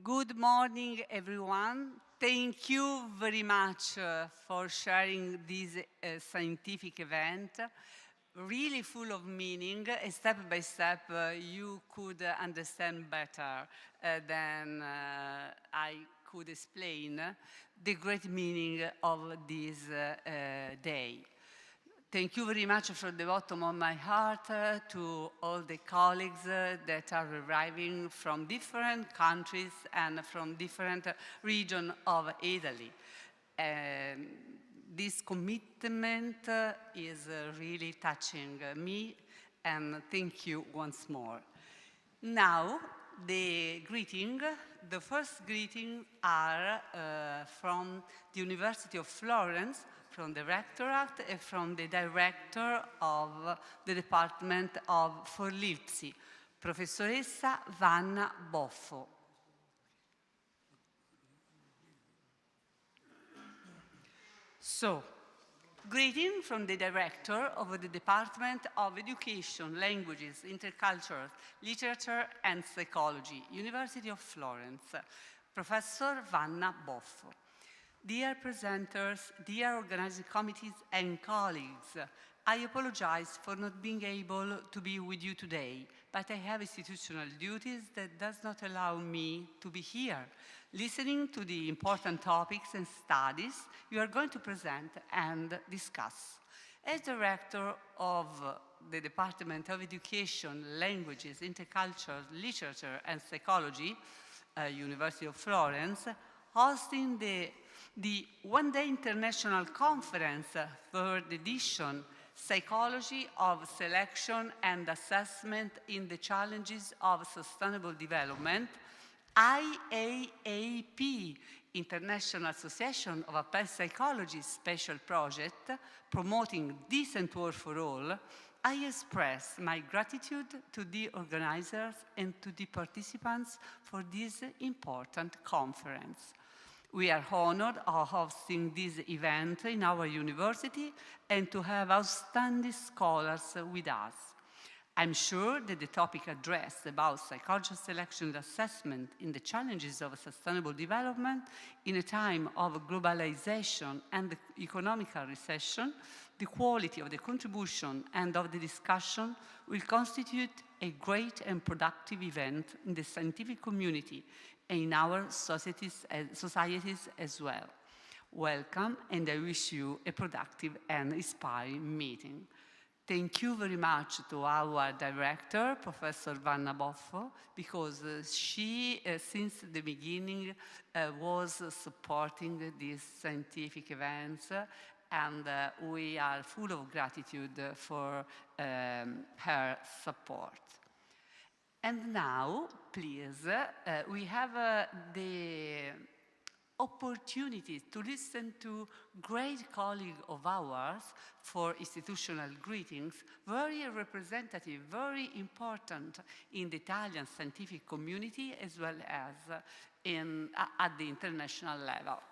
Good morning, everyone. Thank you very much for sharing this scientific event. Really full of meaning. Step by step, you could understand better than I could explain the great meaning of this day. Thank you very much from the bottom of my heart to all the colleagues that are arriving from different countries and from different regions of Italy. This commitment is really touching me, and thank you once more. Now, the first greeting are from the University of Florence, from the Rectorate and from the Director of the Department of Forlipsi, Professoressa Vanna Boffo. So, greeting from the Director of the Department of Education, Languages, Intercultural, Literature and Psychology, University of Florence, Professor Vanna Boffo. Dear presenters, dear organizing committees and colleagues, I apologize for not being able to be with you today, but I have institutional duties that does not allow me to be here, listening to the important topics and studies you are going to present and discuss. As director of the Department of Education, Languages, Intercultural, Literature and Psychology, University of Florence, hosting the one-day international conference, third edition, Psychology of Selection and Assessment in the Challenges of Sustainable Development, IAAP, International Association of Applied Psychology Special Project, promoting decent work for all, I express my gratitude to the organizers and to the participants for this important conference. We are honored of hosting this event in our university and to have outstanding scholars with us. I'm sure that the topic addressed about psychological selection and assessment in the challenges of sustainable development in a time of globalization and economic recession, the quality of the contribution and of the discussion will constitute a great and productive event in the scientific community and in our societies as well. Welcome, and I wish you a productive and inspiring meeting. Thank you very much to our director, Professor Vanna Boffo, because she, since the beginning, was supporting these scientific events, and we are full of gratitude for her support. And now, please, we have the opportunity to listen to great colleague of ours for institutional greetings, very representative, very important in the Italian scientific community as well as at the international level.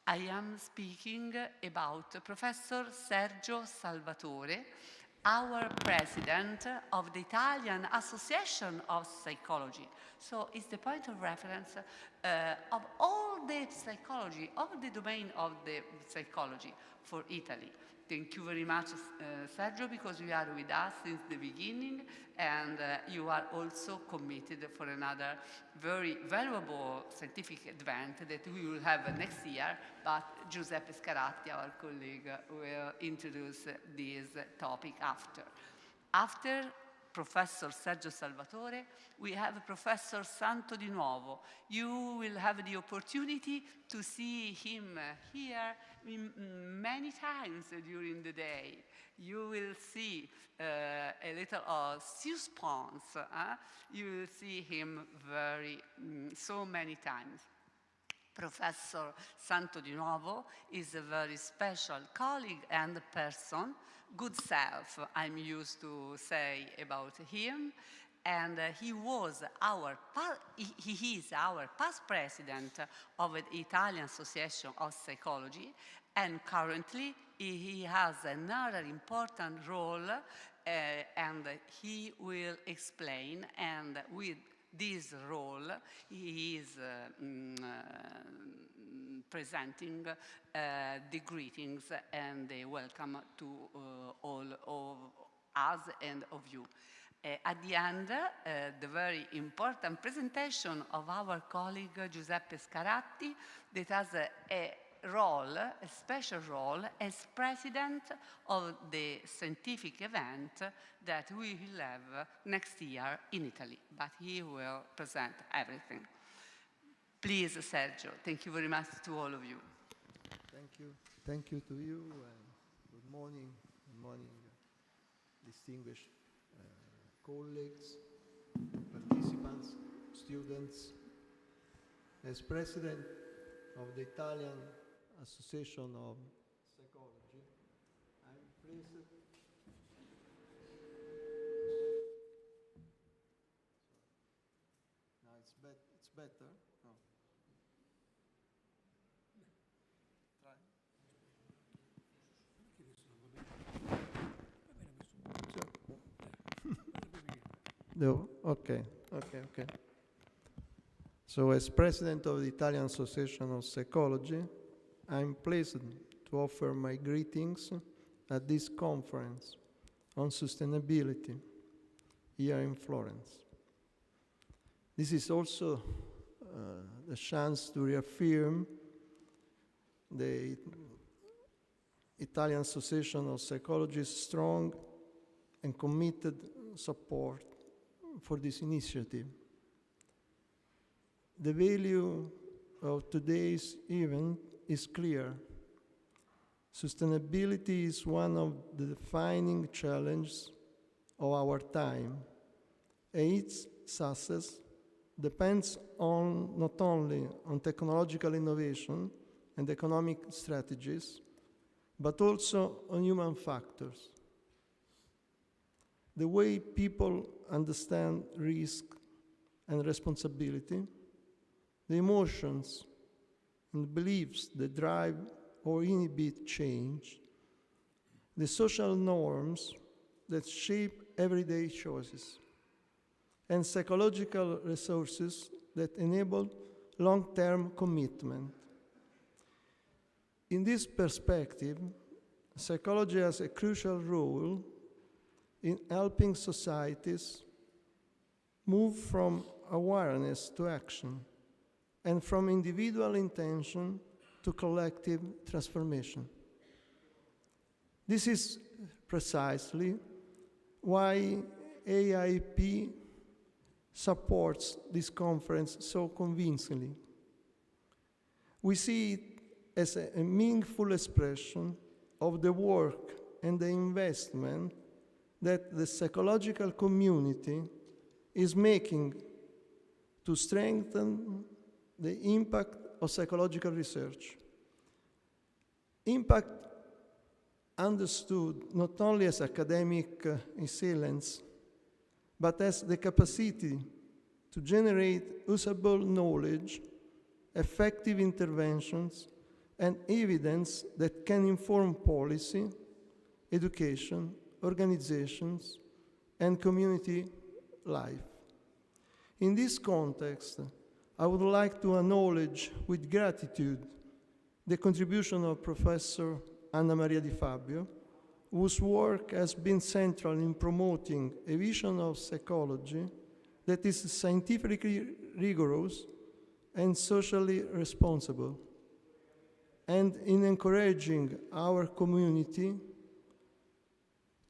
I am speaking about Professor Sergio Salvatore, our president of the Italian Association of Psychology. So it's the point of reference of all the psychology, of the domain of the psychology for Italy. Thank you very much, Sergio, because you are with us since the beginning, and you are also committed for another very valuable scientific event that we will have next year, but Giuseppe Scaratti, our colleague, will introduce this topic after. After Professor Sergio Salvatore, we have Professor Santo Di Nuovo. You will have the opportunity to see him here many times during the day. You will see a little suspense. You will see him so many times. Professor Santo Di Nuovo is a very special colleague and person, good self, I'm used to say about him. And he is our past president of the Italian Association of Psychology, and currently he has another important role, and he will explain and with this role, he is presenting the greetings and the welcome to all of us and of you. At the end, the very important presentation of our colleague Giuseppe Scaratti, that has a role, a special role, as president of the scientific event that we will have next year in Italy, but he will present everything. Please, Sergio, thank you very much to all of you. Thank you. Thank you to you, and good morning. Good morning, distinguished colleagues, participants, students. As president of the Italian Association of Psychology, I'm pleased now it's better. No. Try. No, okay. So as president of the Italian Association of Psychology, I'm pleased to offer my greetings at this conference on sustainability here in Florence. This is also the chance to reaffirm the Italian Association of Psychology's strong and committed support for this initiative. The value of today's event is clear. Sustainability is one of the defining challenges of our time, and its success depends not only on technological innovation and economic strategies, but also on human factors. The way people understand risk and responsibility, the emotions and beliefs that drive or inhibit change, the social norms that shape everyday choices, and psychological resources that enable long-term commitment. In this perspective, psychology has a crucial role in helping societies move from awareness to action and from individual intention to collective transformation. This is precisely why IAAP supports this conference so convincingly. We see it as a meaningful expression of the work and the investment that the psychological community is making to strengthen the impact of psychological research. Impact understood not only as academic excellence, but as the capacity to generate usable knowledge, effective interventions, and evidence that can inform policy, education, organizations, and community life. In this context, I would like to acknowledge with gratitude the contribution of Professor Anna Maria Di Fabio, whose work has been central in promoting a vision of psychology that is scientifically rigorous and socially responsible, and in encouraging our community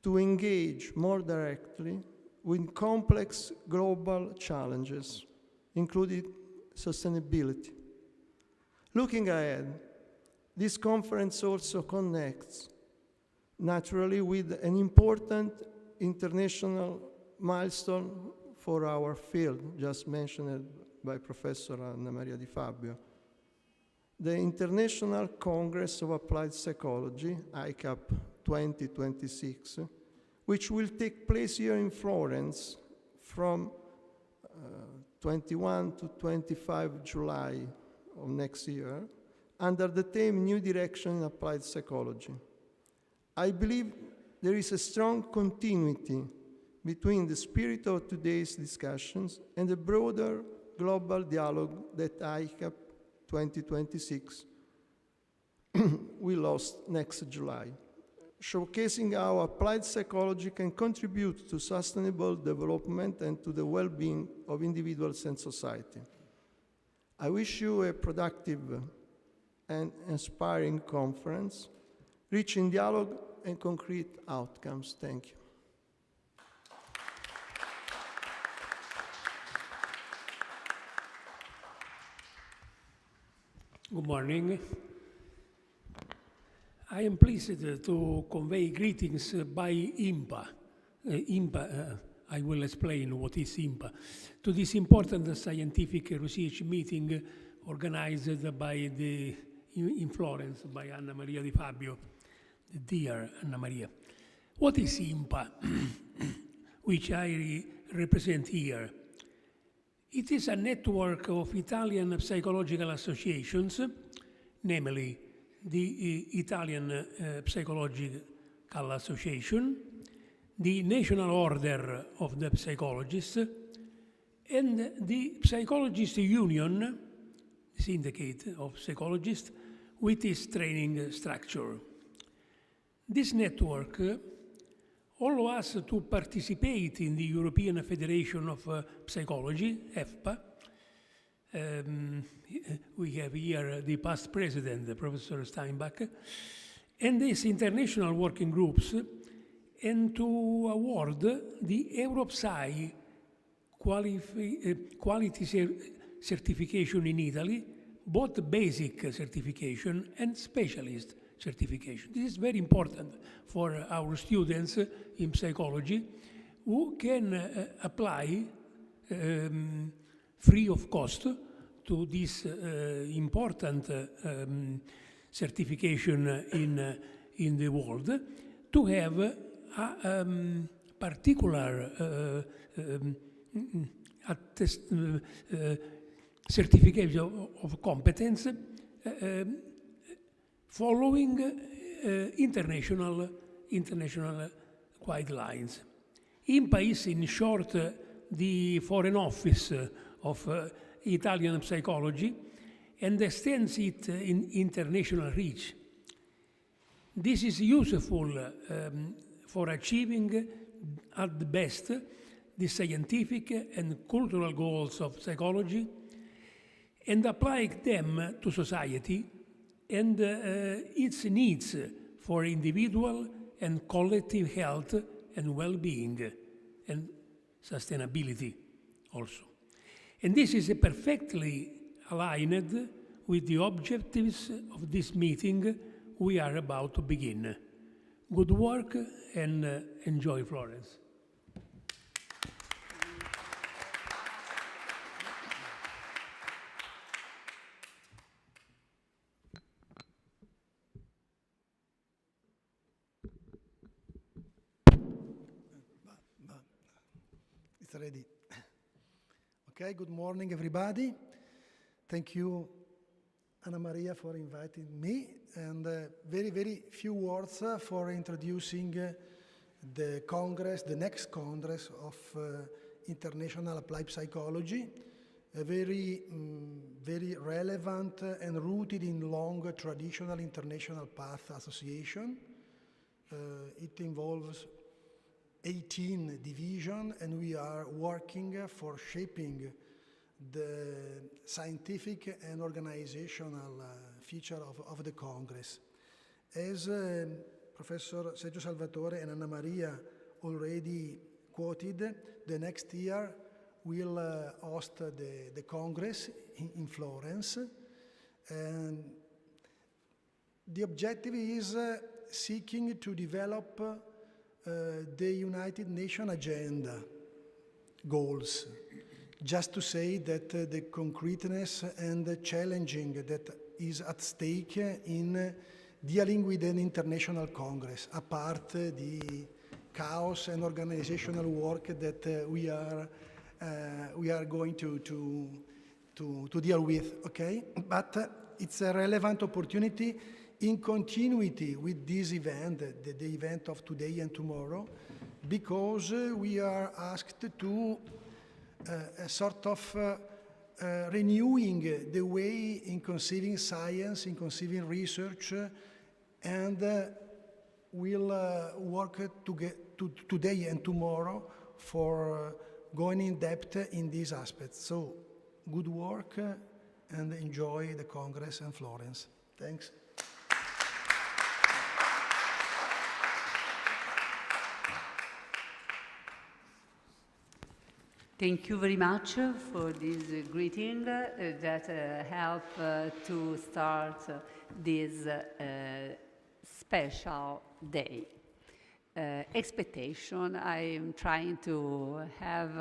to engage more directly with complex global challenges, including sustainability. Looking ahead, this conference also connects naturally with an important international milestone for our field, just mentioned by Professor Anna Maria Di Fabio. The International Congress of Applied Psychology, IAAP 2026, which will take place here in Florence from 21 to 25 July of next year, under the theme New Direction in Applied Psychology. I believe there is a strong continuity between the spirit of today's discussions and the broader global dialogue that IAAP 2026 will host next July, showcasing how applied psychology can contribute to sustainable development and to the well-being of individuals and society. I wish you a productive and inspiring conference, rich in dialogue and concrete outcomes. Thank you. Good morning. I am pleased to convey greetings by IMPA. I will explain what is IMPA. To this important scientific research meeting organized in Florence by Anna Maria Di Fabio, the dear Anna Maria. What is IMPA, which I represent here? It is a network of Italian psychological associations, namely the Italian Psychological Association, the National Order of the Psychologists, and the Psychologists Union, syndicate of psychologists, with its training structure. This network allows us to participate in the European Federation of Psychology, EFPA. We have here the past president, Professor Steinbach, and these international working groups, and to award the EuroPsy quality certification in Italy, both basic certification and specialist certification. This is very important for our students in psychology who can apply free of cost to this important certification in the world, to have a particular certificate of competence following international guidelines. IMPA is, in short, the foreign office of Italian psychology and extends it in international reach. This is useful for achieving at the best the scientific and cultural goals of psychology and applying them to society and its needs for individual and collective health and well-being and sustainability also. And this is perfectly aligned with the objectives of this meeting we are about to begin. Good work and enjoy Florence. It's ready. Okay, good morning, everybody. Thank you, Anna Maria, for inviting me, and very, very few words for introducing the Congress, the next Congress of International Applied Psychology, a very, very relevant and rooted in long traditional international path association. It involves 18 divisions, and we are working for shaping the scientific and organizational feature of the Congress. As Professor Sergio Salvatore and Anna Maria already quoted, the next year we'll host the Congress in Florence. And the objective is seeking to develop the United Nations agenda goals. Just to say that the concreteness and the challenging that is at stake in dealing with an international congress, apart the chaos and organizational work that we are going to deal with, okay? But it's a relevant opportunity in continuity with this event, the event of today and tomorrow, because we are asked to a sort of renewing the way in conceiving science, in conceiving research, and we'll work today and tomorrow for going in depth in these aspects. So, good work and enjoy the Congress and Florence. Thanks. Thank you very much for this greeting that helped to start this special day. Expectation, I am trying to have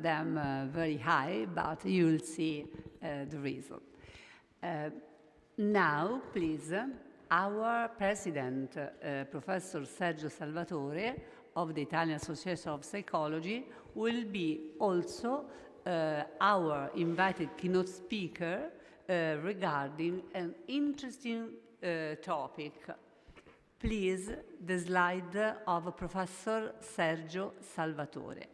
them very high, but you'll see the result. Now, please, our president, Professor Sergio Salvatore, of the Italian Association of Psychology, will be also our invited keynote speaker regarding an interesting topic. Please, the slide of Professor Sergio Salvatore.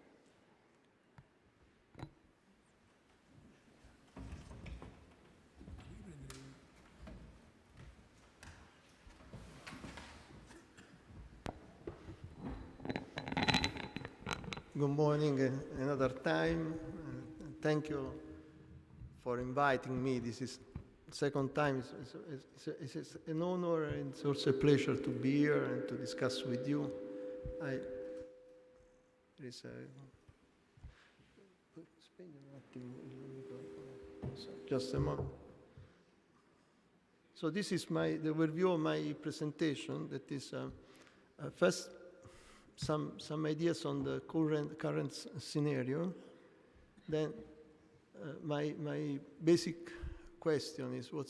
Good morning another time. Thank you for inviting me. This is the second time. It's an honor and it's also a pleasure to be here and to discuss with you. Just a moment. So this is the overview of my presentation. That is first some ideas on the current scenario. Then my basic question is what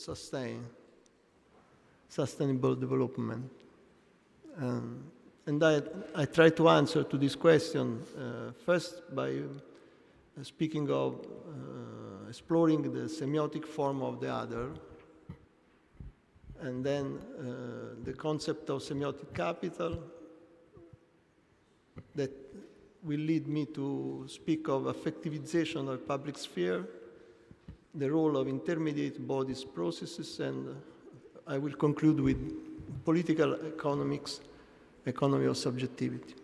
sustainable development? And I try to answer to this question first by speaking of exploring the semiotic form of the other, and then the concept of semiotic capital that will lead me to speak of affectivization of public sphere, the role of intermediate bodies processes, and I will conclude with political economics, economy of subjectivity.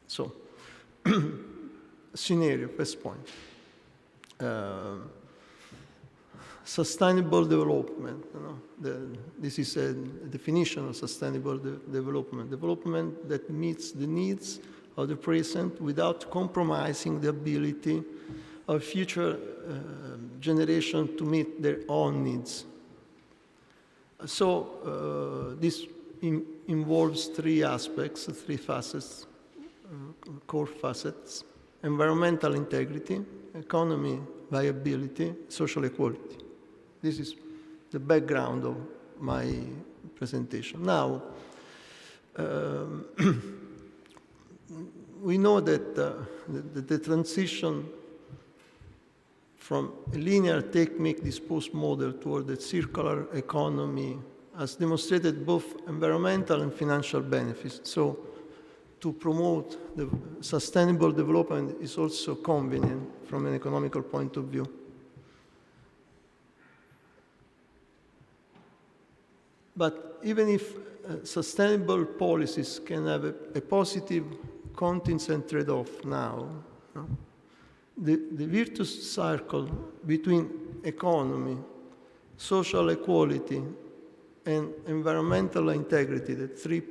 So, scenario, first point. Sustainable development. This is a definition of sustainable development. Development that meets the needs of the present without compromising the ability of future generation to meet their own needs. So this involves three aspects, three facets, core facets: environmental integrity, economy viability, social equality. This is the background of my presentation. Now, we know that the transition from a linear take-make-dispose model toward a circular economy has demonstrated both environmental and financial benefits. So, to promote the sustainable development is also convenient from an economical point of view. But even if sustainable policies can have a positive contents and trade-off now, the virtuous circle between economy, social equality, and environmental integrity, the three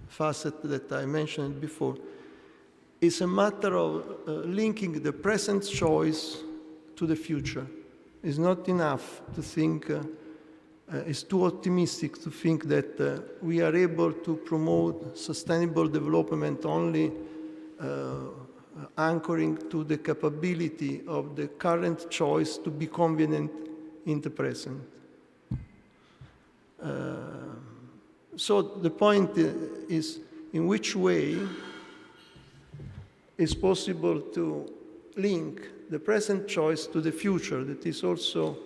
facets that I mentioned before, is a matter of linking the present choice to the future. It's not enough to think, it's too optimistic to think that we are able to promote sustainable development only anchoring to the capability of the current choice to be convenient in the present. So the point is in which way it's possible to link the present choice to the future. That is also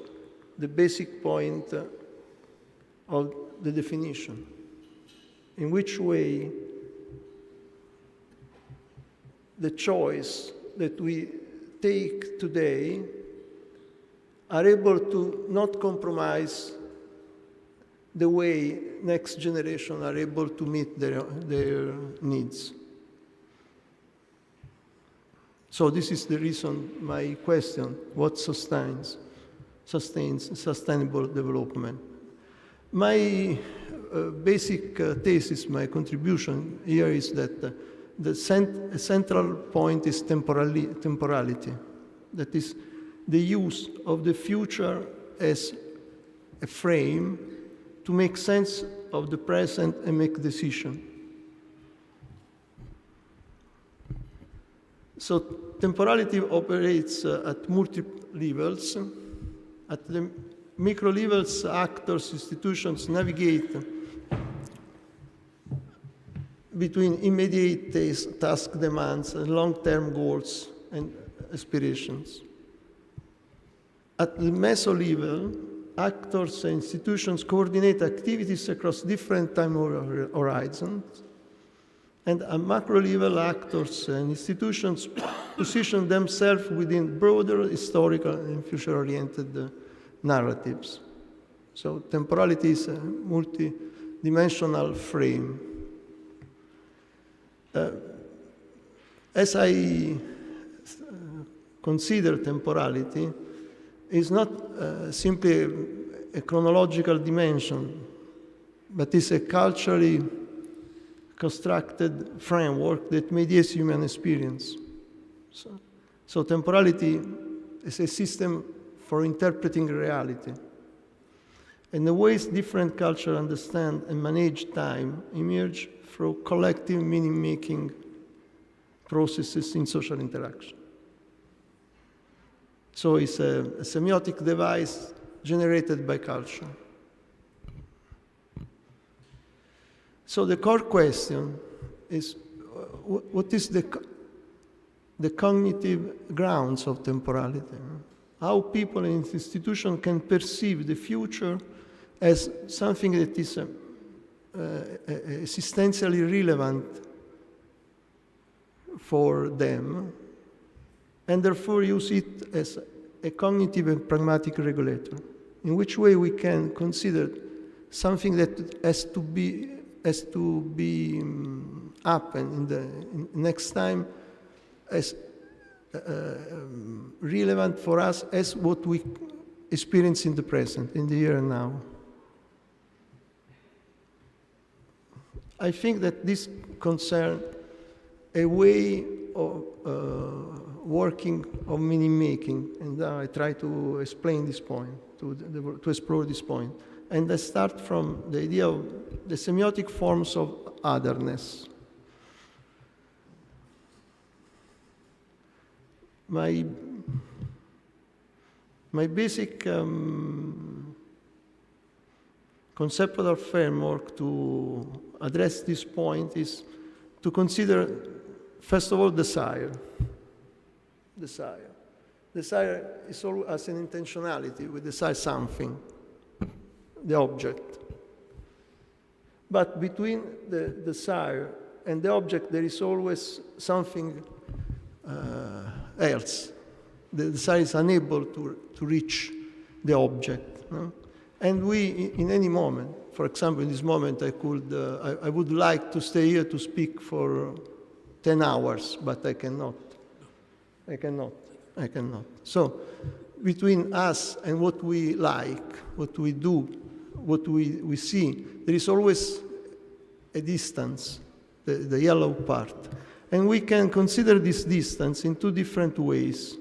the basic point of the definition. In which way the choice that we take today are able to not compromise the way next generation are able to meet their needs. So this is the reason my question, what sustains sustainable development? My basic thesis, my contribution here is that the central point is temporality. That is the use of the future as a frame to make sense of the present and make decisions. So temporality operates at multiple levels. At the micro levels, actors, institutions navigate between immediate task demands and long-term goals and aspirations. At the meso level, actors and institutions coordinate activities across different time horizons. And at macro level, actors and institutions position themselves within broader historical and future-oriented narratives. So temporality is a multi-dimensional frame. As I consider temporality, is not simply a chronological dimension, but is a culturally constructed framework that mediates human experience. So temporality is a system for interpreting reality. And the ways different cultures understand and manage time emerge through collective meaning-making processes in social interaction. So it's a semiotic device generated by culture. So the core question is, what is the cognitive grounds of temporality? How people and institutions can perceive the future as something that is existentially relevant for them, and therefore use it as a cognitive and pragmatic regulator. In which way we can consider something that has to be happen in the next time as relevant for us as what we experience in the present, in the here and now. I think that this concerns a way of working, of meaning making, and I try to explain this point, to explore this point. And I start from the idea of the semiotic forms of otherness. My basic conceptual framework to address this point is to consider, first of all, desire. Desire is always as an intentionality. We desire something, the object. But between the desire and the object, there is always something else. The desire is unable to reach the object. No? And we, in any moment, for example, in this moment, I would like to stay here to speak for 10 hours, but I cannot. So, between us and what we like, what we do, what we see, there is always a distance, the yellow part. And we can consider this distance in two different ways,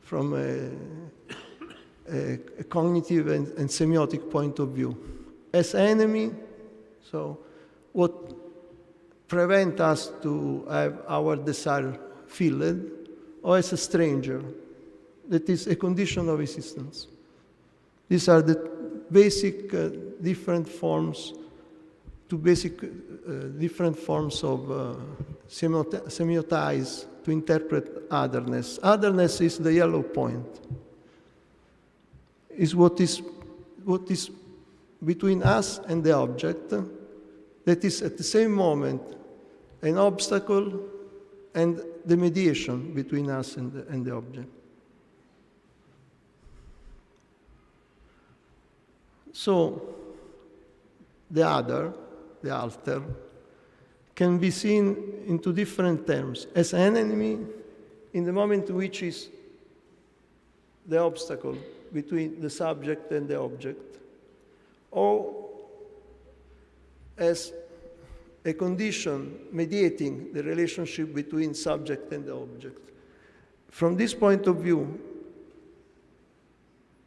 from a cognitive and semiotic point of view. As enemy, so what prevents us to have our desire filled, or as a stranger, that is a condition of existence. These are the basic different forms of semiotize to interpret otherness. Otherness is the yellow point. Is what is between us and the object that is at the same moment an obstacle and the mediation between us and the object. So the other, the alter, can be seen in two different terms: as an enemy in the moment which is the obstacle between the subject and the object, or as a condition mediating the relationship between subject and the object. From this point of view,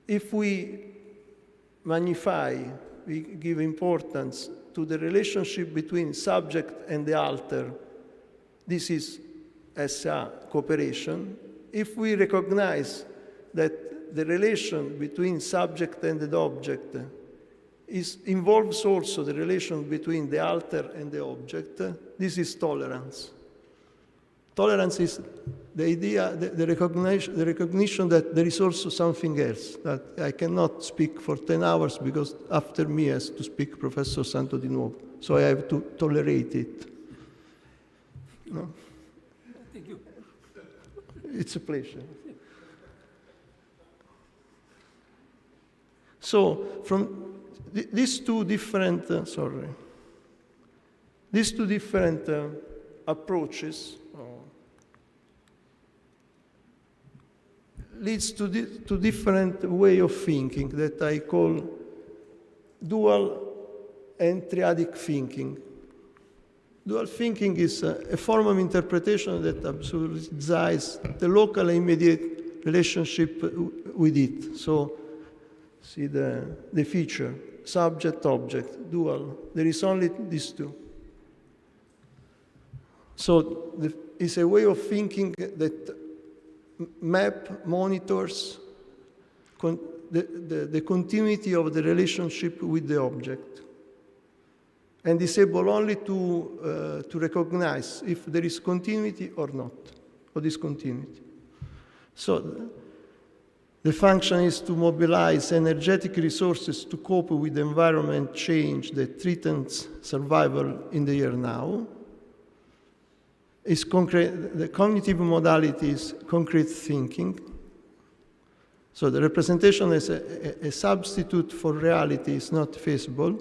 if we magnify, we give importance to the relationship between subject and the alter, this is SA cooperation. If we recognize that the relation between subject and the object involves also the relation between the alter and the object, this is tolerance. Tolerance is the idea, the recognition that there is also something else, that I cannot speak for 10 hours because after me has to speak Professor Santo di Nuovo, so I have to tolerate it. No? Thank you. It's a pleasure. So from these two different approaches leads to different way of thinking that I call dual and triadic thinking. Dual thinking is a form of interpretation that absolutizes the local and immediate relationship with it. So, see the feature, subject, object, dual. There is only these two. So it's a way of thinking that monitors the continuity of the relationship with the object, and is able only to recognize if there is continuity or not, or discontinuity. So the function is to mobilize energetic resources to cope with environment change that threatens survival in the here now. The cognitive modality is concrete thinking. So the representation as a substitute for reality is not feasible,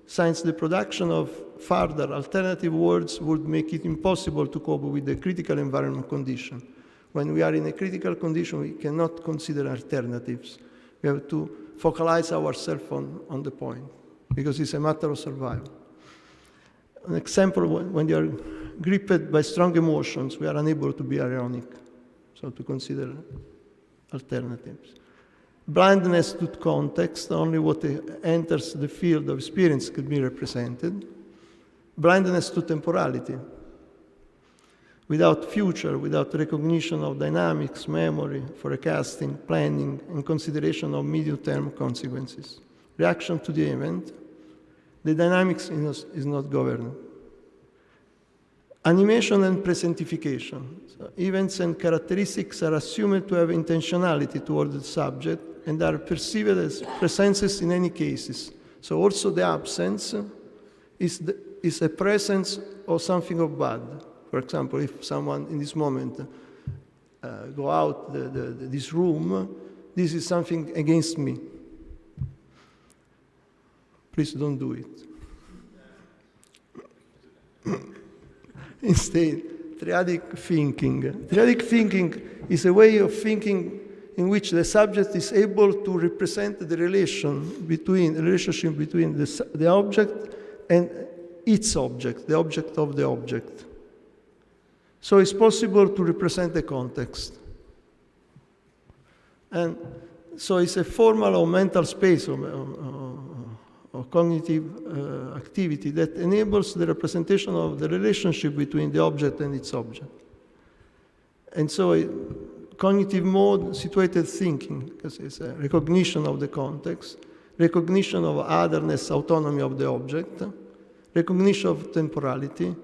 since the production of further alternative words would make it impossible to cope with the critical environment condition. When we are in a critical condition, we cannot consider alternatives. We have to focalize ourselves on the point, because it's a matter of survival. An example, when you are gripped by strong emotions, we are unable to be ironic, so to consider alternatives. Blindness to context, only what enters the field of experience could be represented. Blindness to temporality. Without future, without recognition of dynamics, memory, forecasting, planning, and consideration of medium-term consequences. Reaction to the event, the dynamics is not governed. Animation and presentification. So events and characteristics are assumed to have intentionality toward the subject and are perceived as presences in any cases. So also the absence is a presence of something of bad. For example, if someone in this moment go out this room, this is something against me. Please don't do it. Instead, triadic thinking. Triadic thinking is a way of thinking in which the subject is able to represent the relationship between the object and its object, the object of the object. So it's possible to represent the context. And so it's a formal or mental space or cognitive activity that enables the representation of the relationship between the object and its object. And so cognitive mode, situated thinking, because it's a recognition of the context, recognition of otherness, autonomy of the object, recognition of temporality,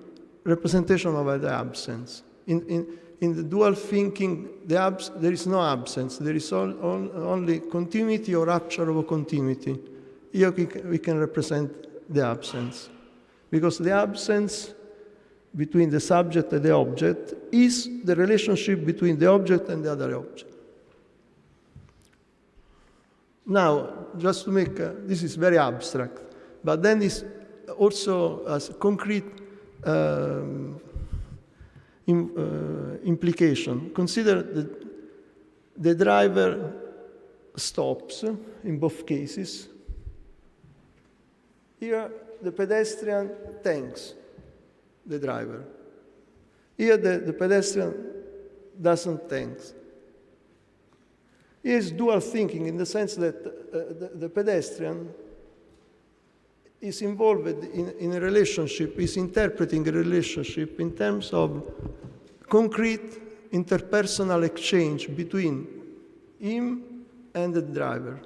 representation of the absence. In the dual thinking, there is no absence. There is only continuity or rupture of a continuity. Here we can represent the absence, because the absence between the subject and the object is the relationship between the object and the other object. Now, just to make, this is very abstract, but then it's also as concrete implication. Consider the driver stops in both cases. Here, the pedestrian thanks the driver. Here, the pedestrian doesn't thank. Here is dual thinking in the sense that the pedestrian is involved in a relationship, is interpreting a relationship in terms of concrete interpersonal exchange between him and the driver.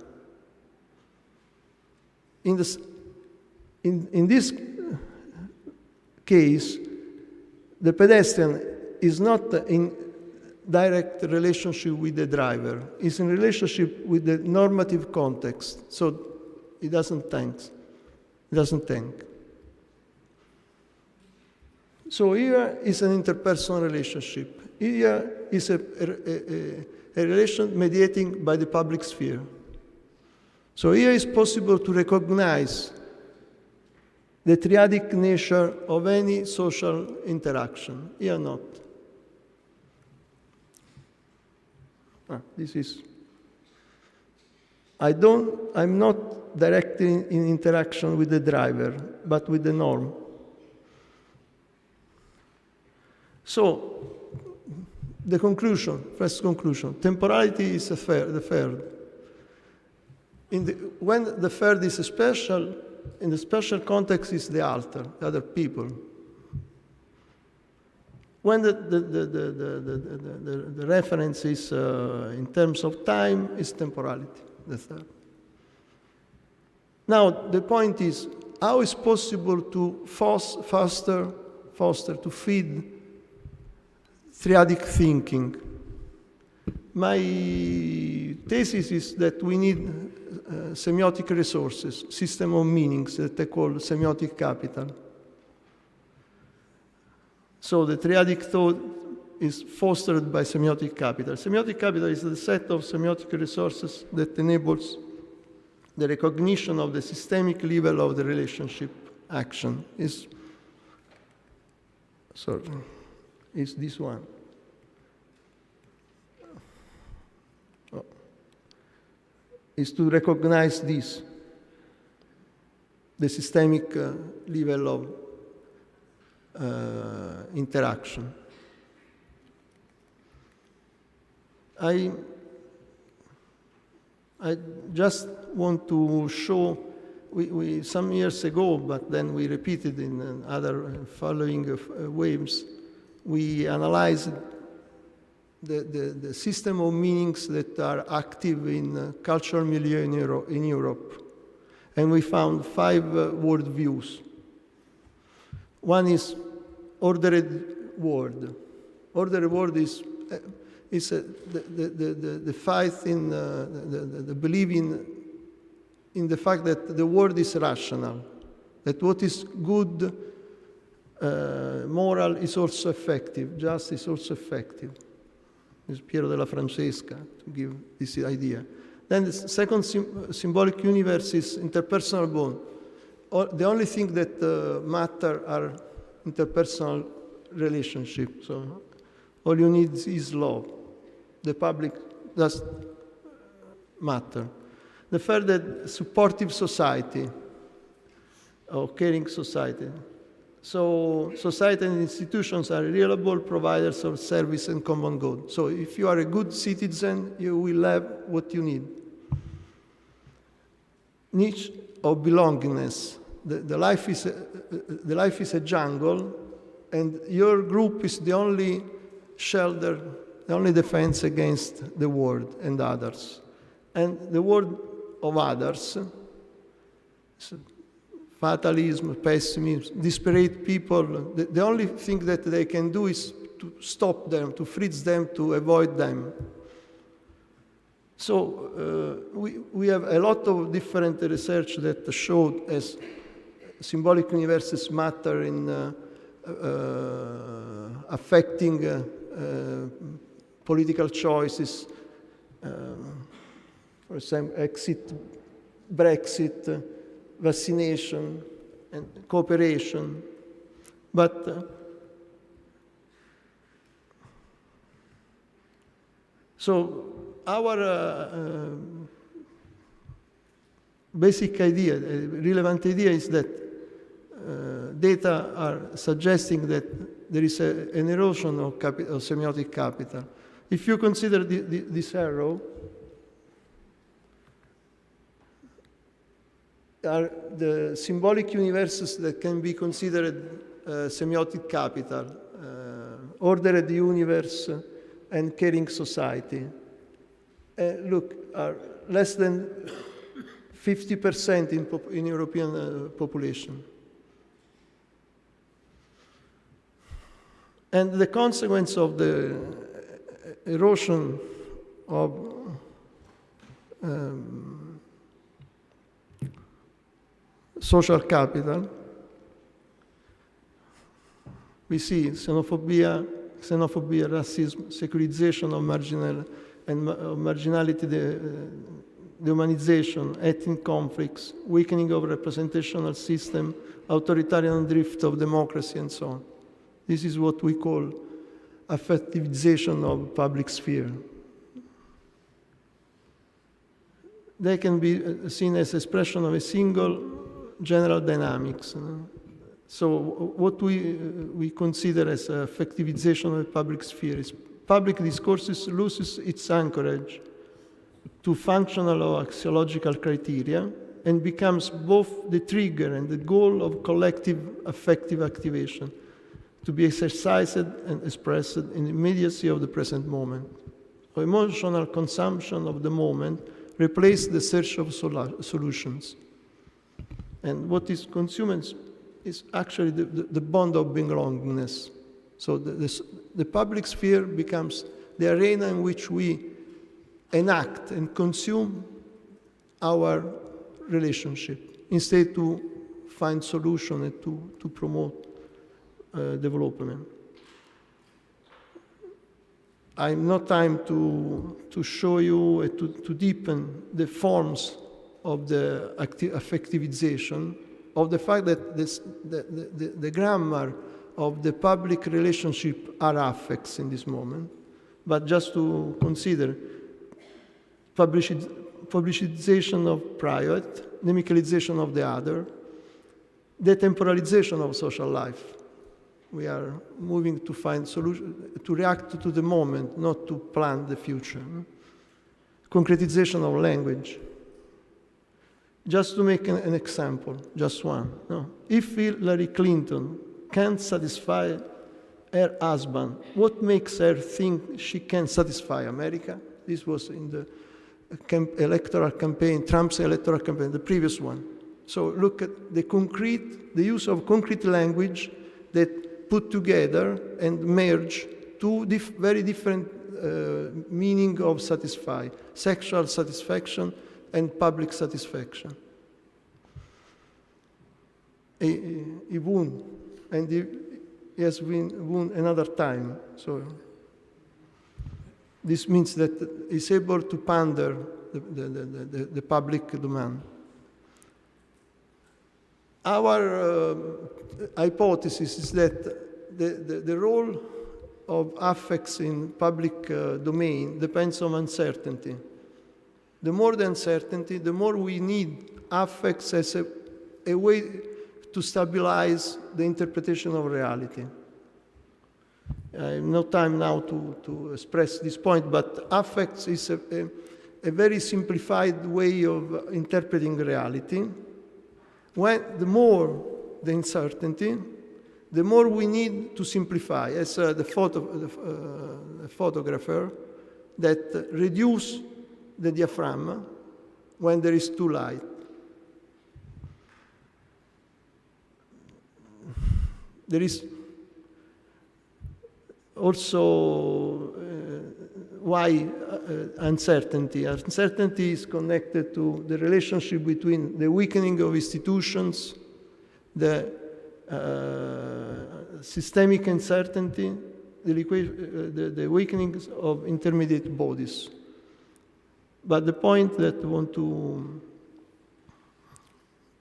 In this case, the pedestrian is not in direct relationship with the driver. He's in relationship with the normative context, so he doesn't thank. So here is an interpersonal relationship. Here is a relation mediating by the public sphere. So here is possible to recognize the triadic nature of any social interaction. Here not. This is, I'm not directly in interaction with the driver, but with the norm. So, the conclusion, first conclusion, temporality is the third. When the third is special, in the special context is the alter, the other people. When the reference is in terms of time, is temporality, the third. Now, the point is, how is possible to foster, to feed triadic thinking? My thesis is that we need semiotic resources, system of meanings that I call semiotic capital. So the triadic thought is fostered by semiotic capital. Semiotic capital is the set of semiotic resources that enables the recognition of the systemic level of the relationship action. Is this one. Is to recognize this, the systemic level of interaction. I just want to show, we some years ago, but then we repeated in other following waves, we analyzed the system of meanings that are active in cultural milieu in Europe. And we found 5 worldviews. One is ordered world. Ordered world is the faith in the belief in the fact that the world is rational, that what is good, moral is also effective, just is also effective. It's Piero della Francesca to give this idea. Then the second symbolic universe is interpersonal bond. The only thing that matter are interpersonal relationships. So all you need is love. The public does matter. The third, supportive society, or caring society. So society and institutions are reliable providers of service and common good. So if you are a good citizen, you will have what you need. Niche of belongingness. The life is a jungle, and your group is the only shelter, the only defense against the world and others. And the world of others, fatalism, pessimism, desperate people, the only thing that they can do is to stop them, to freeze them, to avoid them. So we have a lot of different research that showed as symbolic universes matter in affecting political choices, for example, exit, Brexit, vaccination, and cooperation. But so our basic idea, a relevant idea, is that data are suggesting that there is an erosion of semiotic capital. If you consider this arrow, are the symbolic universes that can be considered semiotic capital, ordered universe, and caring society. Look, are less than 50% in European population. And the consequence of the erosion of social capital, we see xenophobia, racism, secularization of marginality, dehumanization, ethnic conflicts, weakening of representational system, authoritarian drift of democracy, and so on. This is what we call affectivization of public sphere. They can be seen as expression of a single general dynamics. So what we consider as affectivization of the public sphere is public discourses loses its anchorage to functional or axiological criteria and becomes both the trigger and the goal of collective affective activation to be exercised and expressed in the immediacy of the present moment. So emotional consumption of the moment replaces the search of solutions. And what is consumed is actually the bond of belongingness. So the public sphere becomes the arena in which we enact and consume our relationship instead to find solution and to promote development. I have no time to show you to deepen the forms of the affectivization, of the fact that the grammar of the public relationship are affects in this moment, but just to consider publicization of private, nemicalization of the other, detemporalization of social life. We are moving to find solutions, to react to the moment, not to plan the future. Concretization of language. Just to make an example, just one. No? If Hillary Clinton can't satisfy her husband, what makes her think she can satisfy America? This was in the electoral campaign, Trump's electoral campaign, the previous one. So look at the use of concrete language that put together and merge two very different meaning of satisfy, sexual satisfaction and public satisfaction. He won, and he has won another time. So this means that he's able to pander the public demand. Our hypothesis is that the role of affects in public domain depends on uncertainty. The more the uncertainty, the more we need affects as a way to stabilize the interpretation of reality. I have no time now to express this point, but affects is a very simplified way of interpreting reality. The more the uncertainty, the more we need to simplify, as the photographer that reduce the diaphragm when there is too light. There is also why uncertainty. Uncertainty is connected to the relationship between the weakening of institutions, the systemic uncertainty, the awakenings of intermediate bodies. But the point that I want to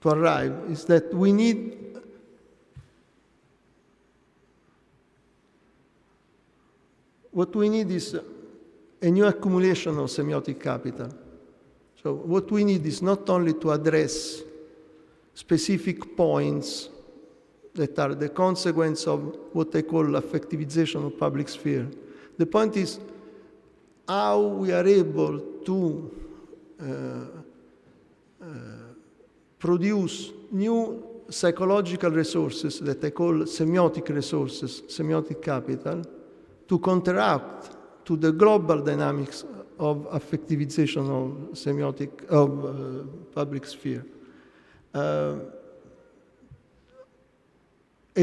arrive is that we need what we need is a new accumulation of semiotic capital. So what we need is not only to address specific points that are the consequence of what I call affectivization of public sphere. The point is how we are able to produce new psychological resources that I call semiotic resources, semiotic capital, to counteract to the global dynamics of affectivization of semiotic, of public sphere. A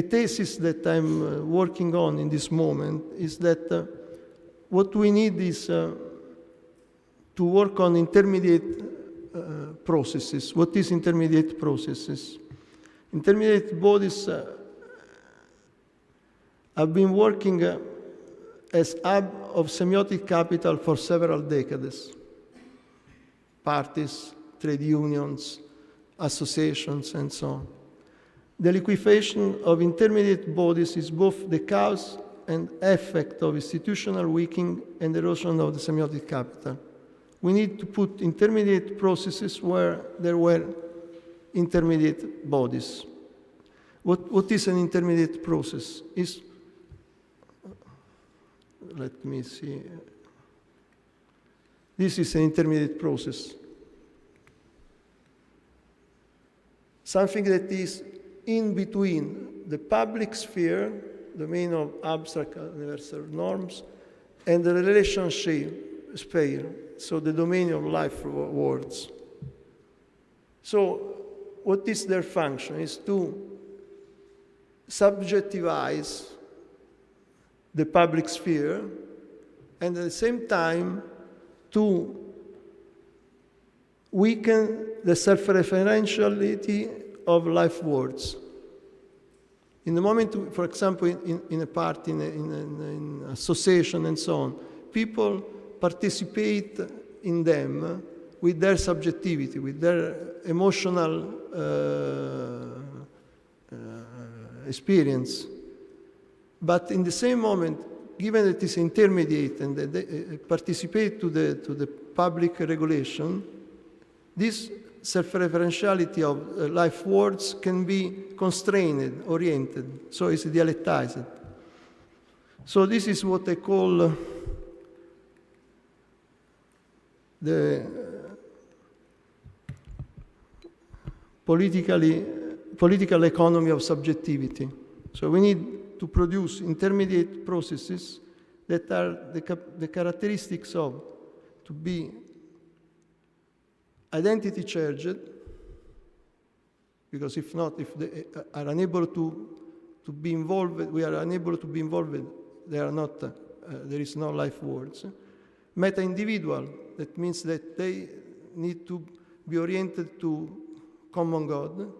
thesis that I'm working on in this moment is that what we need is to work on intermediate processes. What is intermediate processes? Intermediate bodies have been working as hub of semiotic capital for several decades. Parties, trade unions, associations, and so on. The liquefaction of intermediate bodies is both the cause and effect of institutional weakening and erosion of the semiotic capital. We need to put intermediate processes where there were intermediate bodies. What is an intermediate process? Let me see. This is an intermediate process. Something that is in between the public sphere, domain of abstract universal norms, and the relationship sphere, so the domain of life words. So what is their function? Is to subjectivize the public sphere, and at the same time to weaken the self-referentiality of life words. In the moment, for example, in a party, in an association and so on, people participate in them with their subjectivity, with their emotional experience. But in the same moment, given that it's intermediate and that they participate to the public regulation, this self-referentiality of life words can be constrained, oriented, so it's dialectized. So this is what I call the political economy of subjectivity. So we need to produce intermediate processes that are the characteristics of to be identity charged, because if not, if they are unable to be involved, we are unable to be involved, they are not, there is no life words. Meta-individual, that means that they need to be oriented to common God,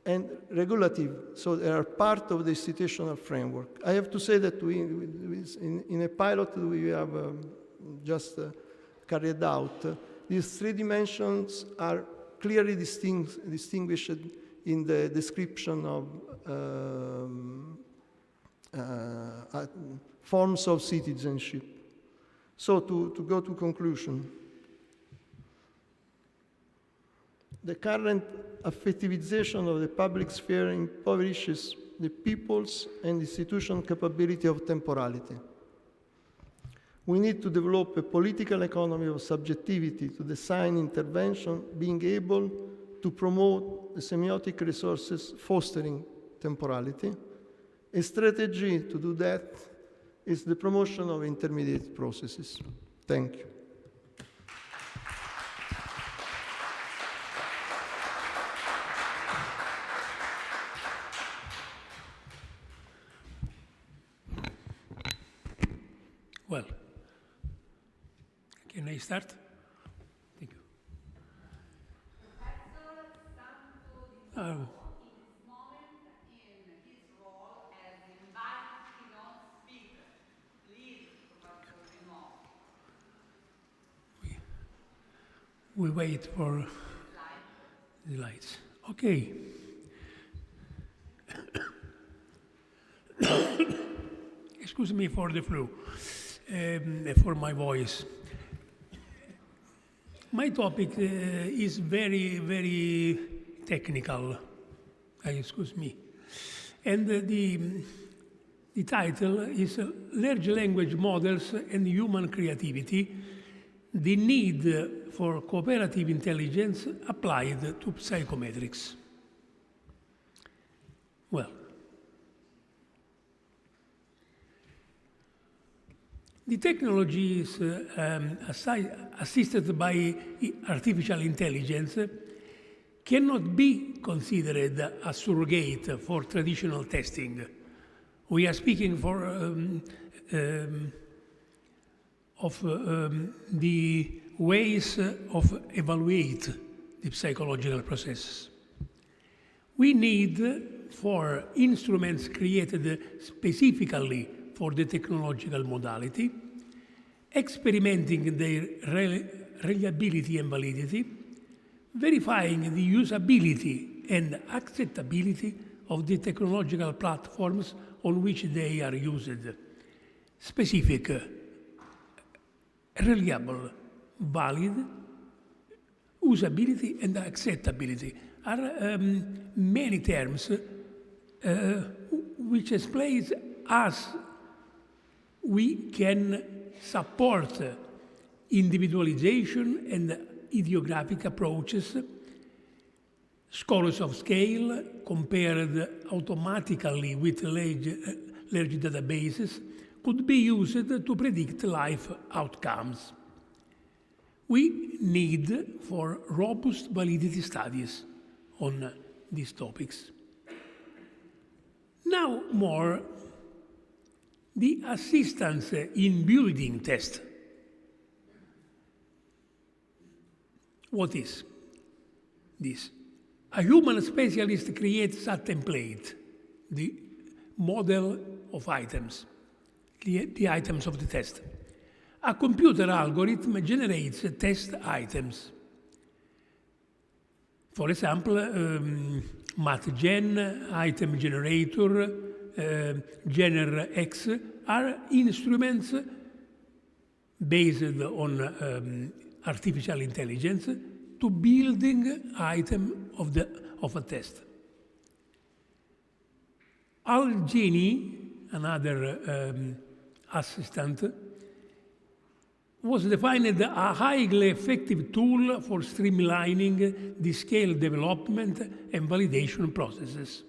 and regulative, so they are part of the institutional framework. I have to say that in a pilot we have just carried out, these three dimensions are clearly distinguished in the description of forms of citizenship. So to go to conclusion, the current affectivization of the public sphere impoverishes the people's and institutional capability of temporality. We need to develop a political economy of subjectivity to design intervention, being able to promote the semiotic resources fostering temporality. A strategy to do that is the promotion of intermediate processes. Thank you. Well, can I start? Thank you. In this moment, in his role as invited keynote speaker, We wait for the lights. Okay. Excuse me for the flu, for my voice. My topic is very, very technical. Excuse me. And the title is Large Language Models and Human Creativity, the Need for Cooperative Intelligence Applied to Psychometrics. Well, the technologies assisted by artificial intelligence cannot be considered a surrogate for traditional testing. We are speaking of the ways of evaluate the psychological processes. We need for instruments created specifically for the technological modality, experimenting their reliability and validity, verifying the usability and acceptability of the technological platforms on which they are used. Specific, reliable, valid, usability and acceptability are many terms which explains us we can support individualization and idiographic approaches, scores of scale compared automatically with large databases could be used to predict life outcomes. We need for robust validity studies on these topics. Now more, the assistance in building test. What is this? A human specialist creates a template, the model of items, the items of the test. A computer algorithm generates test items. For example, MathGen, item generator, GenerX are instruments based on artificial intelligence to building item of a test. AlGenie, another assistant, was defined a highly effective tool for streamlining the scale development and validation processes.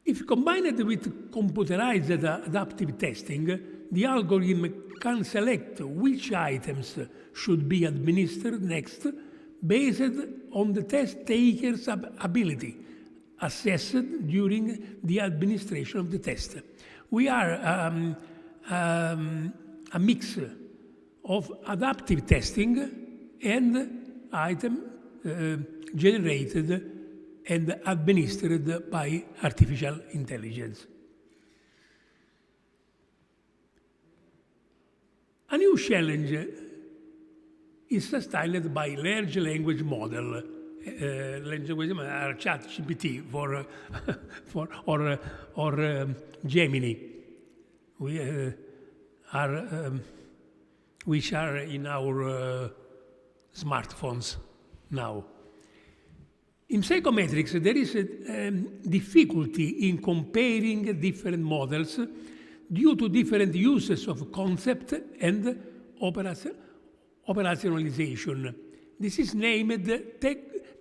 If combined with computerized adaptive testing, the algorithm can select which items should be administered next based on the test taker's ability assessed during the administration of the test. We are a mix of adaptive testing and item generated and administered by artificial intelligence. A new challenge is sustained by large language model, ChatGPT or Gemini, which are in our smartphones now. In psychometrics, there is a difficulty in comparing different models due to different uses of concept and operationalization. This is named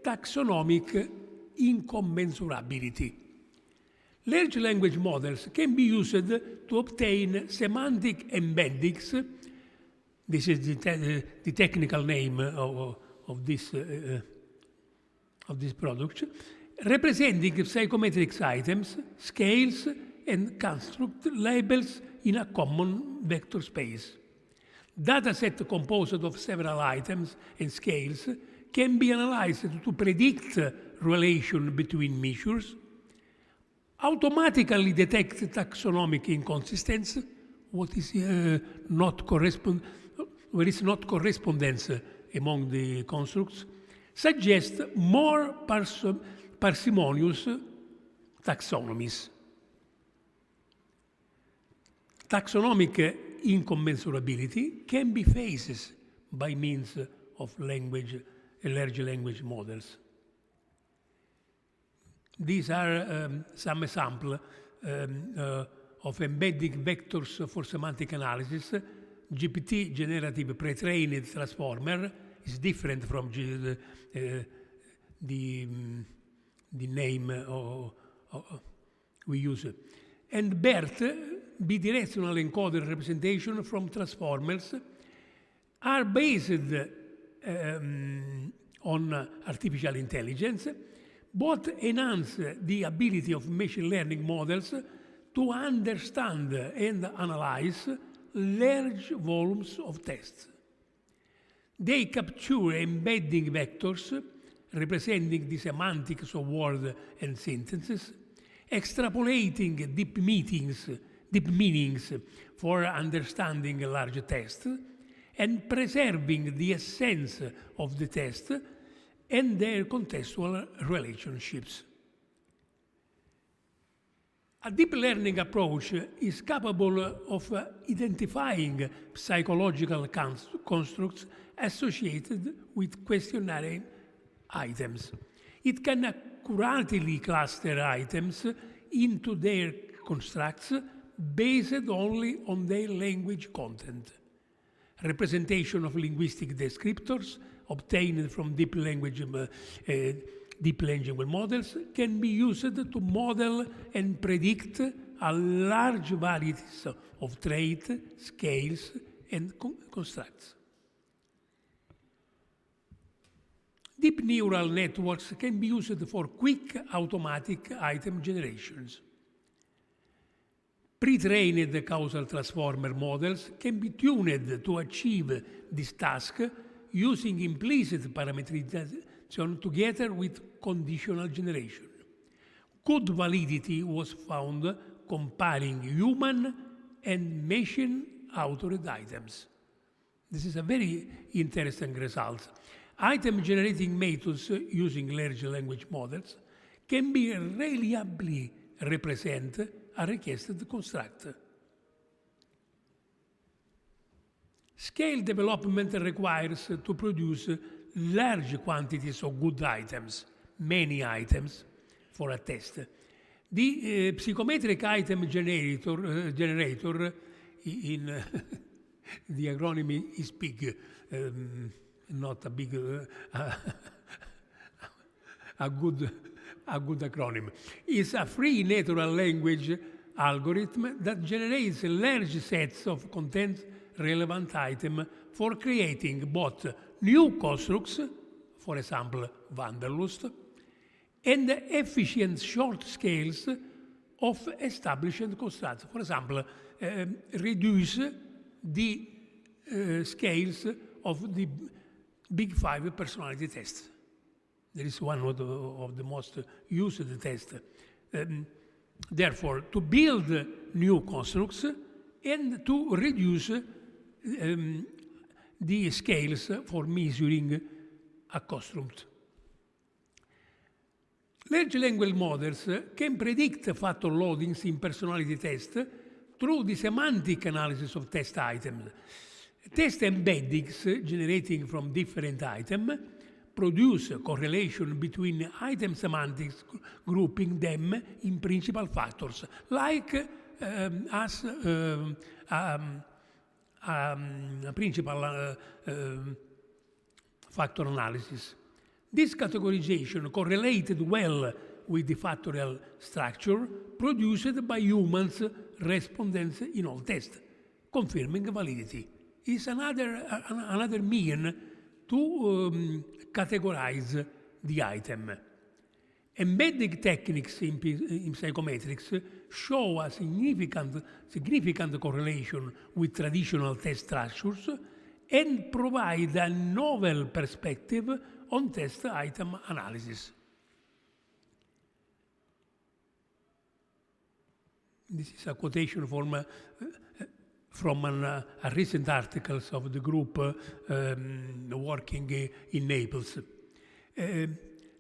taxonomic incommensurability. Large language models can be used to obtain semantic embeddings. This is the technical name of this product, representing psychometrics items, scales, and construct labels in a common vector space. Dataset composed of several items and scales can be analyzed to predict relation between measures, automatically detect taxonomic inconsistency what is not correspond, where is not correspondence among the constructs, suggest more parsimonious taxonomies. Taxonomic incommensurability can be faced by means of large language models. These are some examples of embedding vectors for semantic analysis. GPT, generative pre-trained transformer, is different from the name we use. And BERT, bidirectional encoder representation from transformers, are based on artificial intelligence, both enhance the ability of machine learning models to understand and analyze large volumes of text. They capture embedding vectors representing the semantics of words and sentences, extrapolating deep meanings for understanding large text, and preserving the essence of the text and their contextual relationships. A deep learning approach is capable of identifying psychological constructs associated with questionnaire items. It can accurately cluster items into their constructs based only on their language content. Representation of linguistic descriptors obtained from deep language models can be used to model and predict a large variety of traits, scales, and constructs. Deep neural networks can be used for quick automatic item generations. Pre-trained causal transformer models can be tuned to achieve this task using implicit parameterization together with conditional generation. Good validity was found comparing human and machine-authored items. This is a very interesting result. Item generating methods using large language models can be reliably represent a requested construct. Scale development requires to produce large quantities of good items, many items, for a test. The psychometric item generator in the acronym is big, not a big, a good acronym, is a free natural language algorithm that generates large sets of content-relevant items for creating both new constructs, for example, Wanderlust, and efficient short scales of established constructs. For example, reduce the scales of the Big Five personality tests. There is one of the most used tests. Therefore, to build new constructs and to reduce the scales for measuring a construct. Large language models can predict factor loadings in personality tests through the semantic analysis of test items. Test embeddings generating from different items produce correlation between item semantics, grouping them in principal factors, like as principal factor analysis. This categorization correlated well with the factorial structure produced by humans' respondents in all tests, confirming validity. Is another mean to categorize the item. Embedding techniques in psychometrics show a significant correlation with traditional test structures and provide a novel perspective on test item analysis. This is a quotation from a recent articles of the group working in Naples.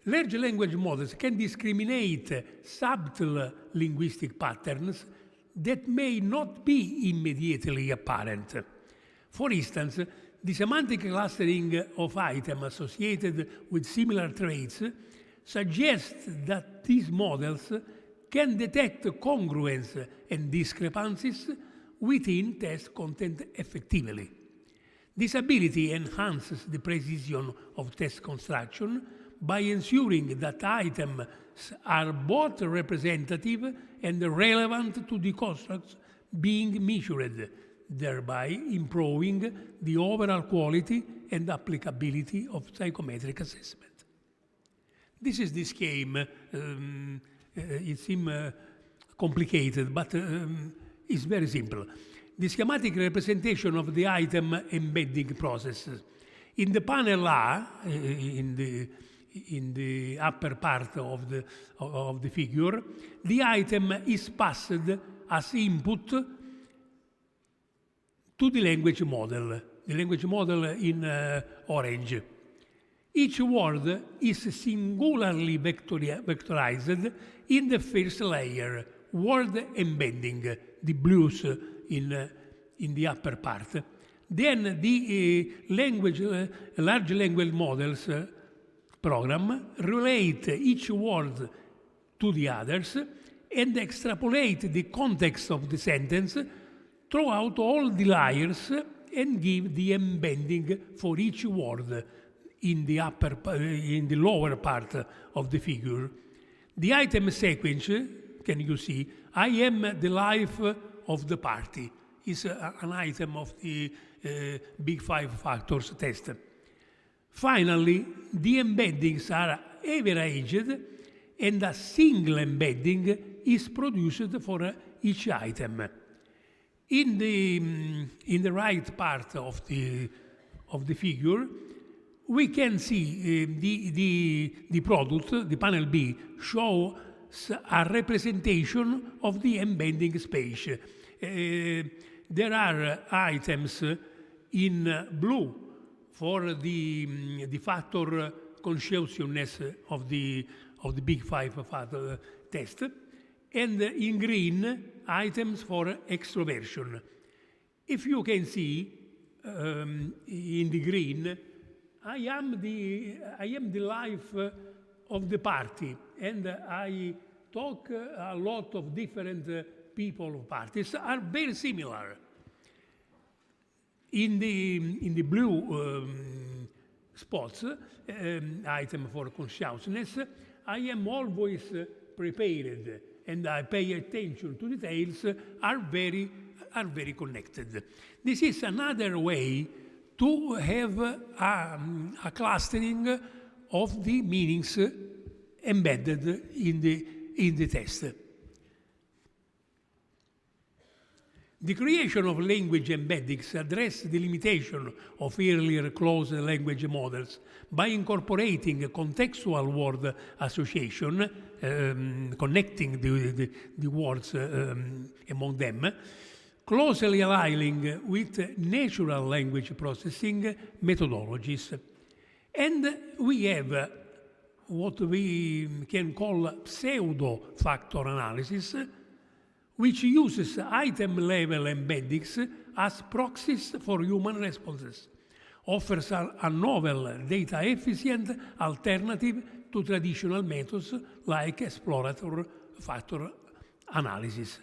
Large language models can discriminate subtle linguistic patterns that may not be immediately apparent. For instance, the semantic clustering of items associated with similar traits suggests that these models can detect congruence and discrepancies within text content effectively. This ability enhances the precision of text construction by ensuring that items are both representative and relevant to the constructs being measured, thereby improving the overall quality and applicability of psychometric assessment. This is the scheme. It seems complicated, but it's very simple. The schematic representation of the item embedding process. In the panel A, in the upper part of the figure, the item is passed as input to the language model in orange. Each word is singularly vectorized in the first layer, word embedding, the blues in the upper part. Then the large language models program relate each word to the others and extrapolate the context of the sentence throughout all the layers and give the embedding for each word in the lower part of the figure. The item sequence, can you see? I am the life of the party is an item of the Big Five Factors test. Finally, the embeddings are averaged and a single embedding is produced for each item. In the right part of the figure, we can see the product, the panel B, shows a representation of the embedding space. There are items in blue for the factor consciousness of the Big Five factor test, and in green items for extroversion. If you can see in the green, I am the life of the party, and I talk a lot of different people of parties are very similar. In the blue spots, item for consciousness, I am always prepared and I pay attention to details are very connected. This is another way to have a clustering of the meanings embedded in the text. The creation of language embeddings address the limitation of earlier closed language models by incorporating contextual word association, connecting the words among them, closely aligning with natural language processing methodologies. And we have what we can call pseudo-factor analysis, which uses item-level embeddings as proxies for human responses, offers a novel, data-efficient alternative to traditional methods like exploratory factor analysis.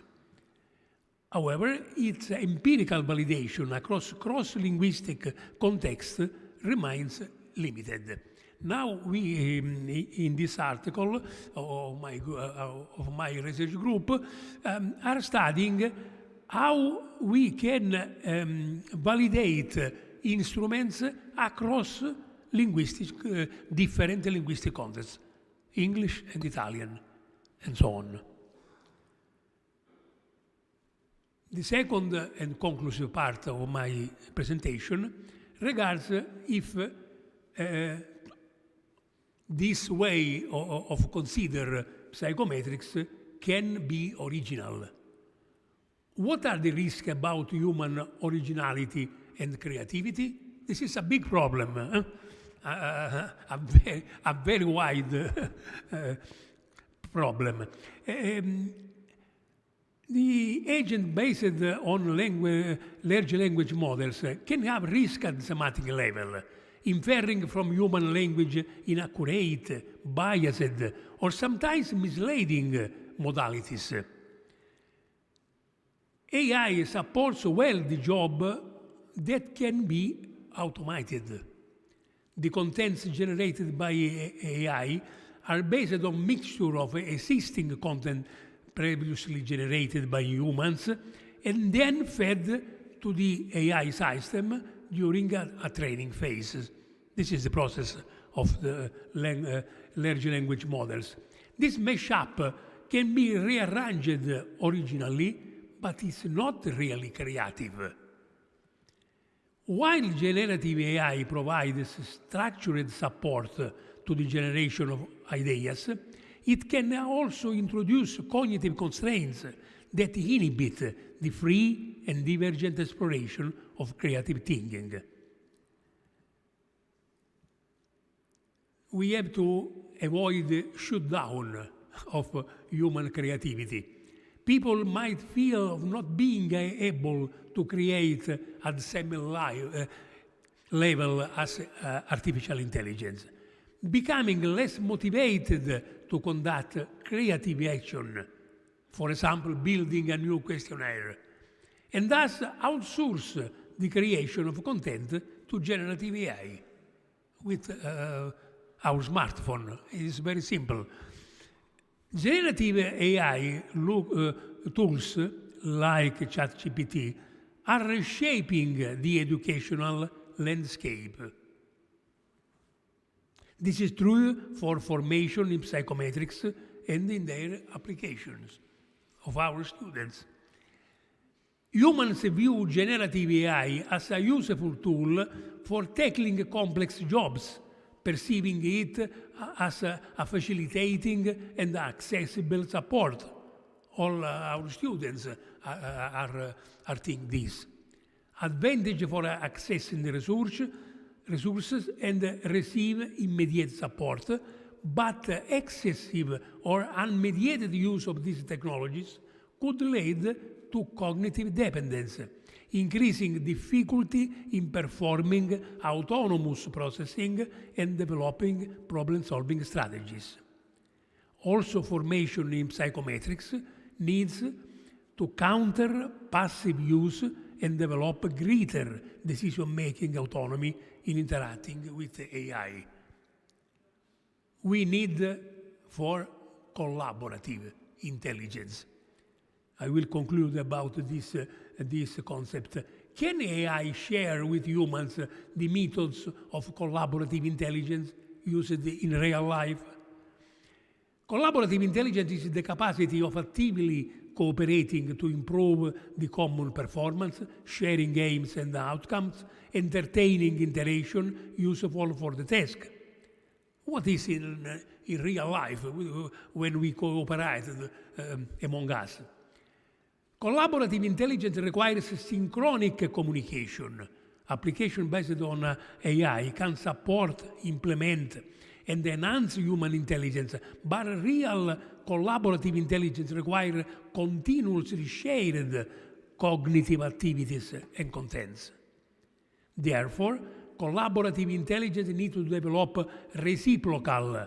However, its empirical validation across cross-linguistic contexts remains limited. Now we, in this article of my research group, are studying how we can validate instruments across different linguistic contexts, English and Italian, and so on. The second and conclusive part of my presentation regards if this way of consider psychometrics can be original, What are the risks about human originality and creativity? This is a big problem, a very wide problem. The agent based on large language models can have risk at semantic level, inferring from human language inaccurate, biased, or sometimes misleading modalities. AI supports well the job that can be automated. The contents generated by AI are based on a mixture of existing content previously generated by humans and then fed to the AI system during a training phase. This is the process of the large language models. This mashup can be rearranged originally, but it's not really creative. While generative AI provides structured support to the generation of ideas, it can also introduce cognitive constraints that inhibit the free and divergent exploration of creative thinking. We have to avoid the shutdown of human creativity. People might feel of not being able to create at the same level as artificial intelligence, becoming less motivated to conduct creative action, for example, building a new questionnaire, and thus outsource the creation of content to generative AI with our smartphone. It is very simple. Generative AI tools like ChatGPT are reshaping the educational landscape. This is true for formation in psychometrics and in their applications of our students. Humans view generative AI as a useful tool for tackling complex jobs, perceiving it as a facilitating and accessible support. All our students are thinking this. Advantage for accessing the resources and receive immediate support, but excessive or unmediated use of these technologies could lead to cognitive dependence, increasing difficulty in performing autonomous processing and developing problem-solving strategies. Also, formation in psychometrics needs to counter passive use and develop greater decision-making autonomy in interacting with AI. We need for collaborative intelligence. I will conclude about this concept. Can AI share with humans the methods of collaborative intelligence used in real life? Collaborative intelligence is the capacity of actively cooperating to improve the common performance, sharing aims and outcomes, entertaining interaction useful for the task. What is in real life when we cooperate among us? Collaborative intelligence requires synchronic communication. Application based on AI can support, implement, and enhance human intelligence, but real collaborative intelligence requires continuously shared cognitive activities and contents. Therefore, collaborative intelligence needs to develop reciprocal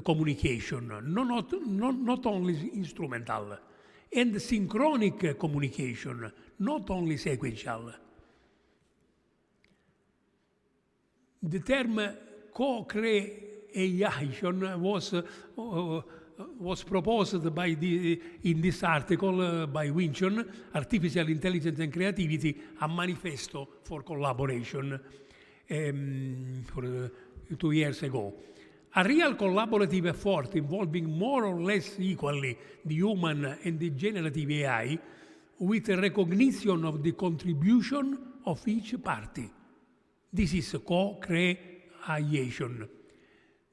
communication, not only instrumental, and synchronic communication, not only sequential. The term co-creation was proposed in this article by Winchon, Artificial Intelligence and Creativity, a manifesto for collaboration, 2 years ago. A real collaborative effort involving more or less equally the human and the generative AI, with a recognition of the contribution of each party. This is co-creation.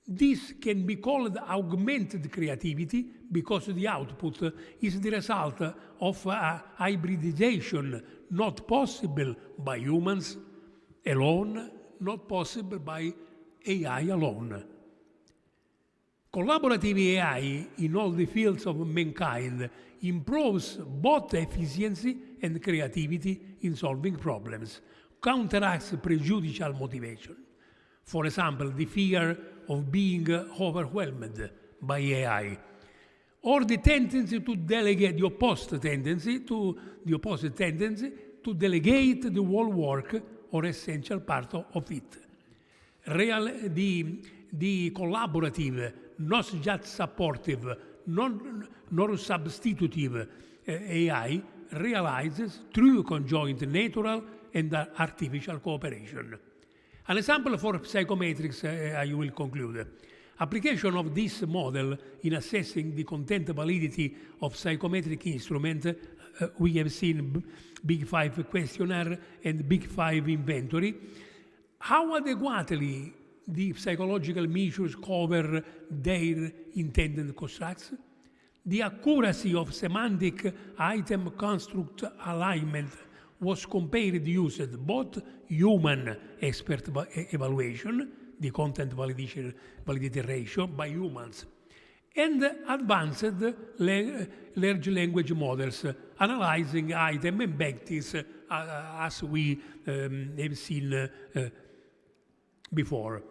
This can be called augmented creativity because the output is the result of a hybridization not possible by humans alone, not possible by AI alone. Collaborative AI in all the fields of mankind improves both efficiency and creativity in solving problems, counteracts prejudicial motivation. For example, the fear of being overwhelmed by AI, or the tendency to delegate, the opposite tendency to delegate the whole work or essential part of it. The collaborative, not just supportive, nor substitutive AI realizes true conjoint natural and artificial cooperation. An example for psychometrics, I will conclude. Application of this model in assessing the content validity of psychometric instrument, we have seen Big Five questionnaire and Big Five inventory. How adequately the psychological measures cover their intended constructs? The accuracy of semantic item construct alignment was compared used both human expert evaluation, the content validity ratio by humans, and advanced large language models analyzing item embeddies as we have seen before.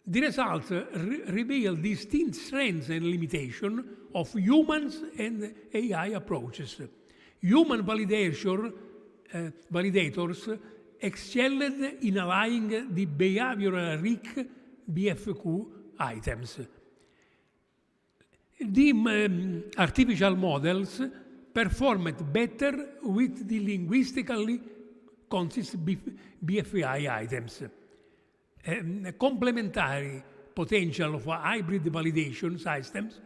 The results reveal distinct strengths and limitations of humans and AI approaches. Human validators excelled in aligning the behavioral rich BFQ items. The artificial models performed better with the linguistically consistent BFI items. Complementary potential of hybrid validation systems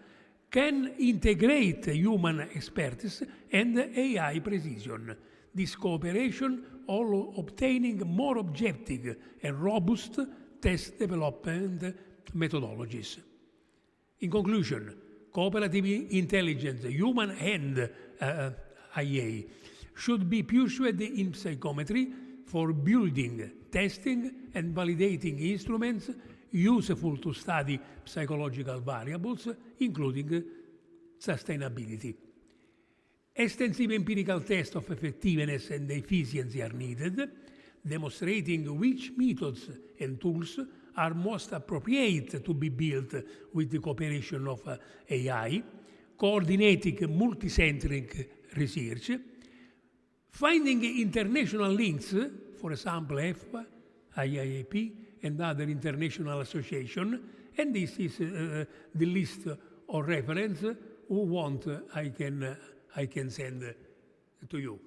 can integrate human expertise and AI precision. This cooperation all obtaining more objective and robust test development methodologies. In conclusion, cooperative intelligence, human and IA, should be pursued in psychometry for building, testing, and validating instruments useful to study psychological variables, including sustainability. Extensive empirical tests of effectiveness and efficiency are needed, demonstrating which methods and tools are most appropriate to be built with the cooperation of AI, coordinating multicentric research, finding international links, for example, EFPA, IAAP, and other international associations, and this is the list of reference. Who want, I can send to you.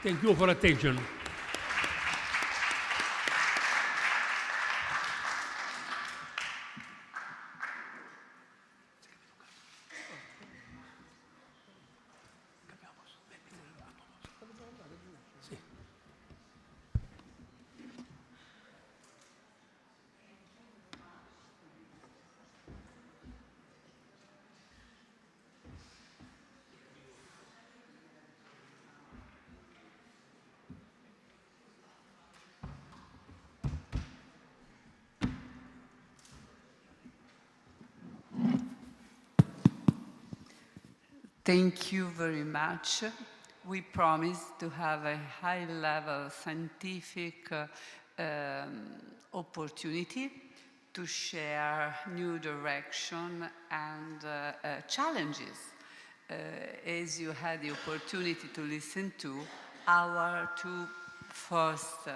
Thank you for attention. Thank you very much. We promise to have a high-level scientific opportunity to share new direction and challenges. As you had the opportunity to listen to, our two first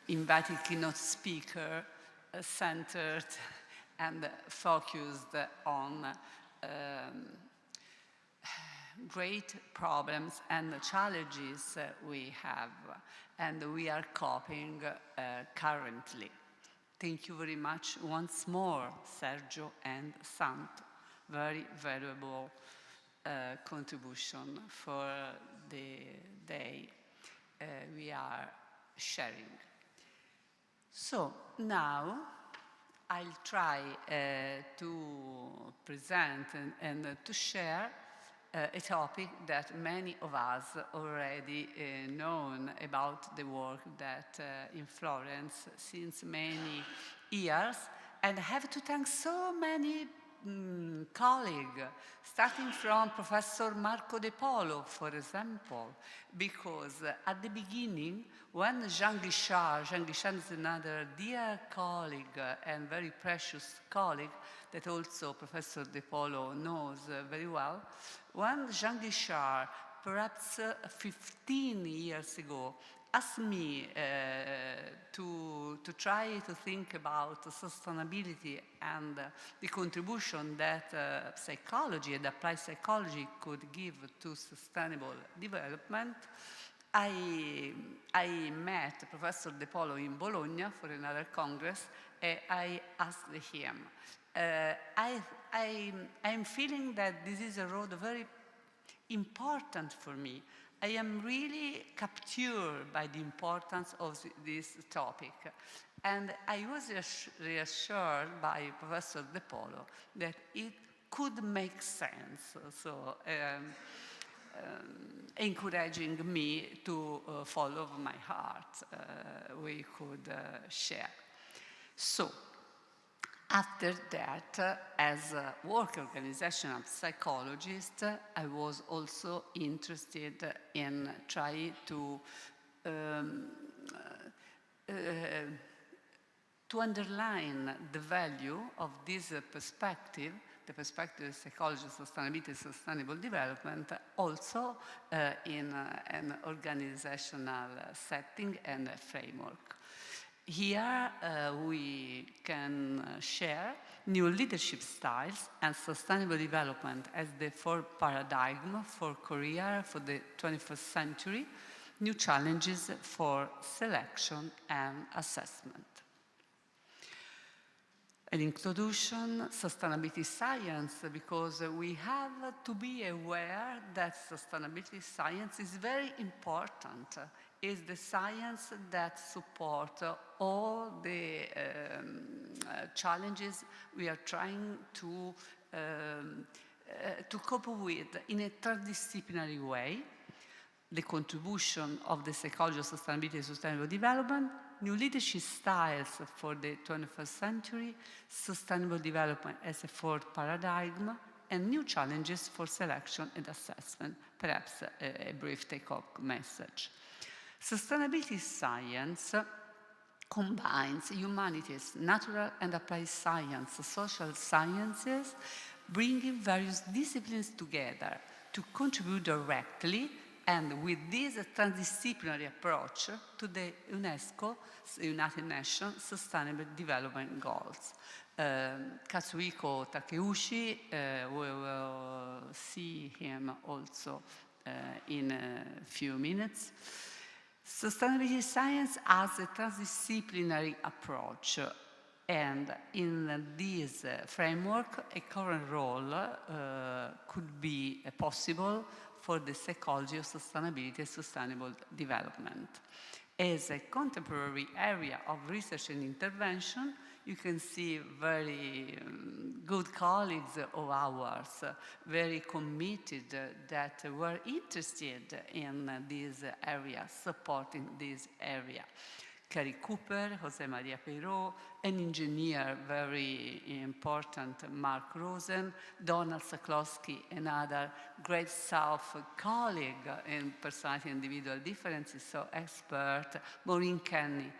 invited keynote speakers centered and focused on great problems and challenges we have, and we are coping currently. Thank you very much once more, Sergio and Sant. Very valuable contribution for the day we are sharing. So now I'll try to present and to share a topic that many of us already known about the work that in Florence since many years, and I have to thank so many colleagues, starting from Professor Marco De Polo, for example, because at the beginning, when Jean Guichard is another dear colleague and very precious colleague that also Professor De Polo knows very well, when Jean Guichard, perhaps 15 years ago, asked me to try to think about sustainability and the contribution that psychology and applied psychology could give to sustainable development, I met Professor De Polo in Bologna for another congress, and I asked him, I'm feeling that this is a road very important for me. I am really captured by the importance of this topic. And I was reassured by Professor De Polo that it could make sense, so encouraging me to follow my heart, we could share. So, after that, as a work organizational psychologist, I was also interested in trying to underline the value of this perspective, the perspective of psychology, sustainability, sustainable development, also in an organizational setting and framework. Here we can share new leadership styles and sustainable development as the four paradigm for career for the 21st century, new challenges for selection and assessment. An introduction, sustainability science, because we have to be aware that sustainability science is very important. Is the science that supports all the challenges we are trying to cope with in a interdisciplinary way. The contribution of the psychology of sustainability and sustainable development, new leadership styles for the 21st century, sustainable development as a fourth paradigm, and new challenges for selection and assessment, perhaps a brief take-home message. Sustainability science combines humanities, natural and applied science, social sciences, bringing various disciplines together to contribute directly and with this transdisciplinary approach to the UNESCO, United Nations Sustainable Development Goals. Kazuhiko Takeuchi, we will see him also in a few minutes. Sustainability science has a transdisciplinary approach, and in this framework, a current role could be possible for the psychology of sustainability and sustainable development. As a contemporary area of research and intervention, you can see very good colleagues of ours, very committed, that were interested in this area, supporting this area. Carrie Cooper, Jose Maria Peiró, an engineer very important, Mark Rosen, Donald Saklowski, another great South colleague in personality and individual differences, so expert, Maureen Kenny,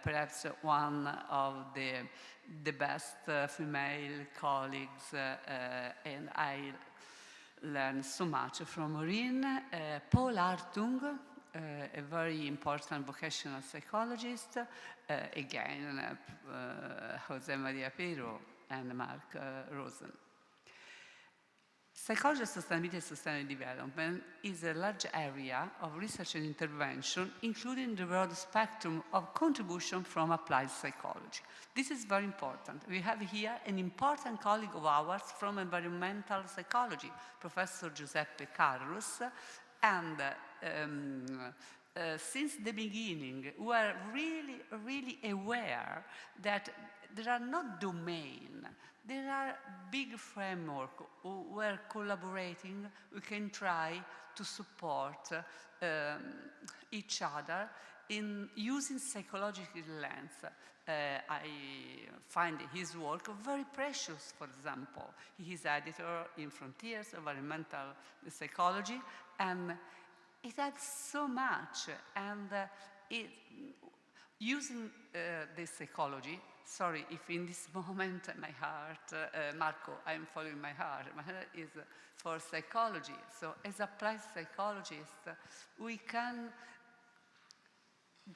perhaps one of the best female colleagues, and I learned so much from Maureen. Paul Hartung, a very important vocational psychologist, again, Jose Maria Peiró and Mark Rosen. Psychology of sustainability and sustainable development is a large area of research and intervention, including the broad spectrum of contribution from applied psychology. This is very important. We have here an important colleague of ours from environmental psychology, Professor Giuseppe Carrus, and since the beginning, we are really, really aware that there are not domain. There are big framework where collaborating, we can try to support each other in using psychological lens. I find his work very precious, for example. He is editor in Frontiers, Environmental Psychology, and it adds so much. And using the psychology, sorry if in this moment my heart, Marco, I'm following my heart is for psychology. So as applied psychologists, we can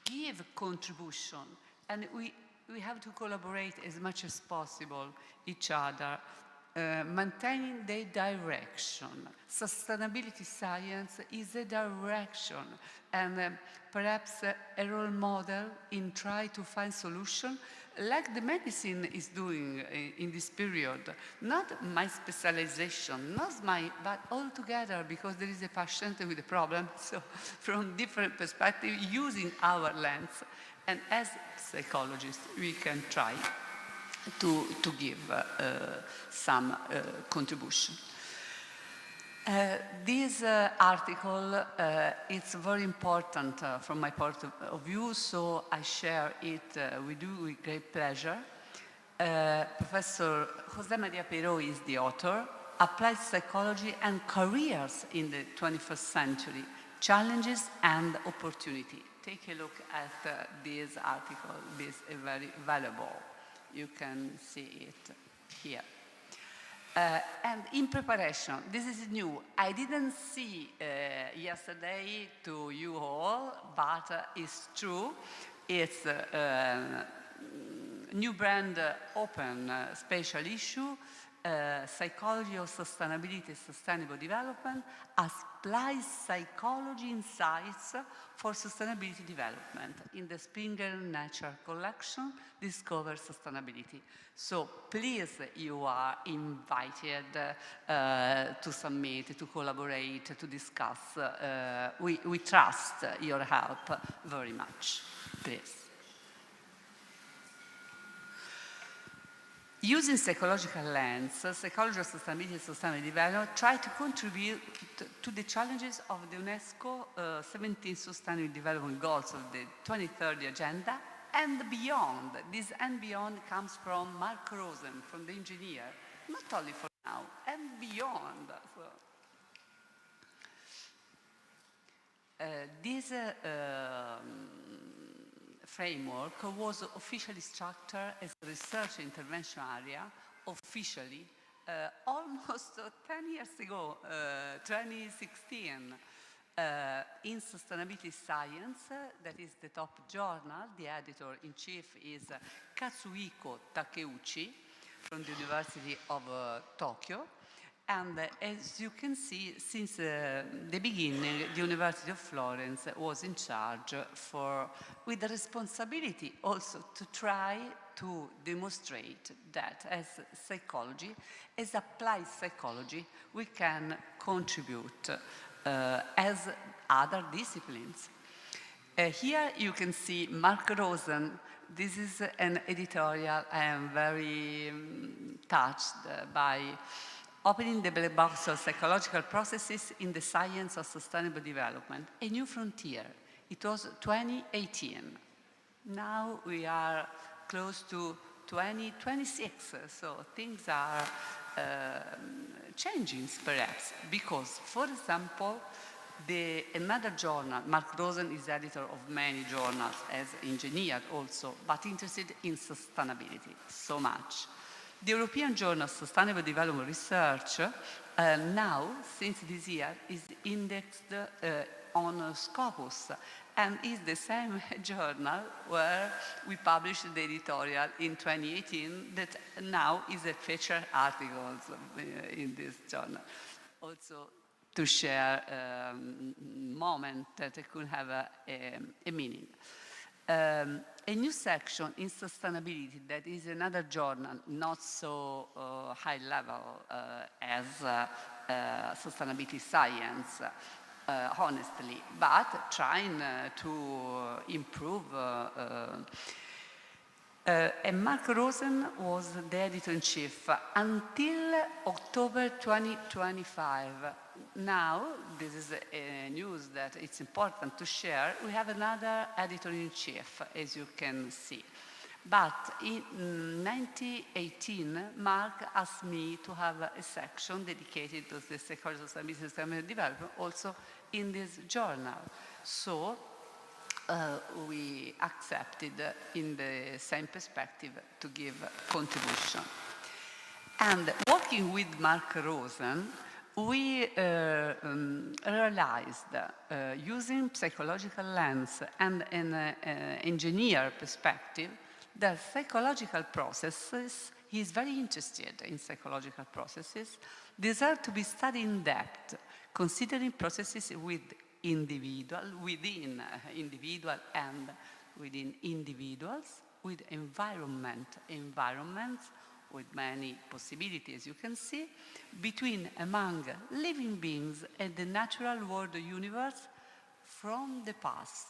give contribution, and we have to collaborate as much as possible each other, maintaining the direction. Sustainability science is a direction, and perhaps a role model in try to find solution, like the medicine is doing in this period. Not my specialization, not my, but all together, because there is a patient with a problem, so from different perspectives, using our lens, and as psychologists, we can try to give some contribution. This article is very important from my point of view, so I share it with you with great pleasure. Professor José María Peiró is the author, Applied Psychology and Careers in the 21st Century, Challenges and Opportunity. Take a look at this article, this is very valuable. You can see it here. And in preparation, this is new. I didn't see yesterday to you all, but it's true. It's a new brand open special issue, Psychology of Sustainability, Sustainable Development, Applied Psychology Insights for Sustainability Development in the Springer Nature Collection, Discover Sustainability. So please, you are invited to submit, to collaborate, to discuss. We trust your help very much. Please. Using psychological lens, Psychology of Sustainability and Sustainable Development try to contribute to the challenges of the UNESCO 17 Sustainable Development Goals of the 2030 Agenda and beyond. This and beyond comes from Mark Rosen, from the engineer, not only for now, and beyond. So, this framework was officially structured as a research intervention area, officially, almost 10 years ago, 2016, in Sustainability Science, that is the top journal. The editor-in-chief is Katsuhiko Takeuchi from the University of Tokyo. And as you can see, since the beginning, the University of Florence was in charge with the responsibility also to try to demonstrate that as psychology, as applied psychology, we can contribute as other disciplines. Here you can see Mark Rosen. This is an editorial I am very touched by. Opening the black box of psychological processes in the science of sustainable development, a new frontier. It was 2018. Now we are close to 2026, so things are changing perhaps, because, for example, another journal, Mark Rosen is editor of many journals as engineer also, but interested in sustainability so much. The European Journal of Sustainable Development Research now, since this year, is indexed on Scopus, and is the same journal where we published the editorial in 2018 that now is a featured article in this journal. Also to share a moment that could have a meaning. A new section in sustainability that is another journal, not so high level as sustainability science, honestly, but trying to improve. And Mark Rosen was the editor-in-chief until October 2025. Now, this is a news that it's important to share. We have another editor-in-chief, as you can see. But in 1918, Mark asked me to have a section dedicated to the psychology of sustainable development also in this journal. So we accepted in the same perspective to give contribution. And working with Mark Rosen, we realized using psychological lens and an engineer perspective that psychological processes, he's very interested in psychological processes, deserve to be studied in depth, considering processes within individual and within individuals, with environments with many possibilities, you can see, between among living beings and the natural world universe from the past,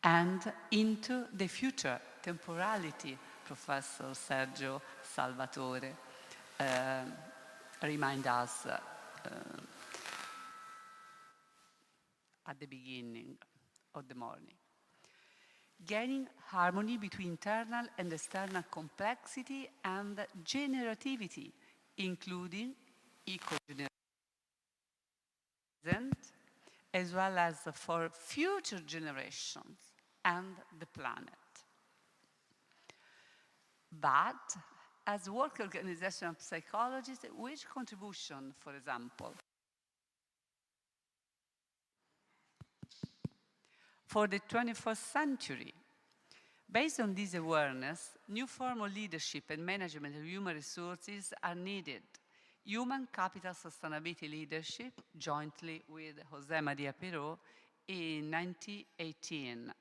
and into the future, temporality, Professor Sergio Salvatore remind us at the beginning of the morning. Gaining harmony between internal and external complexity and generativity, including eco-generation, as well as for future generations and the planet. But as work organizational psychologists, which contribution, for example, for the 21st century? Based on this awareness, new forms of leadership and management of human resources are needed. Human capital sustainability leadership, jointly with José María Peró in 2018.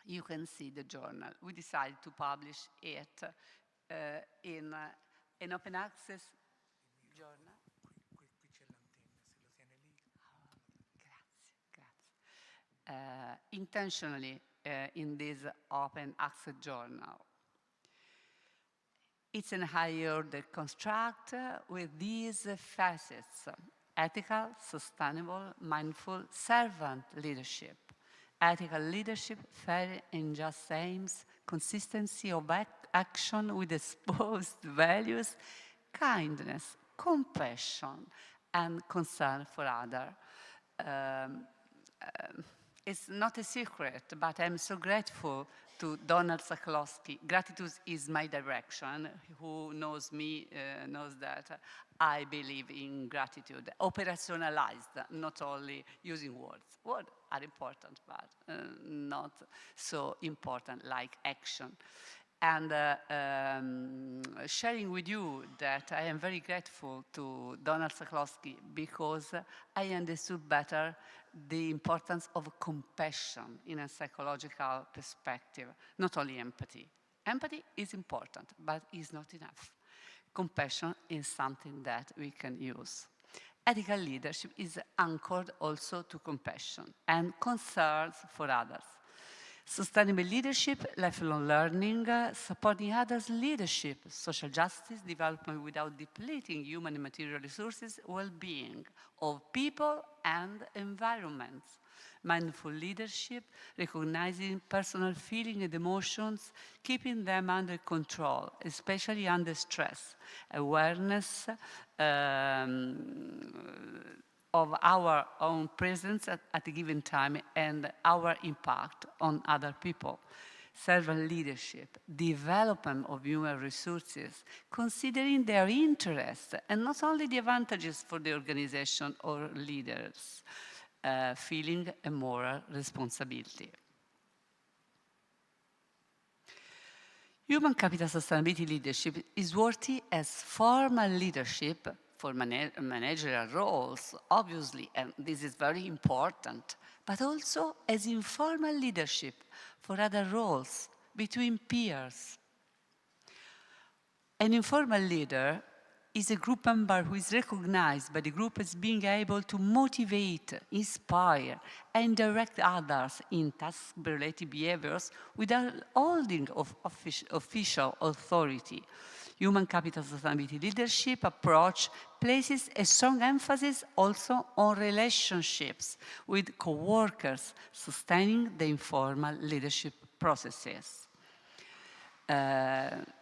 You can see the journal. We decided to publish it in an open access journal. Intentionally in this open access journal. It's a higher order construct with these facets: ethical, sustainable, mindful, servant leadership. Ethical leadership, fair and just aims, consistency of action with exposed values, kindness, compassion, and concern for others. It's not a secret, but I'm so grateful to Donald Saklowski. Gratitude is my direction. Who knows me knows that I believe in gratitude, operationalized, not only using words. Words are important, but not so important like action. And sharing with you that I am very grateful to Donald Saklowski because I understood better the importance of compassion in a psychological perspective, not only empathy. Empathy is important, but is not enough. Compassion is something that we can use. Ethical leadership is anchored also to compassion and concerns for others. Sustainable leadership, lifelong learning, supporting others' leadership, social justice, development without depleting human and material resources, well-being of people and environments. Mindful leadership, recognizing personal feelings and emotions, keeping them under control, especially under stress. Awareness of our own presence at a given time and our impact on other people. Servant leadership, development of human resources, considering their interests and not only the advantages for the organization or leaders, feeling a moral responsibility. Human capital sustainability leadership is worthy as formal leadership for managerial roles, obviously, and this is very important, but also as informal leadership for other roles between peers. An informal leader is a group member who is recognized by the group as being able to motivate, inspire, and direct others in task-related behaviors without holding of official authority. Human capital sustainability leadership approach places a strong emphasis also on relationships with co-workers, sustaining the informal leadership processes.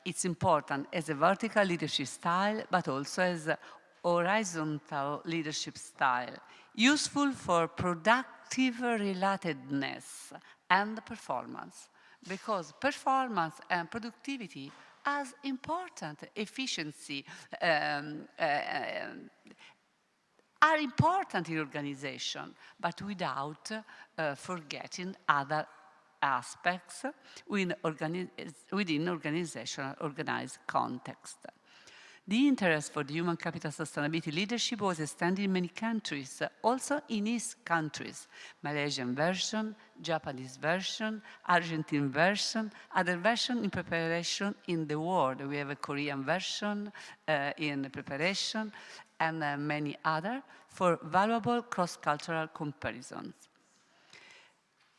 It's important as a vertical leadership style, but also as a horizontal leadership style, useful for productive relatedness and performance, because performance and productivity as important efficiency are important in organization, but without forgetting other aspects within organizational organized context. The interest for the human capital sustainability leadership was extended in many countries, also in East countries, Malaysian version, Japanese version, Argentine version, other version in preparation in the world. We have a Korean version in preparation, and many other for valuable cross-cultural comparisons.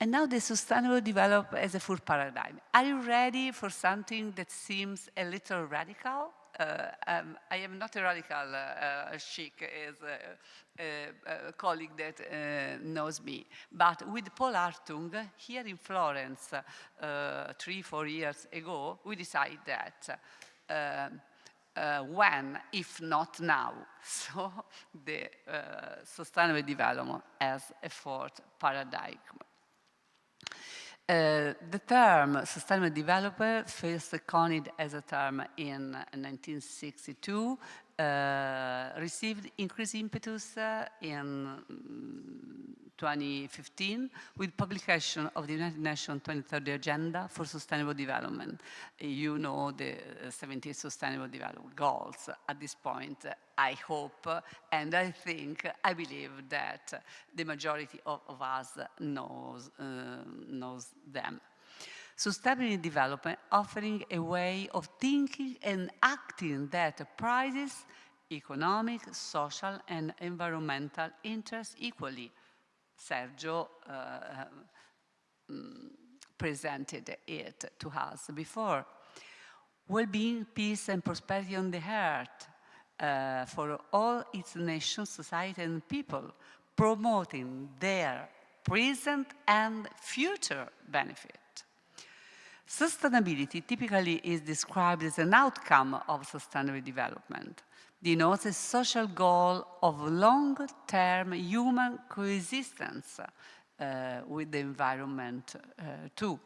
And now the sustainable development as a full paradigm. Are you ready for something that seems a little radical? I am not a radical chic as a colleague that knows me, but with Paul Hartung here in Florence 3-4 years ago, we decided that when, if not now, so the sustainable development as a fourth paradigm. The term sustainable development, first coined as a term in 1962, received increased impetus in 2015 with publication of the United Nations 2030 Agenda for Sustainable Development. You know the 17 Sustainable Development Goals at this point. I hope, and I think, I believe that the majority of us knows them. Sustainable development offering a way of thinking and acting that prizes economic, social, and environmental interests equally. Sergio presented it to us before. Well-being, peace, and prosperity on the earth for all its nations, society, and people, promoting their present and future benefit. Sustainability typically is described as an outcome of sustainable development, denotes a social goal of long-term human coexistence with the environment too.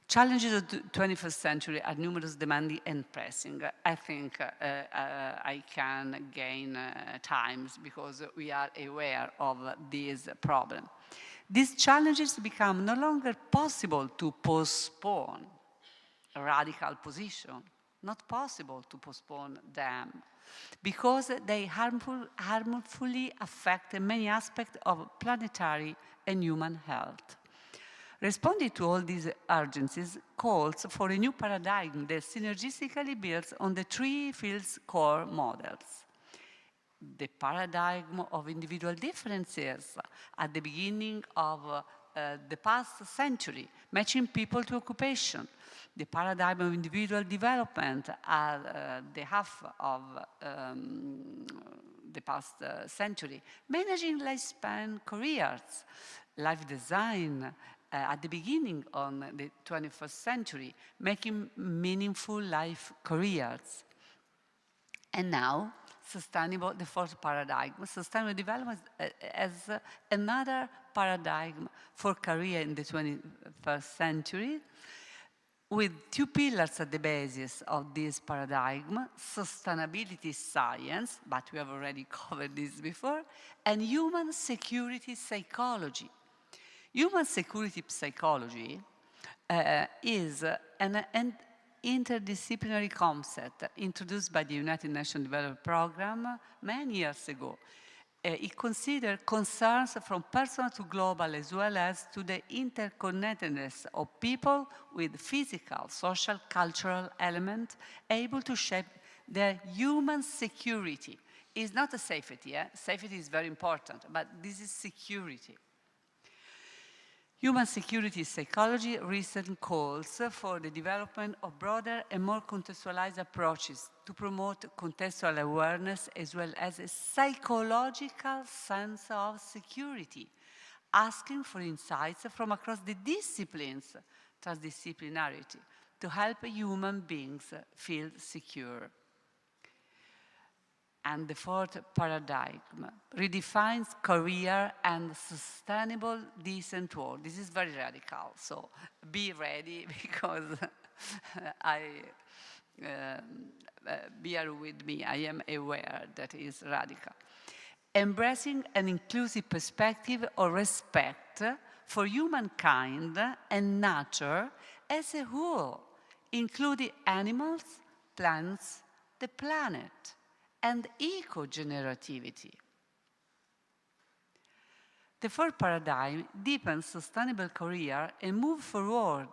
Challenges of the 21st century are numerous, demanding, and pressing. I think I can gain times because we are aware of this problem. These challenges become no longer possible to postpone a radical position, not possible to postpone them, because they harmfully affect many aspects of planetary and human health. Responding to all these urgencies calls for a new paradigm that synergistically builds on the three fields' core models. The paradigm of individual differences at the beginning of the past century, matching people to occupation. The paradigm of individual development at the half of the past century, managing lifespan careers, life design at the beginning of the 21st century, making meaningful life careers. And now, the fourth paradigm, sustainable development as another paradigm for career in the 21st century, with two pillars at the basis of this paradigm: sustainability science, but we have already covered this before, and human security psychology. Human security psychology is an interdisciplinary concept introduced by the United Nations Development Programme many years ago. It considers concerns from personal to global, as well as to the interconnectedness of people with physical, social, cultural elements able to shape their human security. It's not a safety, safety is very important, but this is security. Human security psychology recent calls for the development of broader and more contextualized approaches to promote contextual awareness as well as a psychological sense of security, asking for insights from across the disciplines, transdisciplinarity, to help human beings feel secure. And the fourth paradigm redefines career and sustainable decent work. This is very radical, so be ready because bear with me, I am aware that it is radical. Embracing an inclusive perspective of respect for humankind and nature as a whole, including animals, plants, the planet, and eco-generativity. The fourth paradigm deepens sustainable career and moves forward,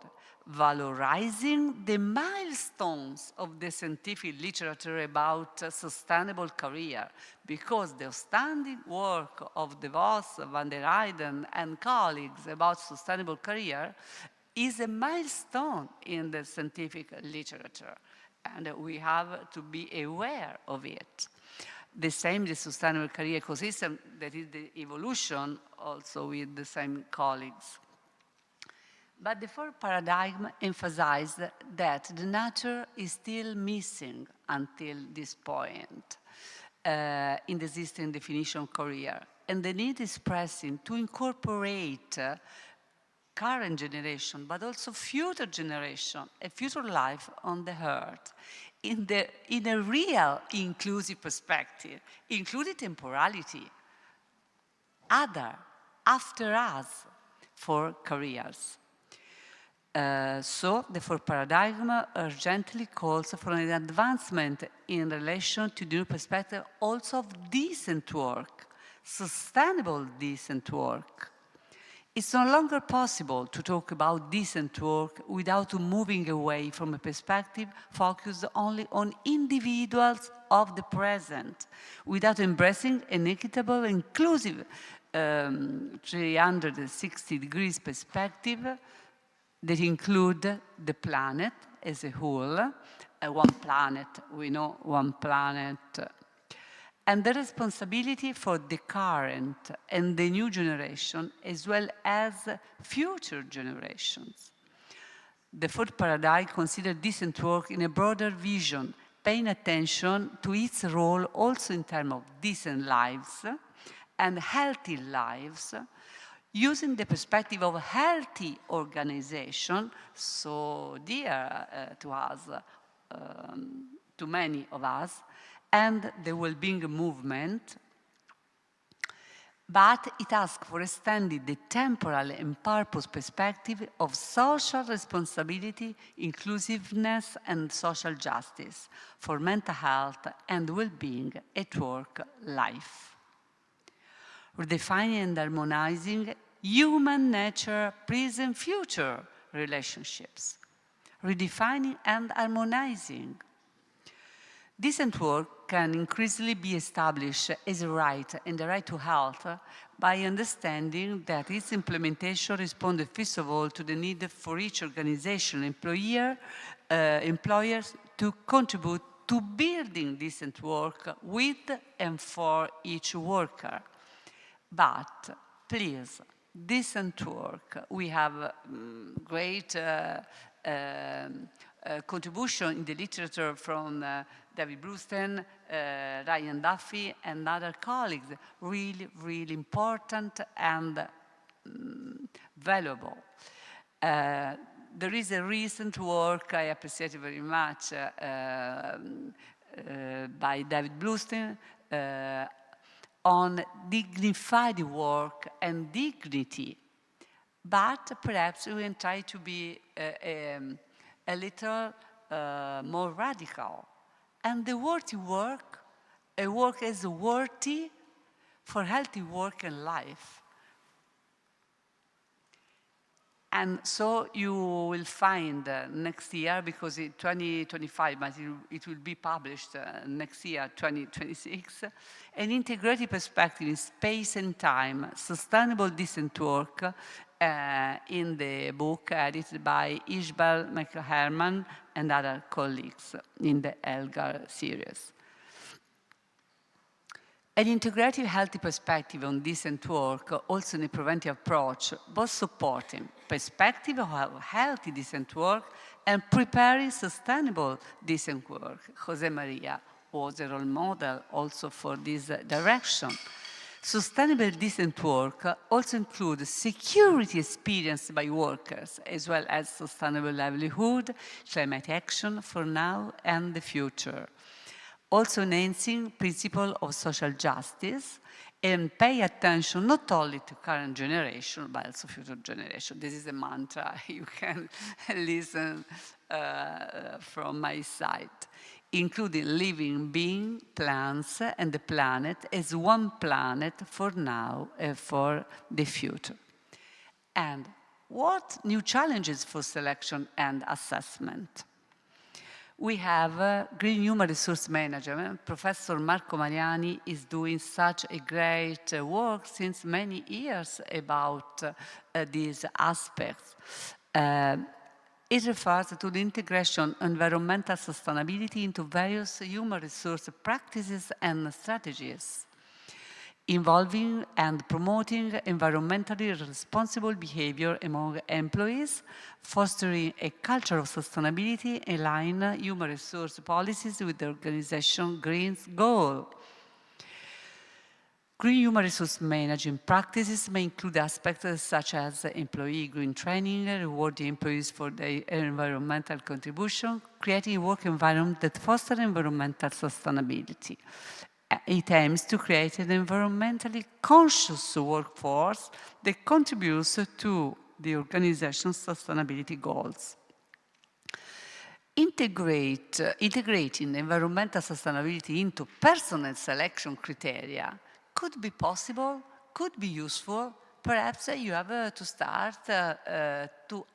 valorizing the milestones of the scientific literature about sustainable career, because the outstanding work of De Vos, van der Eyden, and colleagues about sustainable career is a milestone in the scientific literature. And we have to be aware of it. The same, the sustainable career ecosystem, that is the evolution also with the same colleagues. But the fourth paradigm emphasized that the nature is still missing until this point in the existing definition of career. And the need is pressing to incorporate current generation, but also future generation, a future life on the earth, in a real inclusive perspective, including temporality, after us, for careers. So the fourth paradigm urgently calls for an advancement in relation to the new perspective also of decent work, sustainable decent work. It's no longer possible to talk about decent work without moving away from a perspective focused only on individuals of the present, without embracing an equitable, inclusive 360 degrees perspective that include the planet as a whole, one planet, we know one planet, and the responsibility for the current and the new generation, as well as future generations. The fourth paradigm considers decent work in a broader vision, paying attention to its role also in terms of decent lives and healthy lives, using the perspective of healthy organization, so dear to us, to many of us, and the well-being movement, but it asks for extending the temporal and purpose perspective of social responsibility, inclusiveness, and social justice for mental health and well-being at work life. Redefining and harmonizing human nature, present, future relationships. Redefining and harmonizing. Decent work can increasingly be established as a right and the right to health by understanding that its implementation responds first of all to the need for each organization, employers to contribute to building decent work with and for each worker. But please, decent work, we have great contribution in the literature from David Bluestein, Ryan Duffy, and other colleagues, really, really important and valuable. There is a recent work I appreciate very much by David Bluestein on dignified work and dignity, but perhaps we can try to be a little more radical. And the worthy work, a work as worthy for healthy work and life. And so you will find next year, because in 2025, but it will be published next year, 2026, an integrated perspective in space and time, sustainable decent work, in the book edited by Isabel McHerman and other colleagues in the Elgar series. An integrative, healthy perspective on decent work, also in a preventive approach, both supporting perspective of healthy decent work and preparing sustainable decent work. Jose Maria was a role model also for this direction. Sustainable decent work also includes security experienced by workers, as well as sustainable livelihood, climate action for now and the future. Also enhancing principle of social justice and pay attention not only to current generation, but also future generation. This is a mantra you can listen from my side, including living being, plants, and the planet as one planet for now and for the future. And what new challenges for selection and assessment? We have Green Human Resource Management. Professor Marco Mariani is doing such a great work since many years about these aspects. It refers to the integration of environmental sustainability into various human resource practices and strategies, involving and promoting environmentally responsible behavior among employees, fostering a culture of sustainability, align human resource policies with the organization's green goal. Green human resource management practices may include aspects such as employee green training, rewarding employees for their environmental contribution, creating a work environment that fosters environmental sustainability. It aims to create an environmentally conscious workforce that contributes to the organization's sustainability goals. Integrating environmental sustainability into personnel selection criteria could be possible, could be useful. Perhaps you have to start to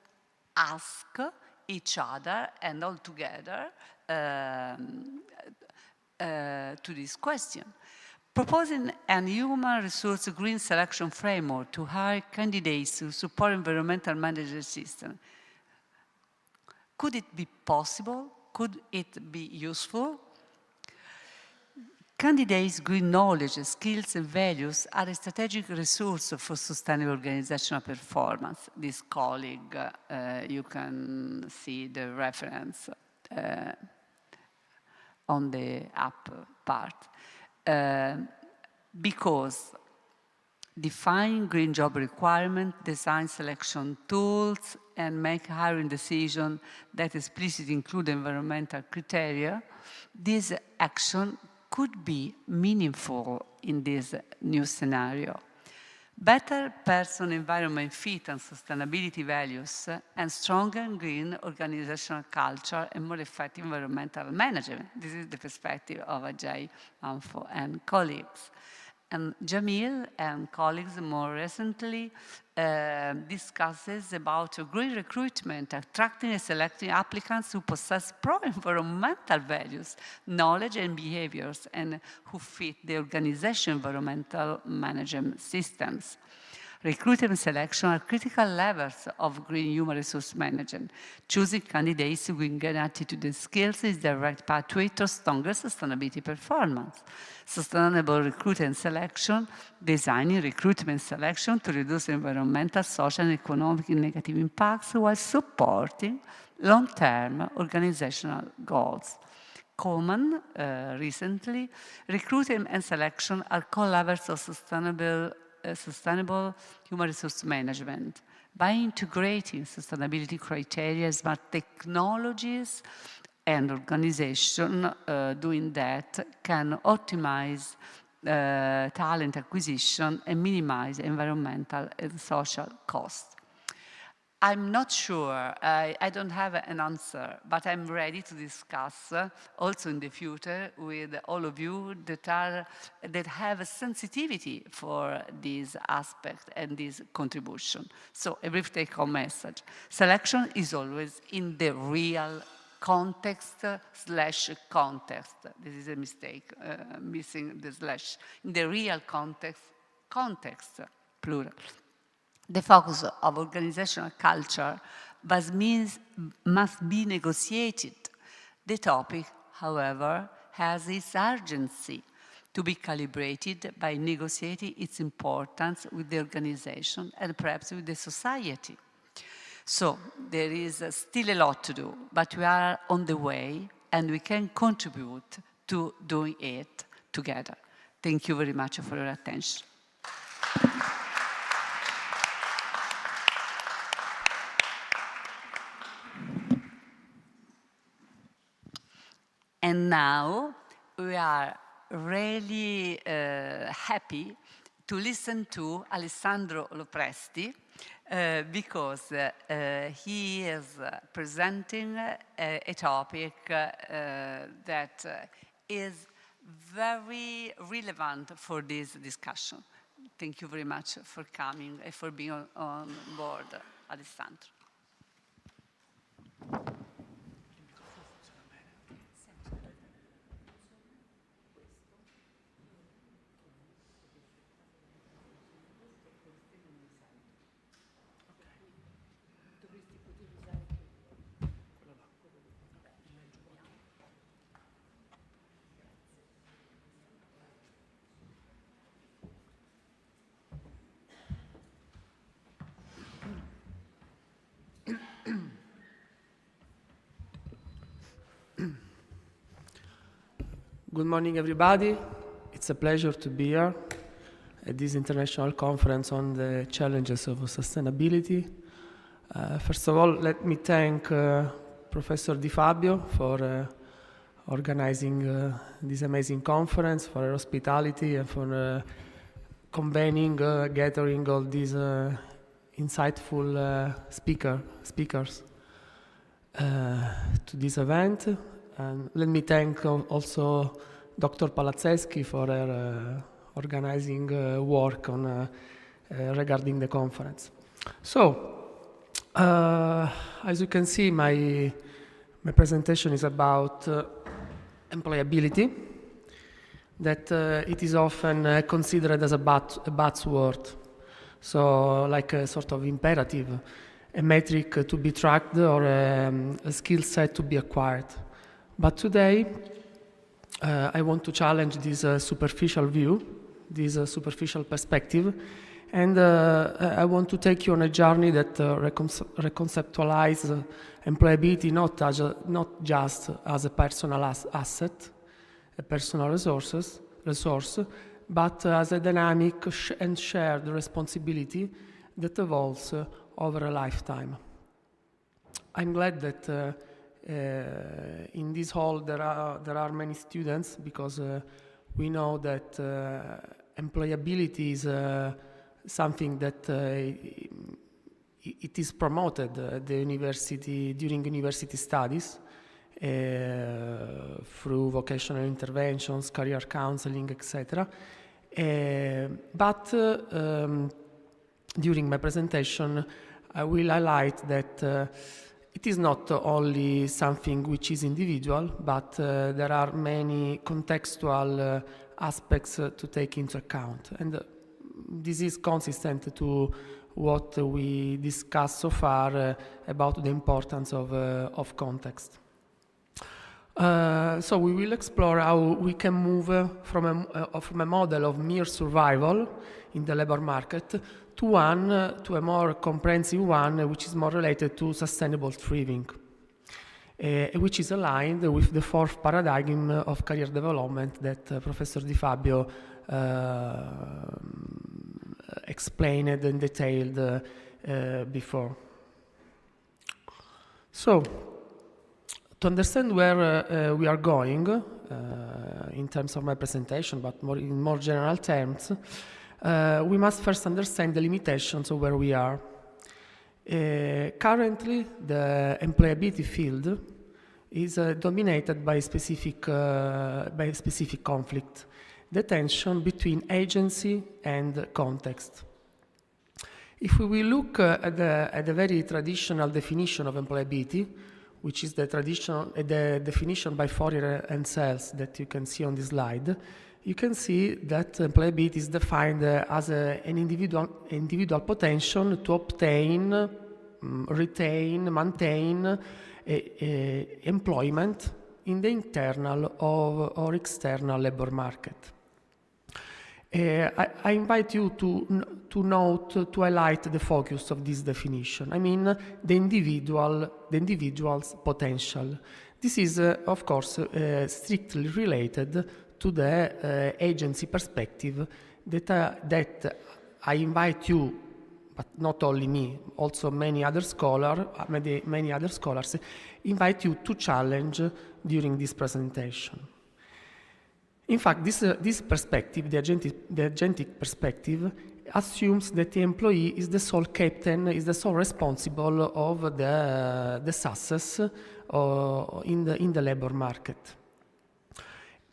ask each other and all together to this question. Proposing an human resource green selection framework to hire candidates to support environmental management system. Could it be possible? Could it be useful? Candidates' green knowledge, skills, and values are a strategic resource for sustainable organizational performance. This colleague, you can see the reference on the app part. Because define green job requirement, design selection tools, and make hiring decisions that explicitly include environmental criteria, this action could be meaningful in this new scenario. Better person-environment fit and sustainability values, and stronger green organizational culture and more effective environmental management. This is the perspective of Ajay Manfo and colleagues. And Jamil and colleagues more recently discusses about green recruitment, attracting and selecting applicants who possess pro-environmental values, knowledge and behaviors, and who fit the organization environmental management systems. Recruitment and selection are critical levers of green human resource management. Choosing candidates with green attitude and skills is the direct pathway to stronger sustainability performance. Sustainable recruitment and selection, designing recruitment and selection to reduce environmental, social, and economic negative impacts while supporting long-term organizational goals. Common recently, recruitment and selection are core levers of sustainable human resource management. By integrating sustainability criteria, smart technologies, and organization doing that can optimize talent acquisition and minimize environmental and social costs. I'm not sure, I don't have an answer, but I'm ready to discuss also in the future with all of you that have a sensitivity for this aspect and this contribution. So a brief take-home message. Selection is always in the real context slash context. This is a mistake, missing the slash. In the real context, plural. The focus of organizational culture must be negotiated. The topic, however, has its urgency to be calibrated by negotiating its importance with the organization and perhaps with the society. So there is still a lot to do, but we are on the way and we can contribute to doing it together. Thank you very much for your attention. And now we are really happy to listen to Alessandro Lopresti because he is presenting a topic that is very relevant for this discussion. Thank you very much for coming and for being on board, Alessandro. Good morning, everybody. It's a pleasure to be here at this international conference on the challenges of sustainability. First of all, let me thank Professor Di Fabio for organizing this amazing conference, for her hospitality, and for convening, gathering all these insightful speakers to this event. And let me thank also Dr. Palazzeschi for her organizing work on regarding the conference. So, as you can see, my presentation is about employability, that it is often considered as a buzzword, so like a sort of imperative, a metric to be tracked or a skill set to be acquired. But today, I want to challenge this superficial view, this superficial perspective, and I want to take you on a journey that reconceptualizes employability not just as a personal asset, a personal resource, but as a dynamic and shared responsibility that evolves over a lifetime. I'm glad that in this hall there are many students, because we know that employability is something that it is promoted at the university during university studies through vocational interventions, career counseling, etc. But during my presentation, I will highlight that it is not only something which is individual, but there are many contextual aspects to take into account. And this is consistent to what we discussed so far about the importance of context. So we will explore how we can move from a model of mere survival in the labor market to a more comprehensive one, which is more related to sustainable thriving, which is aligned with the fourth paradigm of career development that Professor Di Fabio explained and detailed before. So, to understand where we are going in terms of my presentation, but in more general terms, we must first understand the limitations of where we are. Currently, the employability field is dominated by a specific conflict, the tension between agency and context. If we will look at the very traditional definition of employability, which is the definition by Fourier and Sells that you can see on this slide, you can see that employability is defined as an individual potential to obtain, retain, maintain employment in the internal or external labor market. I invite you to note, to highlight the focus of this definition. I mean, the individual's potential. This is, of course, strictly related to the agency perspective that I invite you, but not only me, also many other scholars invite you to challenge during this presentation. In fact, this perspective, the agentic perspective, assumes that the employee is the sole captain, is the sole responsible of the success in the labor market.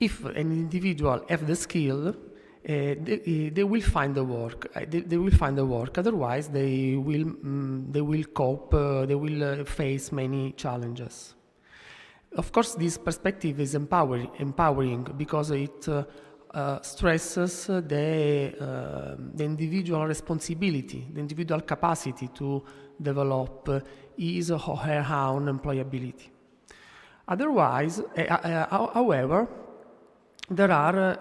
If an individual have the skill, they will find the work. They will find the work. Otherwise, they will cope. They will face many challenges. Of course, this perspective is empowering because it stresses the individual responsibility, the individual capacity to develop his or her own employability. Otherwise, however, there are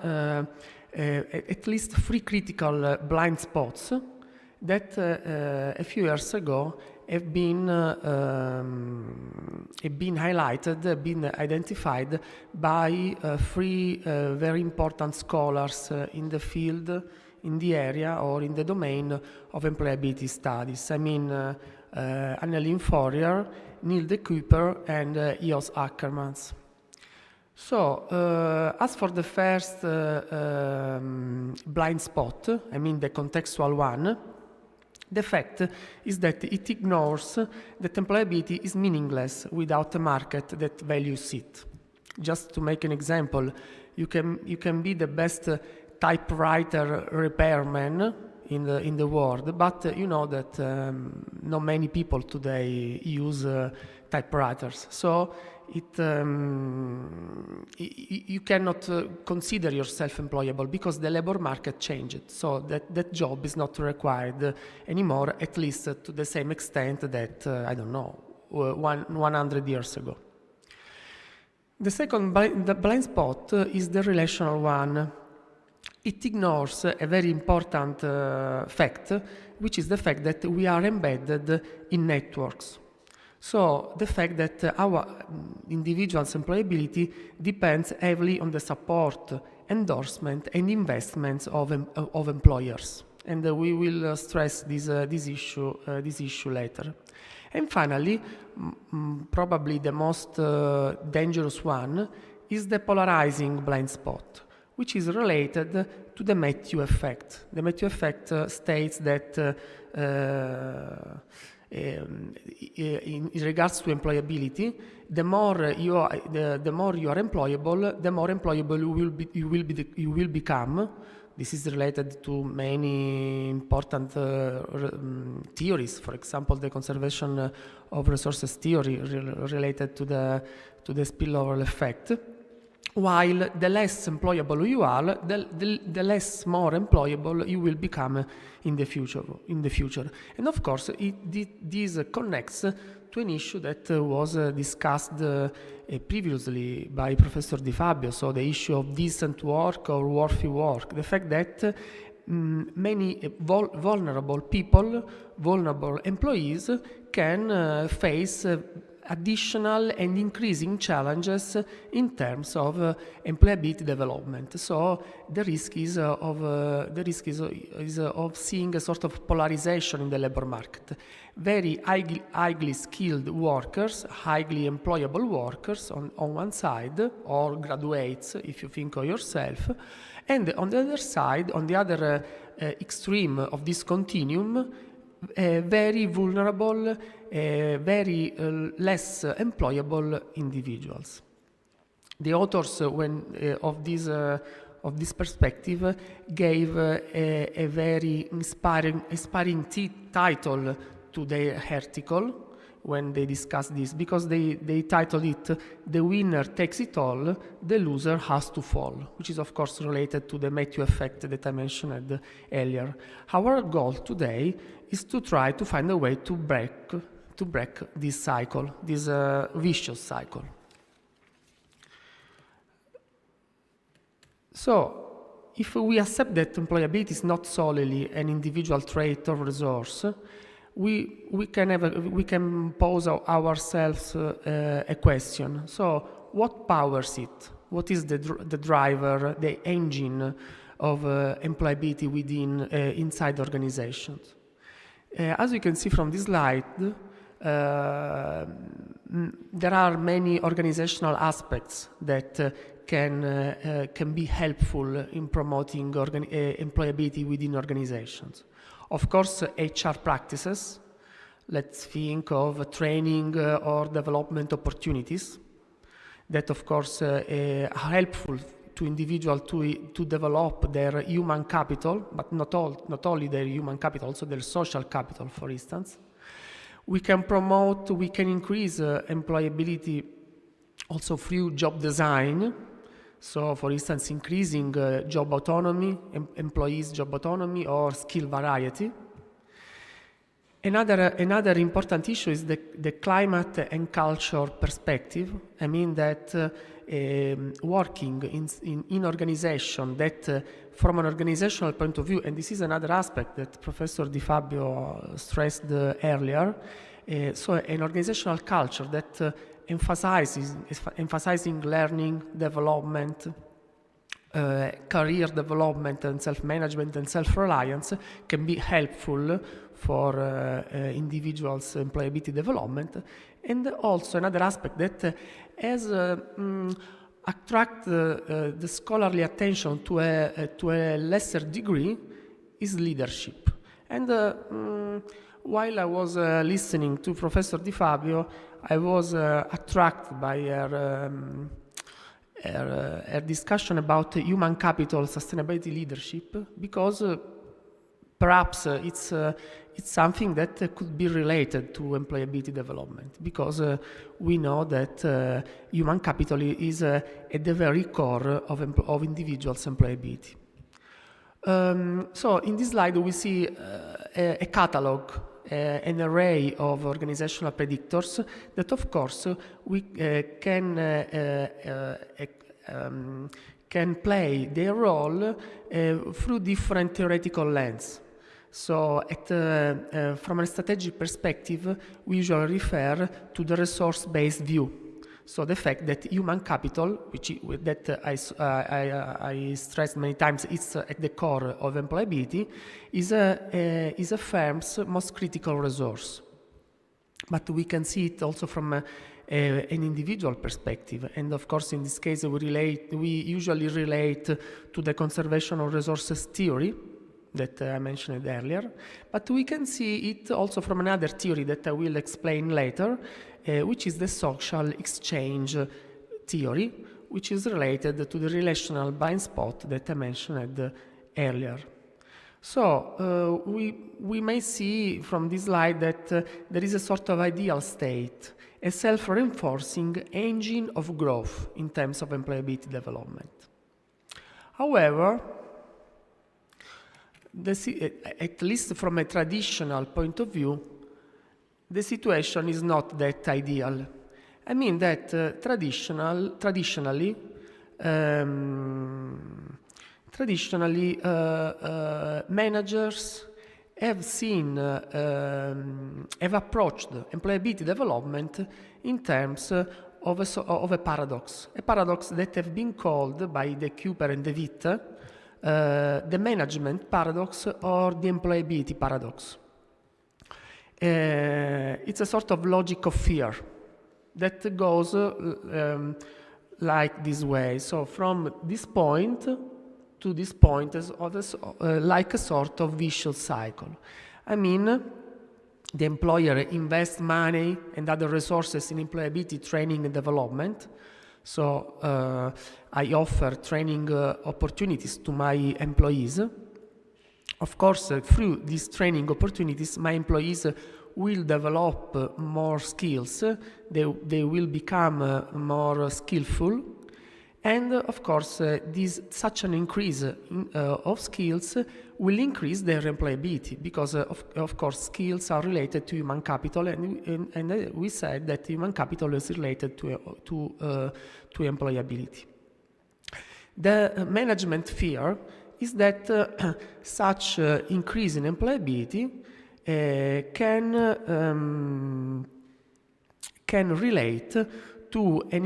at least 3 critical blind spots that a few years ago have been highlighted, have been identified by 3 very important scholars in the field, in the area, or in the domain of employability studies. I mean, Annelien Fourier, Neil de Cooper, and Jos Ackermans. So, as for the first blind spot, I mean the contextual one, the fact is that it ignores that employability is meaningless without a market that values it. Just to make an example, you can be the best typewriter repairman in the world, but you know that not many people today use typewriters. So you cannot consider yourself employable because the labor market changed. So that job is not required anymore, at least to the same extent that, I don't know, 100 years ago. The second blind spot is the relational one. It ignores a very important fact, which is the fact that we are embedded in networks. So the fact that our individual's employability depends heavily on the support, endorsement, and investments of employers. And we will stress this issue later. And finally, probably the most dangerous one is the polarizing blind spot, which is related to the Matthew effect. The Matthew effect states that in regards to employability, the more you are employable, the more employable you will become. This is related to many important theories. For example, the conservation of resources theory related to the spillover effect. While the less employable you are, the less more employable you will become in the future. And of course, this connects to an issue that was discussed previously by Professor Di Fabio, so the issue of decent work or worthy work. The fact that many vulnerable people, vulnerable employees can face additional and increasing challenges in terms of employability development. So the risk is of seeing a sort of polarization in the labor market. Very highly skilled workers, highly employable workers on one side, or graduates if you think of yourself, and on the other side, on the other extreme of this continuum, very vulnerable, very less employable individuals. The authors of this perspective gave a very inspiring title to their article when they discussed this, because they titled it "The Winner Takes It All, the Loser Has to Fall," which is of course related to the Matthew effect that I mentioned earlier. Our goal today is to try to find a way to break this cycle, this vicious cycle. So, if we accept that employability is not solely an individual trait or resource, we can pose ourselves a question. So, what powers it? What is the driver, the engine of employability within inside organizations? As you can see from this slide, there are many organizational aspects that can be helpful in promoting employability within organizations. Of course, HR practices. Let's think of training or development opportunities that, of course, are helpful to individuals to develop their human capital, but not only their human capital, also their social capital, for instance. We can increase employability also through job design. So, for instance, increasing job autonomy, employees' job autonomy, or skill variety. Another important issue is the climate and culture perspective. I mean that working in organization that, from an organizational point of view, and this is another aspect that Professor Di Fabio stressed earlier, so an organizational culture that emphasizing learning, development, career development and self-management and self-reliance can be helpful for individuals' employability development. And also another aspect that has attract the scholarly attention to a lesser degree is leadership. And while I was listening to Professor Di Fabio, I was attracted by her discussion about human capital sustainability leadership, because perhaps it's something that could be related to employability development, because we know that human capital is at the very core of individuals' employability. So in this slide we see a catalog, an array of organizational predictors that, of course, we can play their role through different theoretical lenses. So, from a strategic perspective, we usually refer to the resource-based view. So, the fact that human capital, that I stressed many times, it's at the core of employability, is a firm's most critical resource. But we can see it also from an individual perspective, and of course, in this case, we usually relate to the conservation of resources theory that I mentioned earlier, but we can see it also from another theory that I will explain later, which is the social exchange theory, which is related to the relational blind spot that I mentioned earlier. So we may see from this slide that there is a sort of ideal state, a self-reinforcing engine of growth in terms of employability development. However, at least from a traditional point of view, the situation is not that ideal. I mean that traditionally, managers have approached employability development in terms of a paradox that have been called by De Cooper and De Witt the management paradox or the employability paradox. It's a sort of logic of fear that goes like this way. So from this point to this point is like a sort of vicious cycle. I mean, the employer invests money and other resources in employability training and development. So I offer training opportunities to my employees. Of course, through these training opportunities, my employees will develop more skills, they will become more skillful, and of course such an increase of skills will increase their employability, because of course skills are related to human capital, and we said that human capital is related to employability. The management fear is that such increase in employability can relate to an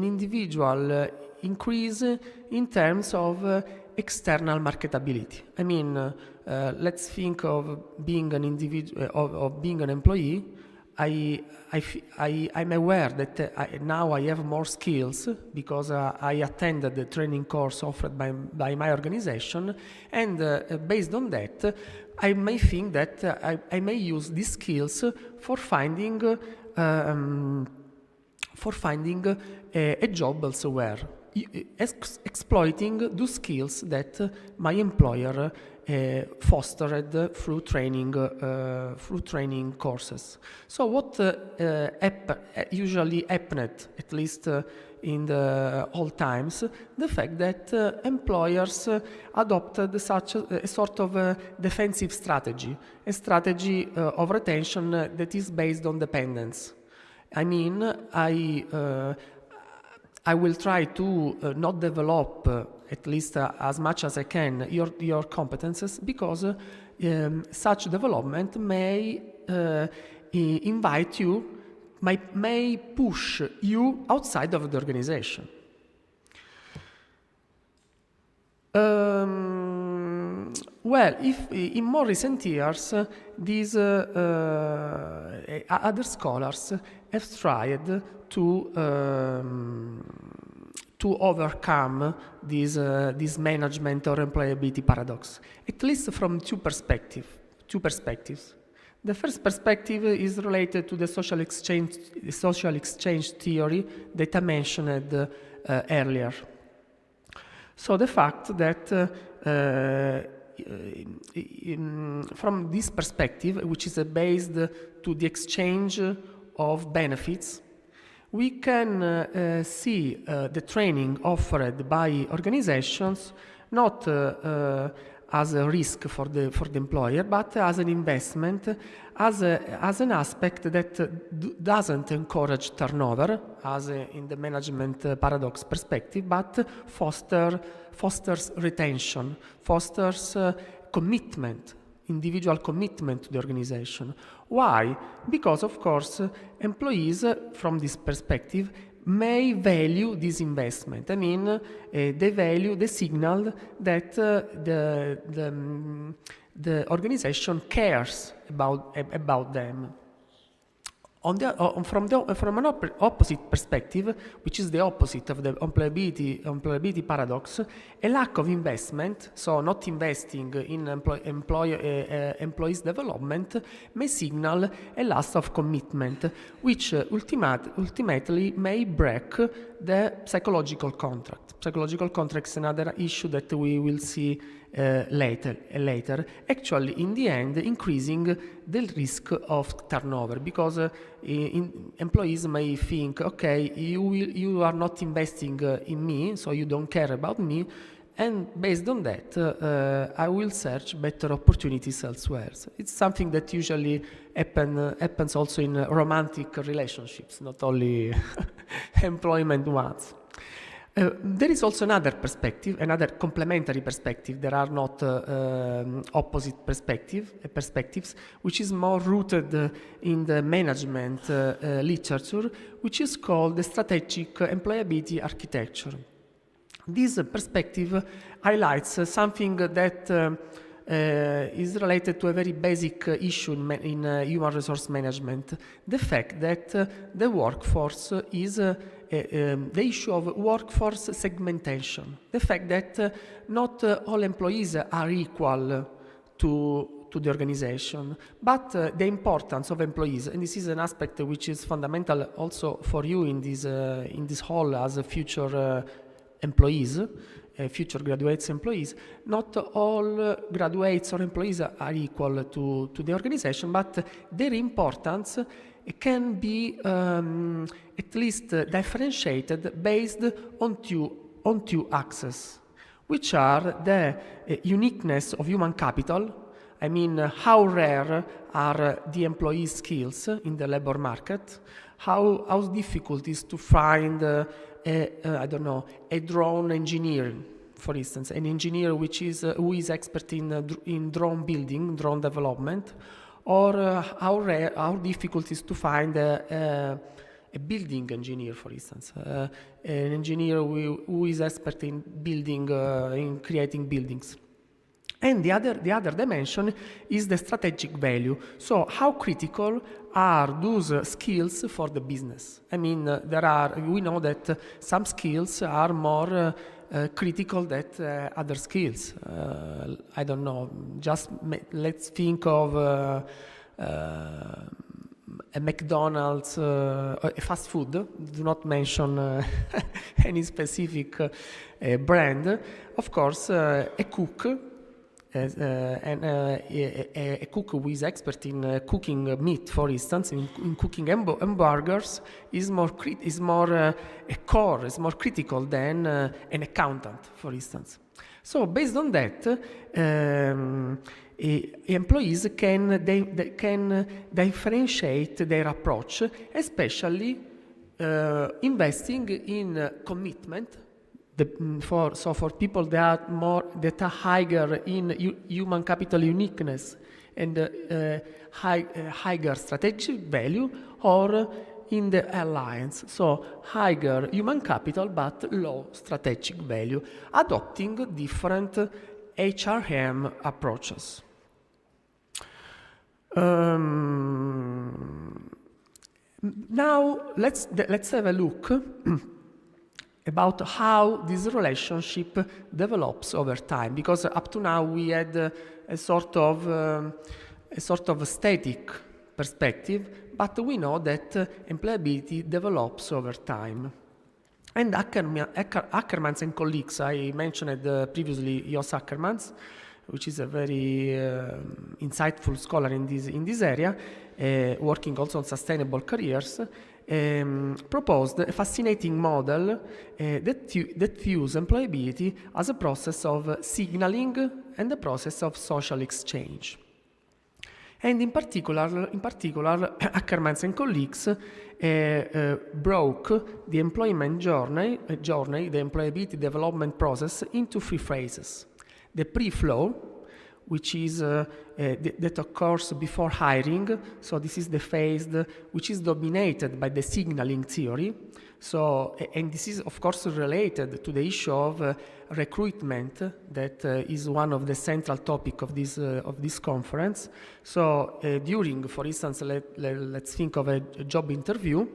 individual increase in terms of external marketability. I mean, let's think of being an individual, of being an employee. I'm aware that now I have more skills because I attended the training course offered by my organization, and based on that, I may think that I may use these skills for finding a job elsewhere, exploiting those skills that my employer fostered through training courses. So what usually happened, at least in the old times, the fact that employers adopted such a sort of defensive strategy, a strategy of retention that is based on dependence. I mean, I will try to not develop, at least as much as I can, your competences, because such development may invite you, may push you outside of the organization. Well, if in more recent years, these other scholars have tried to overcome this management or employability paradox, at least from two perspectives. The first perspective is related to the social exchange theory that I mentioned earlier. So the fact that from this perspective, which is based to the exchange of benefits, we can see the training offered by organizations not as a risk for the employer, but as an investment, as an aspect that doesn't encourage turnover, as in the management paradox perspective, but fosters retention, fosters commitment, individual commitment to the organization. Why? Because, of course, employees, from this perspective, may value this investment. I mean, they value the signal that the organization cares about them. From an opposite perspective, which is the opposite of the employability paradox, a lack of investment, so not investing in employees' development, may signal a loss of commitment, which ultimately may break the psychological contract. Psychological contract is another issue that we will see later. Actually, in the end, increasing the risk of turnover, because employees may think, okay, you are not investing in me, so you don't care about me, and based on that, I will search better opportunities elsewhere. So it's something that usually happens also in romantic relationships, not only employment ones. There is also another perspective, another complementary perspective. There are not opposite perspectives, which is more rooted in the management literature, which is called the strategic employability architecture. This perspective highlights something that is related to a very basic issue in human resource management, the fact that the workforce is the issue of workforce segmentation, the fact that not all employees are equal to the organization. But the importance of employees, and this is an aspect which is fundamental also for you in this hall as a future employees, future graduates employees. Not all graduates or employees are equal to the organization, but their importance can be at least differentiated based on two axes, which are the uniqueness of human capital. I mean, how rare are the employee skills in the labor market? How difficult is to find a drone engineer, for instance, an engineer who is expert in drone building, drone development, or how difficult is to find a building engineer, for instance, an engineer who is expert in building, in creating buildings. And the other dimension is the strategic value. So how critical are those skills for the business? I mean, we know that some skills are more critical than other skills. I don't know, let's think of a McDonald's, a fast food, do not mention any specific brand. Of course, a cook, a cook who is expert in cooking meat, for instance, in cooking hamburgers, is more critical than an accountant, for instance. So based on that, employees can differentiate their approach, especially investing in commitment. For people that are higher in human capital uniqueness and higher strategic value, or in the alliance, so higher human capital but low strategic value, adopting different HRM approaches. Now let's have a look about how this relationship develops over time, because up to now we had a sort of static perspective, but we know that employability develops over time. And Ackermans and colleagues, I mentioned previously Jos Ackermans, which is a very insightful scholar in this area, working also on sustainable careers, proposed a fascinating model that views employability as a process of signaling and a process of social exchange. And in particular, Ackermans and colleagues broke the employment journey, the employability development process, into three phases. The pre-flow, which is that occurs before hiring. So this is the phase which is dominated by the signaling theory. So, and this is of course related to the issue of recruitment, that is one of the central topic of this conference. So during, for instance, let's think of a job interview,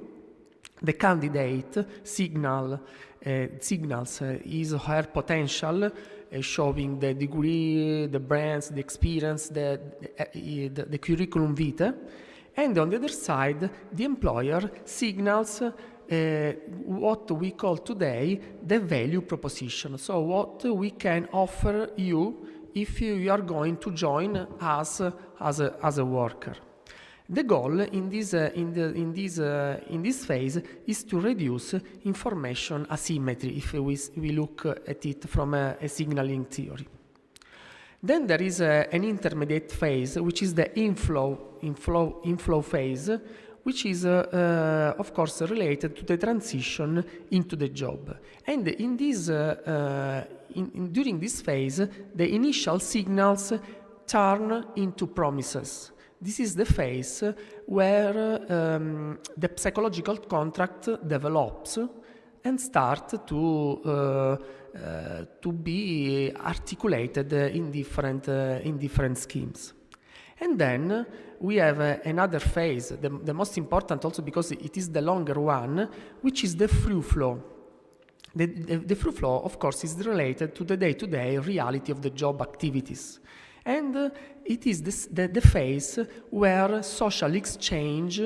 the candidate signals his or her potential, showing the degree, the brands, the experience, the curriculum vitae, and on the other side, the employer signals what we call today the value proposition. So what we can offer you if you are going to join us as a worker. The goal in this phase is to reduce information asymmetry if we look at it from a signaling theory. Then there is an intermediate phase, which is the inflow phase, which is of course related to the transition into the job. And in this during this phase, the initial signals turn into promises. This is the phase where the psychological contract develops and start to be articulated in different schemes. And then we have another phase, the most important also because it is the longer one, which is the through flow. The through flow, of course, is related to the day-to-day reality of the job activities. And it is the phase where social exchange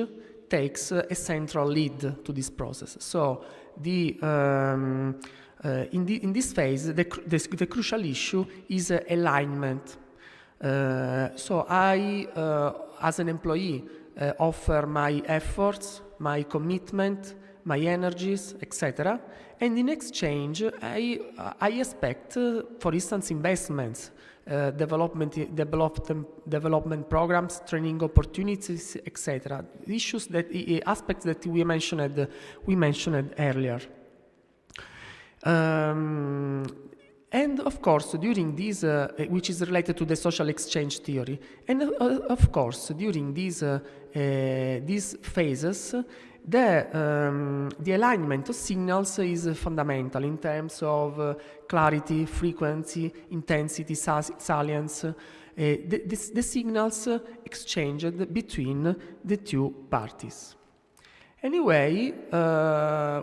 takes a central lead to this process. So in this phase, the crucial issue is alignment. So I, as an employee, offer my efforts, my commitment, my energies, etc. And in exchange, I expect, for instance, investments, development programs, training opportunities, etc. Issues aspects that we mentioned earlier. And of course, during this, which is related to the social exchange theory, and of course, during these phases, the alignment of signals is fundamental in terms of clarity, frequency, intensity, salience, the signals exchanged between the two parties. Anyway,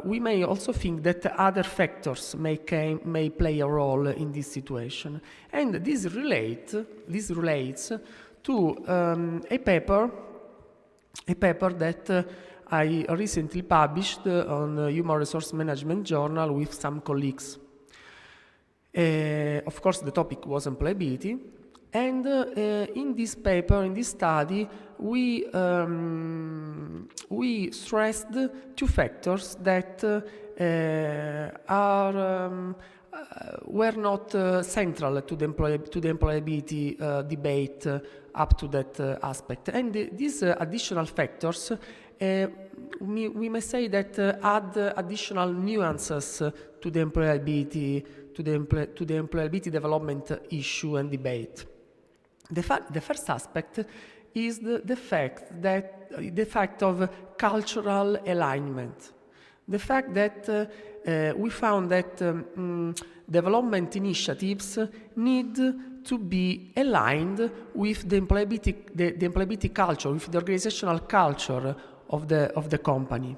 we may also think that other factors may play a role in this situation, and this relates to a paper that I recently published on Human Resource Management Journal with some colleagues. Of course, the topic was employability, and in this paper, in this study, we stressed two factors that were not central to the employability debate up to that aspect. And these additional factors, we may say that add additional nuances to the employability development issue and debate. The first aspect is the fact of cultural alignment. The fact that we found that development initiatives need to be aligned with the employability culture, with the organizational culture of the company.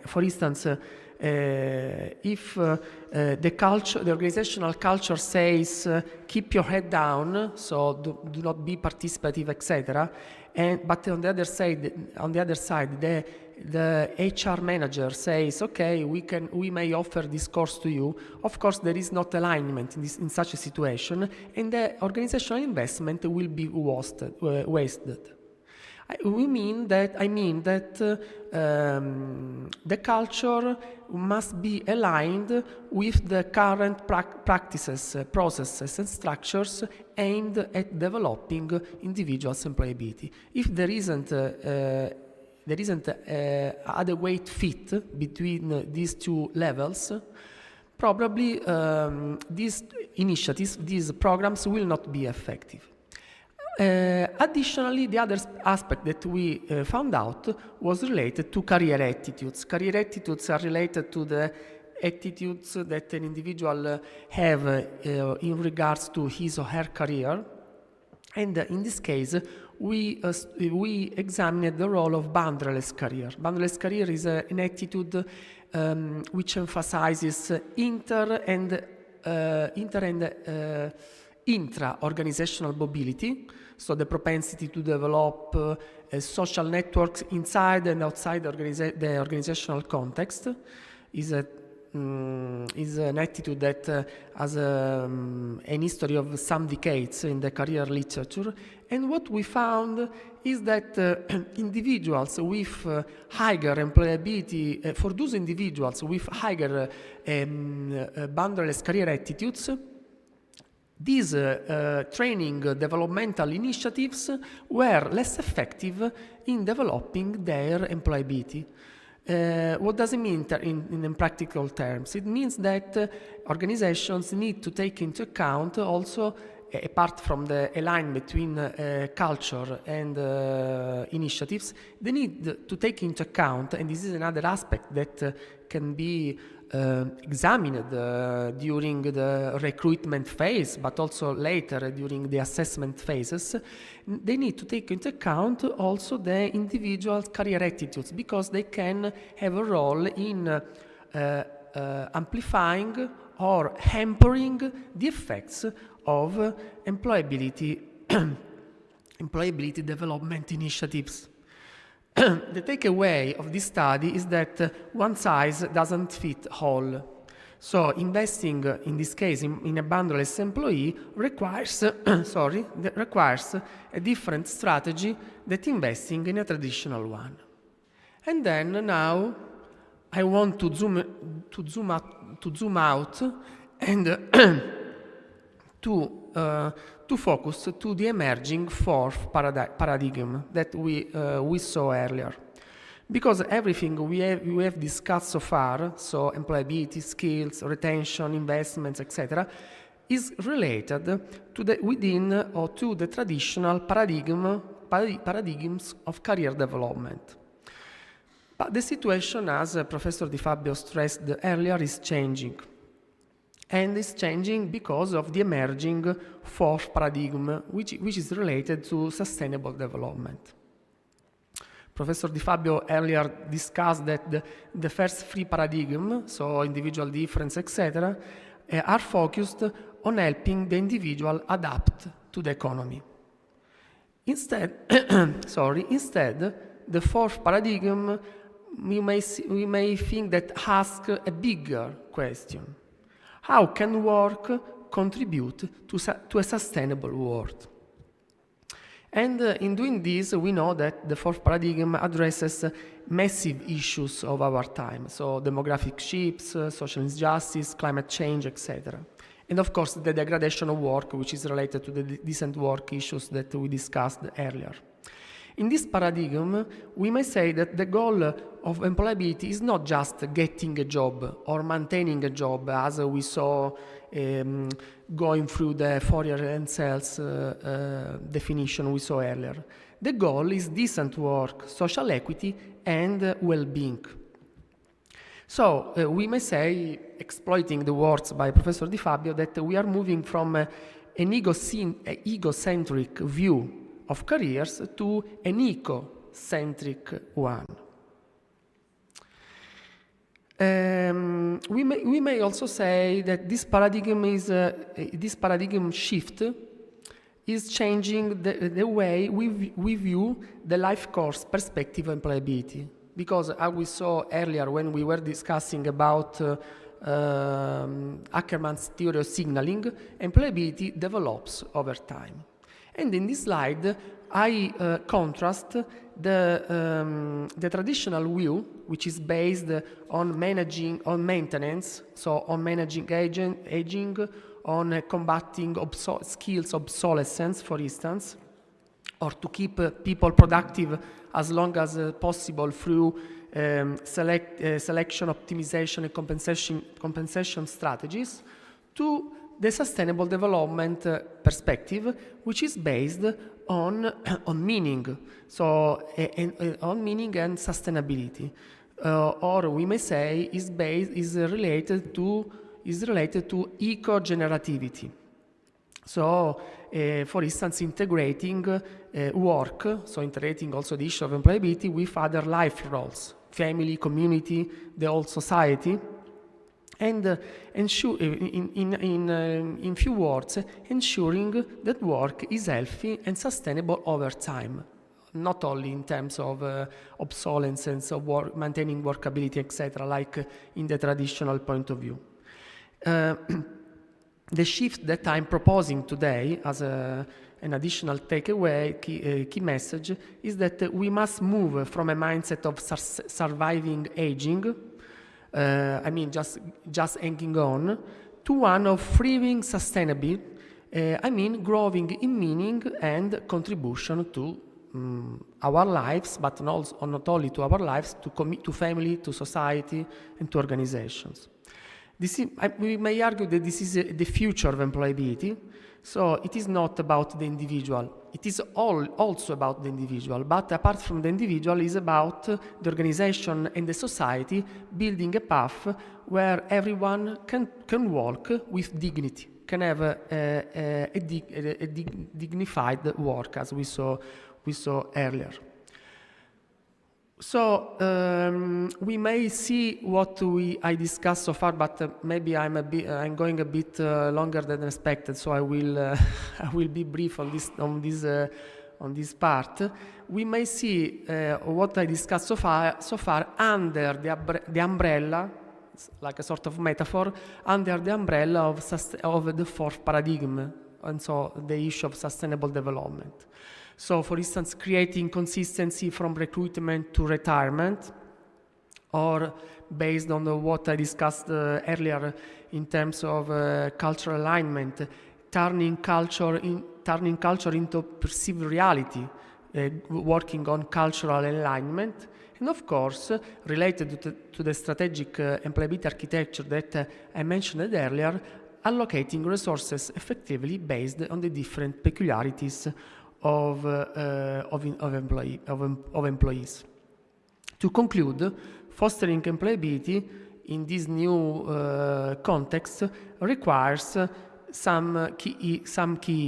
For instance, if the organizational culture says keep your head down, so do not be participative, etc., but on the other side, the HR manager says, okay, we may offer this course to you. Of course, there is not alignment in such a situation, and the organizational investment will be wasted. I mean that the culture must be aligned with the current practices, processes, and structures aimed at developing individuals' employability. If there isn't adequate fit between these two levels, probably these initiatives, these programs will not be effective. Additionally, the other aspect that we found out was related to career attitudes. Career attitudes are related to the attitudes that an individual have in regards to his or her career. And in this case, we examined the role of boundaryless career. Boundaryless career is an attitude which emphasizes inter and intra-organizational mobility, so the propensity to develop social networks inside and outside the organizational context is an attitude that has an history of some decades in the career literature. And what we found is that individuals with higher employability, for those individuals with higher boundaryless career attitudes, these training developmental initiatives were less effective in developing their employability. What does it mean in practical terms? It means that organizations need to take into account also, apart from the alignment between culture and initiatives, they need to take into account, and this is another aspect that can be examined during the recruitment phase, but also later during the assessment phases. They need to take into account also the individual's career attitudes, because they can have a role in amplifying or hampering the effects of employability, employability development initiatives. The takeaway of this study is that one size doesn't fit all. So investing, in this case, in a bundleless employee requires, requires a different strategy than investing in a traditional one. And then now I want to zoom out and to focus to the emerging fourth paradigm that we saw earlier. Because everything we have discussed so far, so employability, skills, retention, investments, etc., is related to the traditional paradigms of career development. But the situation, as Professor Di Fabio stressed earlier, is changing. And it's changing because of the emerging fourth paradigm, which is related to sustainable development. Professor Di Fabio earlier discussed that the first three paradigms, so individual difference, etc., are focused on helping the individual adapt to the economy. Instead, the fourth paradigm, we may think that asks a bigger question. How can work contribute to a sustainable world? And in doing this, we know that the fourth paradigm addresses massive issues of our time, so demographic shifts, social injustice, climate change, etc. And of course, the degradation of work, which is related to the decent work issues that we discussed earlier. In this paradigm, we may say that the goal of employability is not just getting a job or maintaining a job, as we saw going through the Fourier and Sells definition we saw earlier. The goal is decent work, social equity, and well-being. So we may say, exploiting the words by Professor Di Fabio, that we are moving from an egocentric view of careers to an eco-centric one. We may also say that this paradigm shift is changing the way we view the life course perspective of employability. Because as we saw earlier when we were discussing about Ackermann's theory of signaling, employability develops over time. And in this slide, I contrast the traditional view, which is based on maintenance, so on managing aging, on combating skills obsolescence, for instance, or to keep people productive as long as possible through selection, optimization, and compensation strategies, to the sustainable development perspective, which is based on meaning, so on meaning and sustainability, or we may say is related to eco-generativity. So, for instance, integrating work, so integrating also the issue of employability with other life roles, family, community, the whole society. And in few words, ensuring that work is healthy and sustainable over time, not only in terms of obsolescence of work, maintaining workability, etc., like in the traditional point of view. The shift that I'm proposing today as an additional takeaway, key message, is that we must move from a mindset of surviving aging, just hanging on, to one of thriving sustainably, growing in meaning and contribution to our lives, but not only to our lives, to family, to society, and to organizations. We may argue that this is the future of employability, so it is not about the individual. It is also about the individual, but apart from the individual, is about the organization and the society building a path where everyone can walk with dignity, can have a dignified work, as we saw earlier. So we may see what I discussed so far, but maybe I'm going a bit longer than expected. So I will I will be brief on this part. We may see what I discussed so far under the umbrella, like a sort of metaphor, under the umbrella of the fourth paradigm, and so the issue of sustainable development. So, for instance, creating consistency from recruitment to retirement, or based on what I discussed earlier in terms of cultural alignment, turning culture into perceived reality, working on cultural alignment, and of course, related to the strategic employability architecture that I mentioned earlier, allocating resources effectively based on the different peculiarities of employees. To conclude, fostering employability in this new context requires some key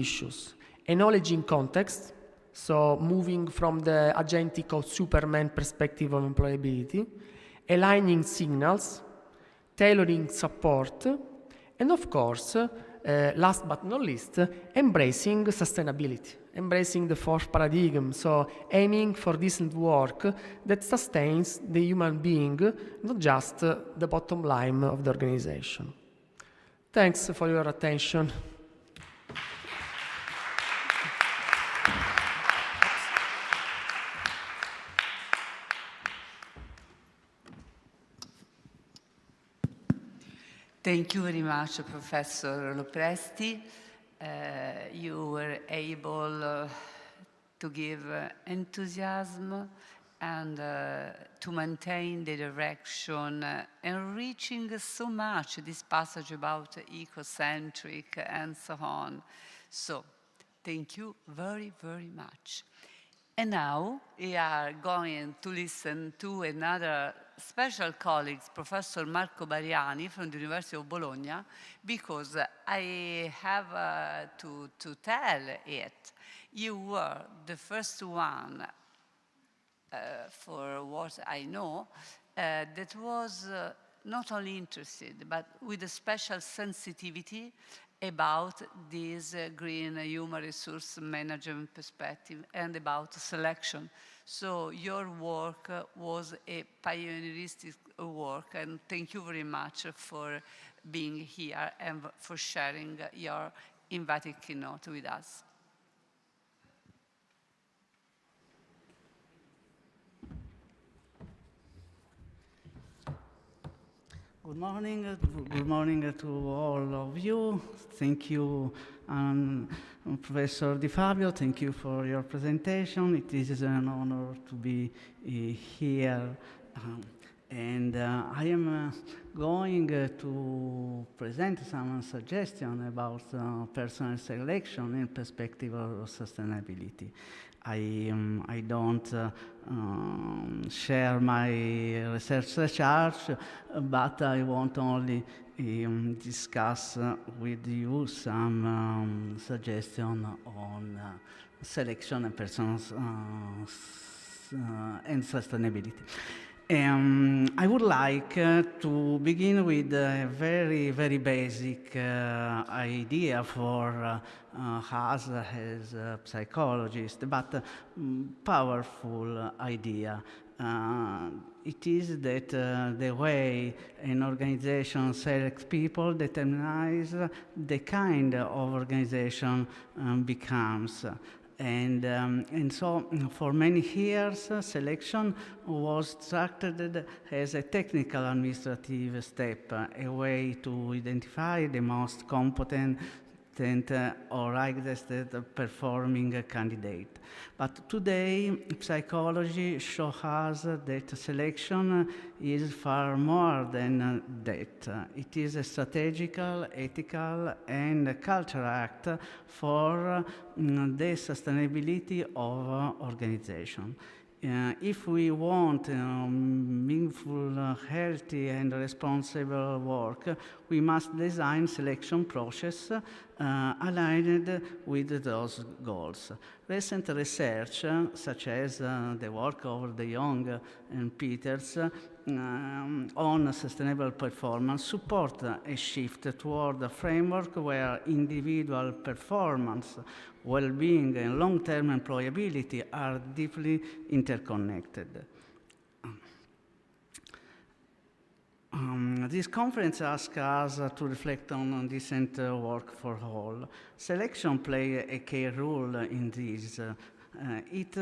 issues. Acknowledging context, so moving from the agentic or Superman perspective of employability, aligning signals, tailoring support, and of course, last but not least, embracing sustainability, embracing the fourth paradigm, so aiming for decent work that sustains the human being, not just the bottom line of the organization. Thanks for your attention. Thank you very much, Professor Lopresti. You were able to give enthusiasm and to maintain the direction, enriching so much this passage about ecocentric and so on. So, thank you very, very much. And now we are going to listen to another special colleague, Professor Marco Bariani from the University of Bologna, because I have to tell it. You were the first one, for what I know, that was not only interested, but with a special sensitivity about this green human resource management perspective and about selection. So your work was a pioneeristic work, and thank you very much for being here and for sharing your invited keynote with us. Good morning to all of you. Thank you, Professor Di Fabio. Thank you for your presentation. It is an honor to be here. And I am going to present some suggestions about personal selection in perspective of sustainability. I don't share my research charge, but I want only discuss with you some suggestions on selection and personal and sustainability. I would like to begin with a very, very basic idea for us as psychologists, but powerful idea. It is that the way an organization selects people determines the kind of organization becomes. And so for many years, selection was treated as a technical administrative step, a way to identify the most competent or highest performing candidate. But today, psychology shows us that selection is far more than that. It is a strategical, ethical, and cultural act for the sustainability of organization. If we want meaningful, healthy, and responsible work, we must design selection process aligned with those goals. Recent research, such as the work of De Jong and Peters on sustainable performance, support a shift toward a framework where individual performance, well-being, and long-term employability are deeply interconnected. This conference asks us to reflect on decent work for all. Selection plays a key role in this. It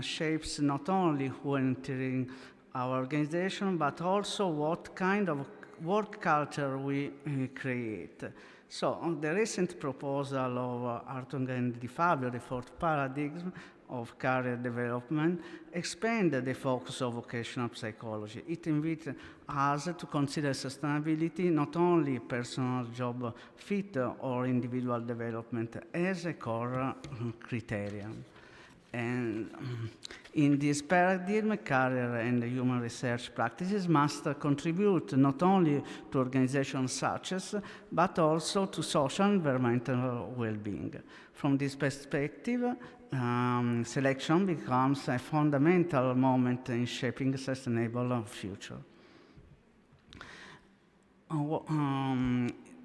shapes not only who entering our organization, but also what kind of work culture we create. So, the recent proposal of Hartung and Di Fabio, the fourth paradigm of career development, expand the focus of vocational psychology. It invites us to consider sustainability not only personal job fit or individual development as a core criterion. And in this paradigm, career and human research practices must contribute not only to organizations such as, but also to social and environmental well-being. From this perspective, selection becomes a fundamental moment in shaping a sustainable future.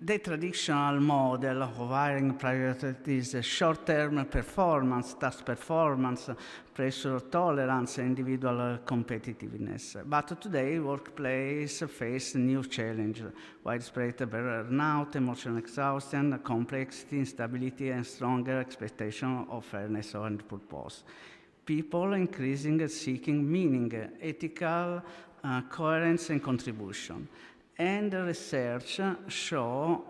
The traditional model of hiring prioritizes short-term performance, task performance, pressure tolerance, and individual competitiveness. But today, workplaces face new challenges: widespread burnout, emotional exhaustion, complexity, instability, and stronger expectation of fairness and purpose. People increasingly seeking meaning, ethical coherence, and contribution. And the research show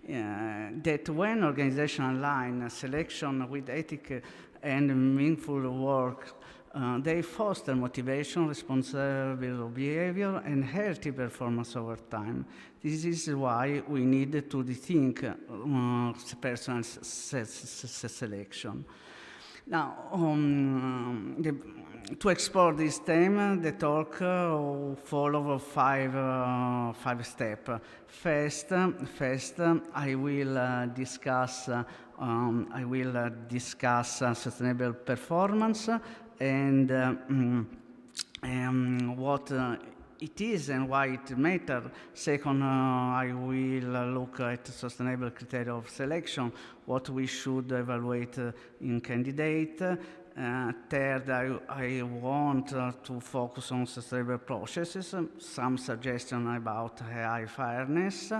that when organizations align selection with ethic and meaningful work, they foster motivation, responsible behavior, and healthy performance over time. This is why we need to rethink personal selection. Now, to explore this theme, the talk follows five steps. First, I will discuss sustainable performance and what it is and why it matters. Second, I will look at sustainable criteria of selection, what we should evaluate in candidate. Third, I want to focus on sustainable processes, some suggestions about AI fairness,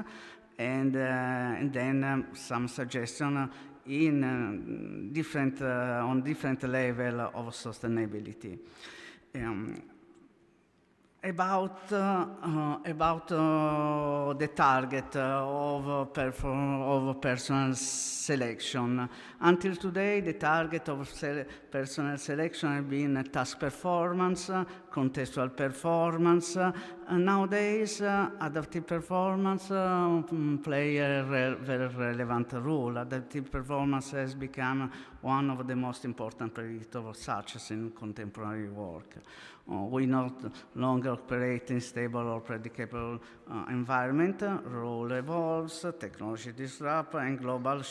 and then some suggestions in on different level of sustainability. About the target of personal selection. Until today, the target of personal selection has been task performance, contextual performance. Nowadays, adaptive performance play a very relevant role. Adaptive performance has become one of the most important predictors of success in contemporary work. We no longer operate in stable or predictable environment. Role evolves, technology disrupts, and global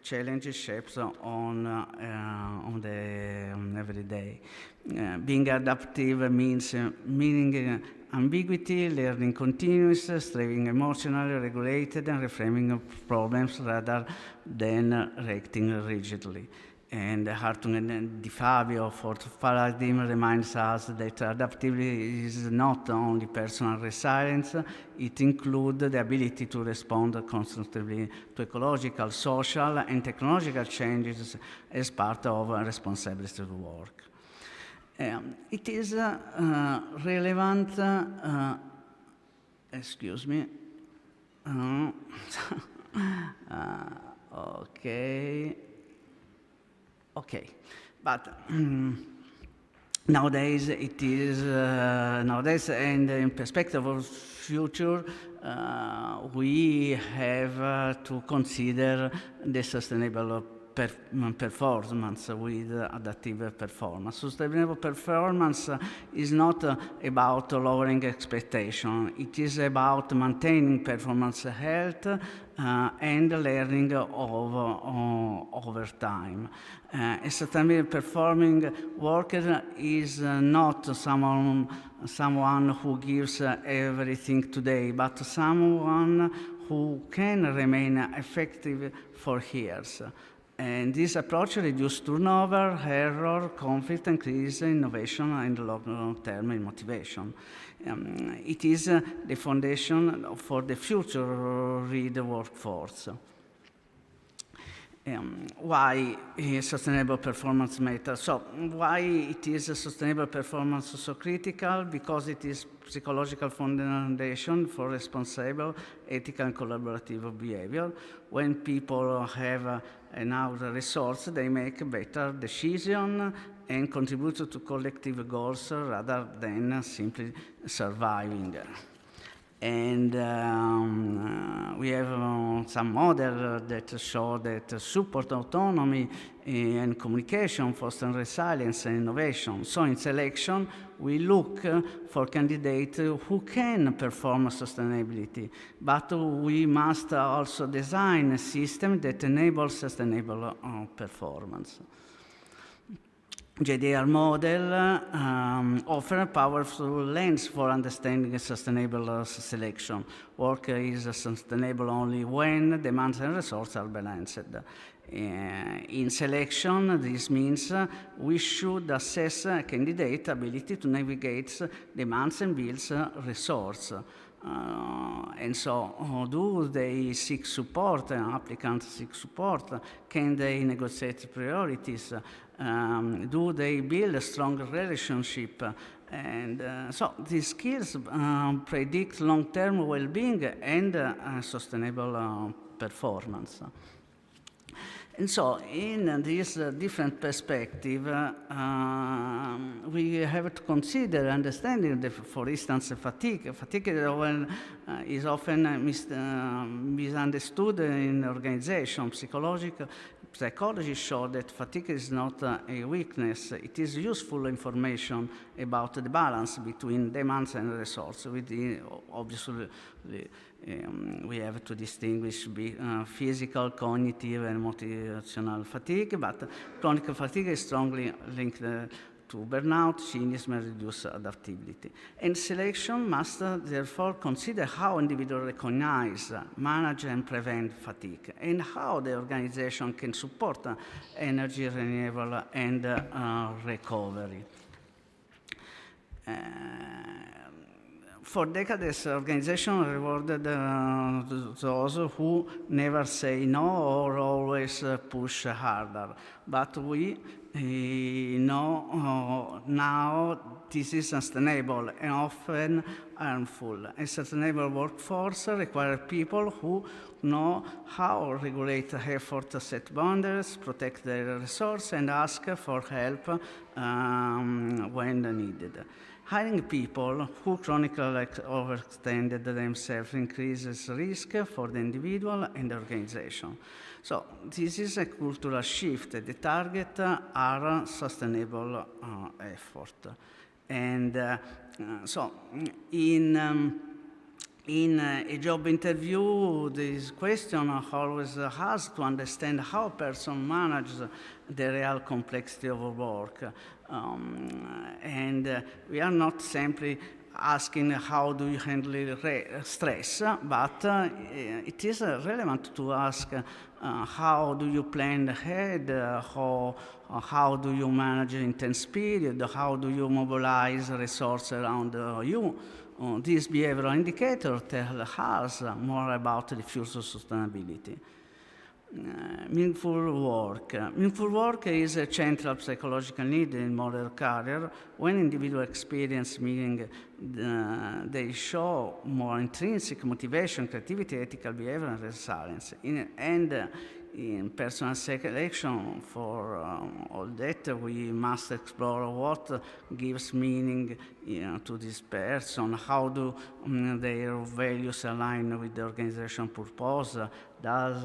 challenges shapes on the every day. Being adaptive means meaning ambiguity, learning continuous, staying emotionally regulated, and reframing problems rather than reacting rigidly. And Hartung and Di Fabio, fourth paradigm, reminds us that adaptivity is not only personal resilience, it includes the ability to respond constructively to ecological, social, and technological changes as part of responsibility to work. It is relevant, excuse me, okay, but nowadays it is nowadays, and in perspective of future, we have to consider the sustainable performance with adaptive performance. Sustainable performance is not about lowering expectation. It is about maintaining performance health and learning over time. A sustainable performing worker is not someone who gives everything today, but someone who can remain effective for years. And this approach reduces turnover, error, conflict, increase innovation and long-term motivation. It is the foundation for the future read workforce. Why sustainable performance matters? So why it is sustainable performance so critical? Because it is psychological foundation for responsible, ethical, and collaborative behavior. When people have enough resource, they make better decisions and contribute to collective goals rather than simply surviving. And we have some models that show that support autonomy and communication, foster resilience and innovation. So in selection, we look for candidates who can perform sustainability, but we must also design a system that enables sustainable performance. JDR model offers a powerful lens for understanding sustainable selection. Work is sustainable only when demands and resources are balanced. In selection, this means we should assess a candidate's ability to navigate demands and build resources. And so, do they seek support? Applicants seek support? Can they negotiate priorities? Do they build a strong relationship? And so these skills predict long-term well-being and sustainable performance. And so, in this different perspective, we have to consider understanding, for instance, fatigue. Fatigue is often misunderstood in organization. Psychology shows that fatigue is not a weakness. It is useful information about the balance between demands and resources. Obviously, we have to distinguish physical, cognitive, and motivational fatigue, but chronic fatigue is strongly linked to burnout, cynicism, and reduced adaptability. And selection must therefore consider how individuals recognize, manage, and prevent fatigue, and how the organization can support energy renewal and recovery. For decades, organizations rewarded those who never say no or always push harder. But we know now this is unsustainable and often harmful. A sustainable workforce requires people who know how to regulate effort, set boundaries, protect their resources, and ask for help when needed. Hiring people who chronically overextended themselves increases risk for the individual and the organization. So this is a cultural shift. The target are sustainable effort. And so in a job interview, this question always has to understand how a person manages the real complexity of work. And we are not simply asking how do you handle stress, but it is relevant to ask how do you plan ahead, how do you manage intense period, how do you mobilize resources around you. These behavioral indicators tell us more about the future sustainability. Meaningful work. Meaningful work is a central psychological need in modern career. When individuals experience meaning, they show more intrinsic motivation, creativity, ethical behavior, and resilience. And in personal selection, for all that, we must explore what gives meaning to this person, how do their values align with the organization purpose, does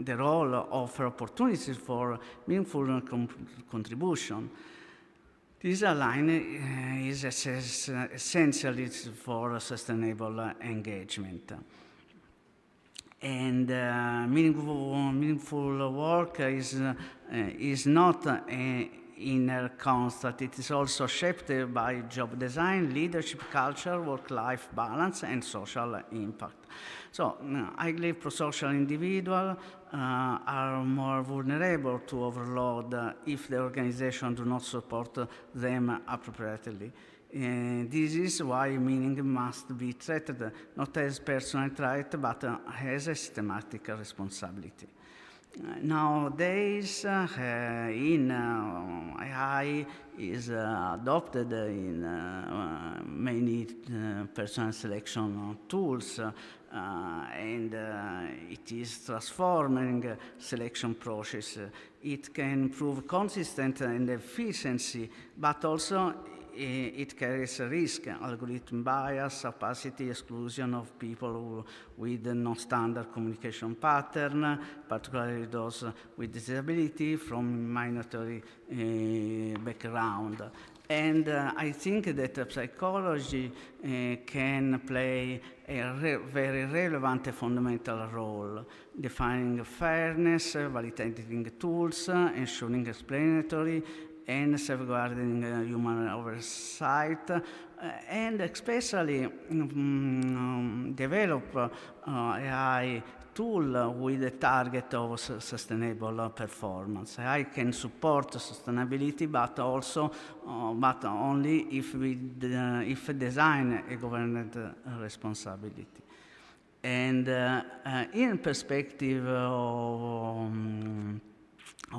the role offer opportunities for meaningful contribution. This alignment is essential for sustainable engagement. And meaningful work is not an inner constant. It is also shaped by job design, leadership culture, work-life balance, and social impact. So, highly prosocial individuals are more vulnerable to overload if the organization do not support them appropriately. This is why meaning must be treated not as personal trait, but as a systematic responsibility. Nowadays, AI is adopted in many personal selection tools, and it is transforming selection process. It can improve consistency and efficiency, but also it carries a risk, algorithm bias, opacity, exclusion of people with non-standard communication pattern, particularly those with disability from minority background. And I think that psychology can play a very relevant and fundamental role, defining fairness, validating tools, ensuring explanatory, and safeguarding human oversight, and especially develop AI tool with a target of sustainable performance. AI can support sustainability, but also, but only if design a governed responsibility. And in perspective of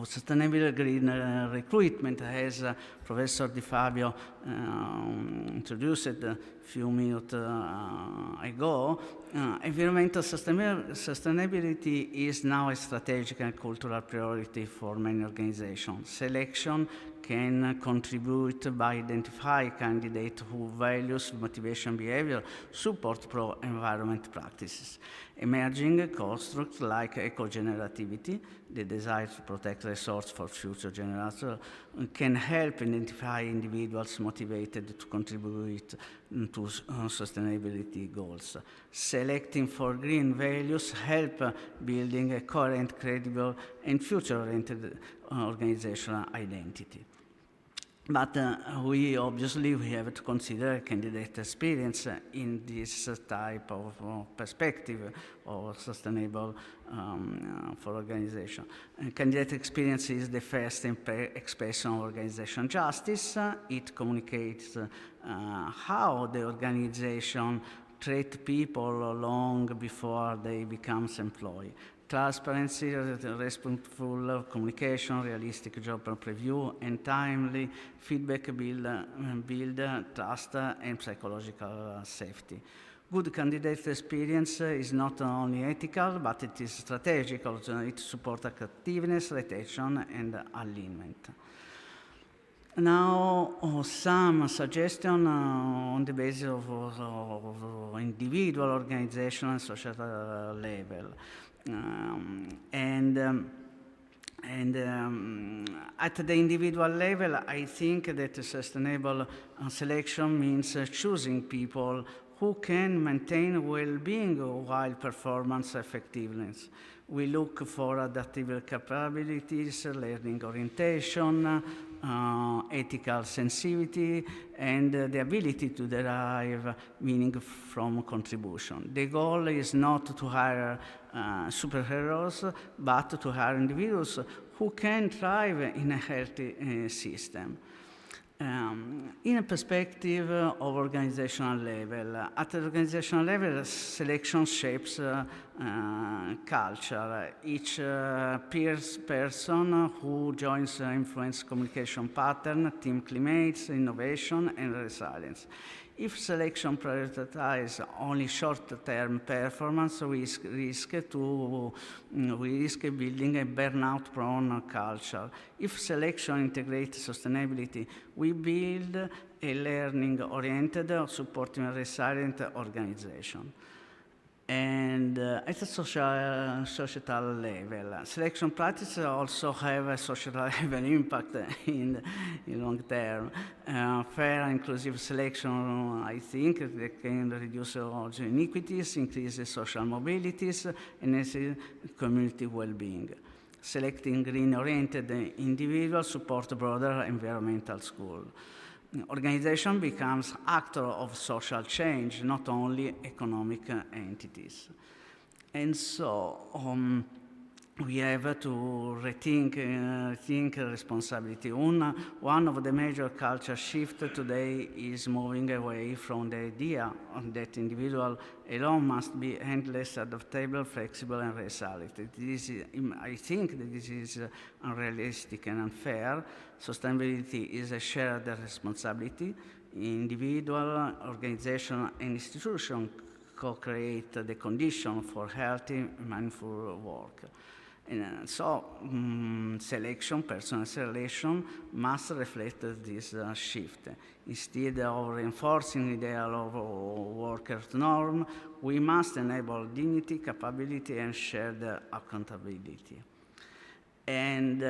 sustainable green recruitment, as Professor Di Fabio introduced a few minutes ago, environmental sustainability is now a strategic and cultural priority for many organizations. Selection can contribute by identifying candidates who values motivation behavior, support pro-environment practices. Emerging constructs like eco-generativity, the desire to protect resources for future generations, can help identify individuals motivated to contribute to sustainability goals. Selecting for green values help building a coherent, credible, and future-oriented organizational identity. But we have to consider candidate experience in this type of perspective of sustainable for organization. Candidate experience is the first expression of organization justice. It communicates how the organization treat people long before they become employed. Transparency, respectful communication, realistic job preview, and timely feedback build trust and psychological safety. Good candidate experience is not only ethical, but it is strategic. Also, it supports effectiveness, retention, and alignment. Now, some suggestions on the basis of individual, organizational, and social level. At the individual level, I think that sustainable selection means choosing people who can maintain well-being while performance effectiveness. We look for adaptable capabilities, learning orientation, ethical sensitivity, and the ability to derive meaning from contribution. The goal is not to hire superheroes, but to hire individuals who can thrive in a healthy system. In a perspective of organizational level, at the organizational level, selection shapes culture. Each person who joins influence communication pattern, team climates, innovation, and resilience. If selection prioritizes only short-term performance, we risk building a burnout-prone culture. If selection integrates sustainability, we build a learning-oriented, supporting resilient organization. And at a societal level, selection practices also have a societal level impact in long term. Fair and inclusive selection, I think, they can reduce also inequities, increase social mobilities, and enhance community well-being. Selecting green-oriented individuals support broader environmental goals. Organization becomes actor of social change, not only economic entities. And so we have to rethink responsibility. One of the major culture shifts today is moving away from the idea that individual alone must be endless, adaptable, flexible, and resilient. I think that this is unrealistic and unfair. Sustainability is a shared responsibility. Individual, organization, and institution co-create the condition for healthy, mindful work. And so selection, personal selection, must reflect this shift. Instead of reinforcing the ideal of workers' norm, we must enable dignity, capability, and shared accountability. And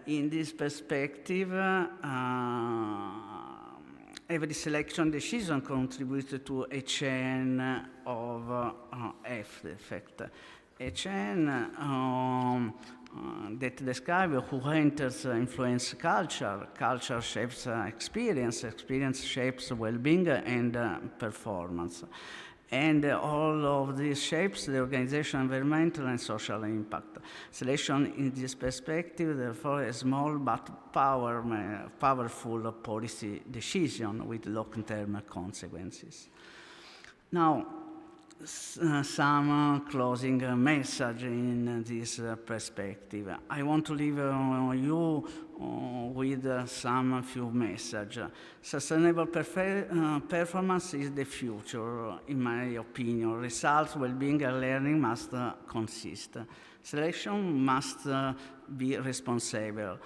in this perspective, every selection decision contributes to a chain of effect. A chain that describes who enters influence culture, culture shapes experience shapes well-being and performance. And all of these shapes the organizational, environmental, and social impact. Selection in this perspective, therefore, a small but powerful policy decision with long-term consequences. Now, some closing message in this perspective. I want to leave you with some few messages. Sustainable performance is the future, in my opinion. Results, well-being, and learning must consist. Selection must be responsible.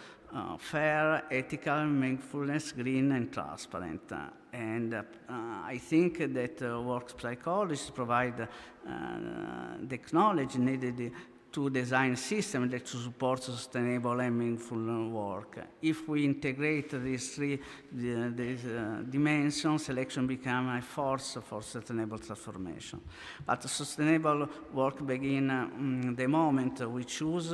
Fair, ethical, mindfulness, green, and transparent. And I think that work psychologists provide the knowledge needed to design systems that support sustainable and meaningful work. If we integrate these three dimensions, selection becomes a force for sustainable transformation. But sustainable work begins the moment we choose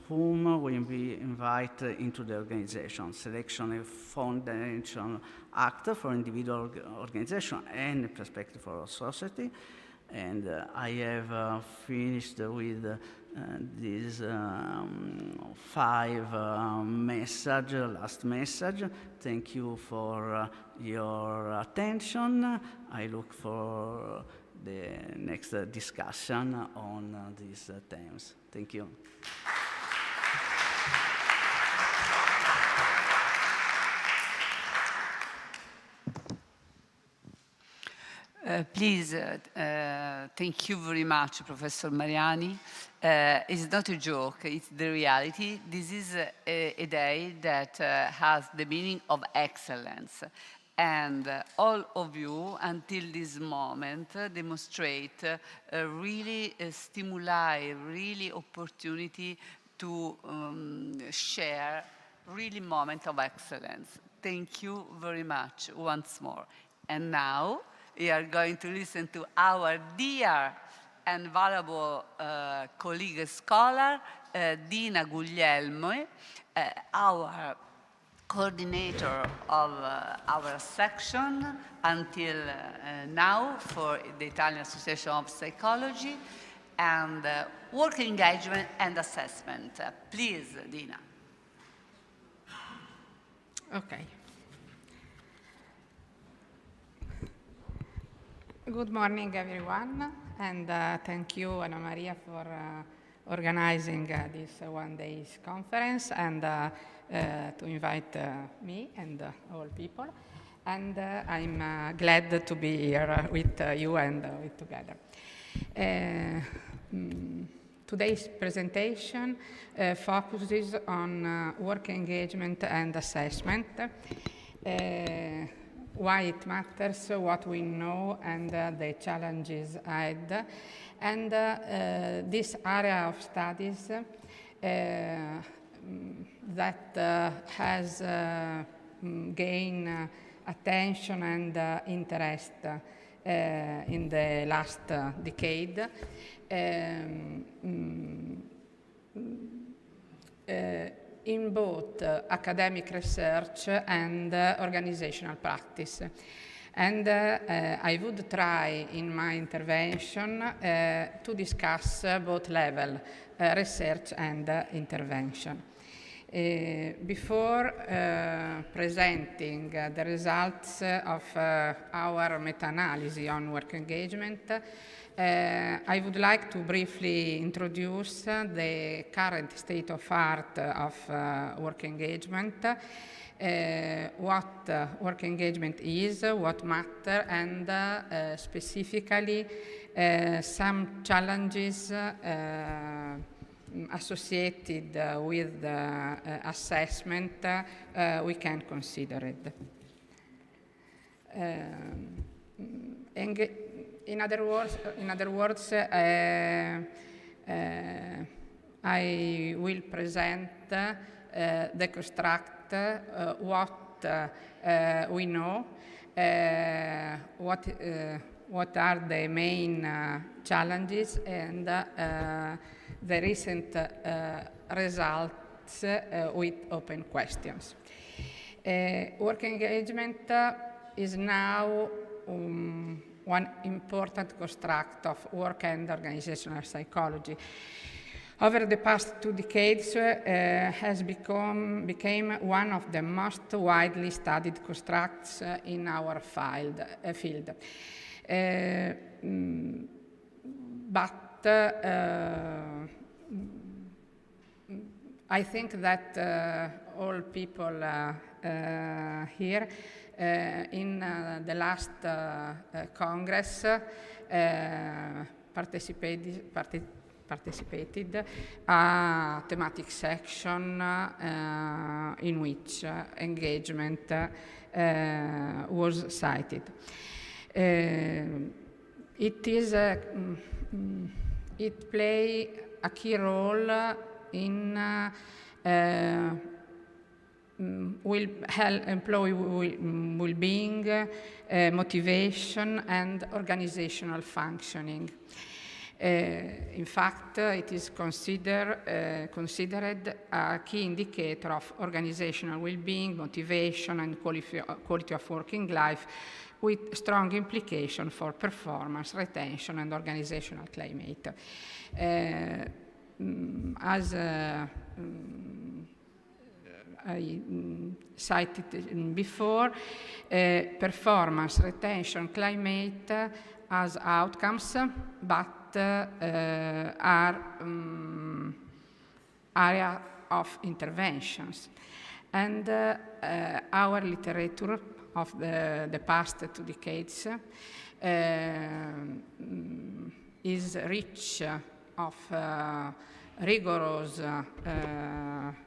whom we invite into the organization. Selection is a foundational act for individual organization and a perspective for society. And I have finished with these 5 last message. Thank you for your attention. I look for the next discussion on these themes. Thank you. Please, thank you very much, Professor Mariani. It's not a joke, it's the reality. This is a day that has the meaning of excellence. And all of you, until this moment, demonstrate really stimuli, really opportunity to share really moment of excellence. Thank you very much once more. And now, we are going to listen to our dear and valuable colleague scholar, Dina Guglielmo, our coordinator of our section until now for the Italian Association of Psychology, and work engagement and assessment. Please, Dina. Okay. Good morning, everyone, and thank you, Anna Maria, for organizing this one-day conference and to invite me and all people. and I'm glad to be here with you and with together. Today's presentation focuses on work engagement and assessment, why it matters, what we know, and the challenges ahead. And this area of studies that has gained attention and interest in the last decade. In both academic research and organizational practice. And I would try in my intervention to discuss both level, research and intervention. Before presenting the results of our meta-analysis on work engagement, I would like to briefly introduce the current state of art of work engagement, what work engagement is, what matters, and specifically some challenges associated with assessment we can consider it. In other words, I will present deconstruct what we know, what are the main challenges, and the recent results with open questions. Work engagement is now one important construct of work and organizational psychology. Over the past 2 decades, has became one of the most widely studied constructs in our field. But I think that all people here in the last Congress participated a thematic section in which engagement was cited. It plays a key role in will help employee well-being, motivation, and organizational functioning. In fact, it is considered a key indicator of organizational well-being, motivation, and quality of working life, with strong implication for performance, retention, and organizational climate. As I cited before, performance, retention, climate as outcomes, but are area of interventions. And our literature of the past 2 decades is rich of rigorous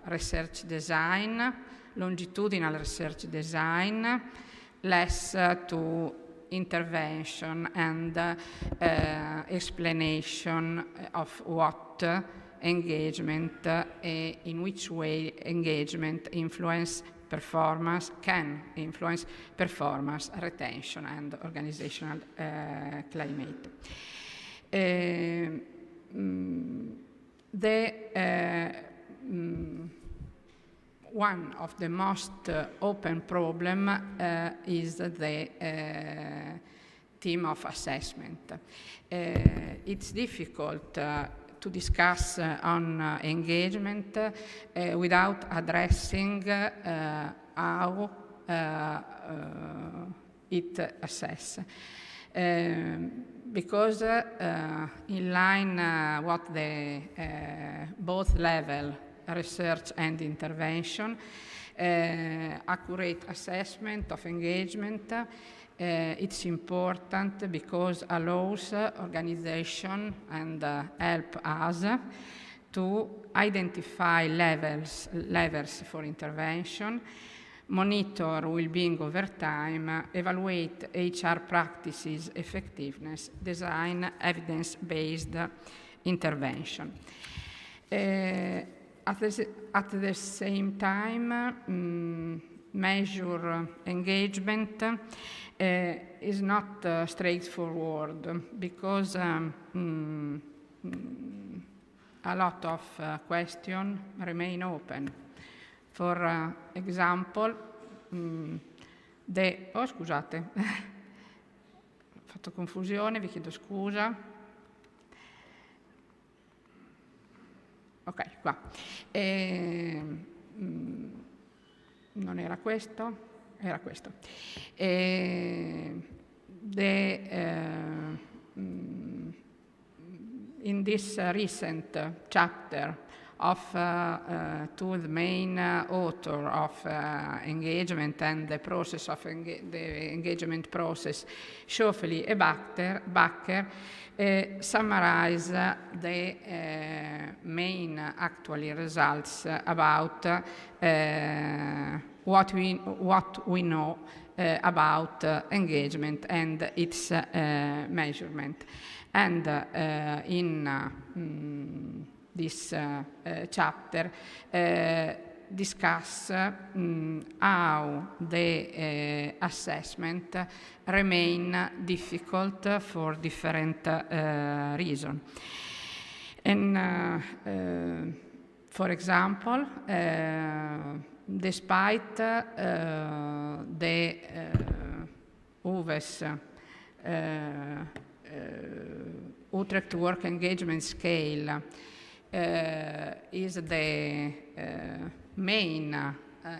research design, longitudinal research design, less to intervention and explanation of what engagement, in which way engagement can influence performance, retention, and organizational climate. One of the most open problem is the theme of assessment. It's difficult to discuss on engagement without addressing how it assess. Because in line what the both level research and intervention Accurate assessment of engagement. It's important because allows organization and help us to identify levels for intervention, monitor well-being over time, evaluate HR practices effectiveness, design evidence-based intervention. At the same time, measure engagement is not straightforward because a lot of questions remain open. For example, scusate, ho fatto confusione, vi chiedo scusa. Ok, qua. Non era questo, era questo. In this recent chapter of to the main author of engagement and the process of the engagement process, Schofeli and Bakker, summarize the main actually results about what we know about engagement and its measurement. And in this chapter discuss how the assessment remain difficult for different reasons. And for example, despite the UVES Utrecht Work Engagement Scale is the main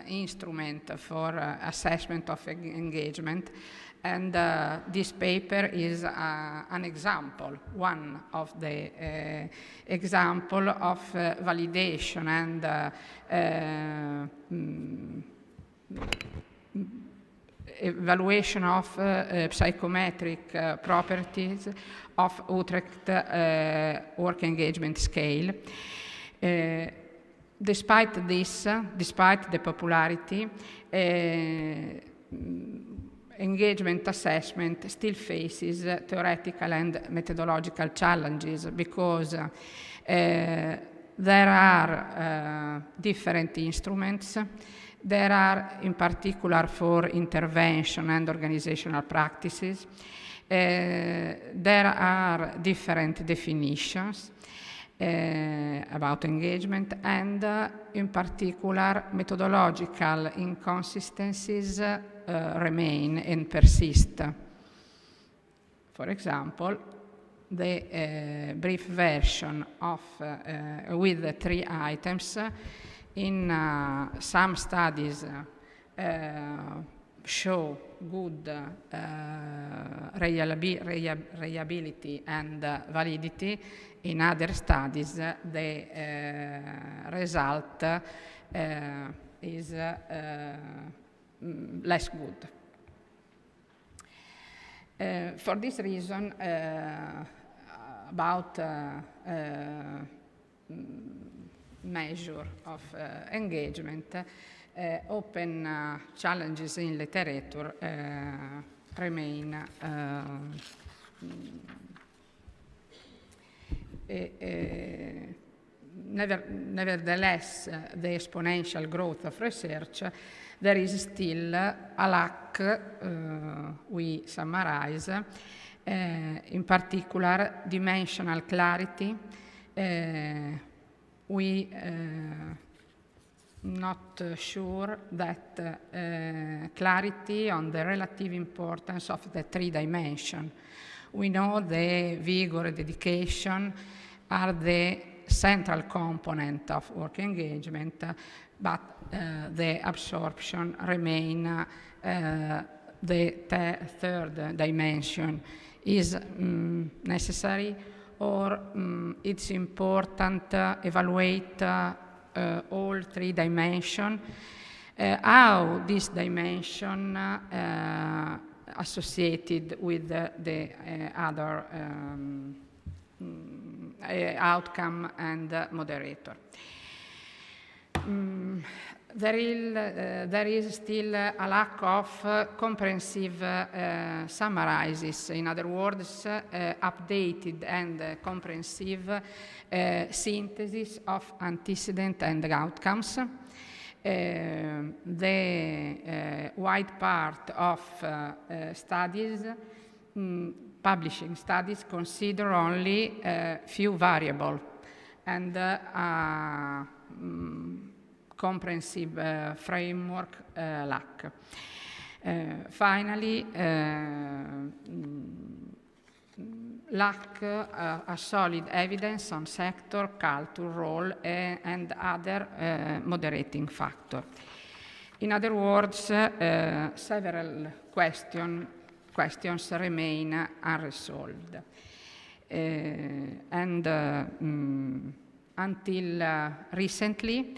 instrument for assessment of engagement, and this paper is an example, one of the example of validation and evaluation of psychometric properties of Utrecht Work Engagement Scale. Despite this, despite the popularity, engagement assessment still faces theoretical and methodological challenges because there are different instruments. There are, in particular, for intervention and organizational practices. There are different definitions about engagement, and in particular, methodological inconsistencies remain and persist. For example, the brief version of with the 3 items in some studies show good reliability and validity. In other studies, the result is less good. For this reason, about measure of engagement, open challenges in literature remain nevertheless, the exponential growth of research, there is still a lack, we summarize, in particular, dimensional clarity. We not sure that clarity on the relative importance of the 3 dimensions. We know the vigor and dedication are the central component of work engagement, but the absorption remain the third dimension is necessary, or it's important evaluate all 3 dimensions How this dimension associated with the other outcome and moderator. There is still a lack of comprehensive summarizes, in other words, updated and comprehensive synthesis of antecedent and outcomes. The wide part of studies, publishing studies, consider only few variables and comprehensive framework lack. Finally, lack a solid evidence on sector, culture, role, and other moderating factors. In other words, several questions remain unresolved. Until recently,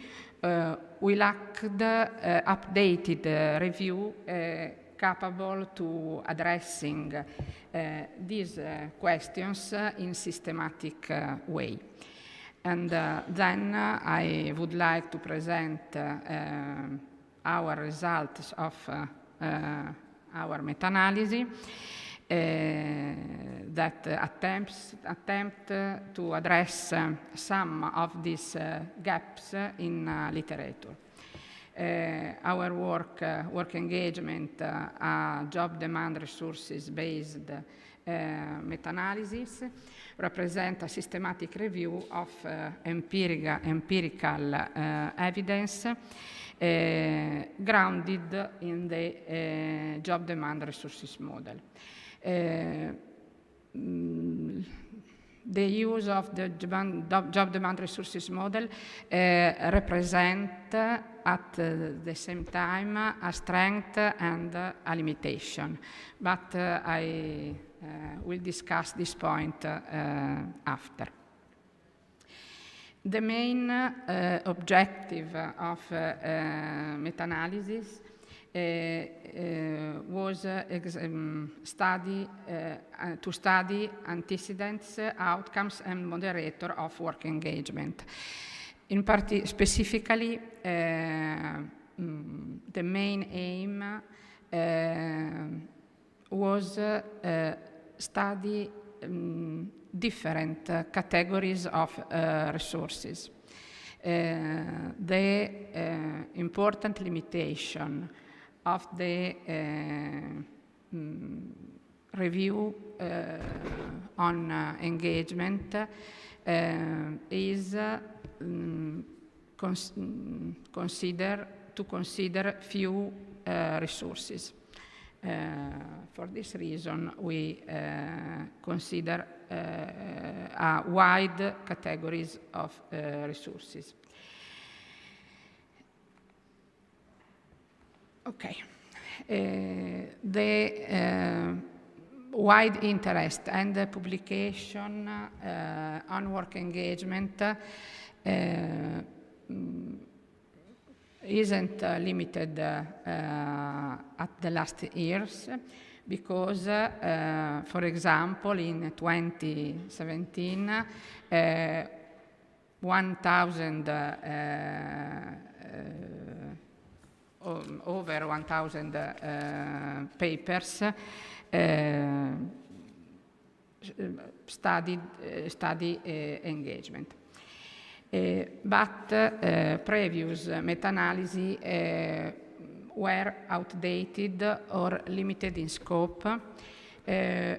we lacked updated review capable to addressing these questions in systematic way. And then I would like to present our results of our meta-analysis that attempt to address some of these gaps in literature. Our work engagement, job demand resources based meta-analysis represent a systematic review of empirical evidence grounded in the job demand resources model. The use of the job demand resources model represent at the same time a strength and a limitation, but I will discuss this point after. The main objective of meta-analysis was to study antecedents, outcomes, and moderator of work engagement. Specifically, the main aim was study different categories of resources. The important limitation of the review on engagement is consider few resources. For this reason, we consider a wide categories of resources. Okay. The wide interest and the publication on work engagement isn't limited at the last years, because, for example, in 2017, 1,000 over 1,000 papers study engagement. But previous meta-analyses were outdated or limited in scope,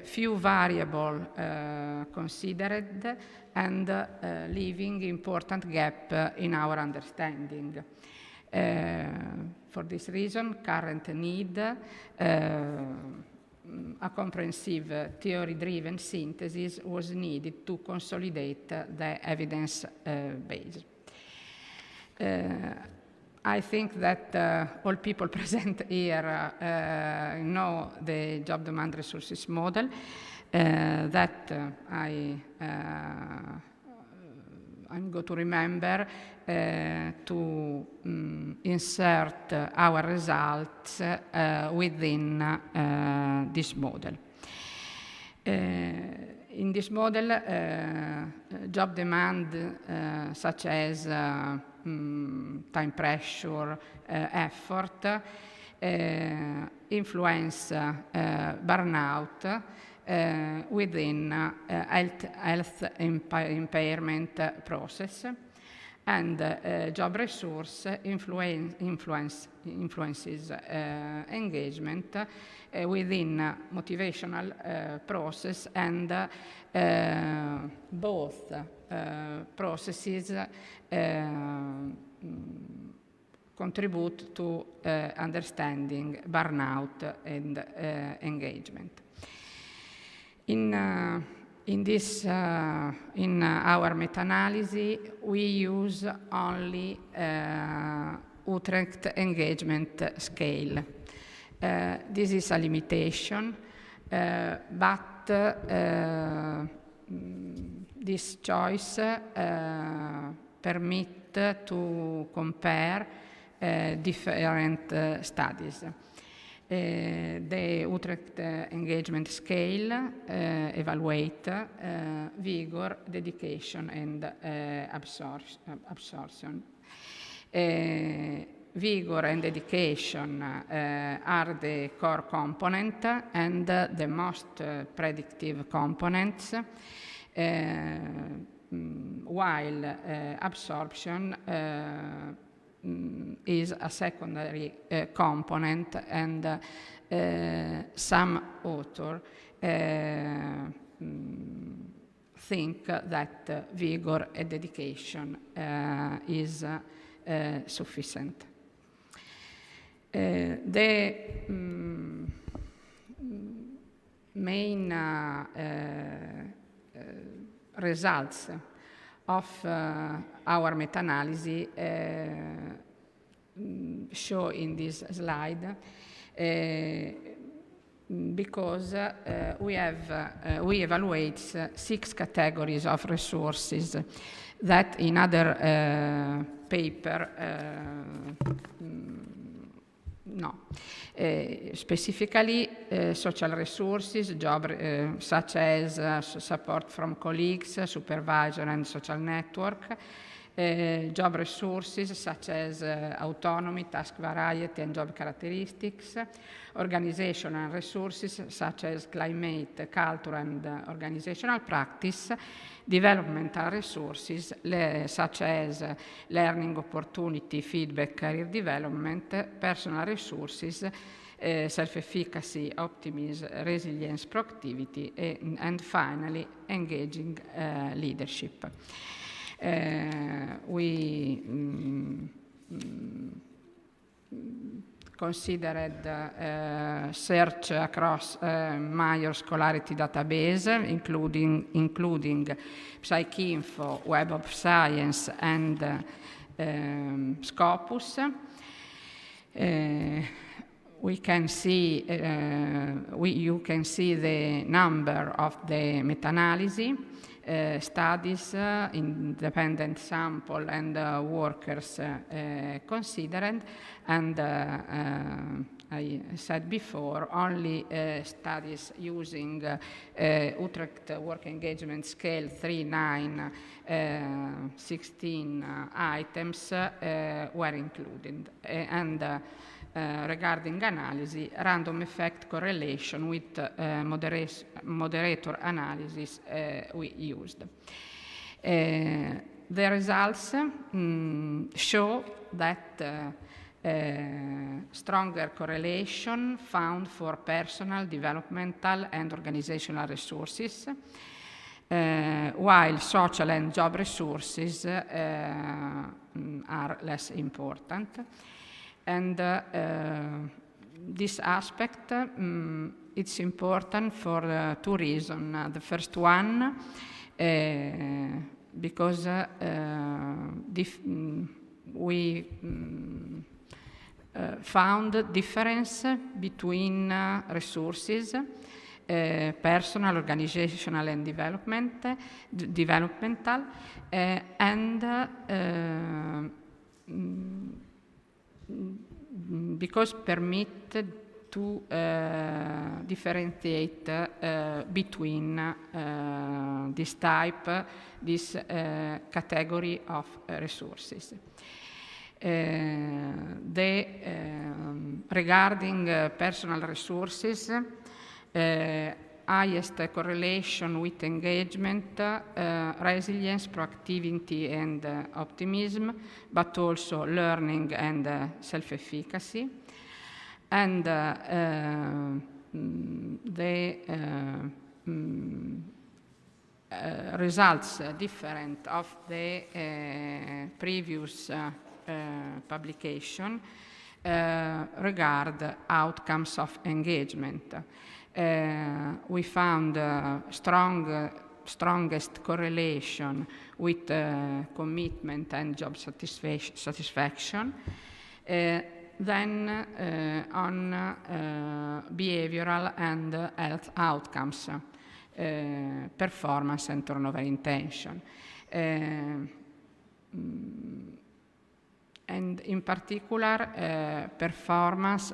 few variables considered, and leaving important gap in our understanding. For this reason, current need a comprehensive theory-driven synthesis was needed to consolidate the evidence base. I think that all people present here know the job demand resources model that I I'm going to remember to insert our results within this model. In this model, job demand such as time pressure, effort, influence burnout within health impairment process, and job resource influences engagement within motivational process, and both processes contribute to understanding burnout and engagement. In our meta-analysis, we use only Utrecht engagement scale. This is a limitation, but this choice permits to compare different studies. The Utrecht engagement scale evaluate vigor, dedication, and absorption. Vigor and dedication are the core component and the most predictive components, while absorption is a secondary component, and some authors think that vigor and dedication is sufficient. The main results of our meta-analysis show in this slide, because we evaluate 6 categories of resources that in other paper no. Specifically, social resources, job such as support from colleagues, supervisor, and social network. Job resources such as autonomy, task variety, and job characteristics. Organizational resources such as climate, culture, and organizational practice. Developmental resources such as learning opportunity, feedback, career development. Personal resources, self-efficacy, optimism, resilience, proactivity, and finally, engaging leadership. We considered search across major scholarity database, including PsycInfo, Web of Science, and Scopus. You can see the number of the meta-analysis. Studies, independent sample, and workers considered, and I said before, only studies using Utrecht Work Engagement Scale 3, 9, 16 items were included, and regarding analysis, random effect correlation with moderator analysis we used. The results show that stronger correlation found for personal, developmental, and organizational resources, while social and job resources are less important. And this aspect, it's important for 2 reasons. The first one, because we found difference between resources personal, organizational, and developmental, and because permitted to differentiate between this category of resources. Regarding personal resources, highest correlation with engagement, resilience, proactivity, and optimism, but also learning and self-efficacy. And the results different of the previous publication regard outcomes of engagement. We found strongest correlation with commitment and job satisfaction. Then on behavioral and health outcomes, performance and turnover intention. And in particular, performance,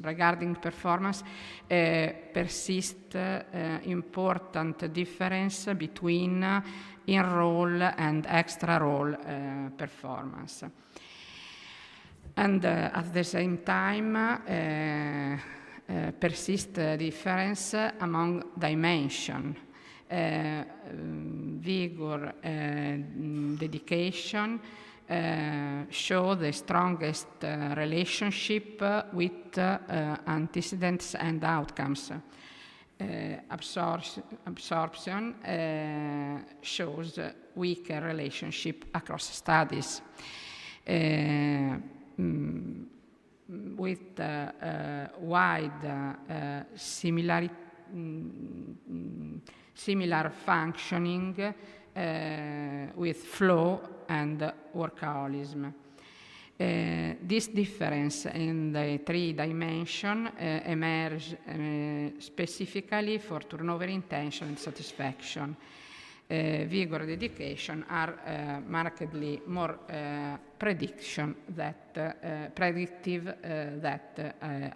regarding performance, persist important difference between in-role and extra-role performance. And at the same time, persist difference among dimension, vigor, dedication, show the strongest relationship with antecedents and outcomes. Absorption shows weaker relationship across studies. With wide similar functioning with flow and workaholism. This difference in the three dimensions emerge specifically for turnover intention and satisfaction. Vigor and dedication are markedly more predictive than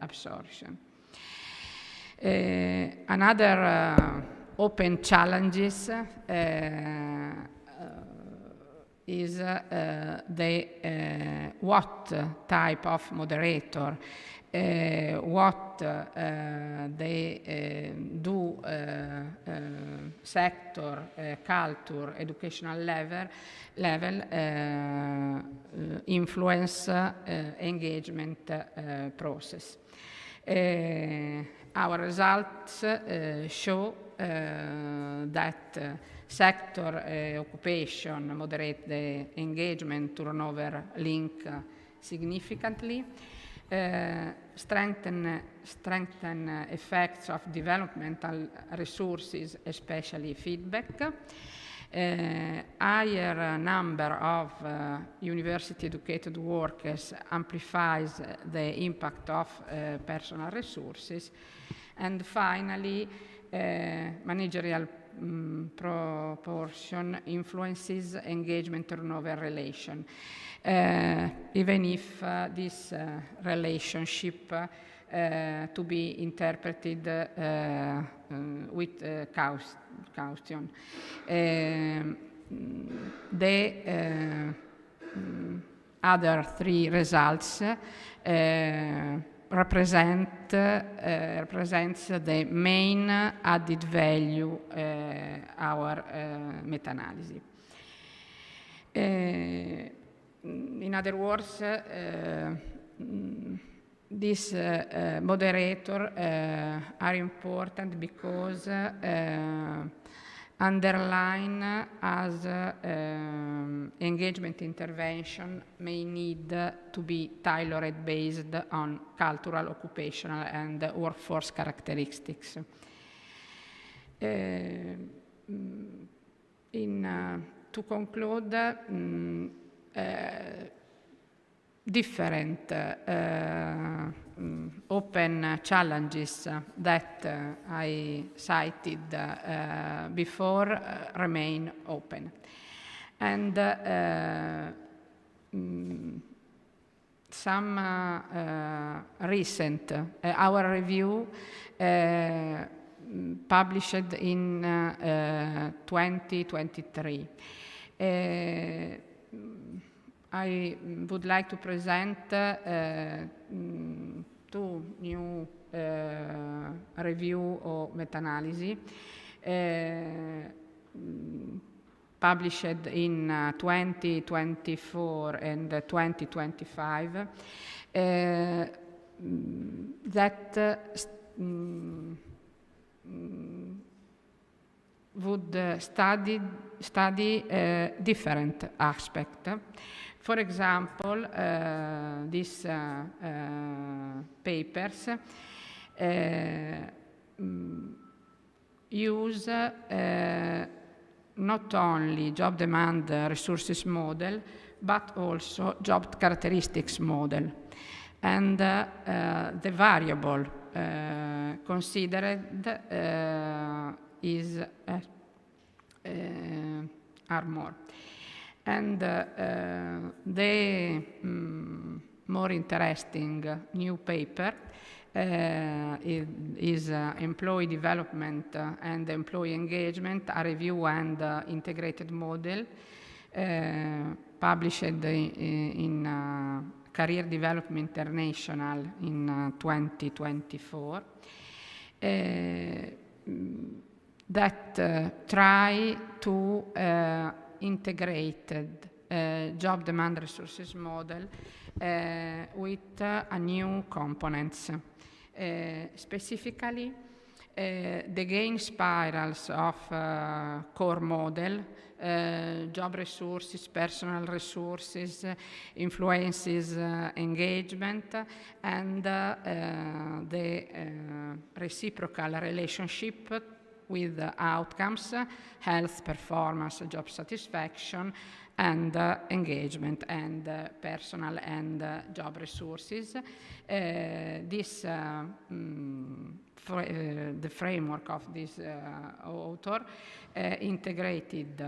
absorption. Another open challenges is what type of moderator, what they do sector, culture, educational level influence engagement process. Our results show that sector occupation moderate the engagement turnover link significantly, strengthen effects of developmental resources, especially feedback. Higher number of university-educated workers amplifies the impact of personal resources. And finally, managerial proportion influences engagement turnover relation, even if this relationship to be interpreted with caution. The other three results represents the main added value our meta-analysis. In other words, these moderators are important because underline as engagement intervention may need to be tailored based on cultural, occupational, and workforce characteristics. To conclude, different open challenges that I cited before remain open. And some recent, our review published in 2023. I would like to present two new review or meta-analysis published in 2024 and 2025 that would study different aspects. For example, these papers use not only job demand resources model, but also job characteristics model. And the variable considered are more. And the more interesting new paper is employee development and employee engagement, a review and integrated model published in Career Development International in 2024 that try to integrated job demand resources model with a new components. Specifically, the gain spirals of core model, job resources, personal resources, influences engagement, and the reciprocal relationship with outcomes, health, performance, job satisfaction, and engagement, and personal and job resources. The framework of this author integrated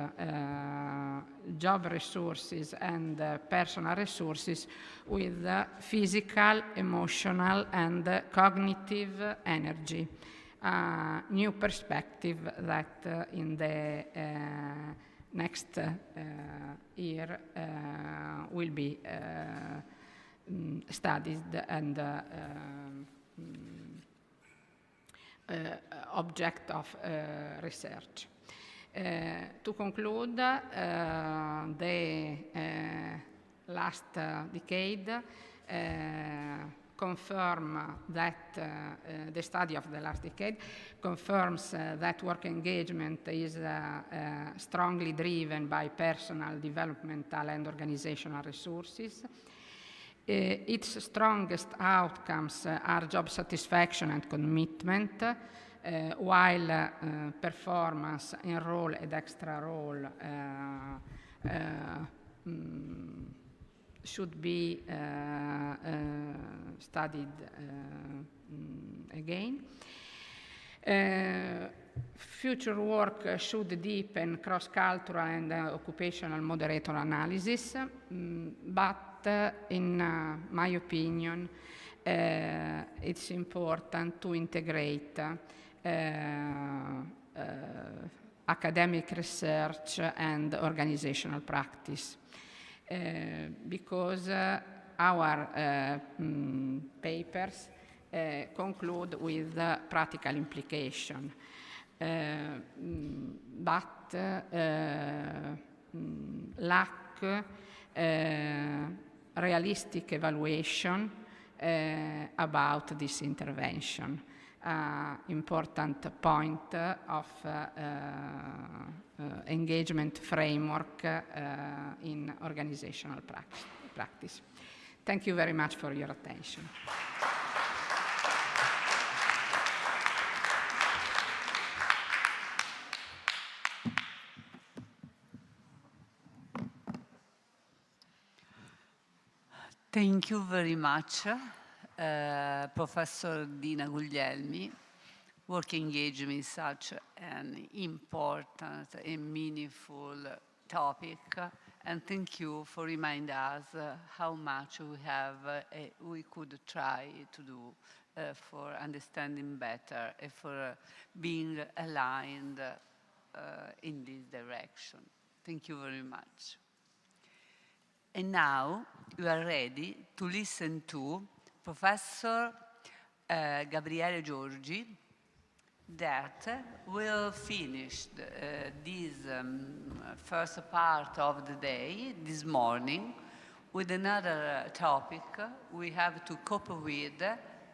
job resources and personal resources with physical, emotional, and cognitive energy. New perspective that in the next year will be studied and object of research. To conclude, the last decade confirm that the study of the last decade confirms that work engagement is strongly driven by personal, developmental, and organizational resources. Its strongest outcomes are job satisfaction and commitment, while performance in role and extra role should be studied again. Future work should deepen cross-cultural and occupational moderator analysis, but in my opinion, it's important to integrate academic research and organizational practice. Because our papers conclude with practical implication, but lack realistic evaluation about this intervention. Important point of engagement framework in organizational practice. Thank you very much for your attention. Thank you very much, Professor Dina Guglielmi. Work engagement is such an important and meaningful topic, and thank you for reminding us how much we could try to do for understanding better and for being aligned in this direction. Thank you very much. And now we are ready to listen to Professor Gabriele Giorgi, that will finish this first part of the day, this morning, with another topic we have to cope with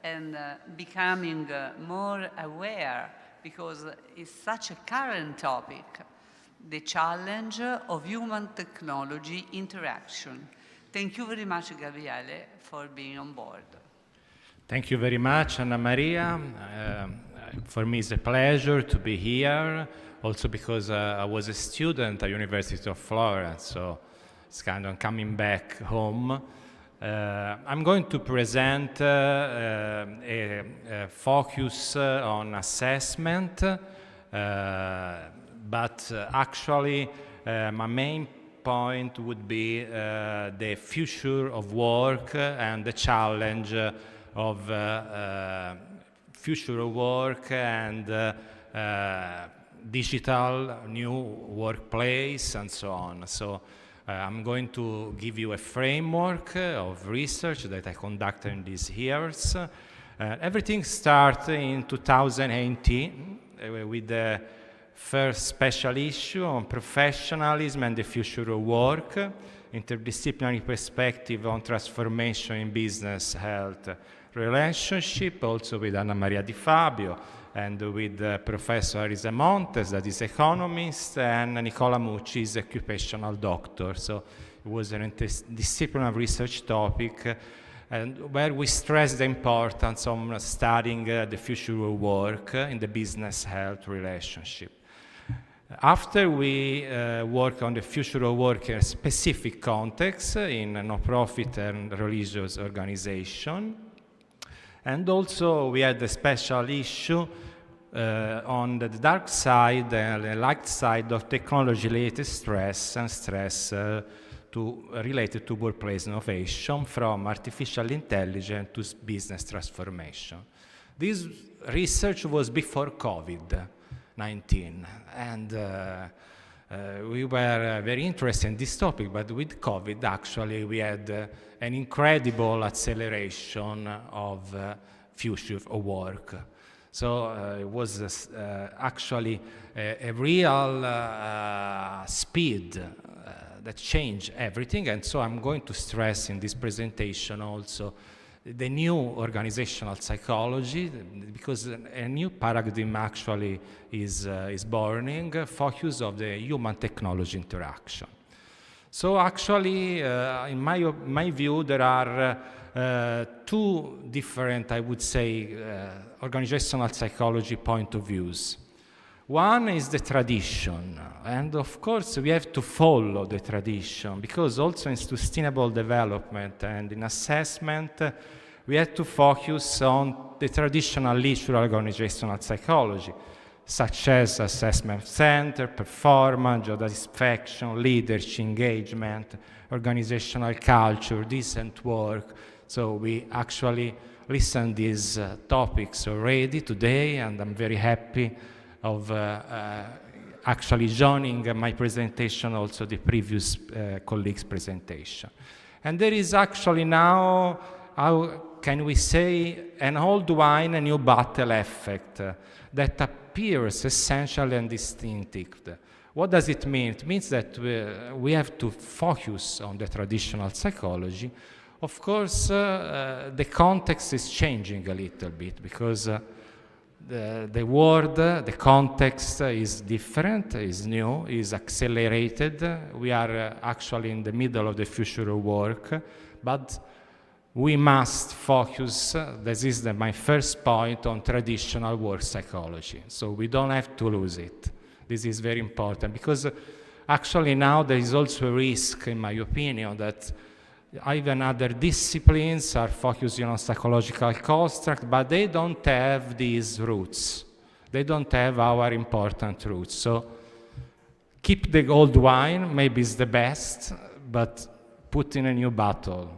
and becoming more aware, because it's such a current topic, the challenge of human-technology interaction. Thank you very much, Gabriele, for being on board. Thank you very much, Anna Maria. For me, it's a pleasure to be here, also because I was a student at University of Florence, so it's kind of coming back home. I'm going to present a focus on assessment, but actually my main point would be the future of work and the challenge of future of work and digital new workplace and so on. So I'm going to give you a framework of research that I conducted in these years. Everything started in 2018 with the first special issue on professionalism and the future of work, interdisciplinary perspective on transformation in business, health, relationship, also with Anna Maria Di Fabio and with Professor Arisa Montes, that is economist, and Nicola Mucci is occupational doctor. So it was an interdisciplinary research topic, and where we stress the importance of studying the future of work in the business health relationship. After we work on the future of work in a specific context in a non-profit and religious organization, and also we had a special issue on the dark side and the light side of technology-related stress and stress related to workplace innovation, from artificial intelligence to business transformation. This research was before COVID-19, and we were very interested in this topic, but with COVID actually we had an incredible acceleration of future of work. So it was actually a real speed that changed everything, and so I'm going to stress in this presentation also the new organizational psychology, because a new paradigm actually is burning, focus of the human-technology interaction. So actually, in my view, there are two different, I would say, organizational psychology point of views. One is the tradition, and of course we have to follow the tradition, because also in sustainable development and in assessment, we have to focus on the traditional literal organizational psychology, such as assessment center, performance, job satisfaction, leadership, engagement, organizational culture, decent work. So we actually listen these topics already today, and I'm very happy of actually joining my presentation also the previous colleagues' presentation. And there is actually now, how can we say, an old wine, a new bottle effect that appears essential and distinctive. What does it mean? It means that we have to focus on the traditional psychology. Of course, the context is changing a little bit, because the world, the context is different, is new, is accelerated. We are actually in the middle of the future of work, but we must focus, this is my first point, on traditional work psychology. So we don't have to lose it. This is very important, because actually now there is also a risk, in my opinion, that even other disciplines are focusing on psychological construct, but they don't have these roots. They don't have our important roots. So keep the old wine, maybe it's the best, but put in a new bottle.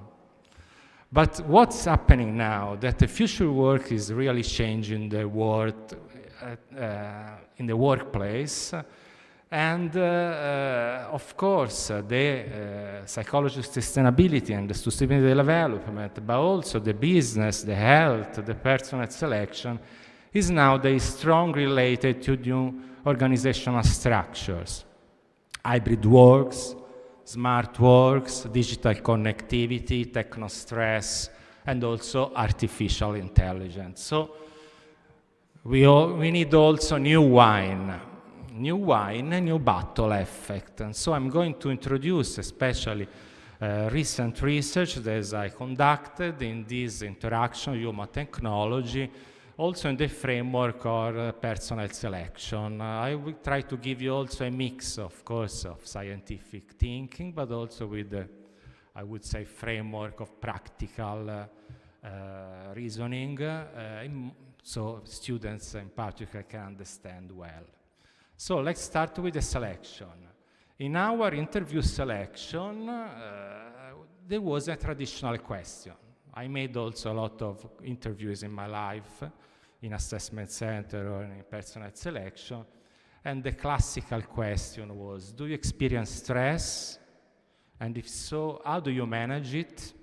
But what's happening now, that the future work is really changing the world in the workplace, and of course the psychology of sustainability and the sustainability development, but also the business, the health, the personal selection is nowadays strongly related to new organizational structures. Hybrid works, smart works, digital connectivity, techno-stress, and also artificial intelligence. So we need also new wine, new bottle effect. And so I'm going to introduce especially recent research that I conducted in this interaction human technology, also in the framework of personal selection. I will try to give you also a mix, of course, of scientific thinking, but also with the, I would say, framework of practical reasoning, so students in particular can understand well. So let's start with the selection. In our interview selection, there was a traditional question. I made also a lot of interviews in my life, in assessment center or in personal selection, and the classical question was, do you experience stress? And if so, how do you manage it?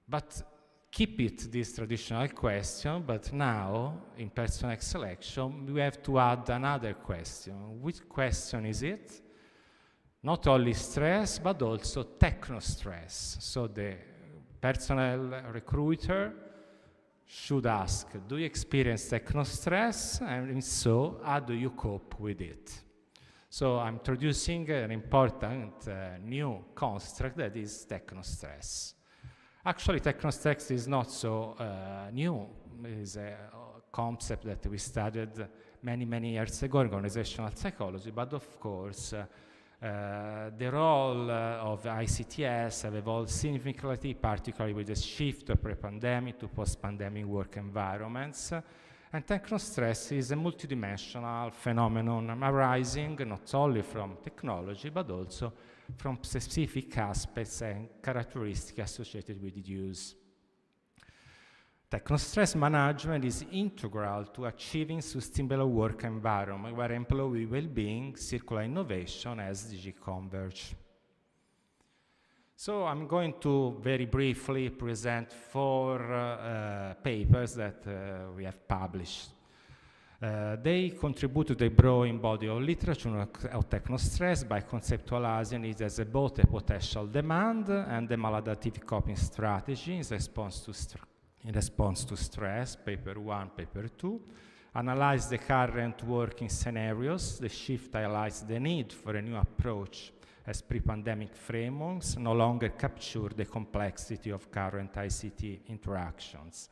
But keep it this traditional question, but now, in personal selection, we have to add another question. Which question is it? Not only stress, but also techno-stress. So the personal recruiter should ask, do you experience techno-stress? And if so, how do you cope with it? So I'm introducing an important new construct that is techno-stress. Actually, techno-stress is not so new. It is a concept that we studied many, many years ago in organizational psychology, but of course, the role of ICTS have evolved significantly, particularly with the shift of pre-pandemic to post-pandemic work environments. And techno-stress is a multidimensional phenomenon arising not only from technology, but also from specific aspects and characteristics associated with its use. Techno-stress management is integral to achieving sustainable work environment where employee well-being, circular innovation, and SDG converge. So I'm going to very briefly present 4 papers that we have published. They contribute to the growing body of literature of techno-stress by conceptualizing it as both a potential demand and a maladaptive coping strategy in response to stress, paper 1, paper 2, analyze the current working scenarios. The shift highlights the need for a new approach as pre-pandemic frameworks no longer capture the complexity of current ICT interactions.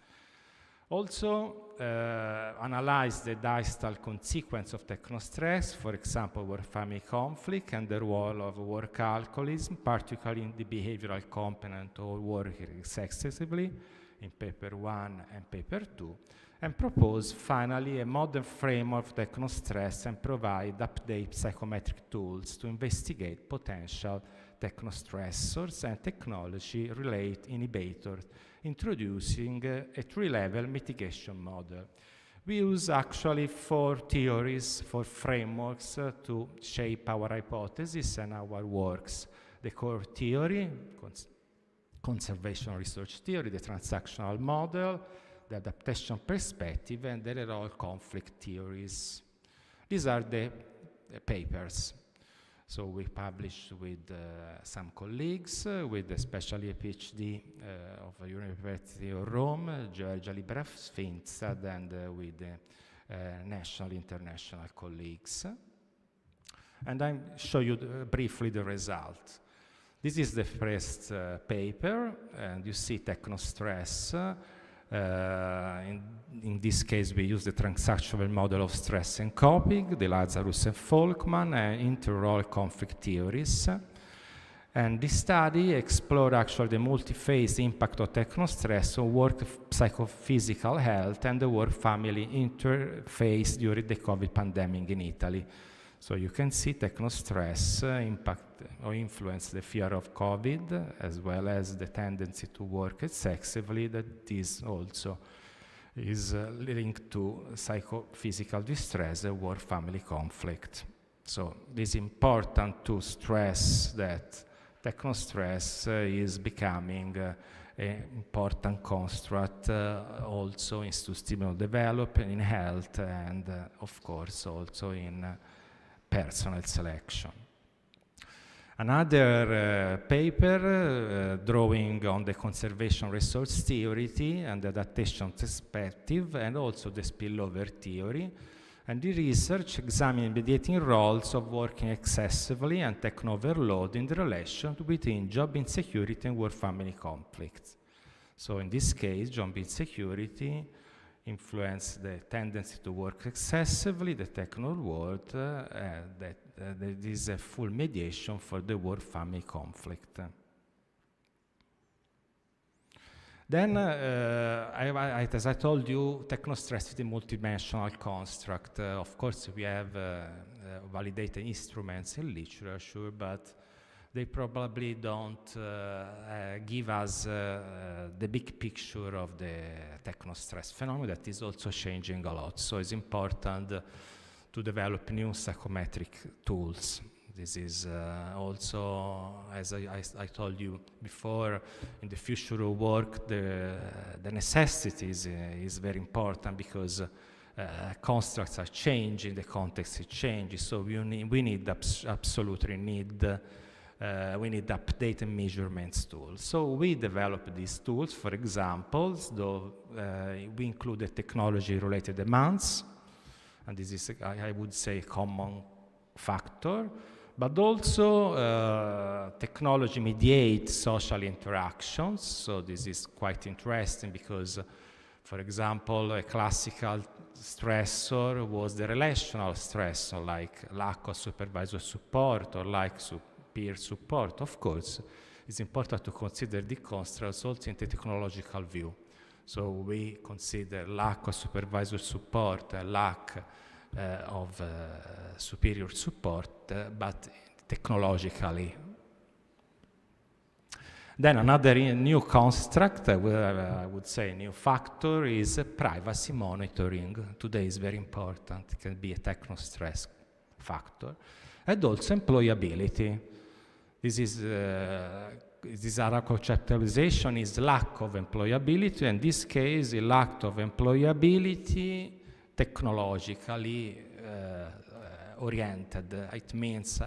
Also, analyze the distal consequence of techno-stress, for example, work family conflict and the role of work alcoholism, particularly in the behavioral component of working excessively, in paper 1 and paper 2, and propose finally a modern framework of techno-stress and provide update psychometric tools to investigate potential techno-stressors and technology-related inhibitors, introducing a 3-level mitigation model. We use actually 4 theories, 4 frameworks to shape our hypothesis and our works. The core theory, conservation research theory, the transactional model, the adaptation perspective, and the role conflict theories. These are the papers. So we published with some colleagues, with especially a PhD of the University of Rome, Georgia Libera-Sfinzad, and with national, international colleagues. And I'll show you briefly the result. This is the first paper, and you see techno-stress. In this case, we use the transactional model of stress and coping, the Lazarus and Folkman, and inter-role conflict theories. And this study explored actually the multi-phase impact of technostress on work psychophysical health and the work-family interface during the COVID pandemic in Italy. So you can see technostress impact or influence the fear of COVID, as well as the tendency to work excessively, that this also is linked to psychophysical distress and work-family conflict. So it is important to stress that technostress is becoming an important construct also in sustainable development, in health, and of course also in personal selection. Another paper drawing on the conservation resource theory and the adaptation perspective, and also the spillover theory. And the research examined mediating roles of working excessively and techno-overload in the relation between job insecurity and work-family conflicts. So in this case, job insecurity influenced the tendency to work excessively, the techno-world, that there is a full mediation for the work-family conflict. Then, as I told you, technostress is a multidimensional construct. Of course, we have validated instruments in literature, but they probably don't give us the big picture of the technostress phenomenon that is also changing a lot. So it's important to develop new psychometric tools. This is also, as I told you before, in the future of work, the necessities is very important, because constructs are changing, the context is changing, so we absolutely need updated measurements tools. So we developed these tools. For example, we included technology-related demands, and this is, I would say, a common factor. But also technology mediates social interactions. So this is quite interesting because, for example, a classical stressor was the relational stressor, like lack of supervisor support or like peer support. Of course, it's important to consider the constructs also in the technological view. So we consider lack of supervisor support, lack of superior support, but technologically. Then another new construct, I would say new factor, is privacy monitoring. Today is very important. It can be a technostress factor. And also employability. This other conceptualization is lack of employability. In this case, the lack of employability technologically oriented. It means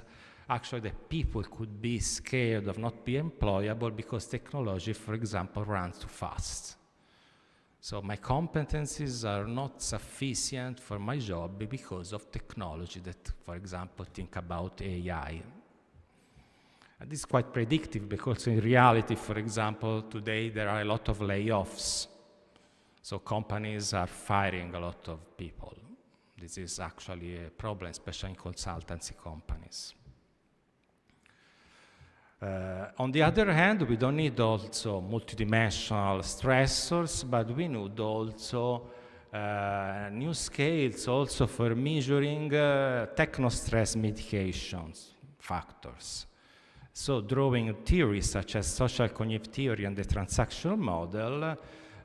actually that people could be scared of not being employable because technology, for example, runs too fast. So my competencies are not sufficient for my job because of technology that, for example, think about AI. And this is quite predictive because in reality, for example, today there are a lot of layoffs. So companies are firing a lot of people. This is actually a problem, especially in consultancy companies. On the other hand, we don't need also multidimensional stressors, but we need also new scales also for measuring technostress mitigations factors. So drawing theories such as social cognitive theory and the transactional model,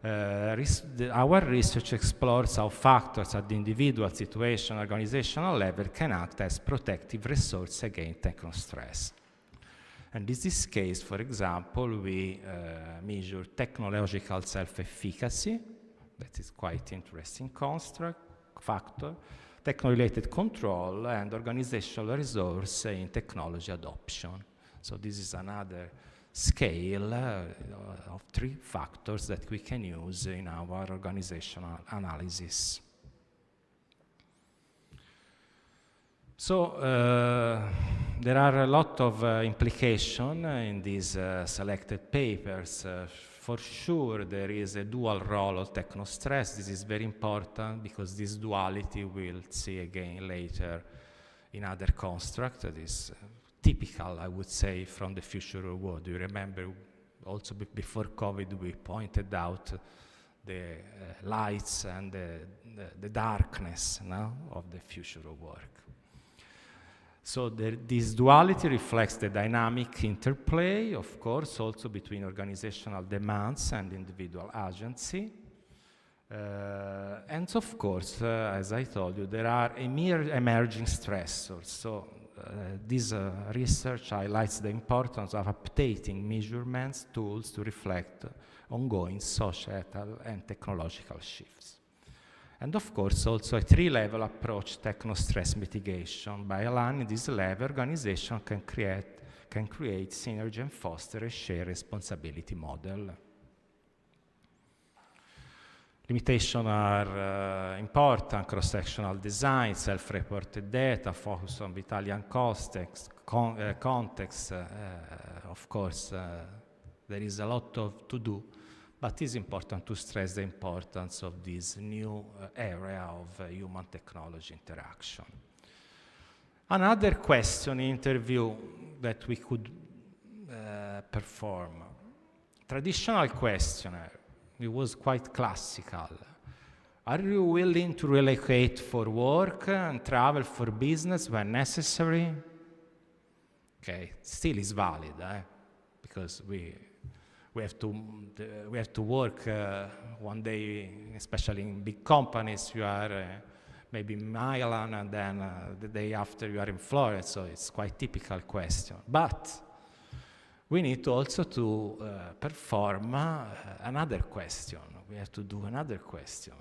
our research explores how factors at the individual, situation, organizational level can act as protective resource against technostress. And in this case, for example, we measure technological self-efficacy. That is quite interesting construct, factor, techno-related control, and organizational resource in technology adoption. So this is another scale of 3 factors that we can use in our organizational analysis. So there are a lot of implications in these selected papers. For sure, there is a dual role of technostress. This is very important because this duality we'll see again later in other constructs. This typical, I would say, from the future of work. You remember also before COVID, we pointed out the lights and the darkness, no, of the future of work. So this duality reflects the dynamic interplay, of course, also between organizational demands and individual agency. And of course, as I told you, there are emerging stressors. So this research highlights the importance of updating measurements tools to reflect ongoing societal and technological shifts. And of course, also a three-level approach, techno-stress mitigation. By aligning this level, organization can create synergy and foster a shared responsibility model. Limitations are important: cross-sectional design, self-reported data, focus on Italian context. Of course, there is a lot to do, but it's important to stress the importance of this new area of human technology interaction. Another question interview that we could perform. Traditional questionnaire. It was quite classical. Are you willing to relocate for work and travel for business when necessary? Okay, still is valid, because we have to work one day, especially in big companies. You are maybe in Milan, and then the day after you are in Florence. So it's quite typical question. But we need also to perform another question. We have to do another question.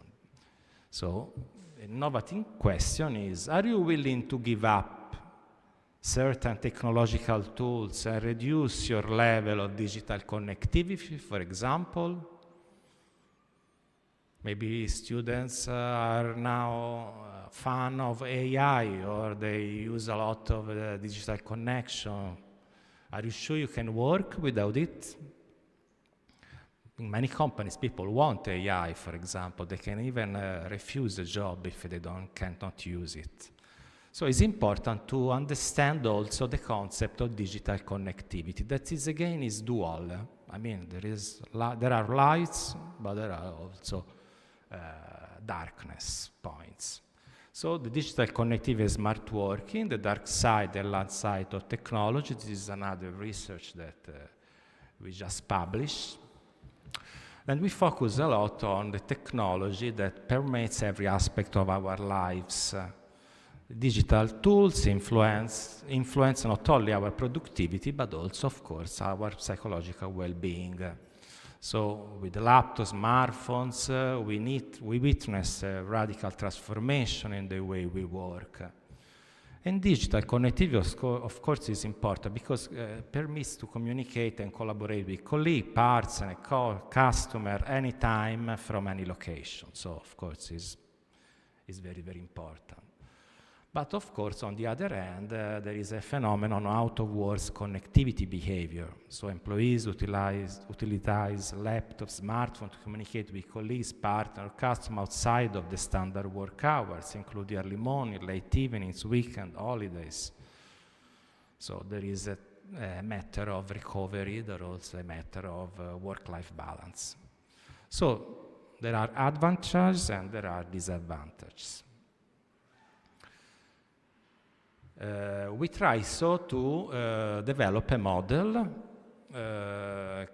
So, an innovative question is, are you willing to give up certain technological tools and reduce your level of digital connectivity, for example? Maybe students are now fan of AI, or they use a lot of digital connection. Are you sure you can work without it? In many companies, people want AI, for example. They can even refuse a job if they cannot use it. So it's important to understand also the concept of digital connectivity. That is, again, is dual. I mean, there are lights, but there are also darkness points. So the digital connectivity is smart working, the dark side, the light side of technology. This is another research that we just published. And we focus a lot on the technology that permeates every aspect of our lives. Digital tools influence not only our productivity, but also, of course, our psychological well-being. So with the laptops, smartphones, we witness a radical transformation in the way we work. And digital connectivity, of course, is important because it permits to communicate and collaborate with colleagues, partners, and customer anytime from any location. So, of course, is very, very important. But of course, on the other hand, there is a phenomenon of out-of-work connectivity behavior. So employees utilize laptops, smartphones to communicate with colleagues, partners, customers outside of the standard work hours, including early morning, late evenings, weekend, holidays. So there is a matter of recovery, there is also a matter of work-life balance. So there are advantages and there are disadvantages. We try so to develop a model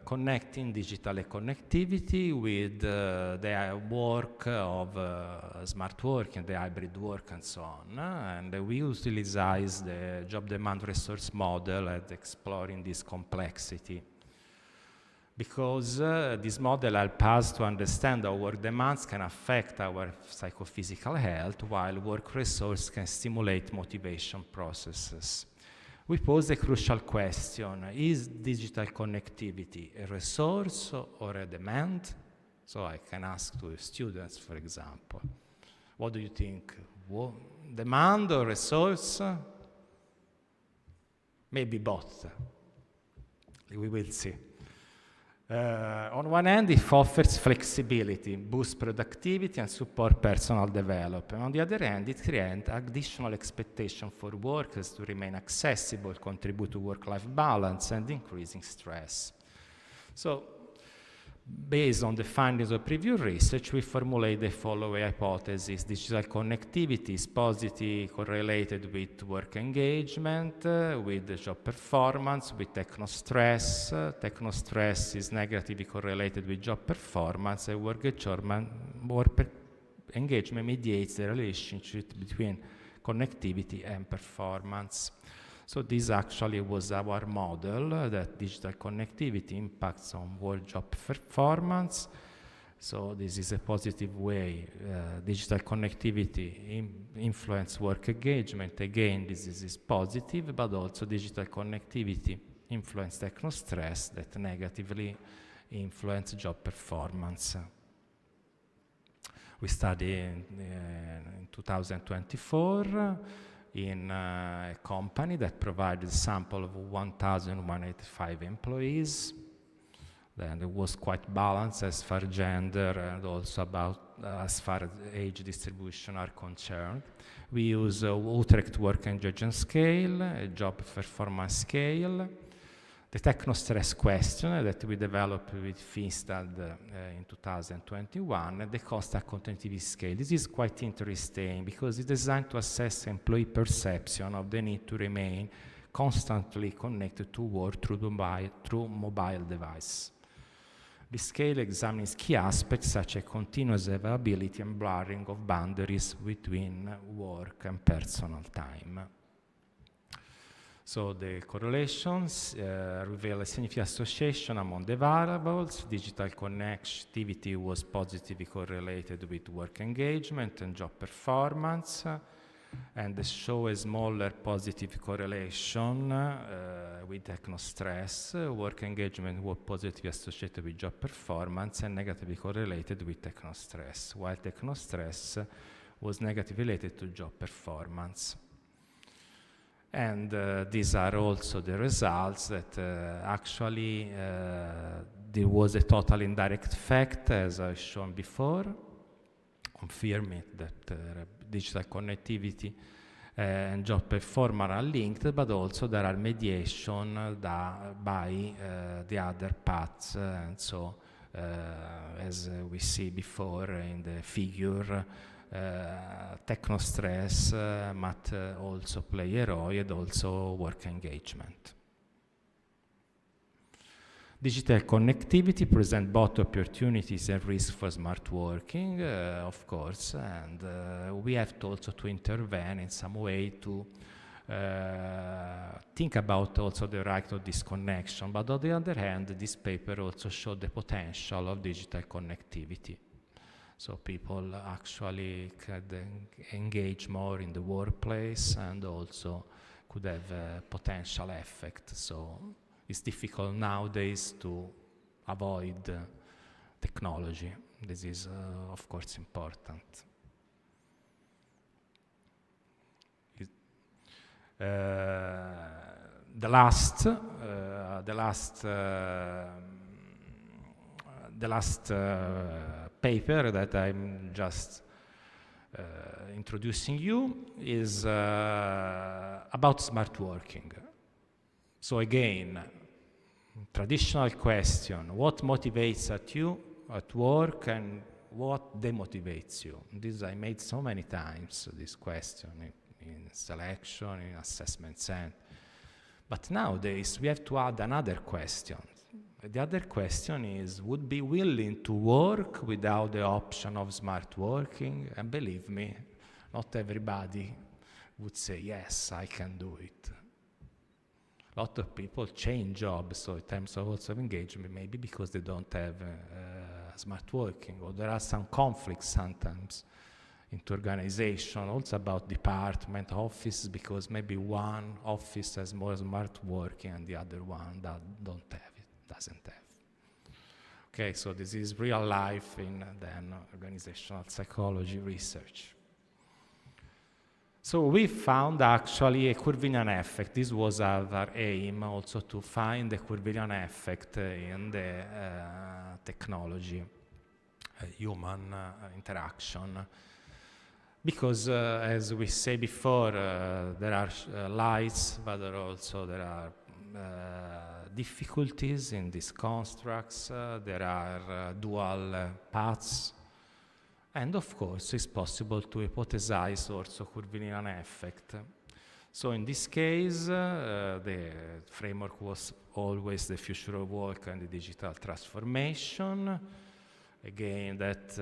connecting digital connectivity with the work of smart work and the hybrid work and so on. And we utilize the job demand resource model at exploring this complexity. Because this model helps us to understand how work demands can affect our psychophysical health, while work resource can stimulate motivation processes. We pose a crucial question: is digital connectivity a resource or a demand? So I can ask to students, for example, what do you think? Demand or resource? Maybe both. We will see. On one hand, it offers flexibility, boosts productivity, and support personal development. On the other hand, it creates additional expectation for workers to remain accessible, contribute to work-life balance, and increasing stress. So, based on the findings of previous research, we formulate the following hypothesis. Digital connectivity is positively correlated with work engagement, with job performance, with techno-stress. Techno-stress is negatively correlated with job performance, and work engagement mediates the relationship between connectivity and performance. So this actually was our model, that digital connectivity impacts on work job performance. So this is a positive way. Digital connectivity influence work engagement. Again, this is positive, but also digital connectivity influence techno-stress that negatively influence job performance. We studied in 2024 in a company that provided a sample of 1,185 employees. Then it was quite balanced as far as gender and also about as far as age distribution are concerned. We use a Utrecht work engagement scale, a job performance scale, the techno-stress question that we developed with Finstad in 2021, and the constant cognitive scale. This is quite interesting because it's designed to assess employee perception of the need to remain constantly connected to work through mobile device. The scale examines key aspects such as continuous availability and blurring of boundaries between work and personal time. So the correlations reveal a significant association among the variables. Digital connectivity was positively correlated with work engagement and job performance, and they show a smaller positive correlation with techno-stress. Work engagement was positively associated with job performance and negatively correlated with techno-stress, while techno-stress was negatively related to job performance. And these are also the results that actually there was a total indirect effect, as I've shown before, confirming that digital connectivity and job performance are linked, but also there are mediation by the other paths. And so, as we see before in the figure, techno-stress might also play a role, and also work engagement. Digital connectivity presents both opportunities and risks for smart working, of course, and we have to also to intervene in some way to think about also the right of disconnection. But on the other hand, this paper also showed the potential of digital connectivity. So people actually could engage more in the workplace and also could have a potential effect. So it's difficult nowadays to avoid technology. This is, of course, important. The last paper that I'm just introducing you is about smart working. So again, traditional question, what motivates you at work and what demotivates you? This I made so many times, this question in selection, in assessment center. But nowadays we have to add another question. The other question is, would be willing to work without the option of smart working? And believe me, not everybody would say, yes, I can do it. A lot of people change jobs, so in terms of also engagement, maybe because they don't have smart working, or there are some conflicts sometimes into organization, also about department, office, because maybe one office has more smart working and the other one that doesn't have. Okay, so this is real life in then organizational psychology research. So we found actually a Curvilian effect. This was our aim, also to find the Curvilian effect in the technology, human interaction. Because, as we say before, there are lights, but there are difficulties in these constructs. There are dual paths. And of course, it's possible to hypothesize also Curvilian effect. So in this case, the framework was always the future of work and the digital transformation. Again, that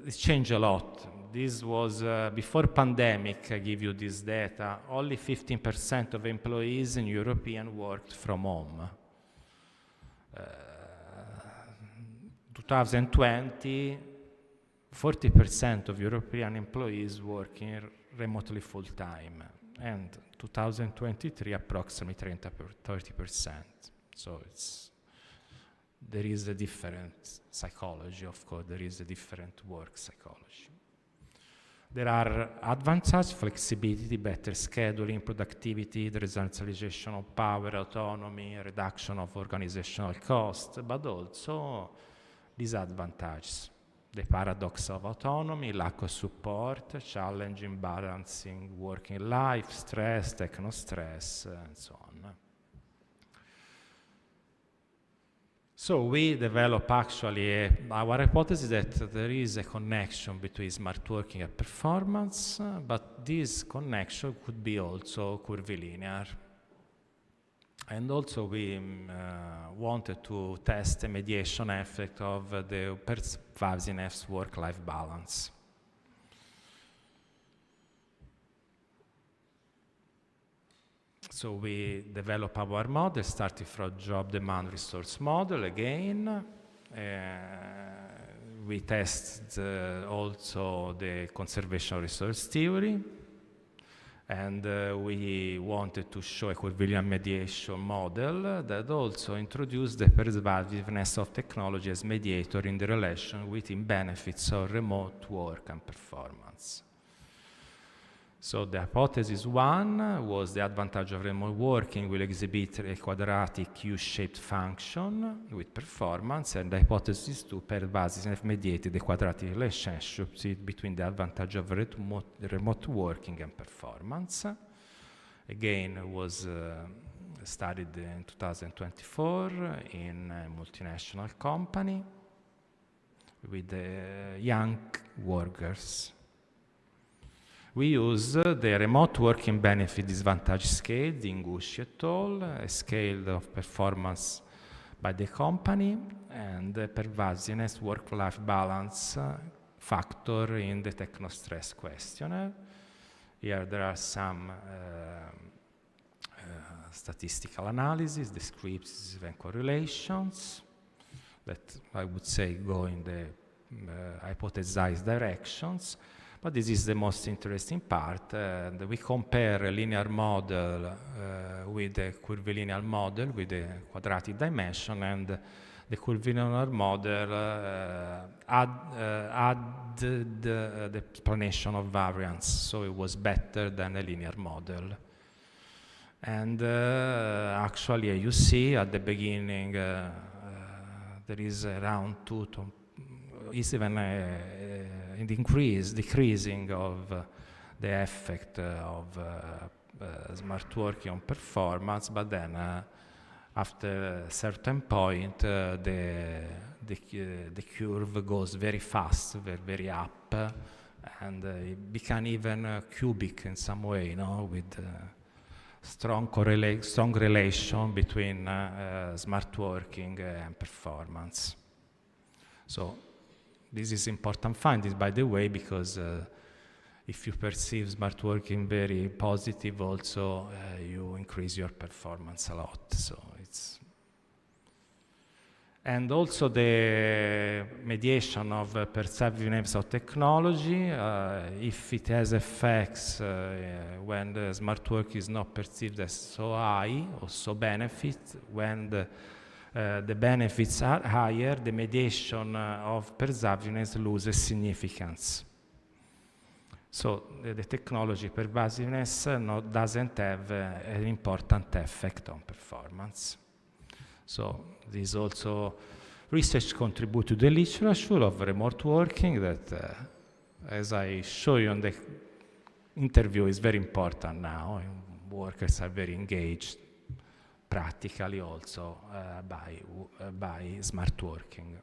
it changed a lot. This was before pandemic. I give you this data. Only 15% of employees in European worked from home. 2020, 40% of European employees working remotely full-time, and 2023 approximately 30%. So there is a different psychology, of course, there is a different work psychology. There are advantages: flexibility, better scheduling, productivity, the decentralization of power, autonomy, reduction of organizational cost, but also disadvantages. The paradox of autonomy, lack of support, challenge in balancing working life, stress, techno-stress, and so on. So we develop actually our hypothesis that there is a connection between smart working and performance, but this connection could be also curvilinear. And also we wanted to test the mediation effect of the pervasiveness work-life balance. So we develop our model, starting from job demand resource model again. We test also the conservation resource theory. And we wanted to show a Curvilian mediation model that also introduced the pervasiveness of technology as mediator in the relation between benefits of remote work and performance. So the hypothesis one was the advantage of remote working will exhibit a quadratic U-shaped function with performance, and the hypothesis two, pervasiveness mediated the quadratic relationship between the advantage of remote working and performance. Again, it was studied in 2024 in a multinational company with young workers. We use the remote working benefit disadvantage scale, the Ingushi et al., a scale of performance by the company, and the pervasiveness work-life balance factor in the techno-stress questionnaire. Here there are some statistical analysis, descriptions, and correlations that I would say go in the hypothesized directions. But this is the most interesting part. We compare a linear model with a curvilinear model with a quadratic dimension, and the curvilinear model added the explanation of variance, so it was better than a linear model. And actually, you see at the beginning there is around is even an decreasing of the effect of smart working on performance, but then after a certain point the curve goes very fast, very up, and it becomes even cubic in some way, with strong relation between smart working and performance. So this is important findings, by the way, because if you perceive smart working very positive, also you increase your performance a lot. So it's, and also the mediation of pervasiveness of technology, if it has effects when the smart work is not perceived as so high or so benefit, when the benefits are higher, the mediation of pervasiveness loses significance. So the technology pervasiveness doesn't have an important effect on performance. So this also research contribute to the literature of remote working that, as I show you on the interview, is very important now. Workers are very engaged practically also by smart working.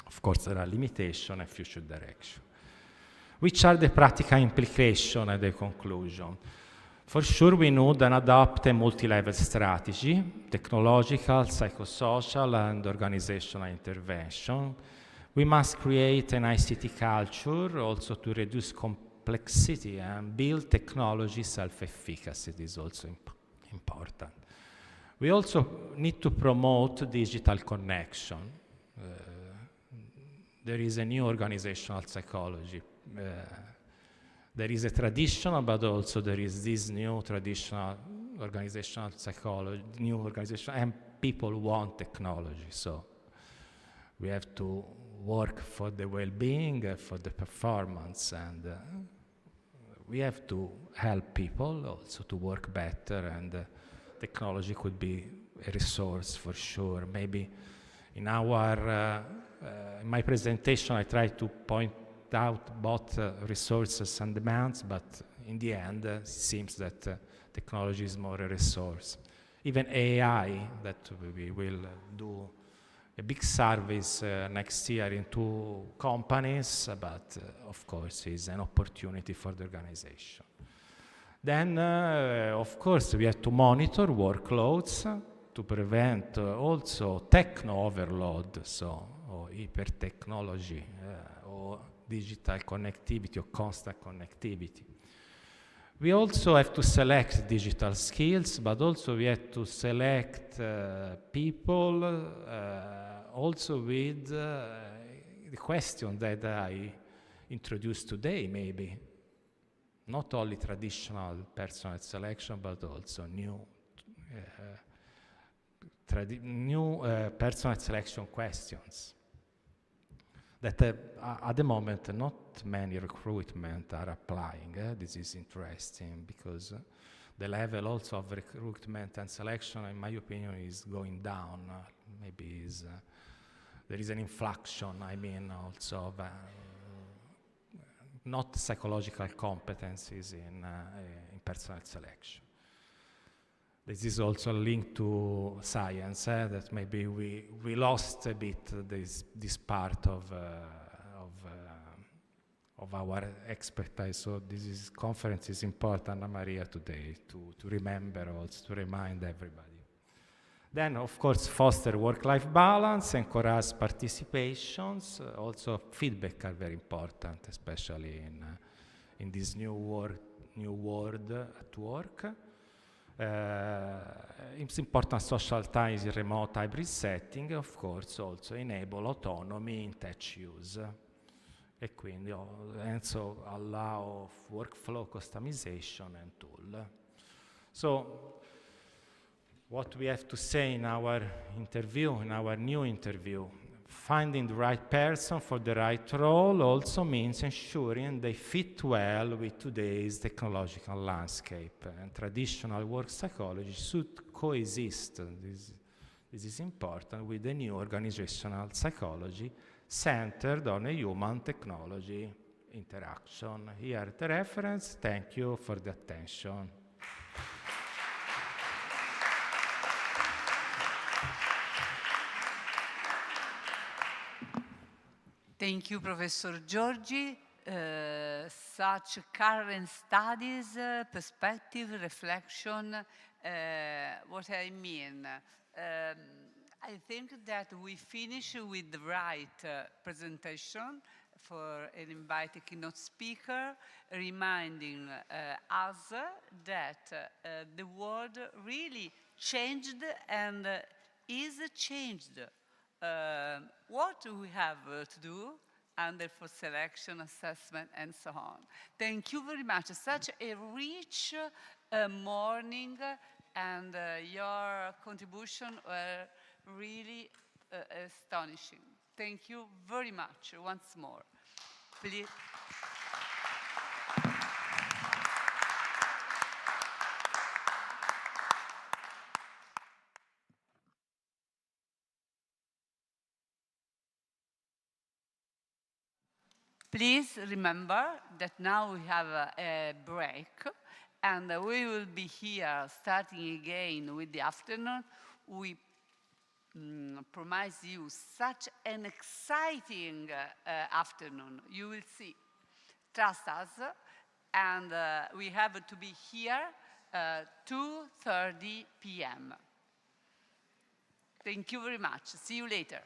Of course, there are limitations and future direction. Which are the practical implications and the conclusion? For sure, we need and adopt a multi-level strategy, technological, psychosocial, and organizational intervention. We must create an ICT culture also to reduce complexity and build technology self-efficacy. This is also important. We also need to promote digital connection. There is a new organizational psychology. There is a traditional, but also there is this new traditional organizational psychology, new organization, and people want technology. So we have to work for the well-being, for the performance, and we have to help people also to work better, and technology could be a resource for sure. Maybe in my presentation I try to point out both resources and demands, but in the end it seems that technology is more a resource. Even AI, that we will do a big service next year in 2 companies, but of course is an opportunity for the organization. Then, of course, we have to monitor workloads to prevent also techno overload, so or hyper technology or digital connectivity or constant connectivity. We also have to select digital skills, but also we have to select people also with the question that I introduced today, maybe. Not only traditional personal selection, but also new personal selection questions. That at the moment not many recruitment are applying. This is interesting because the level also of recruitment and selection, in my opinion, is going down. Maybe there is an inflection, I mean, also of not psychological competencies in personal selection. This is also linked to science, that maybe we lost a bit this part of our expertise. So this conference is important, Anna Maria, today to remember also, to remind everybody. Then, of course, foster work-life balance, encourage participations. Also, feedback are very important, especially in this new world at work. It's important social ties in remote hybrid setting, of course, also enable autonomy in tech use. E quindi also allow workflow customization and tool. So, what we have to say in our interview, in our new interview, finding the right person for the right role also means ensuring they fit well with today's technological landscape, and traditional work psychology should coexist. This is important with the new organizational psychology centered on a human technology interaction. Here the reference. Thank you for the attention. Thank you, Professor Giorgi. Such current studies, perspective, reflection, what I mean. I think that we finish with the right presentation for an invited keynote speaker, reminding us that the world really changed and is changed. What do we have to do under for selection, assessment, and so on. Thank you very much. Such a rich morning, and your contribution were really astonishing. Thank you very much once more. Please. Please remember that now we have a break, and we will be here starting again with the afternoon. We promise you such an exciting afternoon. You will see. Trust us. And we have to be here 2:30 p.m. Thank you very much. See you later.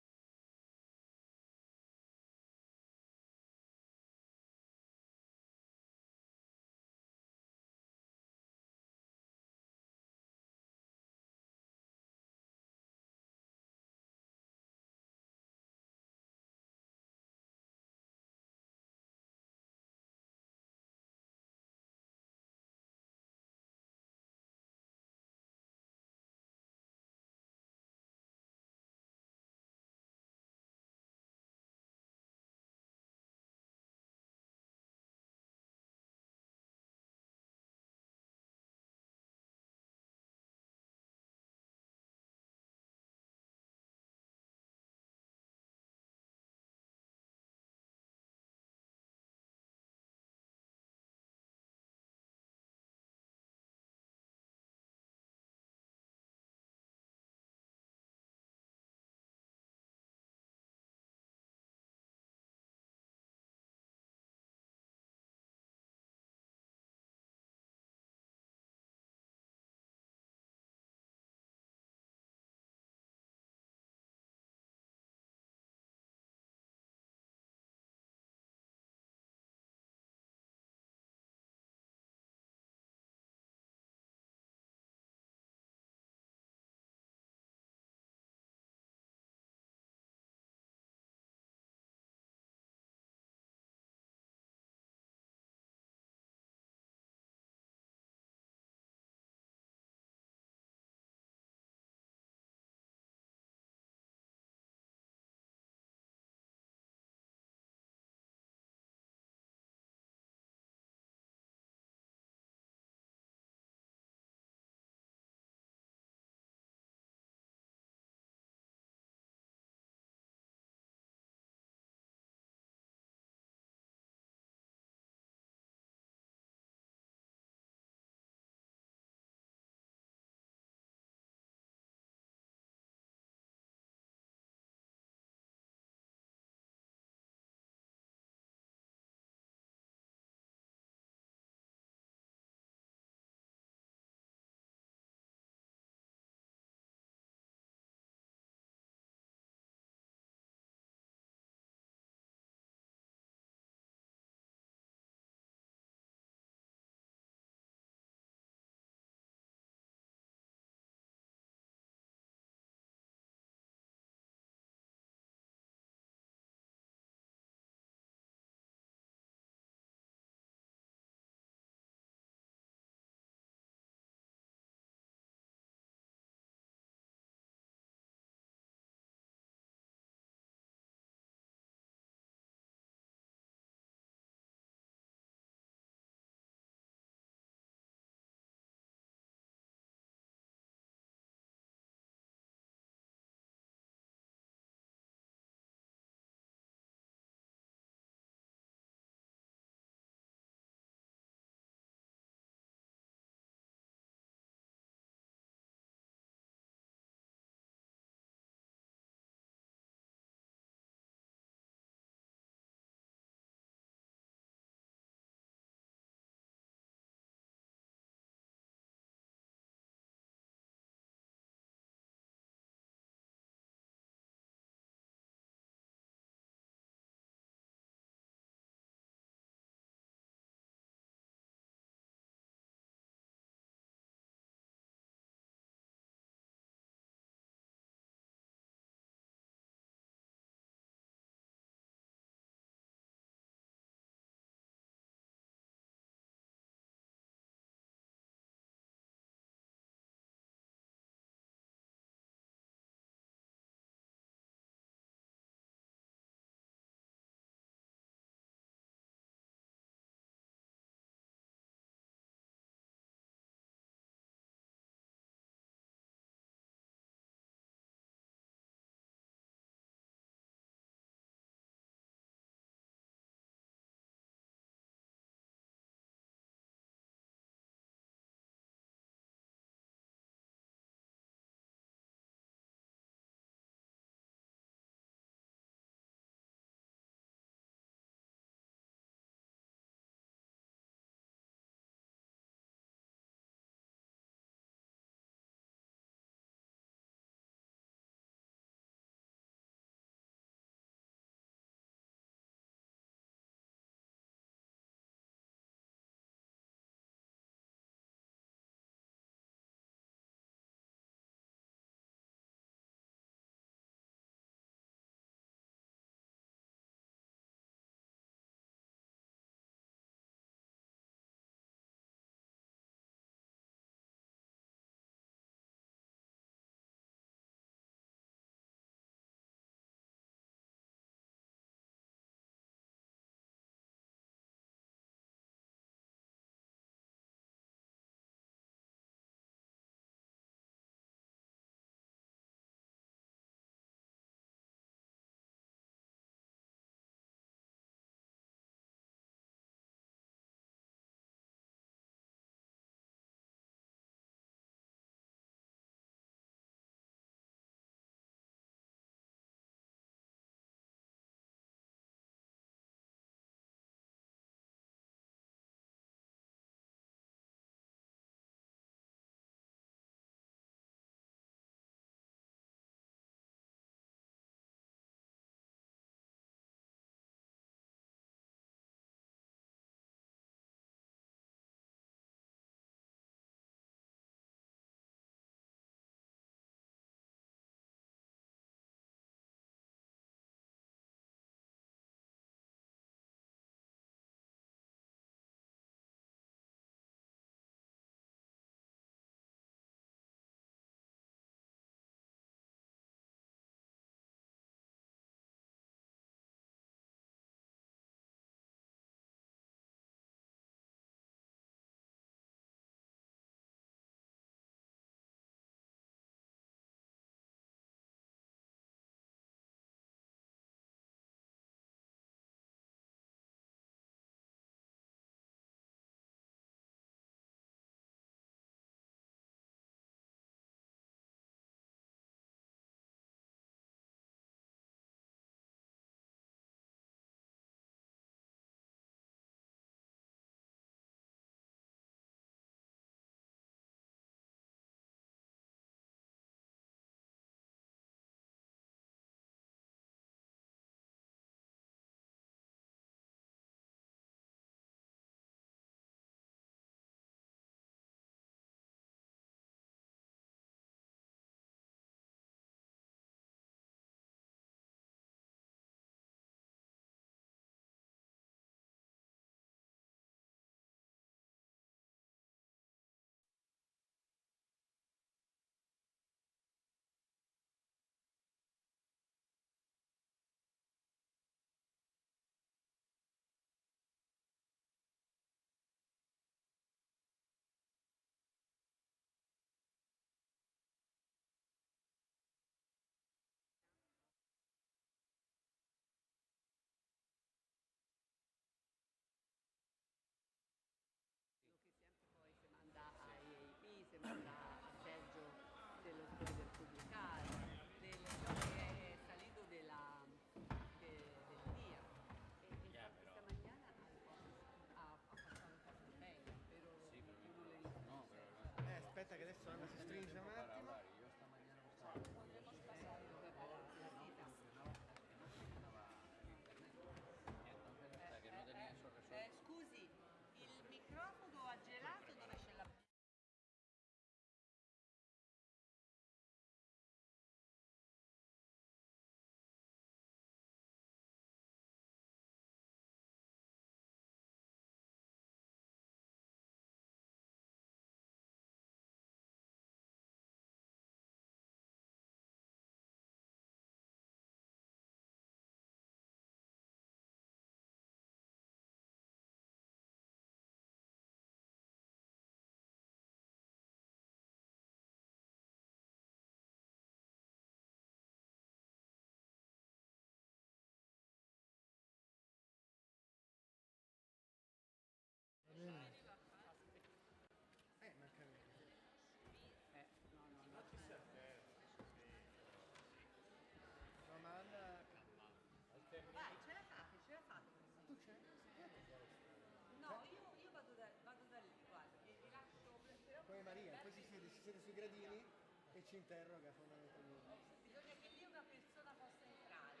siede sui gradini e ci interroga fondamentalmente. Bisogna che lì una persona possa entrare.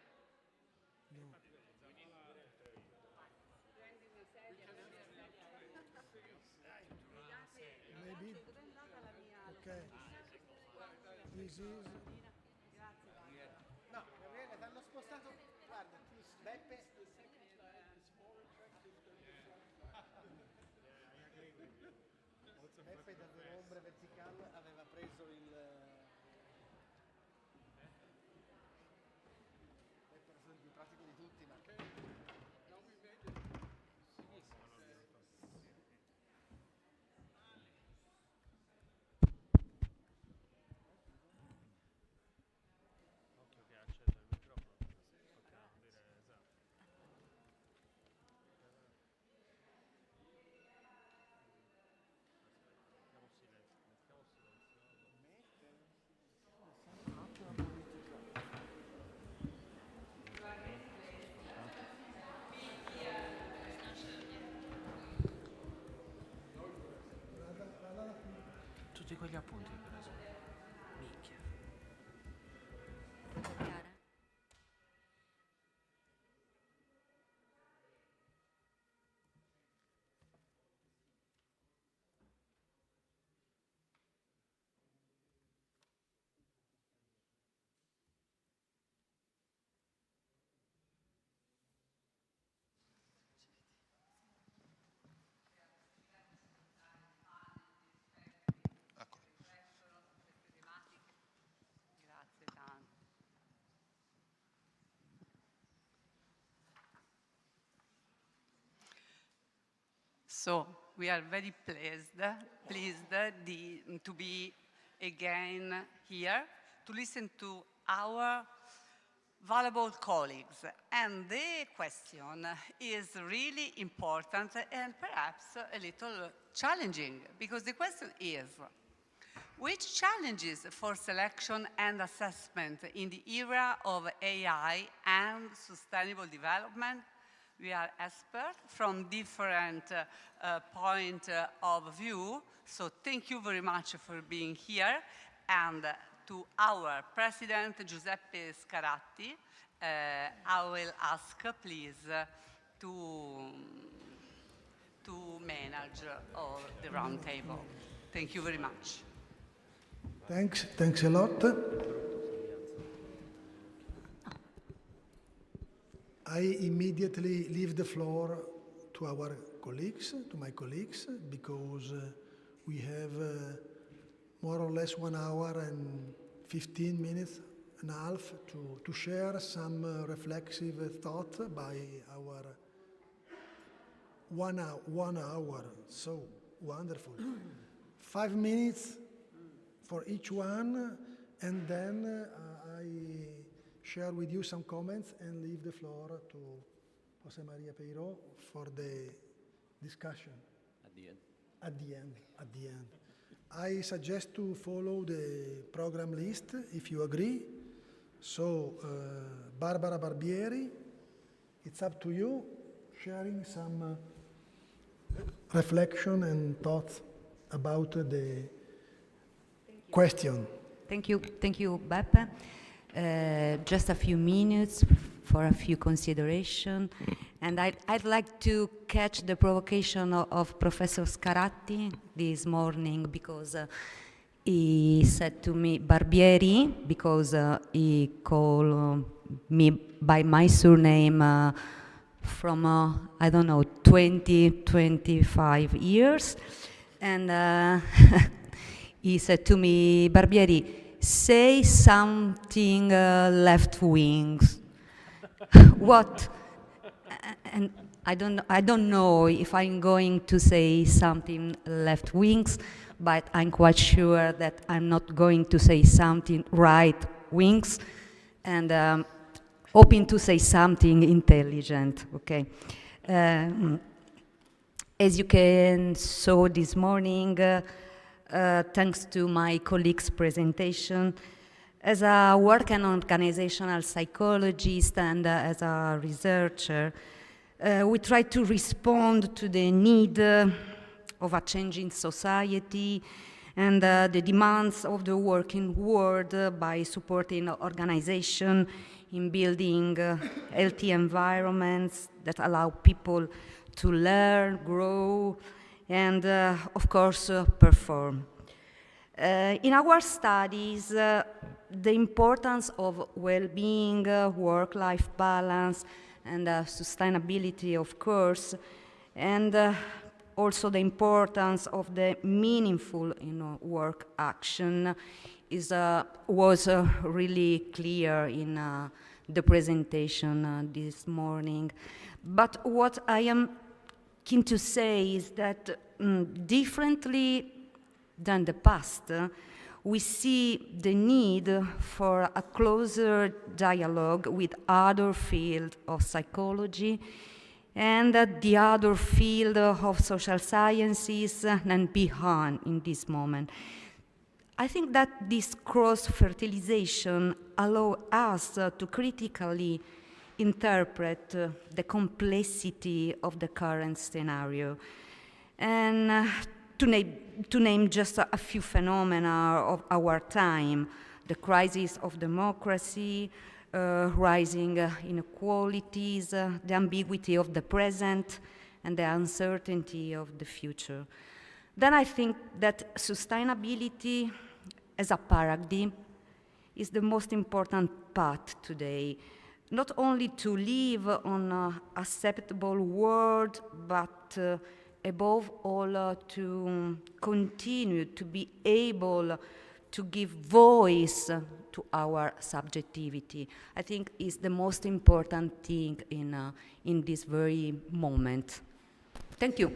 No. Prendi una sedia, Maybe. dove è andata la mia Okay. This is. No, Gabriele, ti hanno spostato. Guarda, Beppe. Beppe da delle ombre verticali aveva preso il. Beppe era il più pratico di tutti, ma. Tutti quegli appunti che ho preso. Minchia. Grazie tanto. So we are very pleased to be again here to listen to our valuable colleagues. And the question is really important and perhaps a little challenging, because the question is, which challenges for selection and assessment in the era of AI and sustainable development? We are experts from different point of view, so thank you very much for being here. And to our President, Giuseppe Scaratti, I will ask, please, to manage the round table. Thank you very much. Thanks a lot. I immediately leave the floor to our colleagues, to my colleagues, because we have more or less 1 hour and 15 minutes and a half to share some reflexive thought by our 1 hour. So wonderful. 5 minutes for each one, and then I share with you some comments and leave the floor to Jose Maria Peiró for the discussion. At the end. I suggest to follow the program list, if you agree. So, Barbara Barbieri, it's up to you, sharing some reflection and thoughts about the question. Thank you, Beppe. Just a few minutes for a few considerations. And I'd like to catch the provocation of Professor Scaratti this morning, because he said to me, Barbieri, because he called me by my surname from, I don't know, 25 years. And he said to me, Barbieri, say something left wings. What? And I don't know if I'm going to say something left wings, but I'm quite sure that I'm not going to say something right wings, and hoping to say something intelligent. Okay. As you can saw this morning, thanks to my colleague's presentation, as a work and organizational psychologist and as a researcher, we try to respond to the need of a changing society and the demands of the working world by supporting organization in building healthy environments that allow people to learn, grow, and of course perform. In our studies, the importance of well-being, work-life balance, and sustainability, of course, and also the importance of the meaningful work action was really clear in the presentation this morning. But what I am keen to say is that differently than the past, we see the need for a closer dialogue with other fields of psychology and the other field of social sciences and beyond in this moment. I think that this cross-fertilization allows us to critically interpret the complexity of the current scenario. And to name just a few phenomena of our time, the crisis of democracy, rising inequalities, the ambiguity of the present, and the uncertainty of the future. Then I think that sustainability as a paradigm is the most important path today, not only to live on an acceptable world, but above all to continue to be able to give voice to our subjectivity. I think is the most important thing in this very moment. Thank you.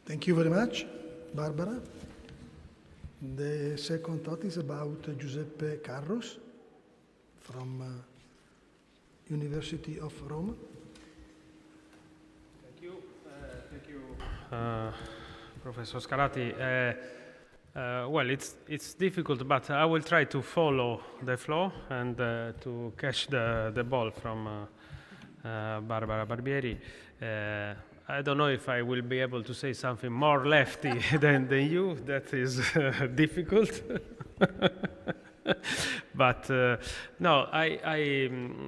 Thank you very much, Barbara. The second thought is about Giuseppe Carros from University of Rome. Thank you, Professor Scarlatti. Well, it's difficult, but I will try to follow the flow and to catch the ball from Barbara Barbieri. I don't know if I will be able to say something more lefty than you. That is difficult. But no,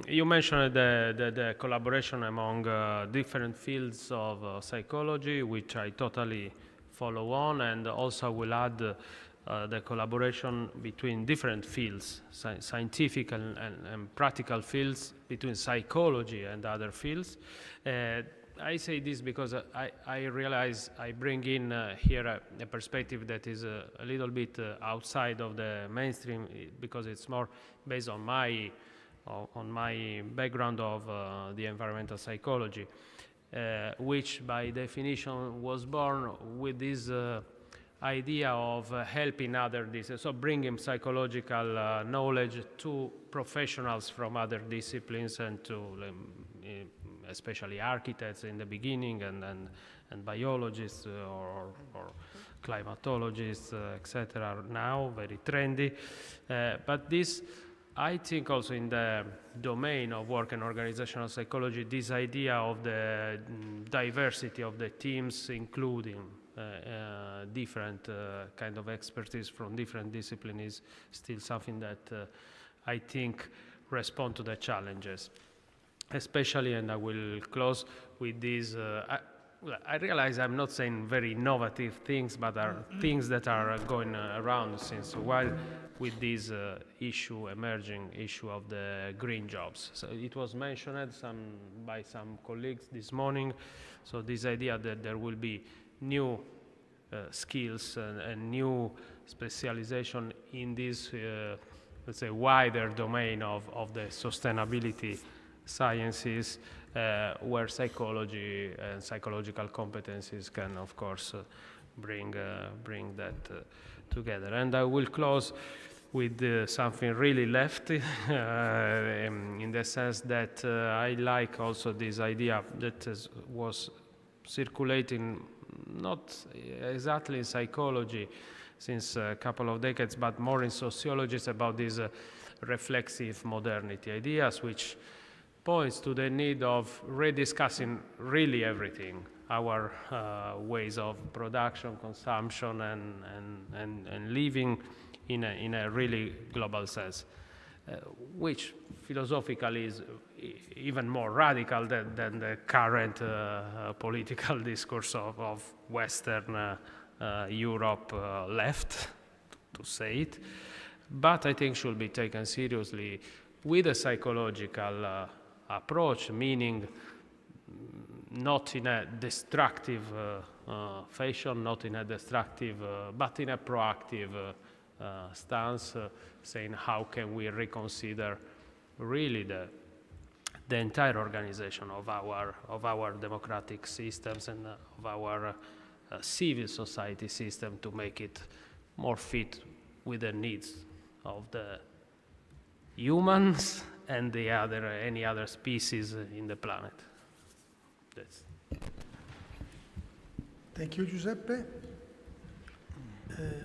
you mentioned the collaboration among different fields of psychology, which I totally follow on, and also will add the collaboration between different fields, scientific and practical fields, between psychology and other fields. I say this because I realize I bring in here a perspective that is a little bit outside of the mainstream, because it's more based on my background of the environmental psychology, which by definition was born with this idea of helping other disciplines, so bringing psychological knowledge to professionals from other disciplines and to especially architects in the beginning, and biologists or climatologists, etc. Now very trendy, but this, I think, also in the domain of work and organizational psychology, this idea of the diversity of the teams, including different kind of expertise from different disciplines, is still something that I think respond to the challenges. Especially, and I will close with this, I realize I'm not saying very innovative things, but are things that are going around since a while with this emerging issue of the green jobs. So it was mentioned by some colleagues this morning, so this idea that there will be new skills and new specialization in this, let's say, wider domain of the sustainability sciences, where psychology and psychological competencies can, of course, bring that together. And I will close with something really lefty, in the sense that I like also this idea that was circulating not exactly in psychology since a couple of decades, but more in sociology, about these reflexive modernity ideas, which points to the need of rediscussing really everything. our ways of production, consumption, and living in a really global sense, which philosophically is even more radical than the current political discourse of Western Europe left, to say it. But I think should be taken seriously with a psychological approach, meaning not in a destructive fashion, not in a destructive, but in a proactive stance, saying how can we reconsider really the entire organization of our democratic systems and of our civil society system to make it more fit with the needs of the humans and any other species in the planet. That's. Thank you, Giuseppe.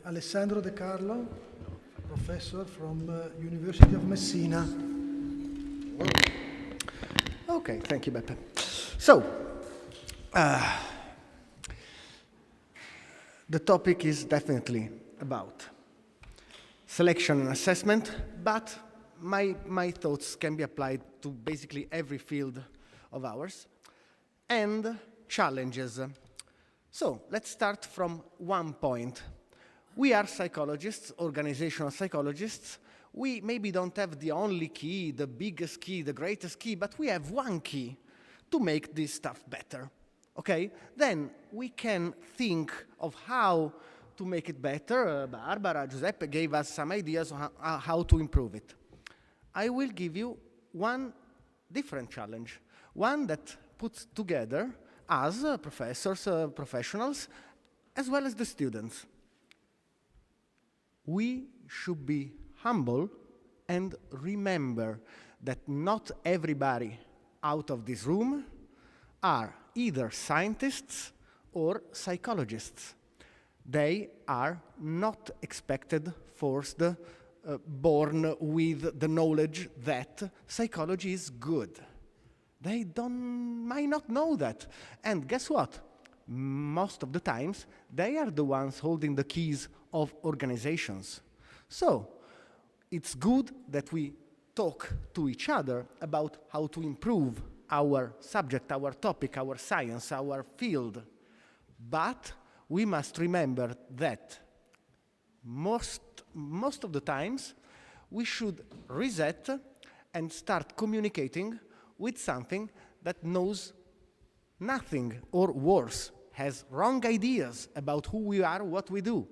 Alessandro De Carlo, professor from University of Messina. Okay, thank you, Beppe. So, the topic is definitely about selection and assessment, but my thoughts can be applied to basically every field of ours, and challenges. So let's start from one point. We are psychologists, organizational psychologists. We maybe don't have the only key, the biggest key, the greatest key, but we have one key to make this stuff better, okay? Then we can think of how to make it better. Barbara, Giuseppe gave us some ideas on how to improve it. I will give you one different challenge, one that puts together us, professors, professionals, as well as the students. We should be humble and remember that not everybody out of this room are either scientists or psychologists. They are not expected, forced, born with the knowledge that psychology is good. They might not know that. And guess what? Most of the times, they are the ones holding the keys of organizations. So, it's good that we talk to each other about how to improve our subject, our topic, our science, our field. But we must remember that most of the times, we should reset and start communicating with something that knows nothing, or worse, has wrong ideas about who we are, what we do.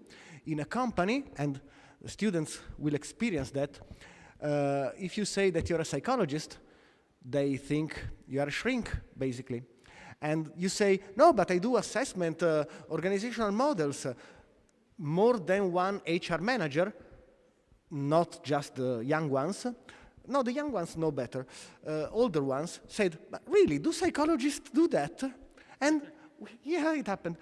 In a company, and the students will experience that, if you say that you're a psychologist, they think you are a shrink, basically. And you say, no, but I do assessment, organizational models. More than one HR manager, not just the young ones, no, the young ones know better, older ones said, but really, do psychologists do that? And yeah, it happened.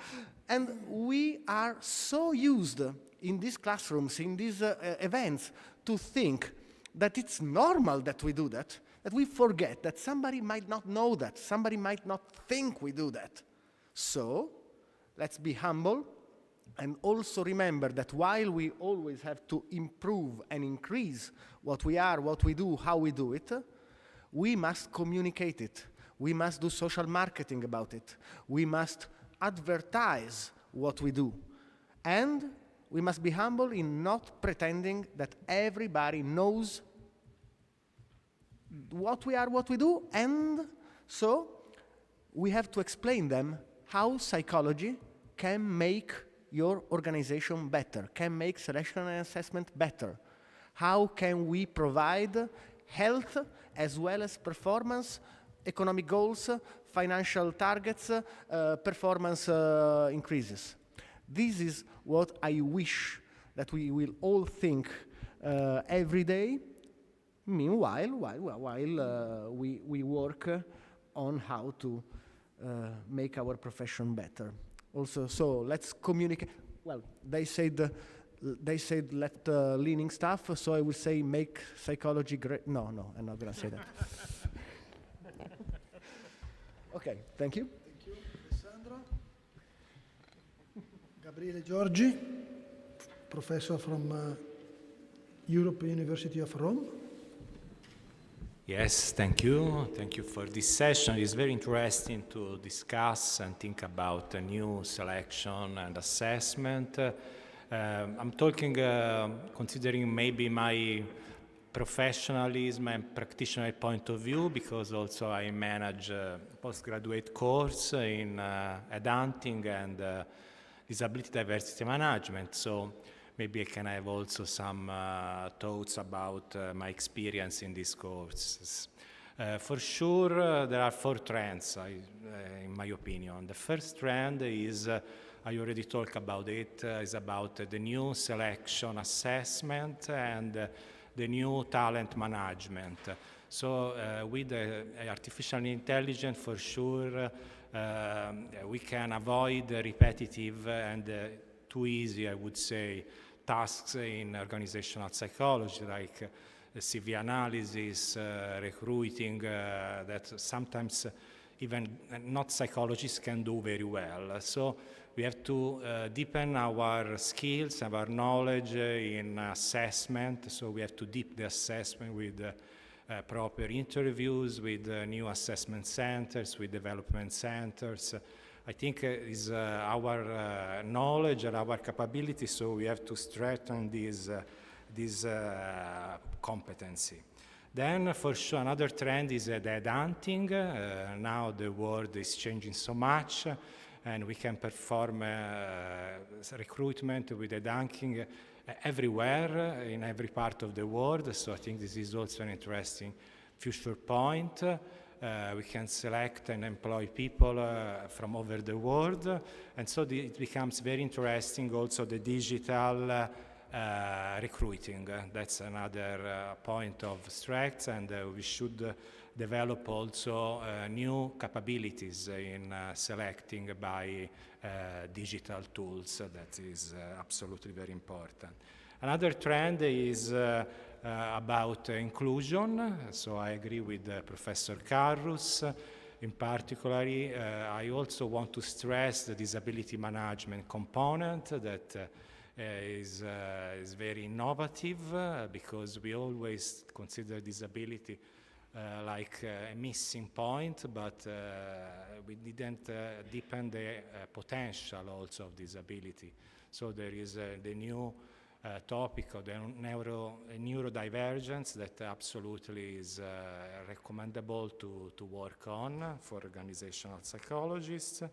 And we are so used in these classrooms, in these events, to think that it's normal that we do that we forget that somebody might not know that, somebody might not think we do that. So, let's be humble, and also remember that while we always have to improve and increase what we are, what we do, how we do it, we must communicate it. We must do social marketing about it. We must advertise what we do. And we must be humble in not pretending that everybody knows what we are, what we do, and so we have to explain them how psychology can make your organization better, can make selection and assessment better. How can we provide health as well as performance, economic goals, financial targets, performance increases. This is what I wish that we will all think every day. Meanwhile, while we work on how to make our profession better. Also, so let's communicate. Well, they said left-leaning stuff, so I will say make psychology great. No, I'm not going to say that. Okay, thank you. Thank you, Alessandro. Gabriele Giorgi, professor from European University of Rome. Yes, thank you. Thank you for this session. It's very interesting to discuss and think about a new selection and assessment. I'm talking, considering maybe my professionalism and practitioner point of view, because also I manage a postgraduate course in headhunting and disability diversity management. So maybe I can have also some thoughts about my experience in these courses. For sure, there are 4 trends, in my opinion. The first trend is, I already talked about it, is about the new selection assessment and the new talent management. So with artificial intelligence, for sure, we can avoid repetitive and too easy, I would say, tasks in organizational psychology, like CV analysis, recruiting, that sometimes even not psychologists can do very well. So we have to deepen our skills, our knowledge in assessment. So we have to deepen the assessment with proper interviews, with new assessment centers, with development centers. I think is our knowledge and our capability, so we have to strengthen this competency. Then, for sure, another trend is the headhunting. Now the world is changing so much, and we can perform recruitment with headhunting everywhere, in every part of the world. So I think this is also an interesting future point. We can select and employ people from over the world. And so it becomes very interesting also the digital recruiting. That's another point of strength, and we should develop also new capabilities in selecting by digital tools. That is absolutely very important. Another trend is about inclusion. So I agree with Professor Carrus. In particular, I also want to stress the disability management component that is very innovative, because we always consider disability like a missing point, but we didn't deepen the potential also of disability. So there is the new topic of the neurodivergence that absolutely is recommendable to work on for organizational psychologists.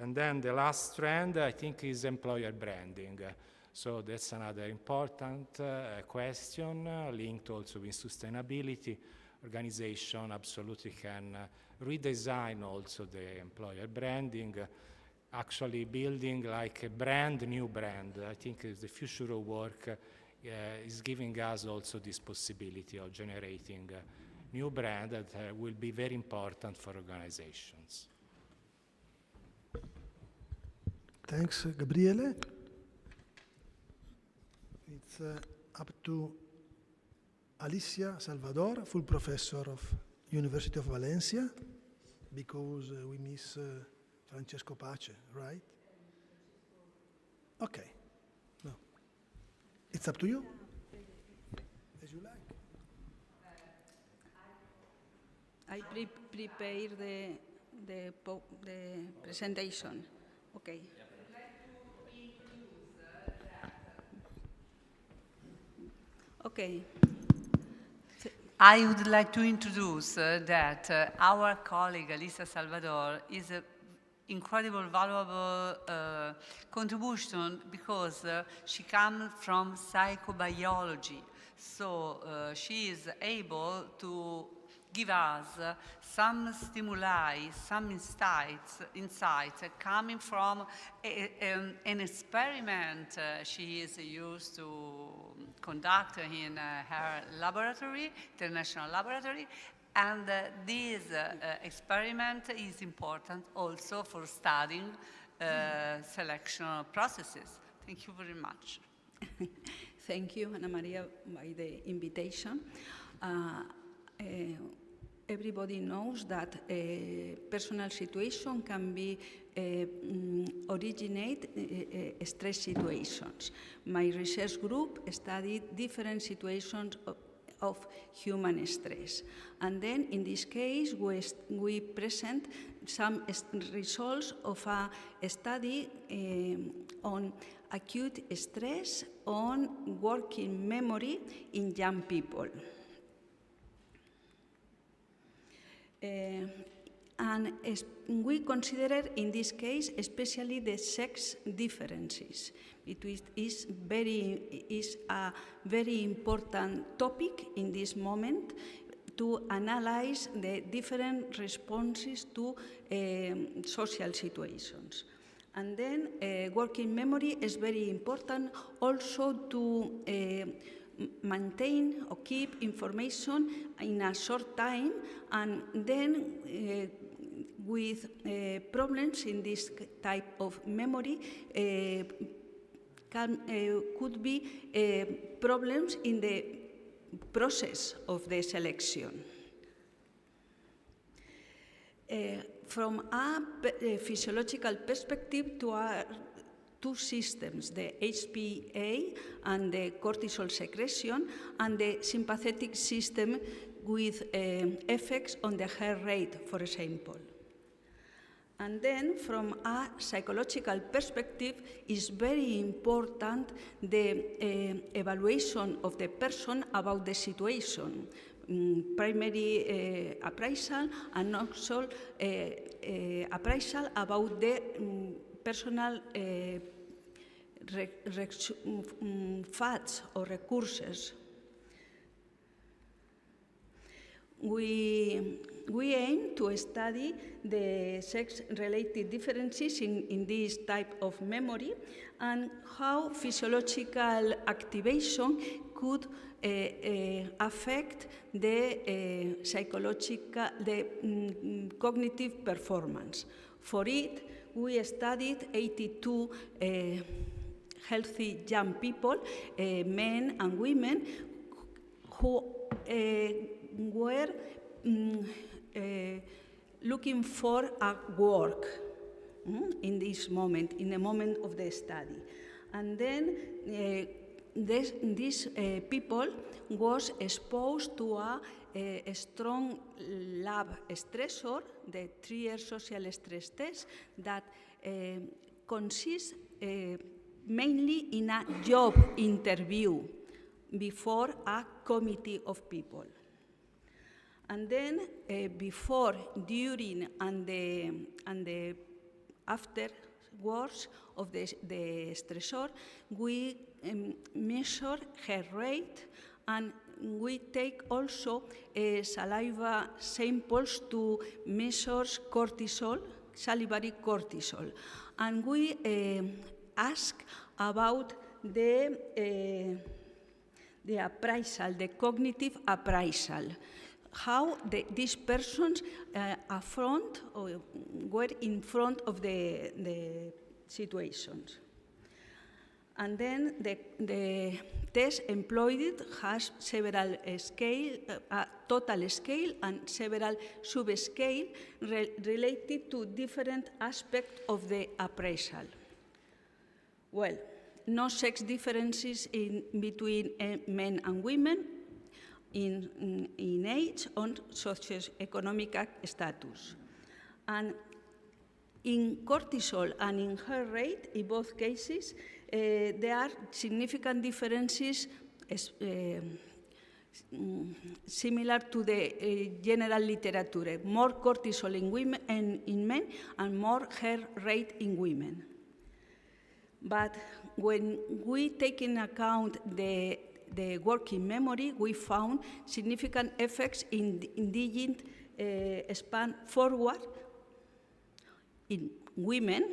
And then the last trend, I think, is employer branding. So that's another important question linked also with sustainability. Organization absolutely can redesign also the employer branding, actually building like a brand new brand. I think the future of work is giving us also this possibility of generating a new brand that will be very important for organizations. Thanks, Gabriele. It's up to Alicia Salvador, full professor of University of Valencia, because we miss Francesco Pace, right? Okay. No. It's up to you. As you like. I prepare the presentation. Okay. Okay. I would like to introduce that our colleague Alicia Salvador is an incredible, valuable contribution, because she comes from psychobiology. So she is able to give us some stimuli, some insights coming from an experiment she is used to conduct in her laboratory, international laboratory. And this experiment is important also for studying selection processes. Thank you very much. Thank you, Ana Maria, by the invitation. everybody knows that personal situation can be originate stress situations. My research group studied different situations of human stress. And then in this case, we present some results of a study on acute stress on working memory in young people. And we consider in this case especially the sex differences. It is a very important topic in this moment to analyze the different responses to social situations. And then working memory is very important also to maintain or keep information in a short time, and then with problems in this type of memory could be problems in the process of the selection. From a physiological perspective, two systems, the HPA and the cortisol secretion, and the sympathetic system with effects on the heart rate, for example. And then from a psychological perspective, it's very important the evaluation of the person about the situation, primary appraisal and also appraisal about the personal facts or recursos. We aim to study the sex-related differences in this type of memory and how physiological activation could affect the cognitive performance. For it, we studied 82 healthy young people, men and women, who were looking for a work in this moment, in the moment of the study. And then these people was exposed to a strong lab stressor, the 3-year social stress test, that consists mainly in a job interview before a committee of people. And then before, during, and the afterwards of the stressor, we measure heart rate, and we take also saliva samples to measure cortisol, salivary cortisol. And we ask about the appraisal, the cognitive appraisal, how these persons affront or were in front of the situations. And then the test employed has several scales, a total scale and several sub-scales related to different aspects of the appraisal. Well, no sex differences between men and women in age or socioeconomic status. And in cortisol and in heart rate, in both cases, there are significant differences similar to the general literature. More cortisol in women and in men, and more heart rate in women. But when we take in account the working memory, we found significant effects in digit span forward in women,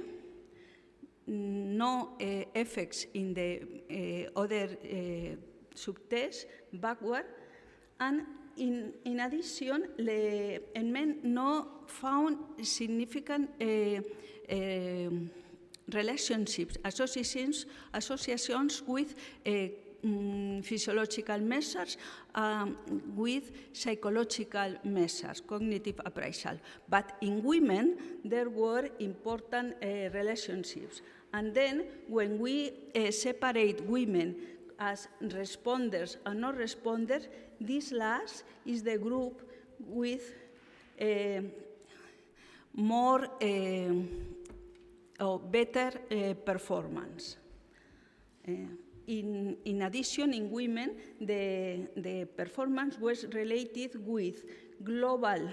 no effects in the other subtests backward, and in addition, in men no found significant relationships, associations with physiological measures with psychological measures, cognitive appraisal. But in women, there were important relationships. And then when we separate women as responders and not responders, this last is the group with more or better performance. In addition, in women, the performance was related with global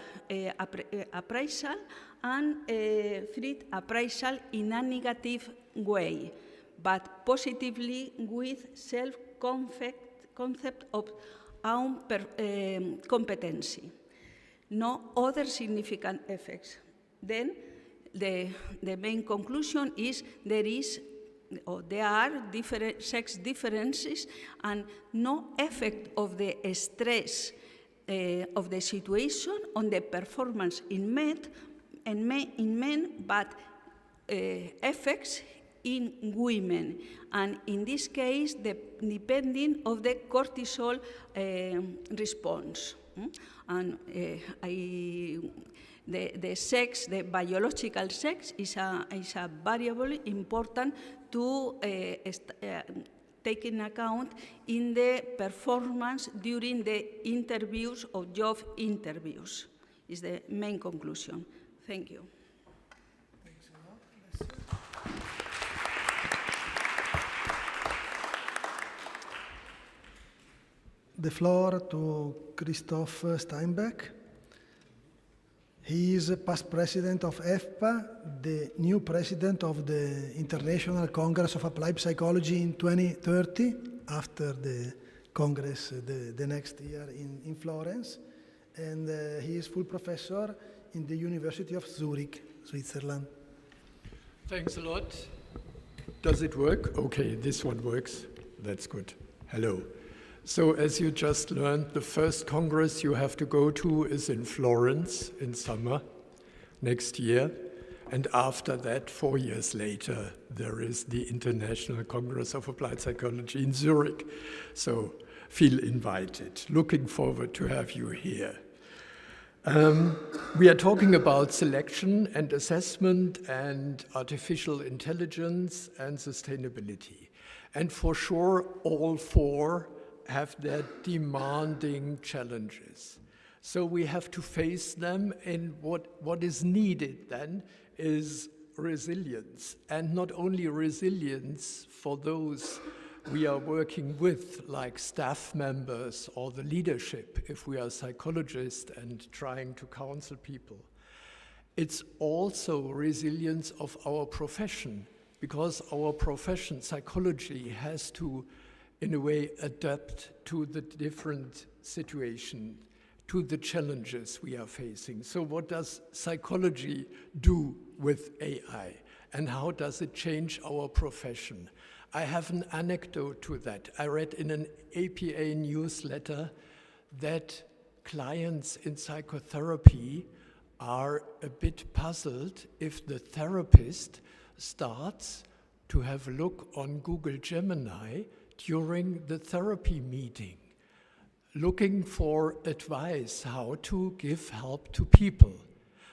appraisal and threat appraisal in a negative way, but positively with self-concept of own competency. No other significant effects. Then the main conclusion is there are different sex differences and no effect of the stress of the situation on the performance in men, but effects in women, and in this case, depending on the cortisol response. And the sex, the biological sex, is a variable important to take in account in the performance during the interviews or job interviews, is the main conclusion. Thank you. Thanks a lot. The floor to Christoph Steinbeck. He is past president of EFPA, the new president of the International Congress of Applied Psychology in 2030, after the Congress the next year in Florence. And he is full professor in the University of Zurich, Switzerland. Thanks a lot. Does it work? Okay, this one works. That's good. Hello. So as you just learned, the first Congress you have to go to is in Florence in summer next year. And after that, 4 years later, there is the International Congress of Applied Psychology in Zurich. So feel invited. Looking forward to have you here. We are talking about selection and assessment and artificial intelligence and sustainability. And for sure, all four have their demanding challenges. So we have to face them, and what is needed then is resilience, and not only resilience for those we are working with, like staff members or the leadership, if we are psychologists and trying to counsel people. It's also resilience of our profession, because our profession, psychology, has to, in a way, adapt to the different situation, to the challenges we are facing. So what does psychology do with AI? And how does it change our profession? I have an anecdote to that. I read in an APA newsletter that clients in psychotherapy are a bit puzzled if the therapist starts to have a look on Google Gemini during the therapy meeting, looking for advice how to give help to people.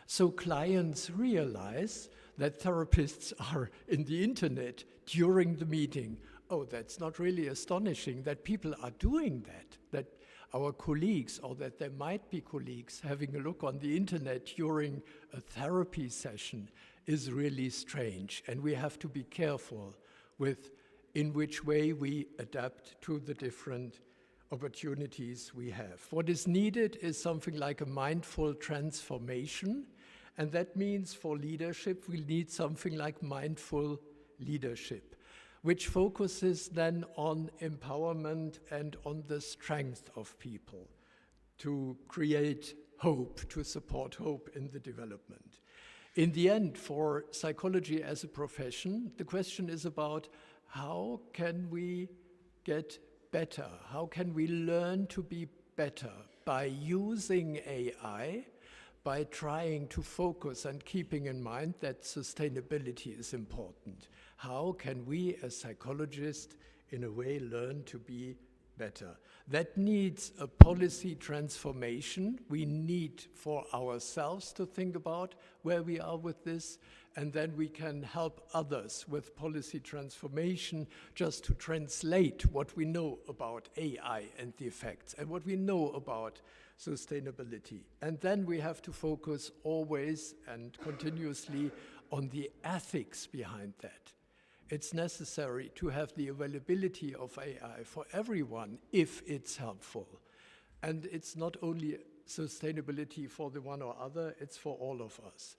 So clients realize that therapists are in the internet during the meeting. Oh, that's not really astonishing that people are doing that our colleagues, or that there might be colleagues having a look on the internet during a therapy session is really strange. And we have to be careful with in which way we adapt to the different opportunities we have. What is needed is something like a mindful transformation, and that means for leadership we need something like mindful leadership, which focuses then on empowerment and on the strength of people to create hope, to support hope in the development. In the end, for psychology as a profession, the question is about how can we get better? How can we learn to be better by using AI, by trying to focus and keeping in mind that sustainability is important? How can we as psychologists in a way, learn to be better. That needs a policy transformation. We need for ourselves to think about where we are with this, and then we can help others with policy transformation just to translate what we know about AI and the effects and what we know about sustainability. And then we have to focus always and continuously on the ethics behind that. It's necessary to have the availability of AI for everyone if it's helpful. And it's not only sustainability for the one or other, it's for all of us.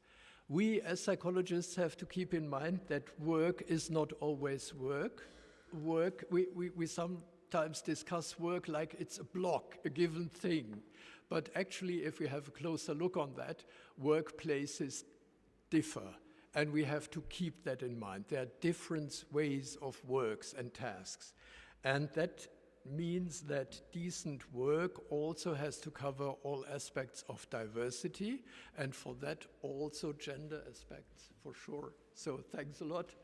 We as psychologists have to keep in mind that work is not always work. We sometimes discuss work like it's a block, a given thing. But actually, if we have a closer look on that, workplaces differ. And we have to keep that in mind. There are different ways of works and tasks. And that means that decent work also has to cover all aspects of diversity, and for that also gender aspects, for sure. So thanks a lot.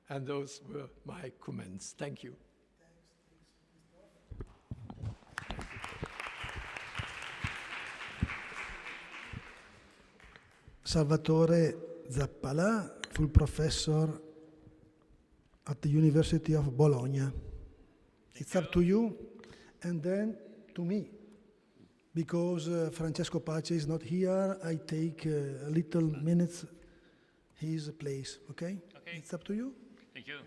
And those were my comments. Thank you. Salvatore Zappalà, full professor at the University of Bologna. It's up to you, and then to me. Because Francesco Pace is not here, I take a little minutes his place, okay? It's up to you. Thank you.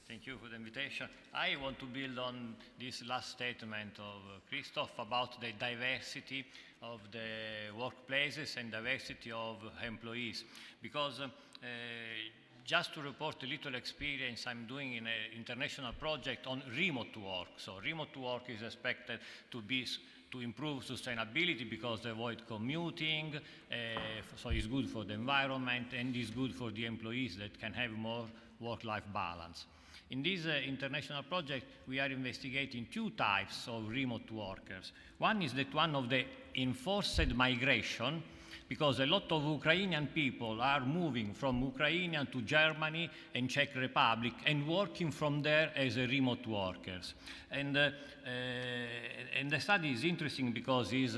Thank you for the invitation. I want to build on this last statement of Christoph about the diversity of the workplaces and diversity of employees, because just to report a little experience I'm doing in an international project on remote work. So remote work is expected to improve sustainability because they avoid commuting, so it's good for the environment and it's good for the employees that can have more work-life balance. In this international project, we are investigating two types of remote workers. One is that one of the enforced migration, because a lot of Ukrainian people are moving from Ukraine to Germany and Czech Republic and working from there as remote workers. And the study is interesting because it's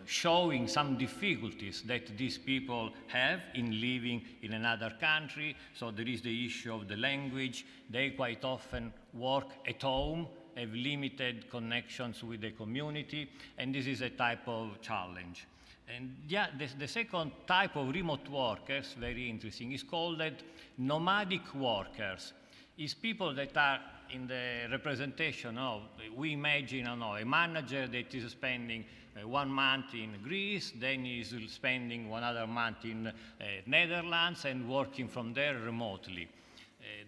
showing some difficulties that these people have in living in another country. So there is the issue of the language. They quite often work at home, have limited connections with the community, and this is a type of challenge. And yeah, the second type of remote workers, very interesting, is called nomadic workers. It's people that are in the representation of, we imagine, a manager that is spending 1 month in Greece, then is spending 1 other month in Netherlands and working from there remotely.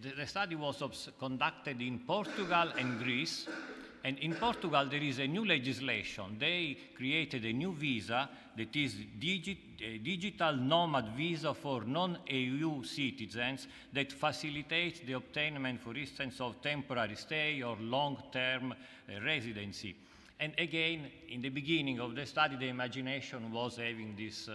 The study was conducted in Portugal and Greece. And in Portugal, there is a new legislation. They created a new visa that is digital nomad visa for non-EU citizens that facilitates the obtainment, for instance, of temporary stay or long-term residency. And again, in the beginning of the study, the imagination was having this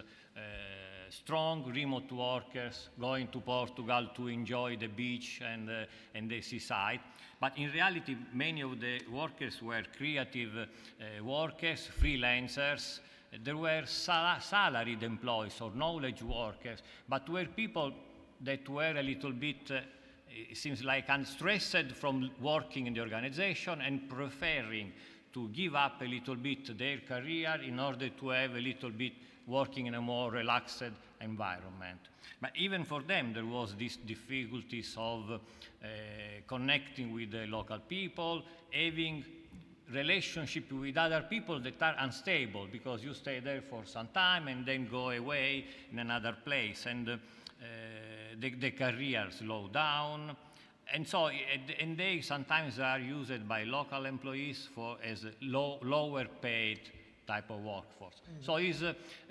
strong remote workers going to Portugal to enjoy the beach and the seaside. But in reality, many of the workers were creative workers, freelancers. There were salaried employees or knowledge workers, but were people that were a little bit, it seems like, unstressed from working in the organization and preferring to give up a little bit their career in order to have a little bit working in a more relaxed environment. But even for them, there was these difficulties of connecting with the local people, having relationship with other people that are unstable because you stay there for some time and then go away in another place, and the career slow down. And so, and they sometimes are used by local employees as lower paid type of workforce. So is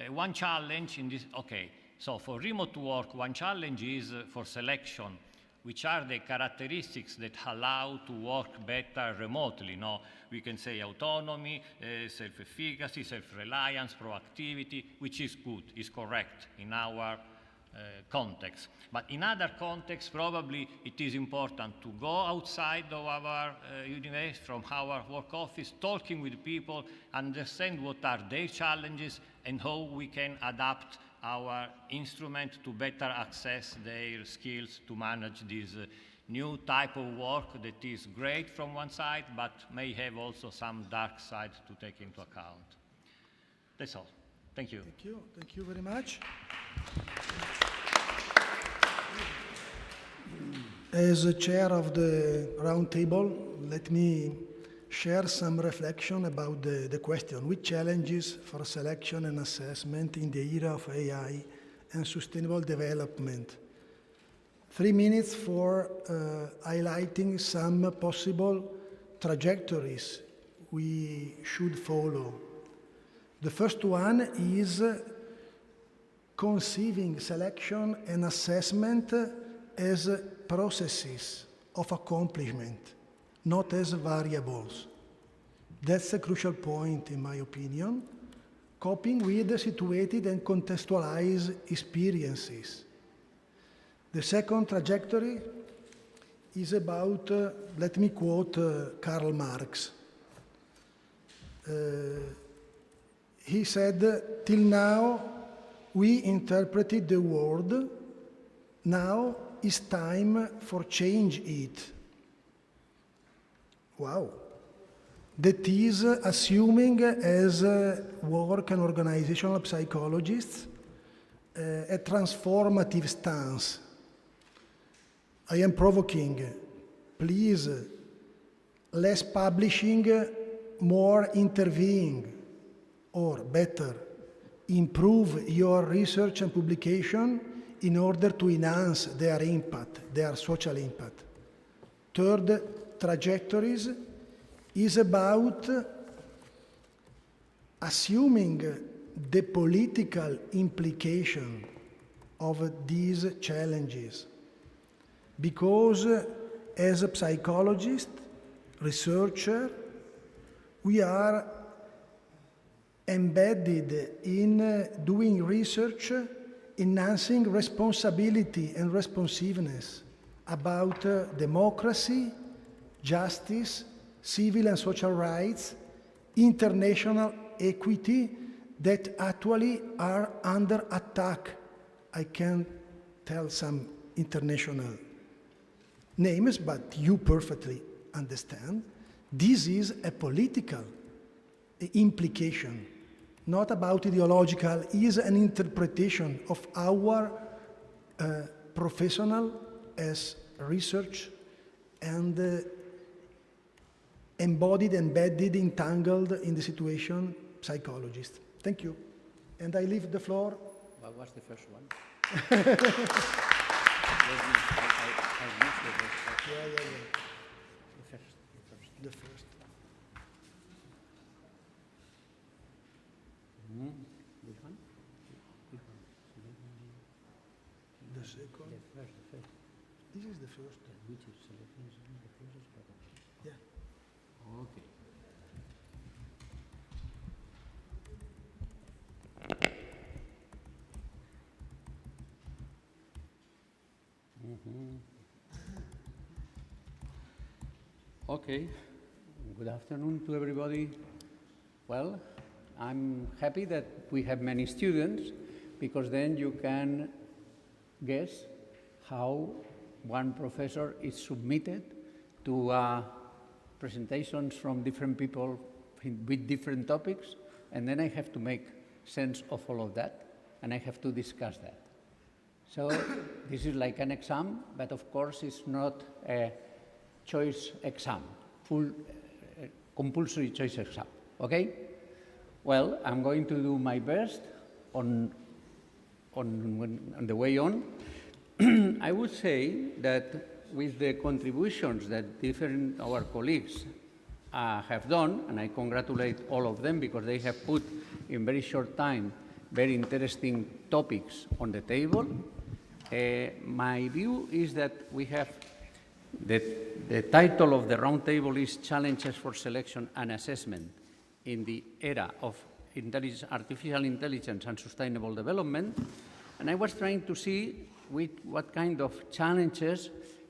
one challenge in this, okay, so for remote work, one challenge is for selection, which are the characteristics that allow to work better remotely. No, we can say autonomy, self-efficacy, self-reliance, proactivity, which is good, is correct in our context. But in other contexts, probably it is important to go outside of our university, from our work office, talking with people, understand what are their challenges and how we can adapt our instrument to better access their skills to manage this new type of work that is great from one side, but may have also some dark side to take into account. That's all. Thank you. Thank you. Thank you very much. As a chair of the round table, let me share some reflection about the question, which challenges for selection and assessment in the era of AI and sustainable development. 3 minutes for highlighting some possible trajectories we should follow. The first one is conceiving selection and assessment as processes of accomplishment, not as variables. That's a crucial point, in my opinion. Coping with situated and contextualized experiences. The second trajectory is about, let me quote Karl Marx. He said, "Till now, we interpreted the world. Now is time for change it." Wow. That is assuming, as work and organizational psychologists, a transformative stance. I am provoking. Please, less publishing, more intervening, or better, improve your research and publication in order to enhance their impact, their social impact. Third trajectories is about assuming the political implication of these challenges. Because as a psychologist, researcher, we are embedded in doing research, enhancing responsibility and responsiveness about democracy, justice, civil and social rights, international equity that actually are under attack. I can't tell some international names, but you perfectly understand. This is a political implication, not about ideological, is an interpretation of our professional as research and embodied, embedded, entangled in the situation psychologist. Thank you. And I leave the floor. What was the first one? Yeah. The first. Which one? The second. The first. This is the first. Which is selection is the process? Yeah. Okay. Okay. Good afternoon to everybody. Well, I'm happy that we have many students, because then you can guess how one professor is submitted to presentations from different people with different topics, and then I have to make sense of all of that, and I have to discuss that. So this is like an exam, but of course it's not a choice exam, full compulsory choice exam, okay? Well, I'm going to do my best on the way on. I would say that with the contributions that our colleagues have done, and I congratulate all of them because they have put in very short time very interesting topics on the table. My view is that we have the title of the roundtable is Challenges for Selection and Assessment in the Era of Artificial Intelligence and Sustainable Development. And And I was trying to see what kind of challenges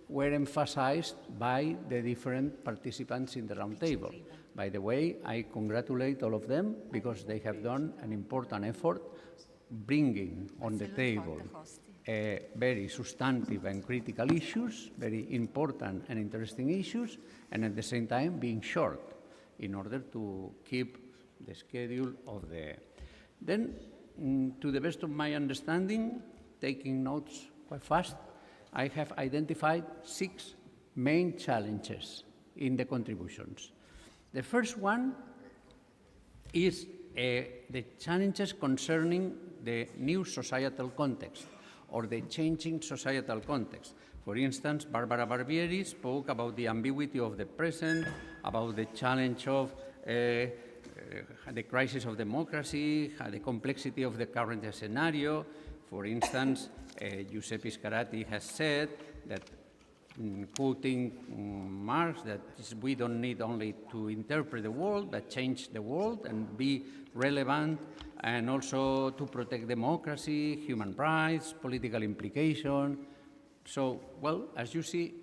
were emphasized by the different participants in the roundtable. By the way, I congratulate all of them because they have done an important effort bringing on the table very substantive and critical issues, very important and interesting issues, and at the same time being short in order to keep the schedule of the... Then, to the best of my understanding, taking notes quite fast, I have identified 6 main challenges in the contributions. The first one is the challenges concerning the new societal context or the changing societal context. For instance, Barbara Barbieri spoke about the ambiguity of the present, about the challenge of the crisis of democracy, the complexity of the current scenario. For instance, Giuseppe Scarati has said that, quoting Marx, that we don't need only to interpret the world, but change the world and be relevant, and also to protect democracy, human rights, political implication. So, well, as you see,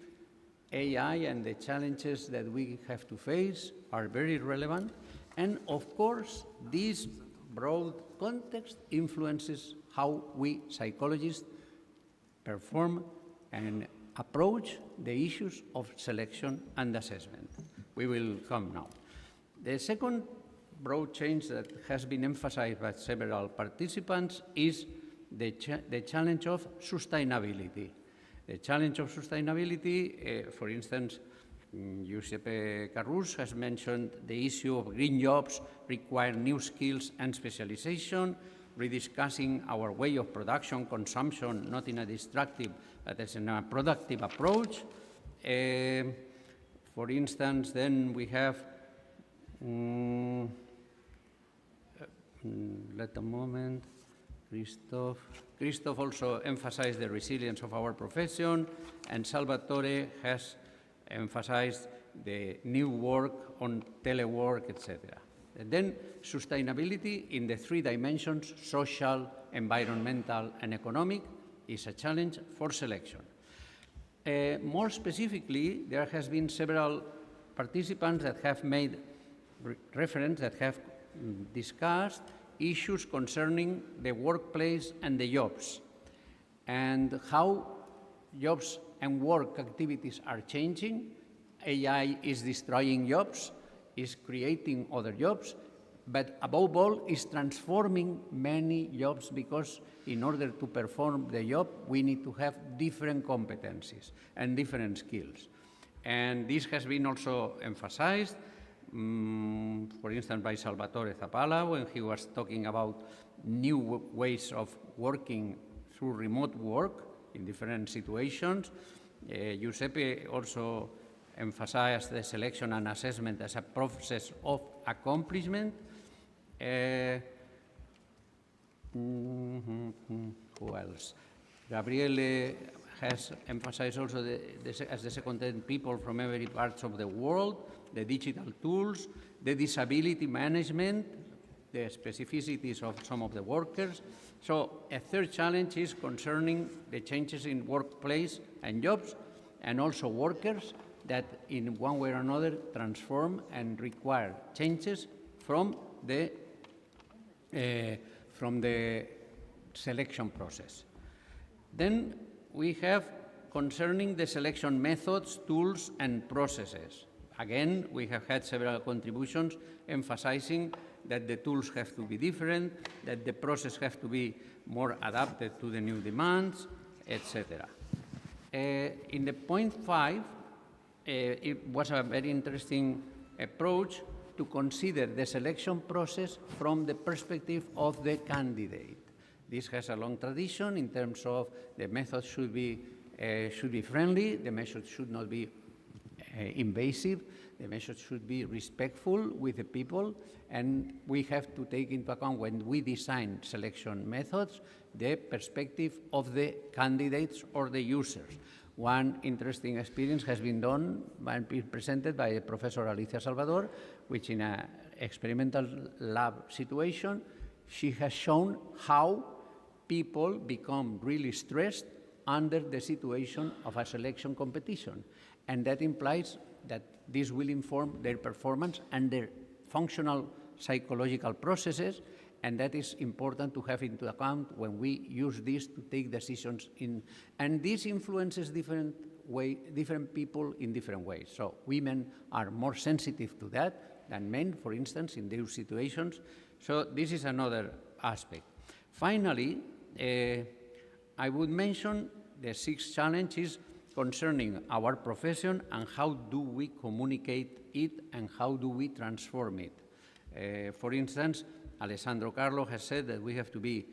AI and the challenges that we have to face are very relevant. And of course, this broad context influences how we psychologists perform and approach the issues of selection and assessment. We will come now. The second broad change that has been emphasized by several participants is the challenge of sustainability. The challenge of sustainability, for instance, Giuseppe Carrus has mentioned the issue of green jobs require new skills and specialization, rediscussing our way of production, consumption, not in a destructive, but as in a productive approach. For instance, then we have, let a moment, Christoph also emphasized the resilience of our profession, and Salvatore has emphasized the new work on telework, etc. And then sustainability in the 3 dimensions, social, environmental, and economic, is a challenge for selection. More specifically, there has been several participants that have made reference, that have discussed issues concerning the workplace and the jobs, and how jobs and work activities are changing. AI is destroying jobs, is creating other jobs, but above all is transforming many jobs, because in order to perform the job, we need to have different competencies and different skills. And this has been also emphasized, for instance, by Salvatore Zappala when he was talking about new ways of working through remote work in different situations. Giuseppe also emphasized the selection and assessment as a process of accomplishment. Who else? Gabriele has emphasized also, as the second people from every part of the world, the digital tools, the disability management, the specificities of some of the workers. So a third challenge is concerning the changes in workplace and jobs, and also workers that in one way or another transform and require changes from the selection process. Then we have concerning the selection methods, tools, and processes. Again, we have had several contributions emphasizing that the tools have to be different, that the process has to be more adapted to the new demands, etc. In the point 5, it was a very interesting approach to consider the selection process from the perspective of the candidate. This has a long tradition in terms of the method should be friendly, the method should not be invasive, the method should be respectful with the people, and we have to take into account when we design selection methods the perspective of the candidates or the users. One interesting experience has been done and presented by Professor Alicia Salvador, which in an experimental lab situation, she has shown how people become really stressed under the situation of a selection competition. And that implies that this will inform their performance and their functional psychological processes, and that is important to have into account when we use this to take decisions and this influences different people in different ways. So women are more sensitive to that than men, for instance, in those situations. So this is another aspect. Finally, I would mention the 6th challenge is concerning our profession and how do we communicate it and how do we transform it. For instance, Alessandro Carlo has said that we have to be,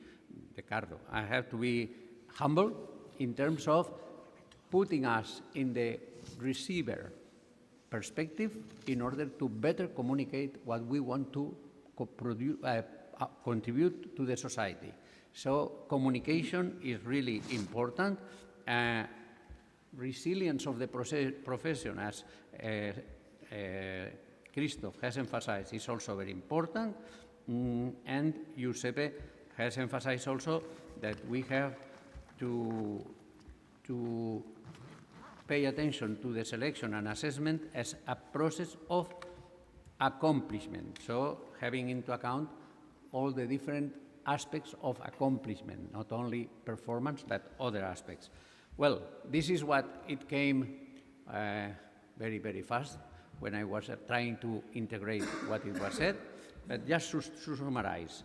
I have to be humble in terms of putting us in the receiver perspective in order to better communicate what we want to contribute to the society. So communication is really important. Resilience of the profession, as Christoph has emphasized, is also very important. And Giuseppe has emphasized also that we have to pay attention to the selection and assessment as a process of accomplishment. So having into account all the different aspects of accomplishment, not only performance, but other aspects. Well, this is what it came very, very fast when I was trying to integrate what it was said. But just to summarize,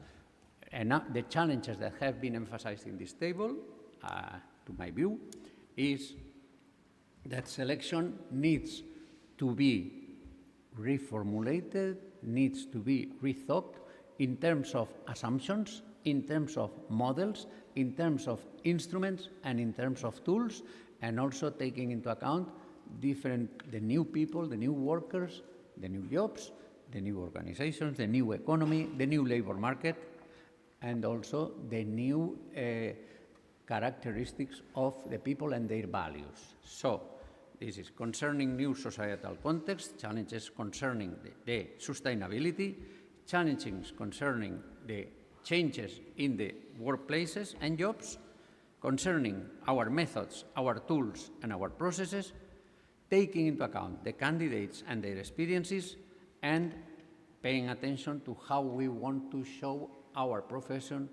the challenges that have been emphasized in this table, to my view, is that selection needs to be reformulated, needs to be rethought in terms of assumptions, in terms of models, in terms of instruments, and in terms of tools, and also taking into account the new people, the new workers, the new jobs, the new organizations, the new economy, the new labor market, and also the new characteristics of the people and their values. So this is concerning new societal context, challenges concerning the sustainability, challenges concerning the changes in the workplaces and jobs, concerning our methods, our tools, and our processes, taking into account the candidates and their experiences, and paying attention to how we want to show our profession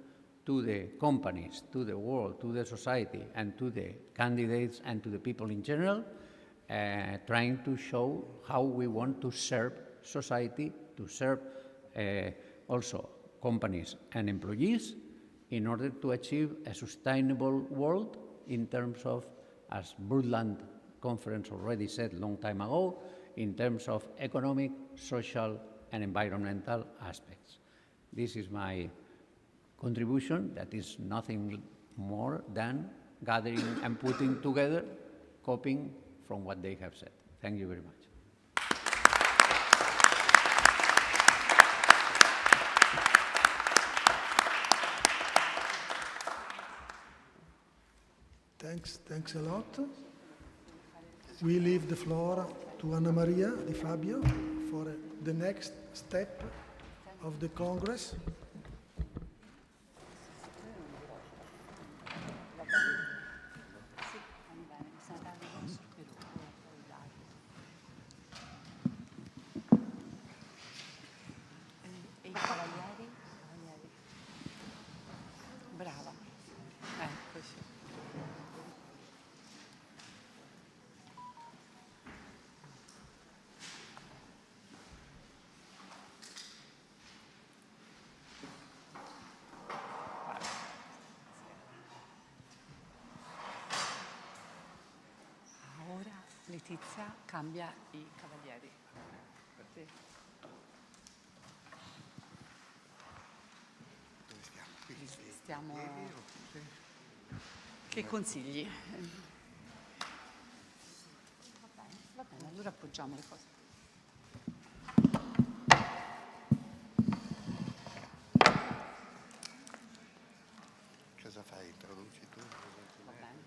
to the companies, to the world, to the society, and to the candidates and to the people in general, trying to show how we want to serve society, to serve also companies and employees in order to achieve a sustainable world in terms of, as Brundtland Conference already said a long time ago, in terms of economic, social, and environmental aspects. This is my contribution. That is nothing more than gathering and putting together, copying from what they have said. Thank you very much. Thanks a lot. We leave the floor to Anna Maria Di Fabio for the next step of the Congress. Brava. Eccoci. Ora Letizia cambia i cavalieri. Sì. Stiamo... Che consigli? Va bene, allora appoggiamo le cose. Cosa fai? Introduci tu? Va bene.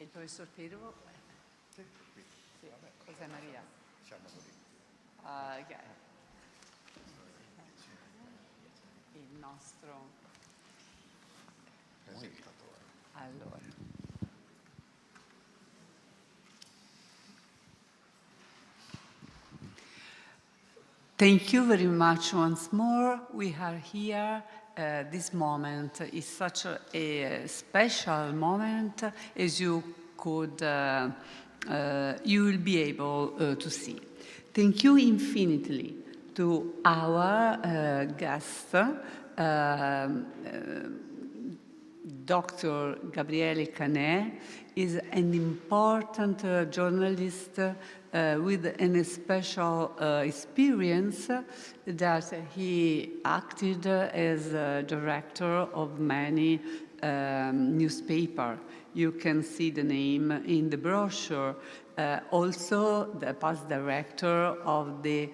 Il professor Pedro? Sì, José Maria. Siamo così. Ok. Il nostro presentatore. Allora. Thank you very much once more. We are here. This moment is such a special moment, as you could, you will be able to see. Thank you infinitely to our guest, Dr. Gabriele Canet is an important journalist with a special experience that he acted as a director of many newspapers. You can see the name in the brochure. Also, the past director of the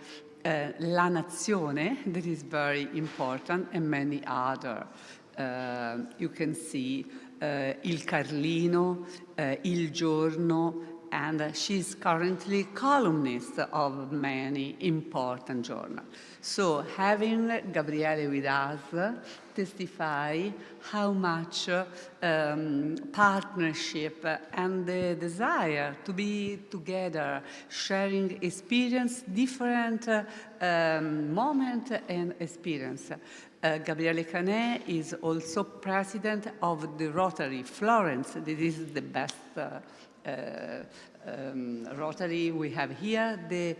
La Nazione, that is very important, and many other. You can see Il Carlino, Il Giorno, and she's currently columnist of many important journals. So having Gabriele with us testify how much partnership and the desire to be together, sharing experience, different moment and experience. Gabriele Canet is also president of the Rotary Florence. This is the best Rotary we have here, the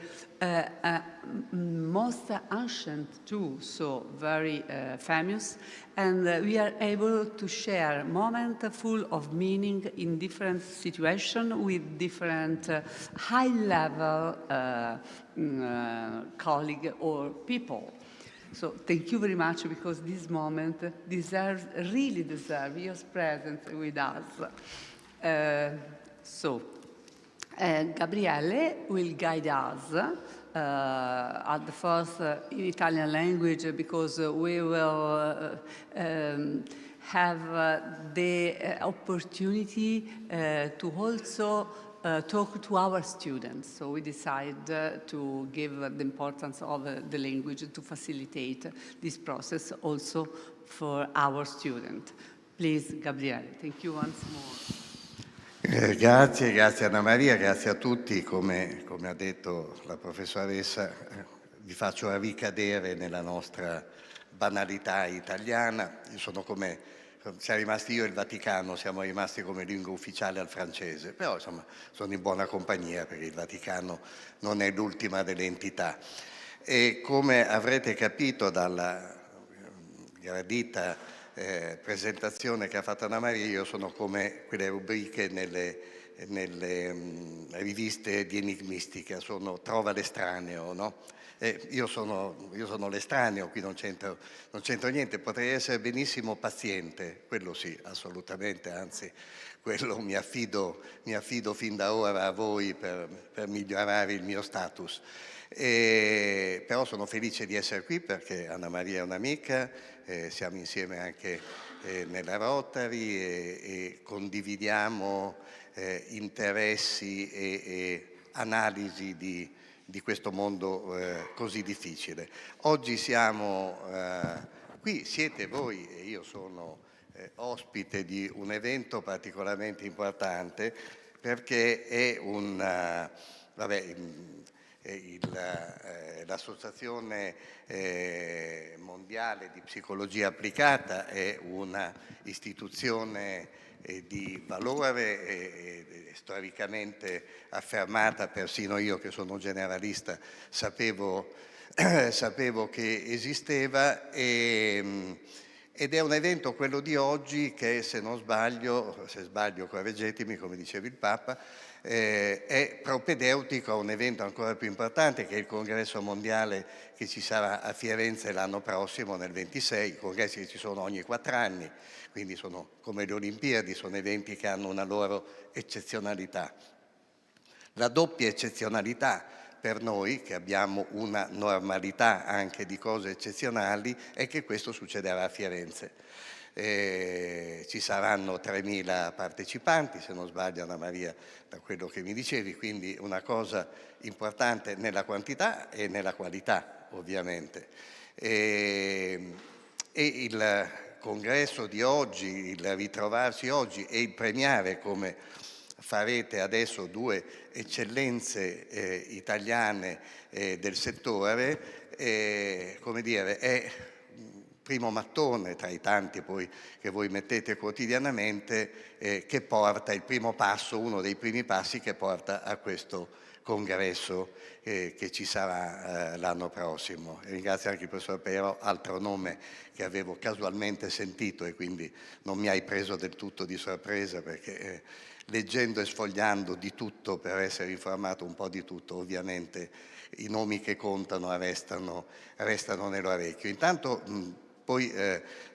most ancient too, so very famous, and we are able to share moments full of meaning in different situations with different high-level colleagues or people. So thank you very much, because this moment really deserves your presence with us. Gabriele will guide us at the first in Italian language, because we will have the opportunity to also talk to our students. So we decided to give the importance of the language to facilitate this process also for our students. Please, Gabriele, thank you once more. Grazie Anna Maria, grazie a tutti. Come ha detto la professoressa, vi faccio ricadere nella nostra banalità italiana. Siamo rimasti io e il Vaticano, siamo rimasti come lingua ufficiale al francese, però insomma sono in buona compagnia, perché il Vaticano non è l'ultima delle entità. E come avrete capito dalla gradita presentazione che ha fatto Anna Maria, io sono come quelle rubriche nelle riviste di enigmistica, trova l'estraneo, no? Io sono l'estraneo, qui non c'entro niente, potrei essere benissimo paziente, quello sì, assolutamente, anzi, quello mi affido fin da ora a voi per migliorare il mio status. Però sono felice di essere qui, perché Anna Maria è un'amica, siamo insieme anche nella Rotary e condividiamo interessi e analisi di questo mondo così difficile. Oggi siamo qui, siete voi e io sono ospite di un evento particolarmente importante, perché è l'Associazione Mondiale di Psicologia Applicata è una istituzione di valore storicamente affermata. Persino io, che sono generalista, sapevo che esisteva, ed è un evento, quello di oggi, che se sbaglio correggetemi, come diceva il Papa, è propedeutico a un evento ancora più importante, che è il congresso mondiale che ci sarà a Firenze l'anno prossimo, nel 26. I congressi che ci sono ogni 4 anni, quindi sono come le Olimpiadi, sono eventi che hanno una loro eccezionalità. La doppia eccezionalità per noi, che abbiamo una normalità anche di cose eccezionali, è che questo succederà a Firenze. Ci saranno 3.000 partecipanti, se non sbaglio Anna Maria, da quello che mi dicevi, quindi una cosa importante nella quantità e nella qualità, ovviamente. E il congresso di oggi, il ritrovarsi oggi e il premiare, come farete adesso, due eccellenze italiane del settore, come dire, è primo mattone tra i tanti poi che voi mettete quotidianamente, che porta il primo passo, uno dei primi passi che porta a questo congresso che ci sarà l'anno prossimo. E ringrazio anche il professor Pero, altro nome che avevo casualmente sentito e quindi non mi hai preso del tutto di sorpresa, perché leggendo e sfogliando di tutto per essere informato un po' di tutto, ovviamente i nomi che contano restano nell'orecchio. Intanto poi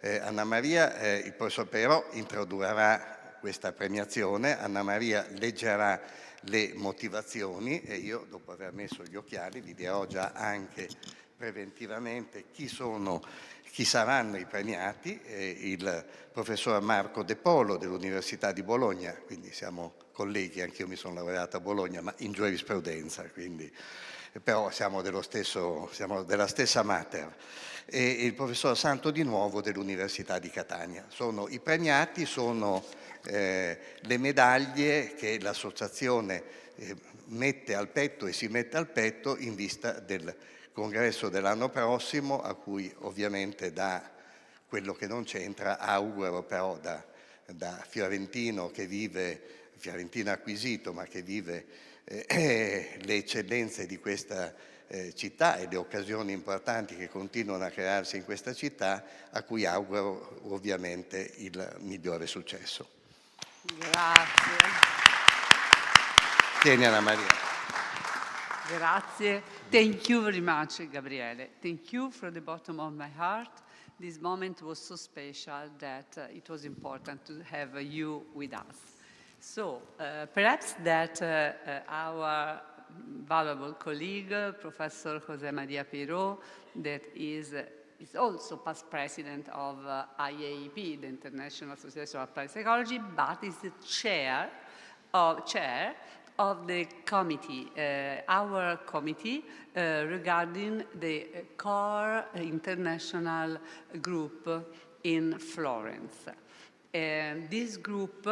Anna Maria, il professor Pero introdurrà questa premiazione, Anna Maria leggerà le motivazioni e io, dopo aver messo gli occhiali, vi dirò già anche preventivamente chi saranno i premiati. Il professor Marco De Polo dell'Università di Bologna, quindi siamo colleghi, anch'io mi sono laureato a Bologna, ma in giurisprudenza, quindi, però siamo della stessa mater. E il professor Santo Di Nuovo dell'Università di Catania. I premiati sono le medaglie che l'associazione mette al petto e si mette al petto in vista del congresso dell'anno prossimo, a cui ovviamente da quello che non c'entra auguro, però da fiorentino che vive, fiorentino acquisito, ma che vive le eccellenze di questa città e le occasioni importanti che continuano a crearsi in questa città, a cui auguro ovviamente il migliore successo. Grazie. Tieni Anna Maria. Grazie. Thank you very much, Gabriele. Thank you from the bottom of my heart. This moment was so special that it was important to have you with us. So perhaps that our valuable colleague, Professor José María Peiró, that is also past president of IAAP, the International Association of Applied Psychology, but is the chair of the committee, our committee, regarding the core international group in Florence. This group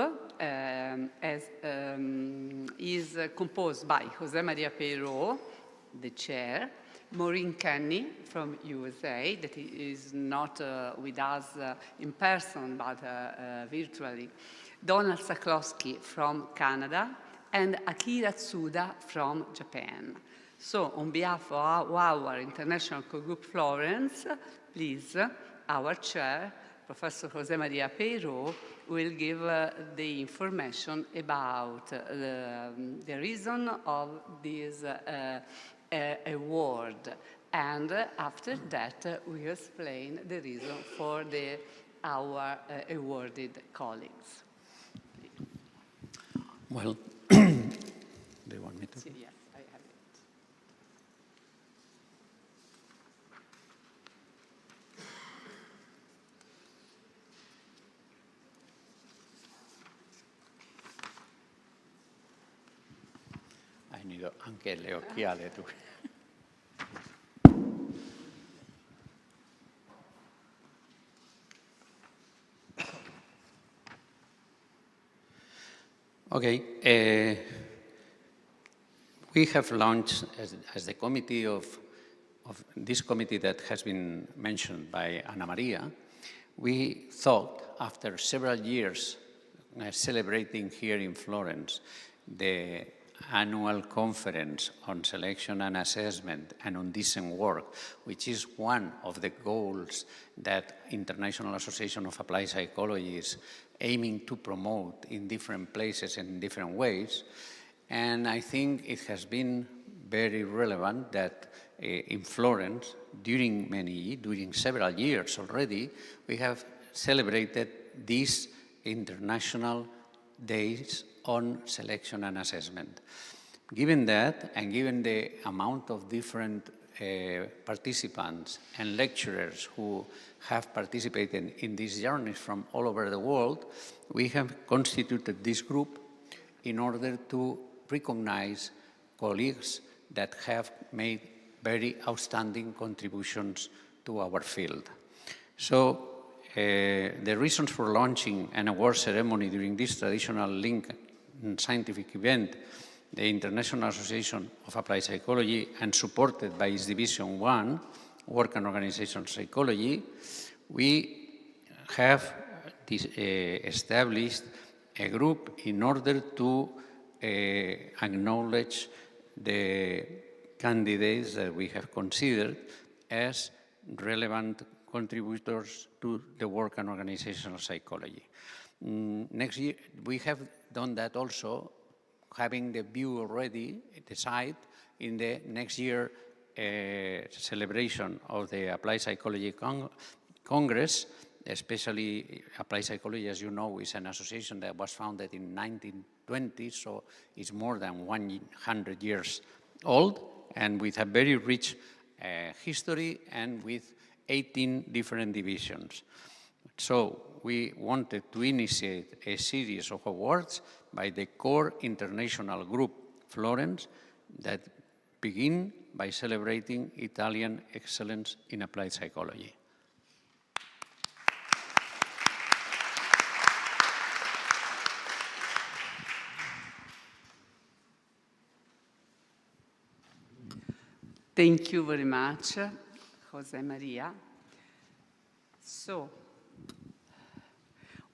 is composed by José María Peiró, the chair, Maureen Kenny from USA, that is not with us in person, but virtually, Donald Saklowski from Canada, and Akira Tsuda from Japan. So on behalf of our International Co-Group Florence, please, our chair, Professor José María Peiró, will give the information about the reason of this award. And after that, we explain the reason for our awarded colleagues. Well, do you want me to? Yes, I have it. Hai nido anche le occhiali tu. Okay, we have launched as the committee of this committee that has been mentioned by Anna Maria. We thought after several years celebrating here in Florence the annual conference on selection and assessment and on decent work, which is one of the goals that International Association of Applied Psychology is aiming to promote in different places and in different ways. And I think it has been very relevant that in Florence, during several years already, we have celebrated these international days on selection and assessment. Given that, and given the amount of different participants and lecturers who have participated in these journeys from all over the world, we have constituted this group in order to recognize colleagues that have made very outstanding contributions to our field. So the reasons for launching an award ceremony during this traditional link scientific event, the International Association of Applied Psychology, and supported by its Division 1, Work and Organizational Psychology, we have established a group in order to acknowledge the candidates that we have considered as relevant contributors to the work and organizational psychology. Next year, we have done that also, having the view already decided in the next year celebration of the Applied Psychology Congress. Especially Applied Psychology, as you know, is an association that was founded in 1920, so it's more than 100 years old, and with a very rich history and with 18 different divisions. So we wanted to initiate a series of awards by the core international group, Florence, that begin by celebrating Italian excellence in applied psychology. Thank you very much, Jose Maria. So,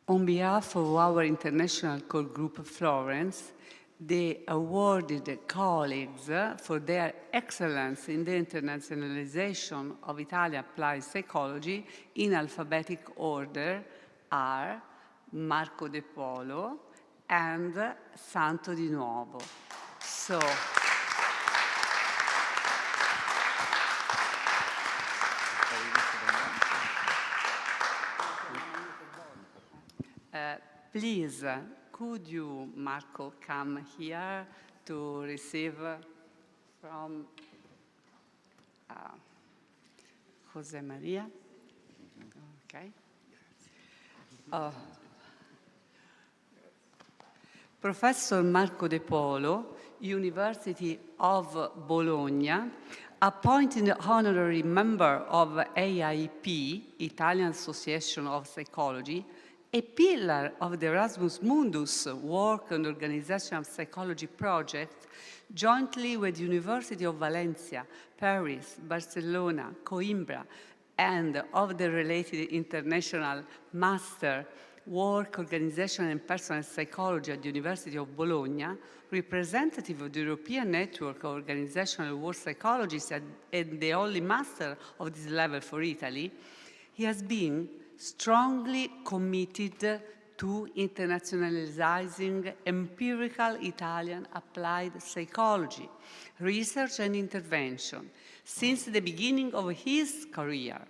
on behalf of our international core group Florence, the awarded colleagues for their excellence in the internationalization of Italian applied psychology in alphabetic order are Marco De Polo and Santo Di Nuovo. So, please, could you, Marco, come here to receive from Jose Maria? Okay. Professor Marco De Polo, University of Bologna, appointed honorary member of IAAP, Italian Association of Psychology, a pillar of the Erasmus Mundus Work and Organizational Psychology project, jointly with the University of Valencia, Paris, Barcelona, Coimbra, and of the related international Master Work, Organization and Personal Psychology at the University of Bologna, representative of the European Network of Organizational Work Psychologists and the only master of this level for Italy, he has been strongly committed to internationalizing empirical Italian applied psychology, research and intervention since the beginning of his career,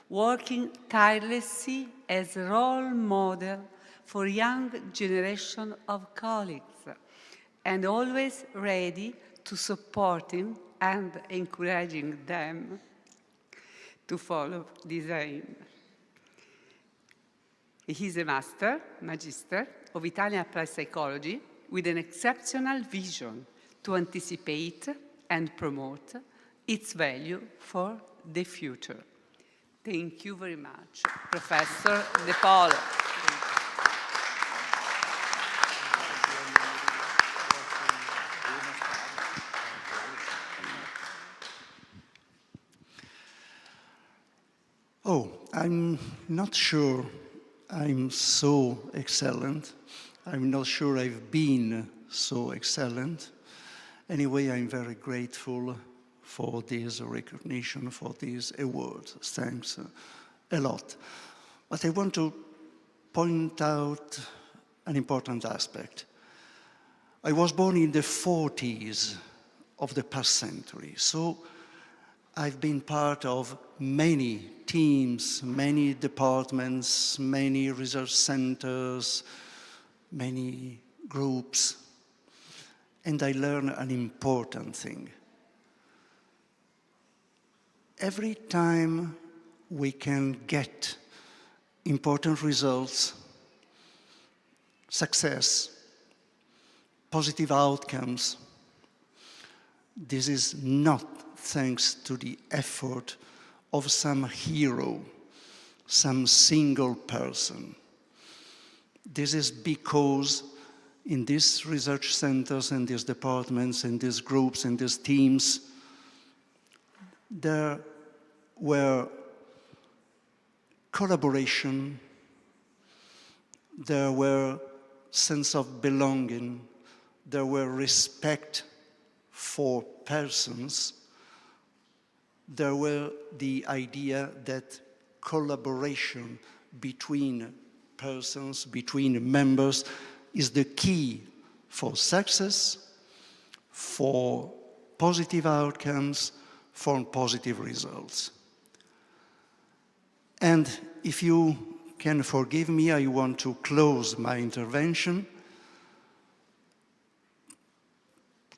working tirelessly as a role model for young generation of colleagues, and always ready to supporting and encouraging them to follow this aim. He is a magister of Italian applied psychology with an exceptional vision to anticipate and promote its value for the future. Thank you very much, Professor De Polo. Oh, I'm not sure I'm so excellent. I'm not sure I've been so excellent. Anyway, I'm very grateful for this recognition, for these awards. Thanks a lot. But I want to point out an important aspect. I was born in the 40s of the past century, so I've been part of many teams, many departments, many research centers, many groups, and I learned an important thing. every time we can get important results, success, positive outcomes, this is not thanks to the effort of some hero, some single person. This is because in these research centers and these departments and these groups and these teams, there were collaboration, there were sense of belonging, there were respect for persons, there were the idea that collaboration between persons, between members, is the key for success, for positive outcomes, for positive results. And if you can forgive me, I want to close my intervention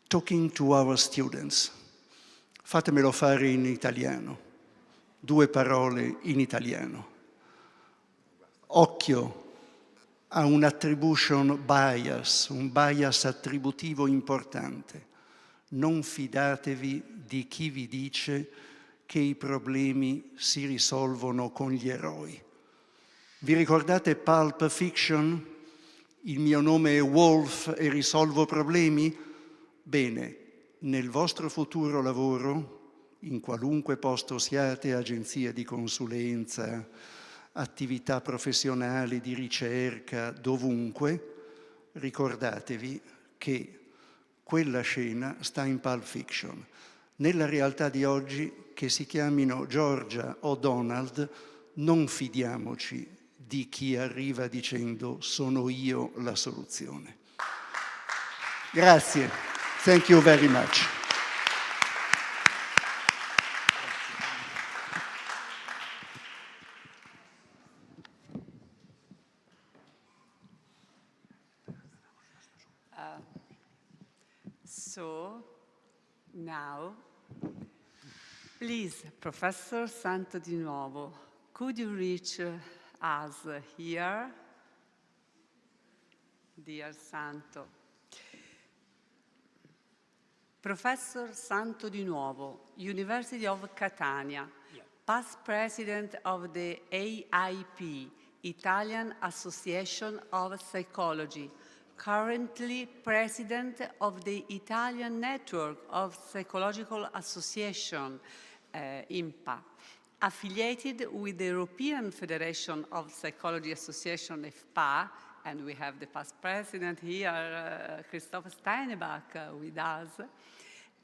talking to our students. Fatemelo fare in italiano, 2 parole in italiano. Occhio a un attribution bias, un bias attributivo importante. Non fidatevi di chi vi dice che i problemi si risolvono con gli eroi. Vi ricordate Pulp Fiction? Il mio nome è Wolf e risolvo problemi? Bene, nel vostro futuro lavoro, in qualunque posto siate, agenzie di consulenza, attività professionali di ricerca, dovunque, ricordatevi che quella scena sta in Pulp Fiction. Nella realtà di oggi, che si chiamino Georgia o Donald, non fidiamoci di chi arriva dicendo sono io la soluzione. Grazie. Thank you very much. So now, please, Professor Santo Di Nuovo, could you reach us here? Dear Santo. Professor Santo Di Nuovo, University of Catania, past president of the IAAP, Italian Association of Psychology, currently president of the Italian Network of Psychological Association, IMPA, affiliated with the European Federation of Psychology Association, EFPA, and we have the past president here, Christoph Steinebach, with us,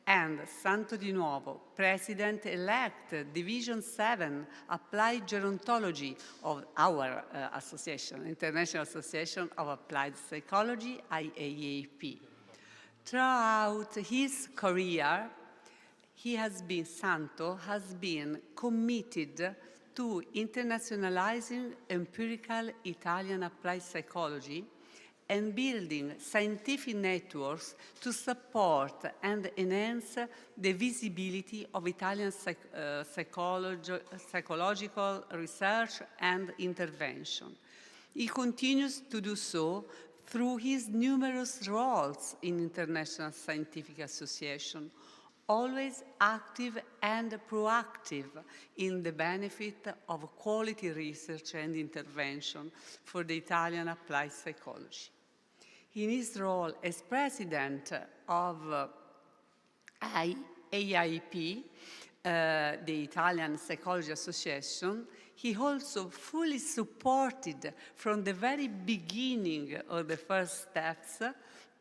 and Santo Di Nuovo, President-elect, Division 7, Applied Gerontology of our association, International Association of Applied Psychology, IAAP. Throughout his career, Santo has been committed to internationalizing empirical Italian applied psychology and building scientific networks to support and enhance the visibility of Italian psychological research and intervention. He continues to do so through his numerous roles in international scientific associations, always active and proactive in the benefit of quality research and intervention for the Italian applied psychology. In his role as president of IAAP, the Italian Psychology Association, he also fully supported from the very beginning of the first steps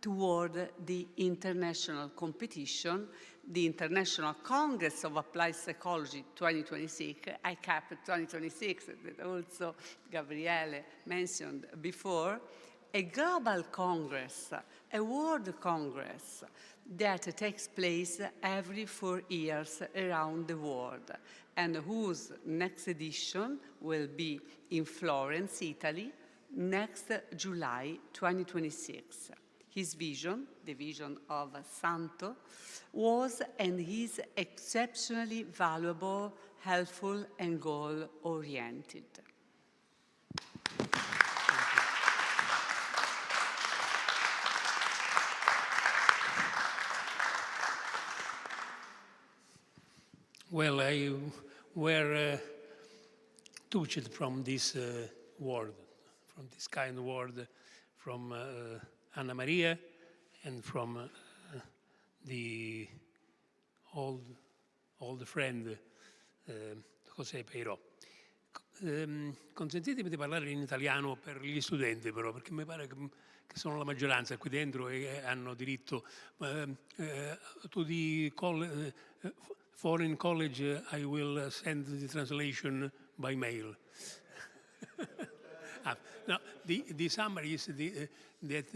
toward the international competition, the International Congress of Applied Psychology 2026, IAAP 2026, that also Gabriele mentioned before, a global congress, a world congress that takes place every 4 years around the world, and whose next edition will be in Florence, Italy, next July 2026. His vision, the vision of Santo, was and is exceptionally valuable, helpful, and goal-oriented. Well, I were touched from this word, from this kind word, from Anna Maria and from the old friend José Peiró. Consentitemi di parlare in italiano per gli studenti però, perché mi pare che sono la maggioranza qui dentro e hanno diritto. To the foreign college I will send the translation by mail. No, the summary is that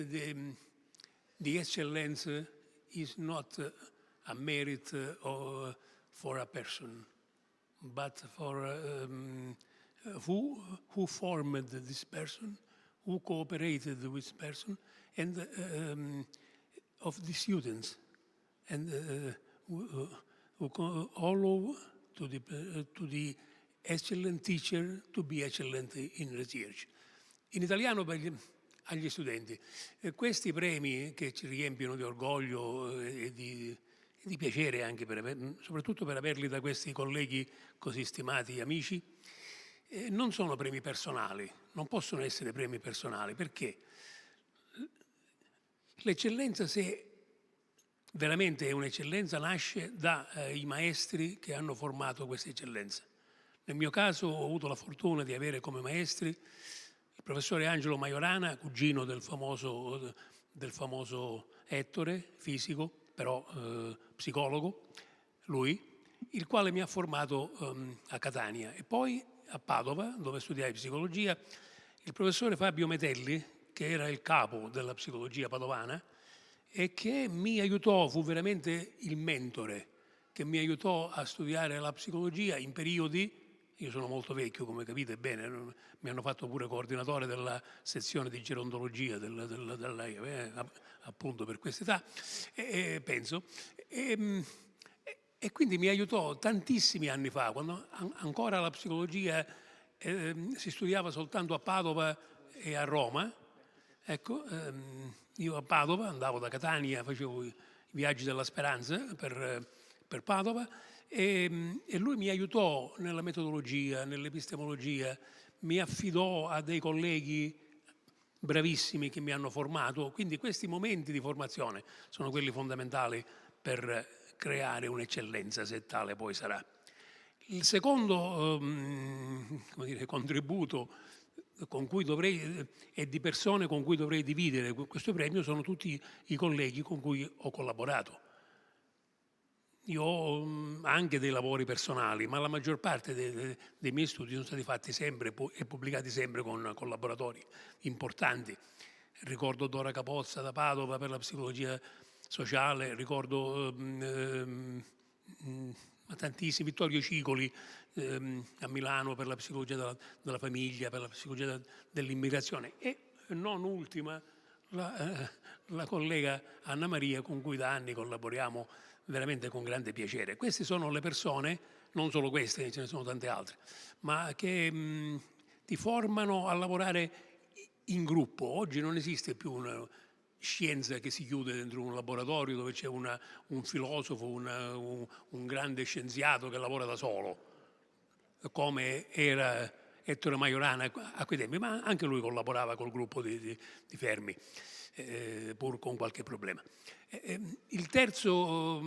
the excellence is not a merit for a person, but for who formed this person, who cooperated with this person, and of the students, and who allow to the excellent teacher to be excellent in research. In italiano agli studenti. Questi premi che ci riempiono di orgoglio e di piacere anche, soprattutto per averli da questi colleghi così stimati e amici, non sono premi personali, non possono essere premi personali, perché l'eccellenza, se veramente è un'eccellenza, nasce dai maestri che hanno formato questa eccellenza. Nel mio caso ho avuto la fortuna di avere come maestri il professore Angelo Majorana, cugino del famoso Ettore, fisico, però psicologo, lui, il quale mi ha formato a Catania. E poi a Padova, dove studiai psicologia, il professore Fabio Metelli, che era il capo della psicologia padovana, e che mi aiutò, fu veramente il mentore, che mi aiutò a studiare la psicologia in periodi. Io sono molto vecchio, come capite bene, mi hanno fatto pure coordinatore della sezione di gerontologia dell'IAAP, appunto per quest'età, penso. E quindi mi aiutò tantissimi anni fa, quando ancora la psicologia si studiava soltanto a Padova e a Roma. Ecco, io a Padova andavo da Catania, facevo i viaggi della speranza per Padova, e lui mi aiutò nella metodologia, nell'epistemologia, mi affidò a dei colleghi bravissimi che mi hanno formato. Quindi questi momenti di formazione sono quelli fondamentali per creare un'eccellenza, se tale poi sarà. Il secondo contributo con cui e di persone con cui dovrei dividere questo premio sono tutti i colleghi con cui ho collaborato. Io ho anche dei lavori personali, ma la maggior parte dei miei studi sono stati fatti sempre e pubblicati sempre con collaboratori importanti. Ricordo Dora Capozza da Padova per la psicologia sociale, ricordo tantissimi, Vittorio Cicoli a Milano per la psicologia della famiglia, per la psicologia dell'immigrazione, e non ultima la collega Anna Maria, con cui da anni collaboriamo veramente con grande piacere. Queste sono le persone, non solo queste, ce ne sono tante altre, ma che ti formano a lavorare in gruppo. Oggi non esiste più una scienza che si chiude dentro un laboratorio dove c'è un filosofo, un grande scienziato che lavora da solo, come era Ettore Majorana a quei tempi, ma anche lui collaborava col gruppo di Fermi, pur con qualche problema. Il terzo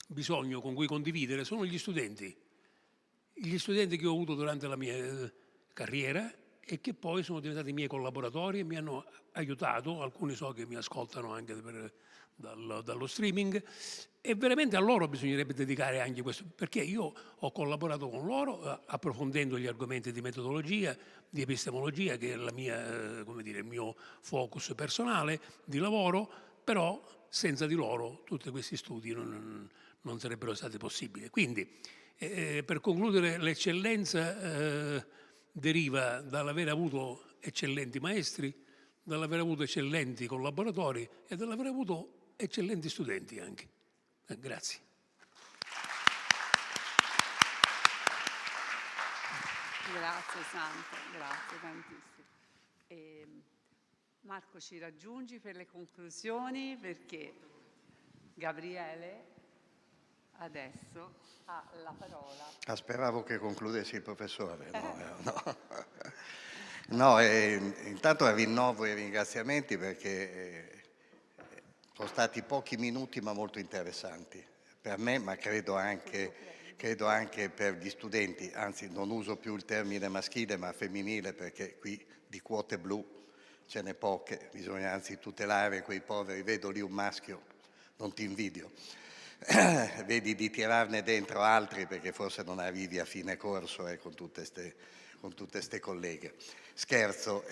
bisogno con cui condividere sono gli studenti che ho avuto durante la mia carriera e che poi sono diventati miei collaboratori e mi hanno aiutato. Alcuni so che mi ascoltano anche dallo streaming, e veramente a loro bisognerebbe dedicare anche questo, perché io ho collaborato con loro approfondendo gli argomenti di metodologia, di epistemologia, che è il mio focus personale di lavoro, però senza di loro tutti questi studi non sarebbero stati possibili. Quindi, per concludere, l'eccellenza deriva dall'aver avuto eccellenti maestri, dall'aver avuto eccellenti collaboratori e dall'aver avuto eccellenti studenti anche. Grazie. Grazie Santo, grazie tantissimo. Marco, ci raggiungi per le conclusioni, perché Gabriele adesso ha la parola. Speravo che concludessi il professore. No, intanto rinnovo i ringraziamenti perché sono stati pochi minuti ma molto interessanti per me, ma credo anche per gli studenti, anzi non uso più il termine maschile ma femminile, perché qui di quote blu ce n'è poche, bisogna anzi tutelare quei poveri. Vedo lì un maschio, non ti invidio. Vedi di tirarne dentro altri, perché forse non arrivi a fine corso con tutte ste colleghe. Scherzo,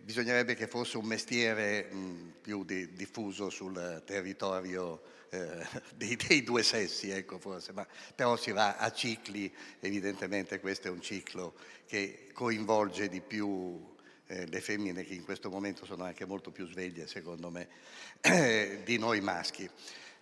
bisognerebbe che fosse un mestiere più diffuso sul territorio dei due sessi, ecco, forse, però si va a cicli. Evidentemente questo è un ciclo che coinvolge di più le femmine, che in questo momento sono anche molto più sveglie, secondo me, di noi maschi.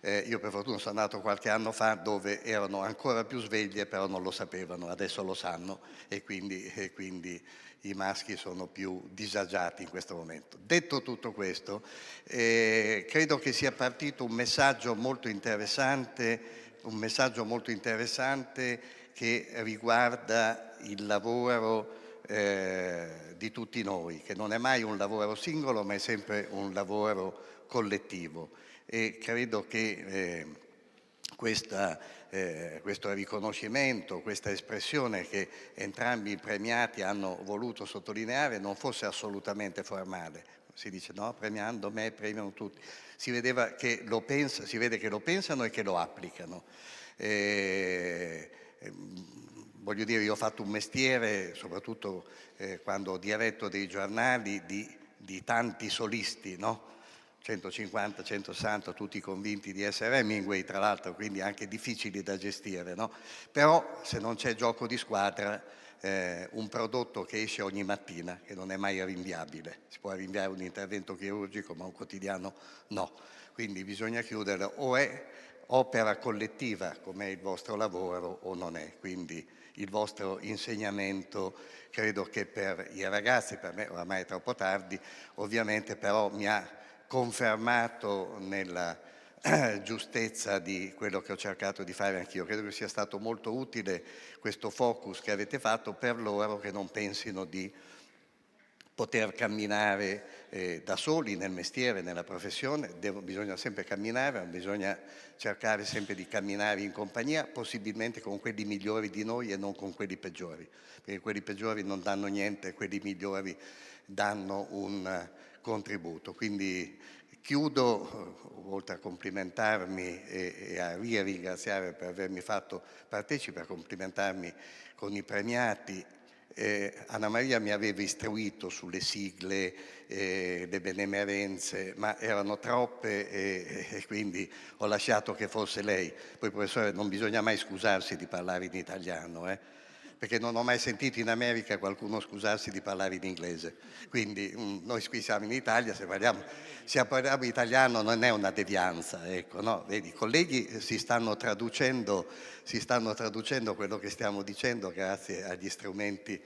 Io per fortuna sono andato qualche anno fa dove erano ancora più sveglie, però non lo sapevano, adesso lo sanno, e quindi i maschi sono più disagiati in questo momento. Detto tutto questo, credo che sia partito un messaggio molto interessante che riguarda il lavoro di tutti noi, che non è mai un lavoro singolo, ma è sempre un lavoro collettivo. E credo che questo riconoscimento, questa espressione che entrambi i premiati hanno voluto sottolineare non fosse assolutamente formale. Si dice no, premiando me premiano tutti. Si vede che lo pensano e che lo applicano. Voglio dire, io ho fatto un mestiere, soprattutto quando ho diretto dei giornali, di tanti solisti, no? 150, 160, tutti convinti di essere Hemingway, tra l'altro, quindi anche difficili da gestire, no? Però se non c'è gioco di squadra, un prodotto che esce ogni mattina, che non è mai rinviabile. Si può rinviare un intervento chirurgico, ma un quotidiano no. Quindi bisogna chiuderlo, o è opera collettiva, come è il vostro lavoro, o non è. Quindi il vostro insegnamento, credo che per i ragazzi, per me oramai è troppo tardi, ovviamente, però mi ha confermato nella giustezza di quello che ho cercato di fare anch'io. Credo che sia stato molto utile questo focus che avete fatto per loro, che non pensino di poter camminare da soli nel mestiere, nella professione. Bisogna sempre camminare, ma bisogna cercare sempre di camminare in compagnia, possibilmente con quelli migliori di noi e non con quelli peggiori, perché quelli peggiori non danno niente, quelli migliori danno un contributo. Quindi chiudo, oltre a complimentarmi e a ringraziare per avermi fatto partecipe, a complimentarmi con i premiati. Anna Maria mi aveva istruito sulle sigle, le benemerenze, ma erano troppe e quindi ho lasciato che fosse lei. Poi, professore, non bisogna mai scusarsi di parlare in italiano, perché non ho mai sentito in America qualcuno scusarsi di parlare in inglese. Quindi noi qui siamo in Italia, se parliamo italiano non è una devianza, ecco, no? Vedi, i colleghi si stanno traducendo quello che stiamo dicendo grazie agli strumenti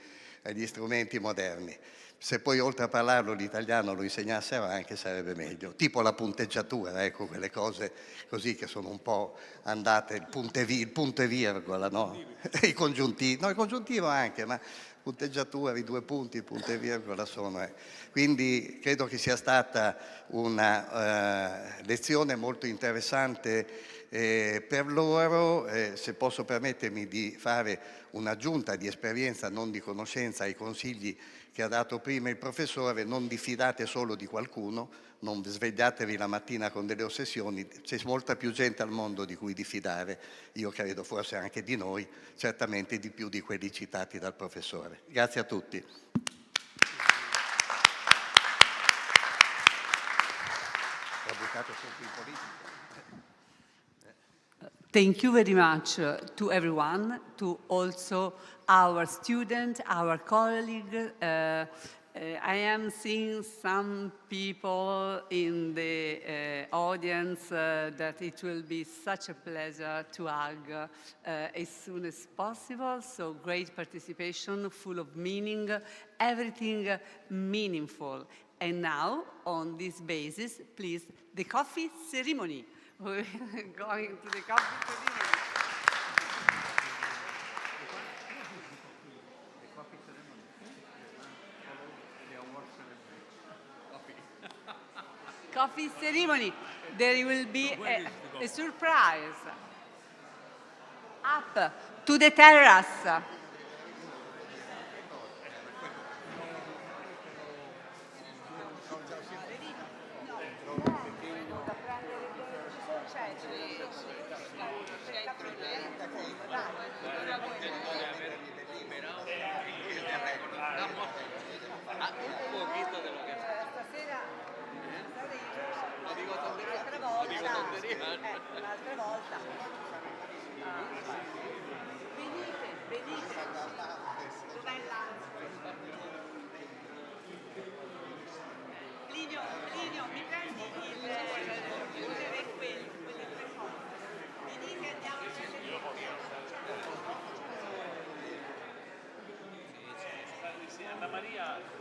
moderni. Se poi oltre a parlarlo l'italiano lo insegnassero anche sarebbe meglio, tipo la punteggiatura, ecco, quelle cose così che sono un po' andate, il punto e virgola, no? I congiuntivi, no, il congiuntivo anche, ma punteggiatura, i due punti, il punto e virgola sono. Quindi credo che sia stata una lezione molto interessante per loro. Se posso permettermi di fare un'aggiunta di esperienza, non di conoscenza, ai consigli che ha dato prima il professore: non diffidate solo di qualcuno, non svegliatevi la mattina con delle ossessioni, c'è molta più gente al mondo di cui diffidare, io credo forse anche di noi, certamente di più di quelli citati dal professore. Grazie a tutti. Thank you very much to everyone, to also our student, our colleague, I am seeing some people in the audience that it will be such a pleasure to hug as soon as possible. So great participation, full of meaning, everything meaningful. And now, on this basis, please, the coffee ceremony. We're going to the coffee ceremony. Coffee ceremony. There will be a surprise. Up to the terrace. Un'altra volta. Venite. Dov'è Plinio, mi prendi il quelli tre cose. Venite, andiamo a Anna Maria.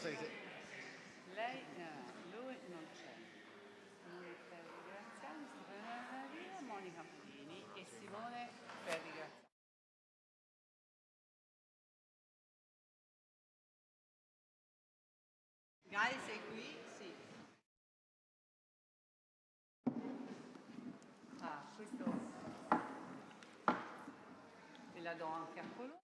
Lei, lui non c'è. Ferri Graziani, Stefano Maria, Monica Pini e Simone Ferri Graziani. Gai, sei qui? Sì. Ah, questo ve la do anche a coloro.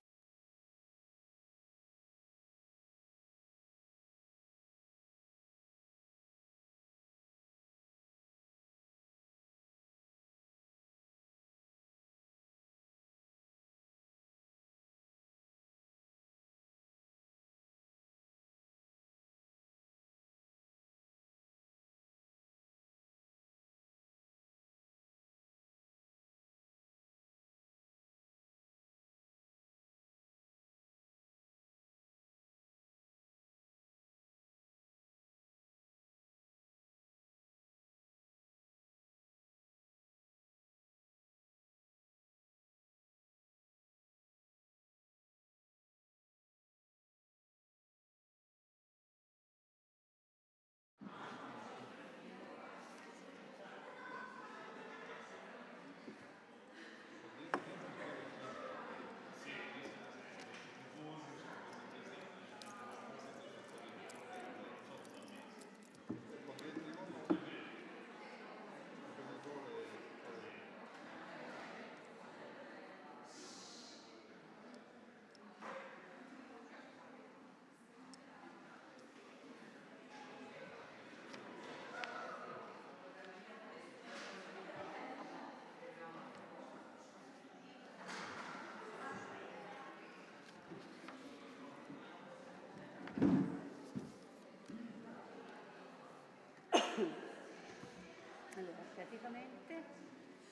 Allora, praticamente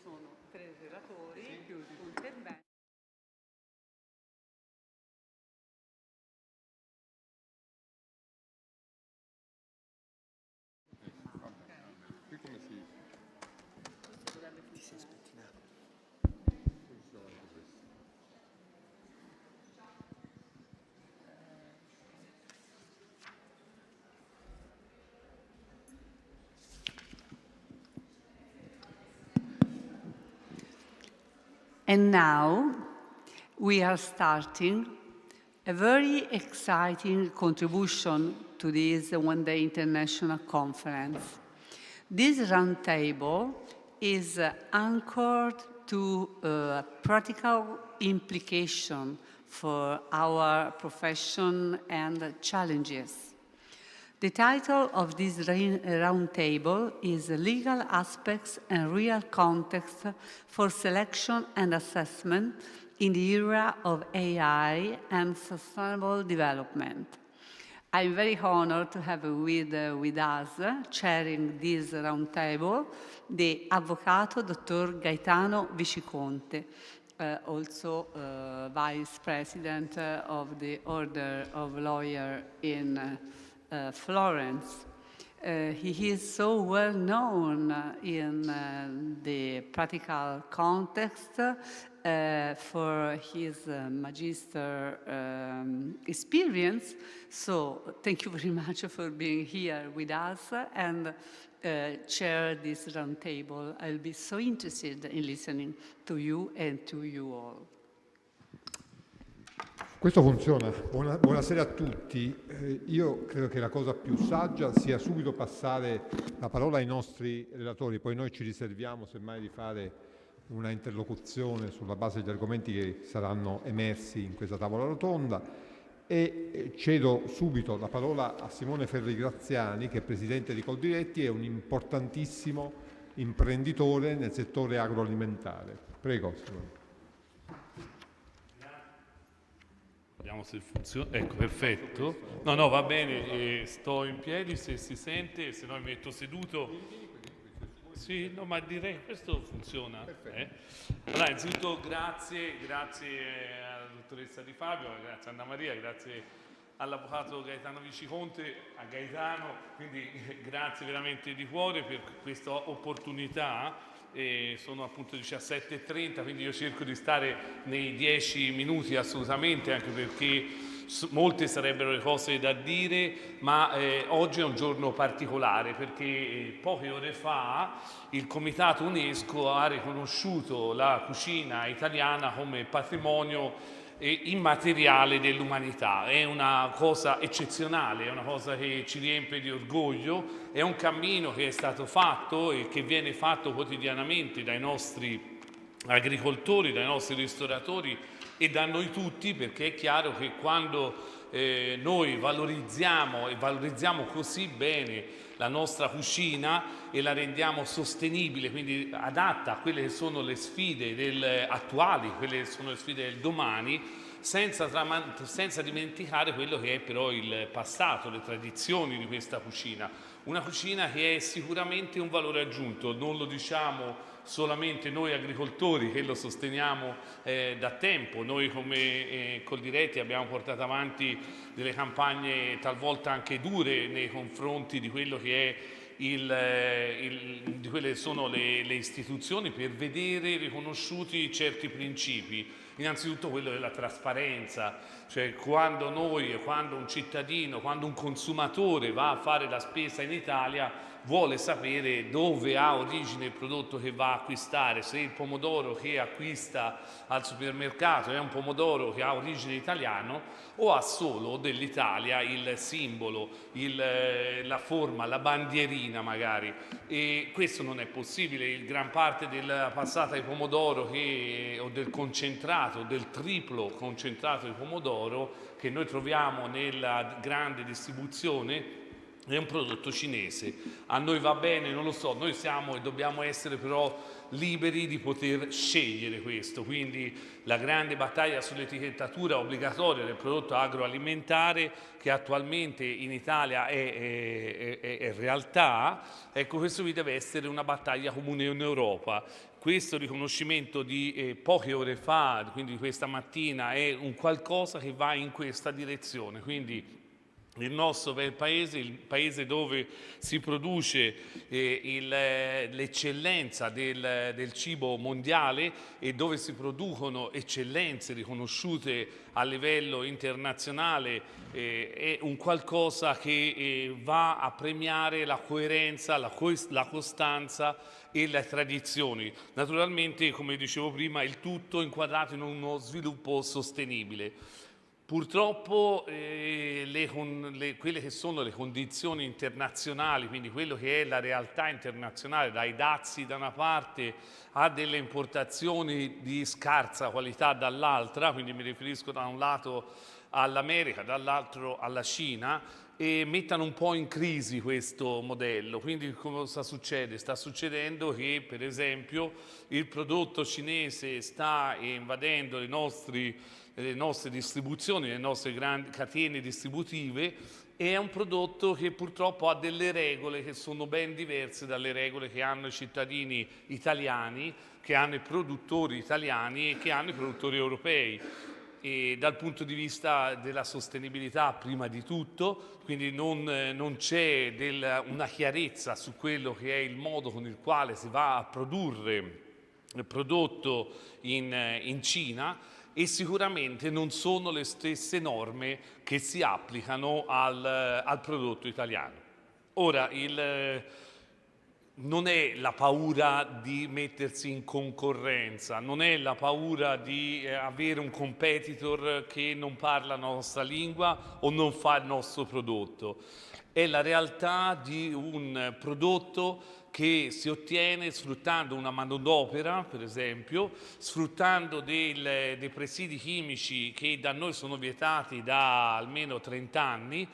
sono 3 relatori più un intervento. Qui come si... Questo dovrebbe funzionare. And now we are starting a very exciting contribution to this one-day international conference. This roundtable is anchored to practical implication for our profession and challenges. The title of this roundtable is Legal Aspects and Real Context for Selection and Assessment in the Era of AI and Sustainable Development. I'm very honored to have with us, chairing this roundtable, the Avvocato Dr. Gaetano Viciconte, also Vice President of the Order of Lawyers in Florence. He is so well known in the practical context for his magister experience. So thank you very much for being here with us and chair this roundtable. I'll be so interested in listening to you and to you all. Questo funziona. Buonasera a tutti. Io credo che la cosa più saggia sia subito passare la parola ai nostri relatori, poi noi ci riserviamo semmai di fare una interlocuzione sulla base degli argomenti che saranno emersi in questa tavola rotonda e cedo subito la parola a Simone Ferri Graziani, che è presidente di Coldiretti e un importantissimo imprenditore nel settore agroalimentare. Prego, Simone. Vediamo se funziona. Ecco, perfetto. No, va bene, sto in piedi se si sente, se no mi metto seduto. Sì, no, ma direi questo funziona. Allora, innanzitutto grazie alla dottoressa Di Fabio, grazie a Anna Maria, grazie all'avvocato Gaetano Viciconte, a Gaetano, quindi grazie veramente di cuore per questa opportunità sono appunto 17:30, quindi io cerco di stare nei 10 minuti assolutamente, anche perché molte sarebbero le cose da dire, ma oggi è un giorno particolare perché poche ore fa il Comitato UNESCO ha riconosciuto la cucina italiana come patrimonio immateriale dell'umanità. È una cosa eccezionale, è una cosa che ci riempie di orgoglio, è un cammino che è stato fatto e che viene fatto quotidianamente dai nostri agricoltori, dai nostri ristoratori e da noi tutti, perché è chiaro che quando noi valorizziamo e valorizziamo così bene la nostra cucina e la rendiamo sostenibile, quindi adatta a quelle che sono le sfide attuali, quelle che sono le sfide del domani, senza dimenticare quello che è però il passato, le tradizioni di questa cucina. Una cucina che è sicuramente un valore aggiunto, non lo diciamo solamente noi agricoltori che lo sosteniamo da tempo. Noi come Coldiretti abbiamo portato avanti delle campagne talvolta anche dure nei confronti di quello che è di quelle che sono le istituzioni, per vedere riconosciuti certi principi. Innanzitutto quello della trasparenza, cioè quando un cittadino, quando un consumatore va a fare la spesa in Italia vuole sapere dove ha origine il prodotto che va a acquistare, se il pomodoro che acquista al supermercato è un pomodoro che ha origine italiana o ha solo dell'Italia il simbolo, la forma, la bandierina magari. E questo non è possibile. Gran parte della passata di pomodoro o del concentrato, del triplo concentrato di pomodoro che noi troviamo nella grande distribuzione è un prodotto cinese. A noi va bene, non lo so, noi siamo e dobbiamo essere però liberi di poter scegliere questo, quindi la grande battaglia sull'etichettatura obbligatoria del prodotto agroalimentare che attualmente in Italia è realtà, ecco, questo qui deve essere una battaglia comune in Europa. Questo riconoscimento di poche ore fa, quindi di questa mattina, è un qualcosa che va in questa direzione, quindi il nostro bel paese, il paese dove si produce l'eccellenza del cibo mondiale e dove si producono eccellenze riconosciute a livello internazionale, è un qualcosa che va a premiare la coerenza, la costanza e le tradizioni. Naturalmente, come dicevo prima, il tutto inquadrato in uno sviluppo sostenibile. Purtroppo quelle che sono le condizioni internazionali, quindi quello che è la realtà internazionale, dai dazi da una parte a delle importazioni di scarsa qualità dall'altra, quindi mi riferisco da un lato all'America, dall'altro alla Cina, e mettano un po' in crisi questo modello. Quindi cosa succede? Sta succedendo che, per esempio, il prodotto cinese sta invadendo le nostre distribuzioni, le nostre grandi catene distributive, e è un prodotto che purtroppo ha delle regole che sono ben diverse dalle regole che hanno i cittadini italiani, che hanno i produttori italiani e che hanno i produttori europei. E dal punto di vista della sostenibilità prima di tutto, quindi non c'è una chiarezza su quello che è il modo con il quale si va a produrre il prodotto in Cina, e sicuramente non sono le stesse norme che si applicano al prodotto italiano. Ora, non è la paura di mettersi in concorrenza, non è la paura di avere un competitor che non parla la nostra lingua o non fa il nostro prodotto. È la realtà di un prodotto che si ottiene sfruttando una manodopera, per esempio, sfruttando dei presidi chimici che da noi sono vietati da almeno 30 anni,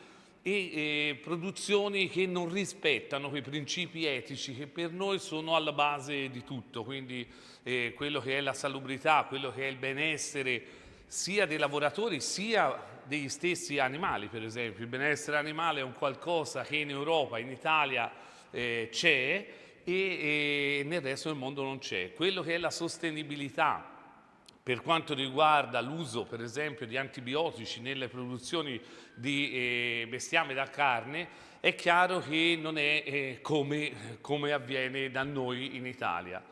e produzioni che non rispettano quei principi etici che per noi sono alla base di tutto, quindi quello che è la salubrità, quello che è il benessere sia dei lavoratori sia degli stessi animali. Per esempio il benessere animale è un qualcosa che in Europa, in Italia c'è e nel resto del mondo non c'è. Quello che è la sostenibilità per quanto riguarda l'uso, per esempio, di antibiotici nelle produzioni di bestiame da carne, è chiaro che non è come avviene da noi in Italia.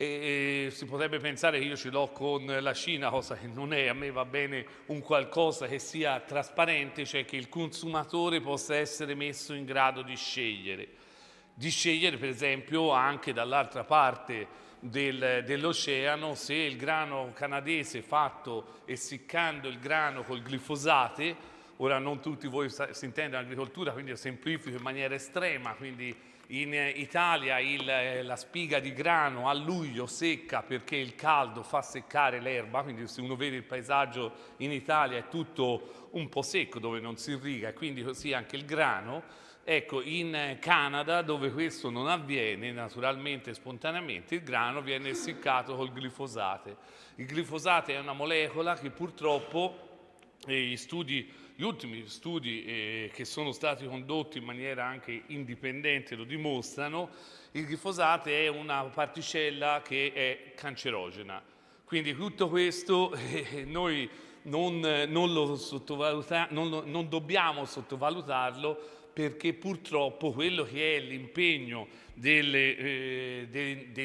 E si potrebbe pensare che io ce l'ho con la Cina, cosa che non è. A me va bene un qualcosa che sia trasparente, cioè che il consumatore possa essere messo in grado di scegliere per esempio anche dall'altra parte dell'oceano, se il grano canadese fatto essiccando il grano col glifosate, ora non tutti voi si intendono agricoltura, quindi lo semplifico in maniera estrema, quindi in Italia la spiga di grano a luglio secca perché il caldo fa seccare l'erba, quindi se uno vede il paesaggio in Italia è tutto un po' secco dove non si irriga e quindi così anche il grano. Ecco, in Canada, dove questo non avviene naturalmente, spontaneamente, il grano viene essiccato col glifosate. Il glifosate è una molecola che purtroppo gli ultimi studi che sono stati condotti in maniera anche indipendente lo dimostrano. Il glifosate è una particella che è cancerogena. Quindi tutto questo noi non dobbiamo sottovalutarlo, perché purtroppo quello che è l'impegno dei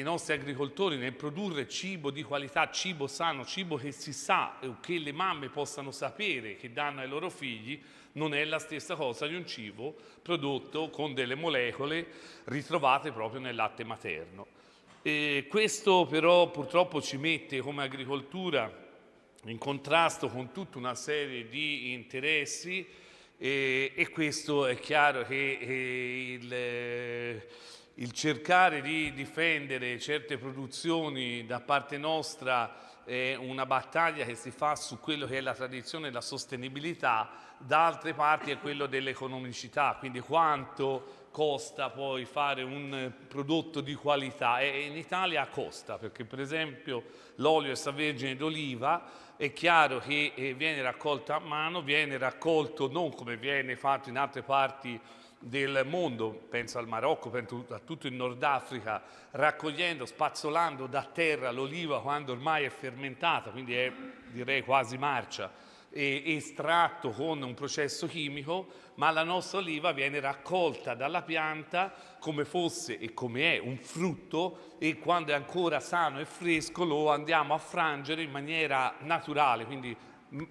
nostri agricoltori nel produrre cibo di qualità, cibo sano, cibo che si sa, che le mamme possano sapere che danno ai loro figli, non è la stessa cosa di un cibo prodotto con delle molecole ritrovate proprio nel latte materno. Questo però purtroppo ci mette come agricoltura in contrasto con tutta una serie di interessi. E questo è chiaro che il cercare di difendere certe produzioni da parte nostra è una battaglia che si fa su quello che è la tradizione e la sostenibilità, da altre parti è quello dell'economicità, quindi quanto costa poi fare un prodotto di qualità. E in Italia costa, perché per esempio l'olio extravergine d'oliva è chiaro che viene raccolto a mano, viene raccolto non come viene fatto in altre parti del mondo, penso al Marocco, penso a tutto il Nord Africa, raccogliendo, spazzolando da terra l'oliva quando ormai è fermentata, quindi è direi quasi marcia, estratto con un processo chimico, ma la nostra oliva viene raccolta dalla pianta come fosse e come è un frutto, e quando è ancora sano e fresco lo andiamo a frangere in maniera naturale, quindi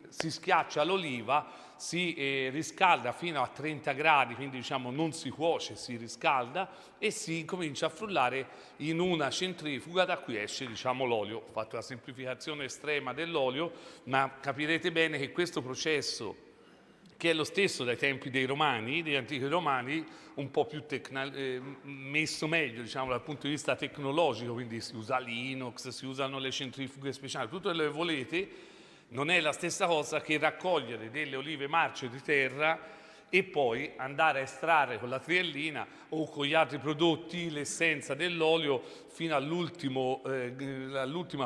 si schiaccia l'oliva, si riscalda fino a 30 gradi, quindi diciamo non si cuoce, si riscalda e si comincia a frullare in una centrifuga, da cui esce diciamo l'olio. Ho fatto la semplificazione estrema dell'olio, ma capirete bene che questo processo, che è lo stesso dai tempi dei Romani, degli antichi Romani, un po' più messo meglio diciamo dal punto di vista tecnologico, quindi si usa l'inox, si usano le centrifughe speciali, tutto quello che volete, non è la stessa cosa che raccogliere delle olive marce di terra e poi andare a estrarre con la triellina o con gli altri prodotti l'essenza dell'olio fino all'ultima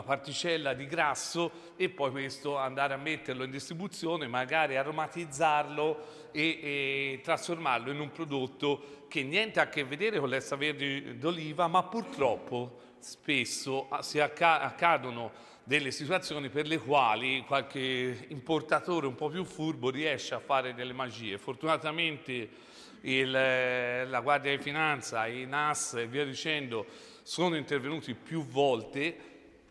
particella di grasso, e poi questo andare a metterlo in distribuzione, magari aromatizzarlo e trasformarlo in un prodotto che niente ha a che vedere con l'extravergine d'oliva, ma purtroppo spesso accadono delle situazioni per le quali qualche importatore un po' più furbo riesce a fare delle magie. Fortunatamente la Guardia di Finanza, i NAS e via dicendo sono intervenuti più volte.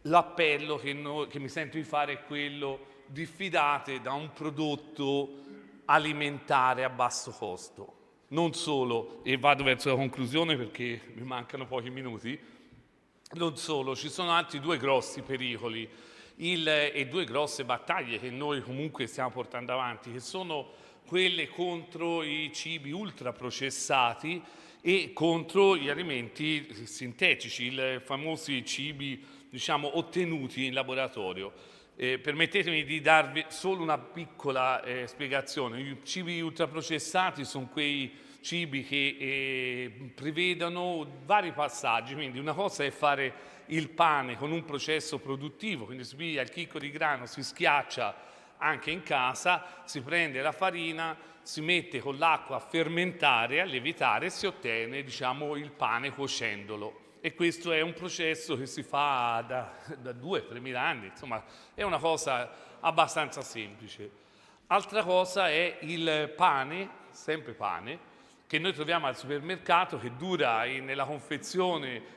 L'appello che mi sento di fare è quello: diffidate da un prodotto alimentare a basso costo. Non solo, e vado verso la conclusione perché mi mancano pochi minuti, non solo, ci sono altri due grossi pericoli e due grosse battaglie che noi comunque stiamo portando avanti, che sono quelle contro i cibi ultraprocessati e contro gli alimenti sintetici, i famosi cibi diciamo ottenuti in laboratorio. Permettetemi di darvi solo una piccola spiegazione. I cibi ultraprocessati sono quei cibi che prevedono vari passaggi, quindi una cosa è fare il pane con un processo produttivo, quindi si piglia il chicco di grano, si schiaccia anche in casa, si prende la farina, si mette con l'acqua a fermentare, a lievitare e si ottiene diciamo il pane cuocendolo. E questo è un processo che si fa da 2-3 mila anni, insomma è una cosa abbastanza semplice. Altra cosa è il pane, sempre pane, che noi troviamo al supermercato, che dura nella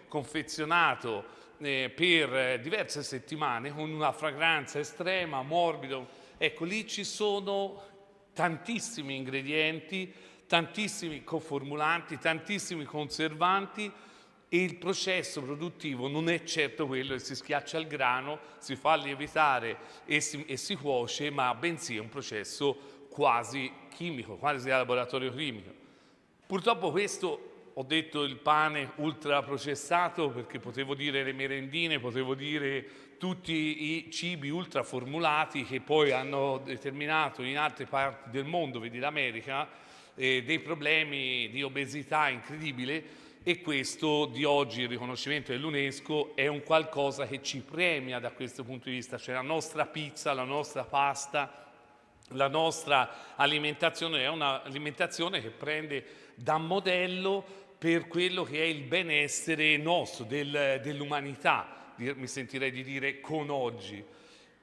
confezionato per diverse settimane con una fragranza estrema, morbido. Ecco, lì ci sono tantissimi ingredienti, tantissimi coformulanti, tantissimi conservanti, e il processo produttivo non è certo quello che si schiaccia il grano, si fa lievitare e si cuoce, ma bensì è un processo quasi chimico, quasi da laboratorio chimico. Purtroppo questo, ho detto il pane ultraprocessato perché potevo dire le merendine, potevo dire tutti i cibi ultraformulati che poi hanno determinato in altre parti del mondo, vedi l'America, dei problemi di obesità incredibile. E questo di oggi, il riconoscimento dell'UNESCO, è un qualcosa che ci premia da questo punto di vista, cioè la nostra pizza, la nostra pasta, la nostra alimentazione è un'alimentazione che prende da modello per quello che è il benessere nostro, dell'umanità, mi sentirei di dire con oggi.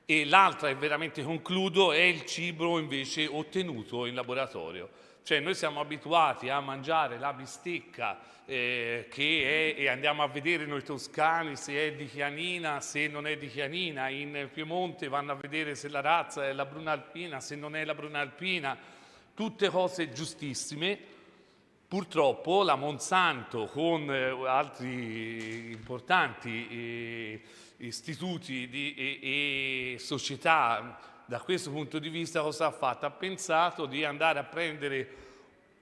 E l'altra, e veramente concludo, è il cibo invece ottenuto in laboratorio. Cioè noi siamo abituati a mangiare la bistecca e andiamo a vedere noi toscani se è di Chianina, se non è di Chianina, in Piemonte vanno a vedere se la razza è la bruna alpina, se non è la bruna alpina, tutte cose giustissime. Purtroppo la Monsanto con altri importanti istituti e società da questo punto di vista cosa ha fatto? Ha pensato di andare a prendere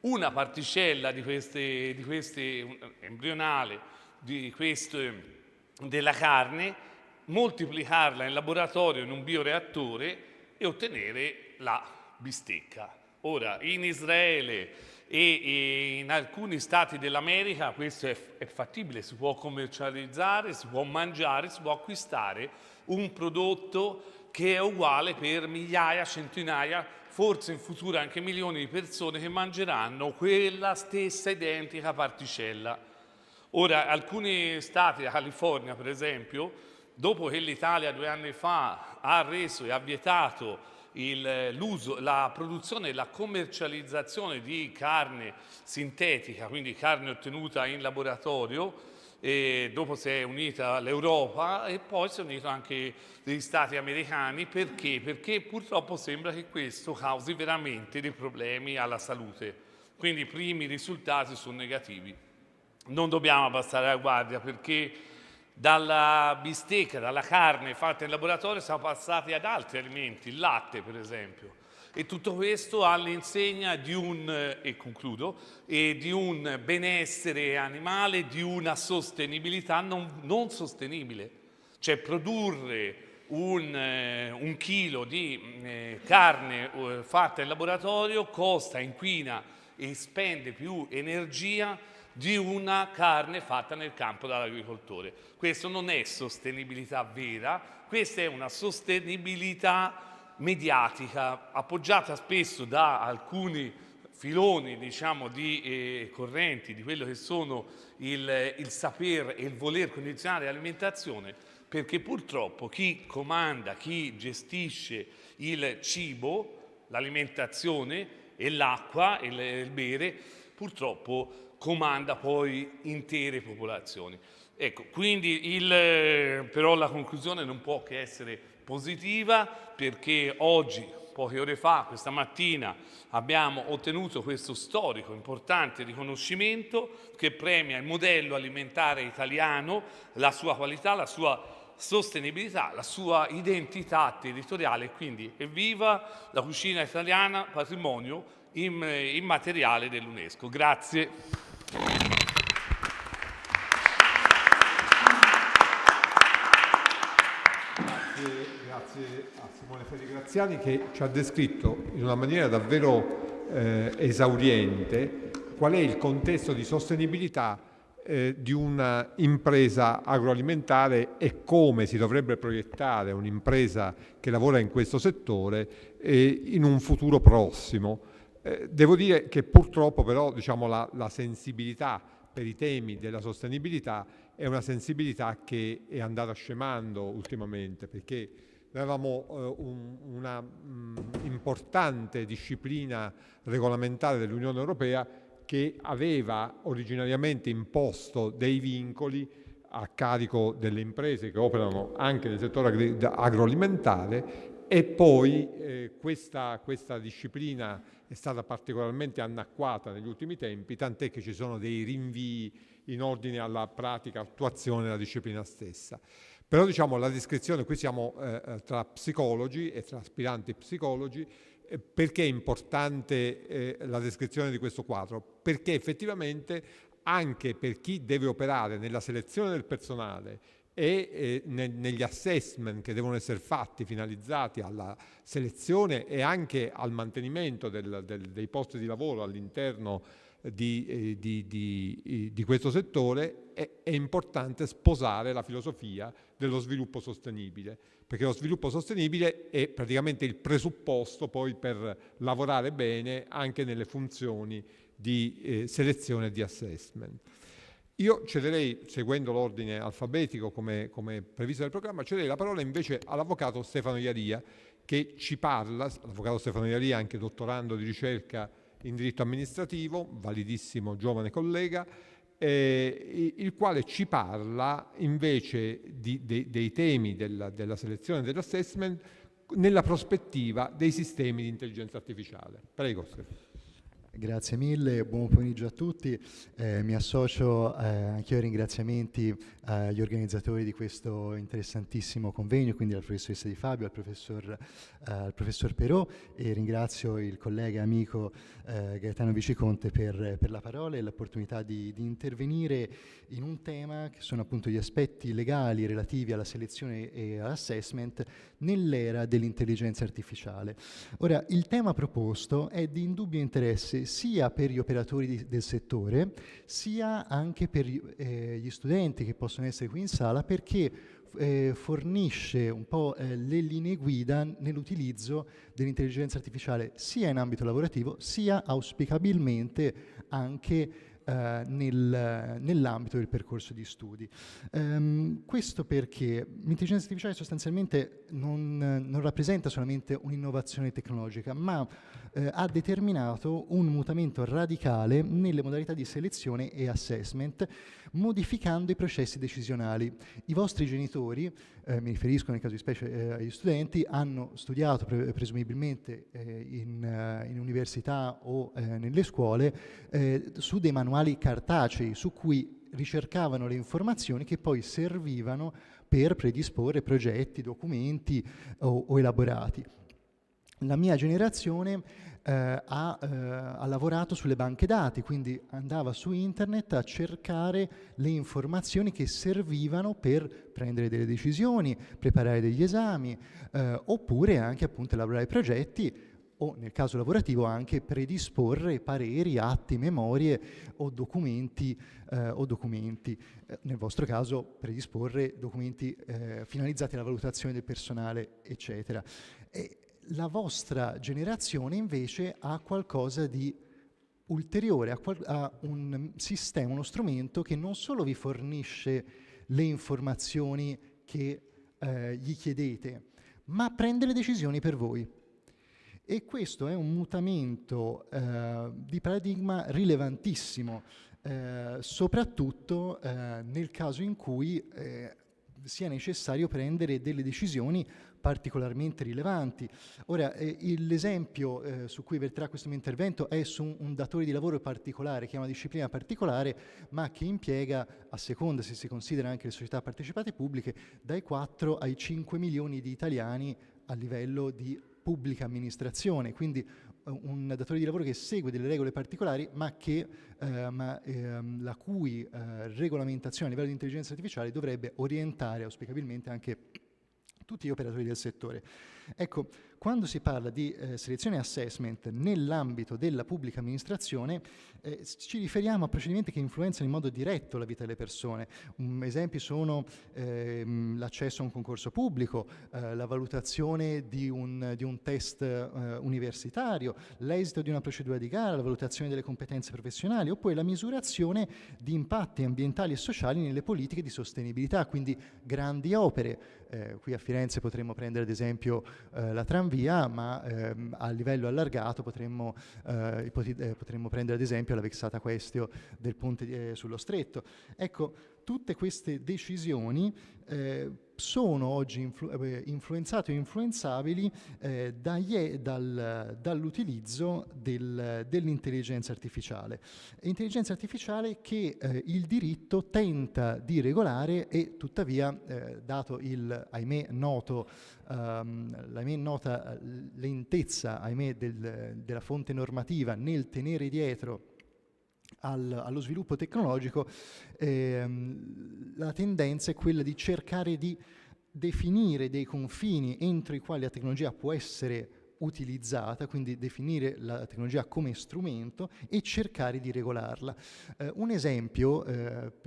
una particella di queste embrionale della carne, moltiplicarla in laboratorio in un bioreattore e ottenere la bistecca. Ora, in Israele e in alcuni stati dell'America questo è fattibile, si può commercializzare, si può mangiare, si può acquistare un prodotto che è uguale per migliaia, centinaia, forse in futuro anche milioni di persone che mangeranno quella stessa identica particella. Ora, alcuni stati, la California per esempio, dopo che l'Italia 2 anni fa ha reso e ha vietato l'uso, la produzione e la commercializzazione di carne sintetica, quindi carne ottenuta in laboratorio, e dopo si è unita l'Europa e poi si è unito anche gli Stati americani. Perché? Perché purtroppo sembra che questo causi veramente dei problemi alla salute. Quindi i primi risultati sono negativi. Non dobbiamo abbassare la guardia perché dalla bistecca, dalla carne fatta in laboratorio siamo passati ad altri alimenti, il latte per esempio. E tutto questo all'insegna di di un benessere animale, di una sostenibilità non sostenibile. Cioè produrre un chilo di carne fatta in laboratorio costa, inquina e spende più energia di una carne fatta nel campo dall'agricoltore. Questo non è sostenibilità vera, questa è una sostenibilità mediatica, appoggiata spesso da alcuni filoni, diciamo, di correnti, di quello che sono il saper e il voler condizionare l'alimentazione, perché purtroppo chi comanda, chi gestisce il cibo, l'alimentazione e l'acqua e il bere, purtroppo comanda poi intere popolazioni. Ecco, quindi però la conclusione non può che essere positiva, perché oggi, poche ore fa, questa mattina, abbiamo ottenuto questo storico, importante riconoscimento che premia il modello alimentare italiano, la sua qualità, la sua sostenibilità, la sua identità territoriale. Quindi evviva la cucina italiana, patrimonio immateriale dell'UNESCO. Grazie. Grazie a Simone Fede Graziani che ci ha descritto in una maniera davvero esauriente qual è il contesto di sostenibilità di una impresa agroalimentare e come si dovrebbe proiettare un'impresa che lavora in questo settore in un futuro prossimo. Devo dire che purtroppo però la sensibilità per i temi della sostenibilità è una sensibilità che è andata scemando ultimamente, perché noi avevamo una importante disciplina regolamentare dell'Unione Europea che aveva originariamente imposto dei vincoli a carico delle imprese che operano anche nel settore agroalimentare, e poi questa disciplina è stata particolarmente annacquata negli ultimi tempi, tant'è che ci sono dei rinvii in ordine alla pratica attuazione della disciplina stessa. Però diciamo la descrizione, qui siamo tra psicologi e tra aspiranti psicologi. Perché è importante la descrizione di questo quadro? Perché effettivamente anche per chi deve operare nella selezione del personale e negli assessment che devono essere fatti finalizzati alla selezione e anche al mantenimento dei posti di lavoro all'interno di questo settore, è importante sposare la filosofia dello sviluppo sostenibile, perché lo sviluppo sostenibile è praticamente il presupposto poi per lavorare bene anche nelle funzioni di selezione e di assessment. Io cederei, seguendo l'ordine alfabetico come previsto dal programma, cederei la parola invece all'avvocato Stefano Iaria, che ci parla, l'avvocato Stefano Iaria, anche dottorando di ricerca in diritto amministrativo, validissimo giovane collega, il quale ci parla invece dei temi della selezione e dell'assessment nella prospettiva dei sistemi di intelligenza artificiale. Prego, Stefano. Grazie mille, buon pomeriggio a tutti. Mi associo anch'io ai ringraziamenti agli organizzatori di questo interessantissimo convegno, quindi alla professoressa Di Fabio, al professor Però, e ringrazio il collega e amico Gaetano Viciconte per la parola e l'opportunità di intervenire in un tema che sono appunto gli aspetti legali relativi alla selezione e all'assessment nell'era dell'intelligenza artificiale. Ora, il tema proposto è di indubbio interesse sia per gli operatori del settore, sia anche per gli studenti che possono essere qui in sala, perché fornisce un po' le linee guida nell'utilizzo dell'intelligenza artificiale sia in ambito lavorativo, sia auspicabilmente anche nell'ambito del percorso di studi. Questo perché l'intelligenza artificiale sostanzialmente non rappresenta solamente un'innovazione tecnologica, ma ha determinato un mutamento radicale nelle modalità di selezione e assessment, modificando i processi decisionali. I vostri genitori, mi riferisco nel caso di specie agli studenti, hanno studiato presumibilmente in università o nelle scuole su dei manuali cartacei su cui ricercavano le informazioni che poi servivano per predisporre progetti, documenti o elaborati. La mia generazione ha lavorato sulle banche dati, quindi andava su internet a cercare le informazioni che servivano per prendere delle decisioni, preparare degli esami, oppure anche appunto elaborare progetti, o nel caso lavorativo anche predisporre pareri, atti, memorie o documenti, nel vostro caso predisporre documenti finalizzati alla valutazione del personale, eccetera. La vostra generazione invece ha qualcosa di ulteriore, ha un sistema, uno strumento che non solo vi fornisce le informazioni che gli chiedete, ma prende le decisioni per voi. E questo è un mutamento di paradigma rilevantissimo, soprattutto nel caso in cui sia necessario prendere delle decisioni particolarmente rilevanti. Ora, l'esempio su cui verterà questo mio intervento è su un datore di lavoro particolare, che è una disciplina particolare, ma che impiega, a seconda se si considera anche le società partecipate pubbliche, dai 4 ai 5 milioni di italiani a livello di pubblica amministrazione, quindi un datore di lavoro che segue delle regole particolari, ma la cui regolamentazione a livello di intelligenza artificiale dovrebbe orientare auspicabilmente anche tutti gli operatori del settore. Ecco, quando si parla di selezione e assessment nell'ambito della pubblica amministrazione, ci riferiamo a procedimenti che influenzano in modo diretto la vita delle persone. Esempi sono l'accesso a un concorso pubblico, la valutazione di un test universitario, l'esito di una procedura di gara, la valutazione delle competenze professionali, oppure la misurazione di impatti ambientali e sociali nelle politiche di sostenibilità, quindi grandi opere. Qui a Firenze potremmo prendere ad esempio la tranvia, ma a livello allargato potremmo prendere ad esempio la vexata questio del ponte sullo Stretto. Ecco, tutte queste decisioni sono oggi influenzate o influenzabili dall'utilizzo dell'intelligenza artificiale. Intelligenza artificiale che il diritto tenta di regolare e tuttavia, dato ahimè nota lentezza, ahimè, della fonte normativa nel tenere dietro allo sviluppo tecnologico, la tendenza è quella di cercare di definire dei confini entro i quali la tecnologia può essere utilizzata, quindi definire la tecnologia come strumento e cercare di regolarla. Un esempio,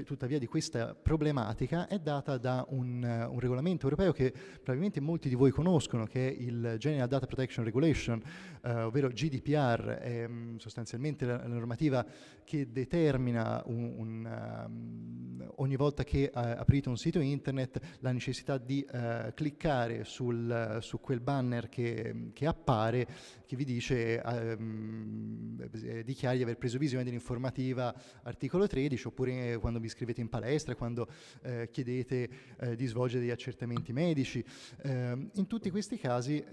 tuttavia, di questa problematica è data da un regolamento europeo che probabilmente molti di voi conoscono, che è il General Data Protection Regulation, ovvero GDPR, è sostanzialmente la normativa che determina ogni volta che aprite un sito internet la necessità di cliccare su quel banner che appare, che vi dice dichiari di aver preso visione dell'informativa articolo 13, oppure quando vi iscrivete in palestra, quando chiedete di svolgere degli accertamenti medici. In tutti questi casi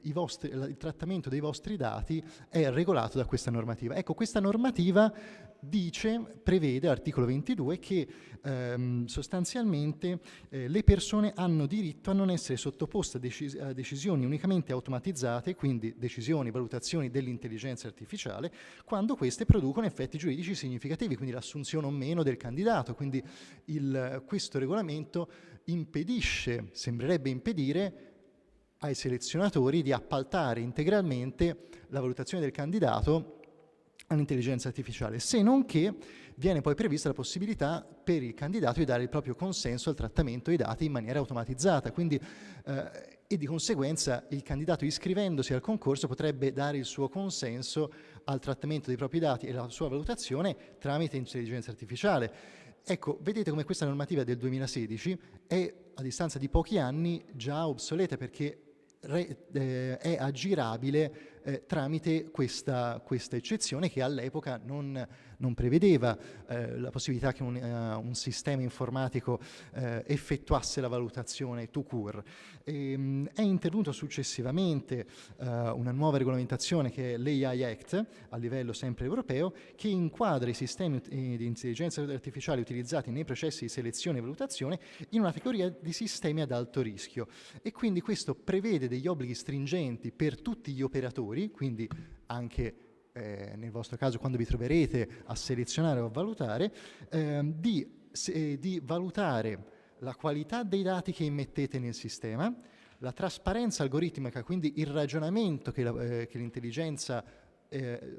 il trattamento dei vostri dati è regolato da questa normativa. Ecco, questa normativa prevede, articolo 22, che sostanzialmente le persone hanno diritto a non essere sottoposte a decisioni unicamente automatizzate, quindi decisioni, valutazioni dell'intelligenza artificiale, quando queste producono effetti giuridici significativi, quindi l'assunzione o meno del candidato. Quindi questo regolamento sembrerebbe impedire ai selezionatori di appaltare integralmente la valutazione del candidato all'intelligenza artificiale, se non che viene poi prevista la possibilità per il candidato di dare il proprio consenso al trattamento dei dati in maniera automatizzata, quindi, e di conseguenza il candidato, iscrivendosi al concorso, potrebbe dare il suo consenso al trattamento dei propri dati e la sua valutazione tramite intelligenza artificiale. Ecco, vedete come questa normativa del 2016 è, a distanza di pochi anni, già obsoleta, perché è aggirabile tramite questa eccezione che all'epoca non prevedeva la possibilità che un sistema informatico effettuasse la valutazione tout court. È intervenuto successivamente una nuova regolamentazione, che è l'IAAP, a livello sempre europeo, che inquadra i sistemi di intelligenza artificiale utilizzati nei processi di selezione e valutazione in una categoria di sistemi ad alto rischio, e quindi questo prevede degli obblighi stringenti per tutti gli operatori, quindi anche nel vostro caso quando vi troverete a selezionare o a valutare, di valutare la qualità dei dati che immettete nel sistema, la trasparenza algoritmica, quindi il ragionamento che l'intelligenza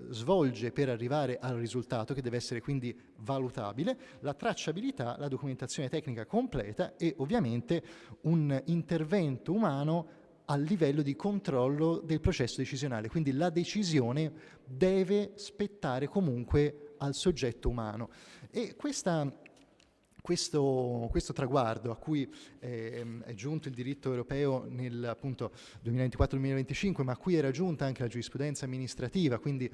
svolge per arrivare al risultato, che deve essere quindi valutabile, la tracciabilità, la documentazione tecnica completa e ovviamente un intervento umano a livello di controllo del processo decisionale, quindi la decisione deve spettare comunque al soggetto umano. E questo traguardo a cui è giunto il diritto europeo nel appunto 2024-2025, ma a cui era giunta anche la giurisprudenza amministrativa, quindi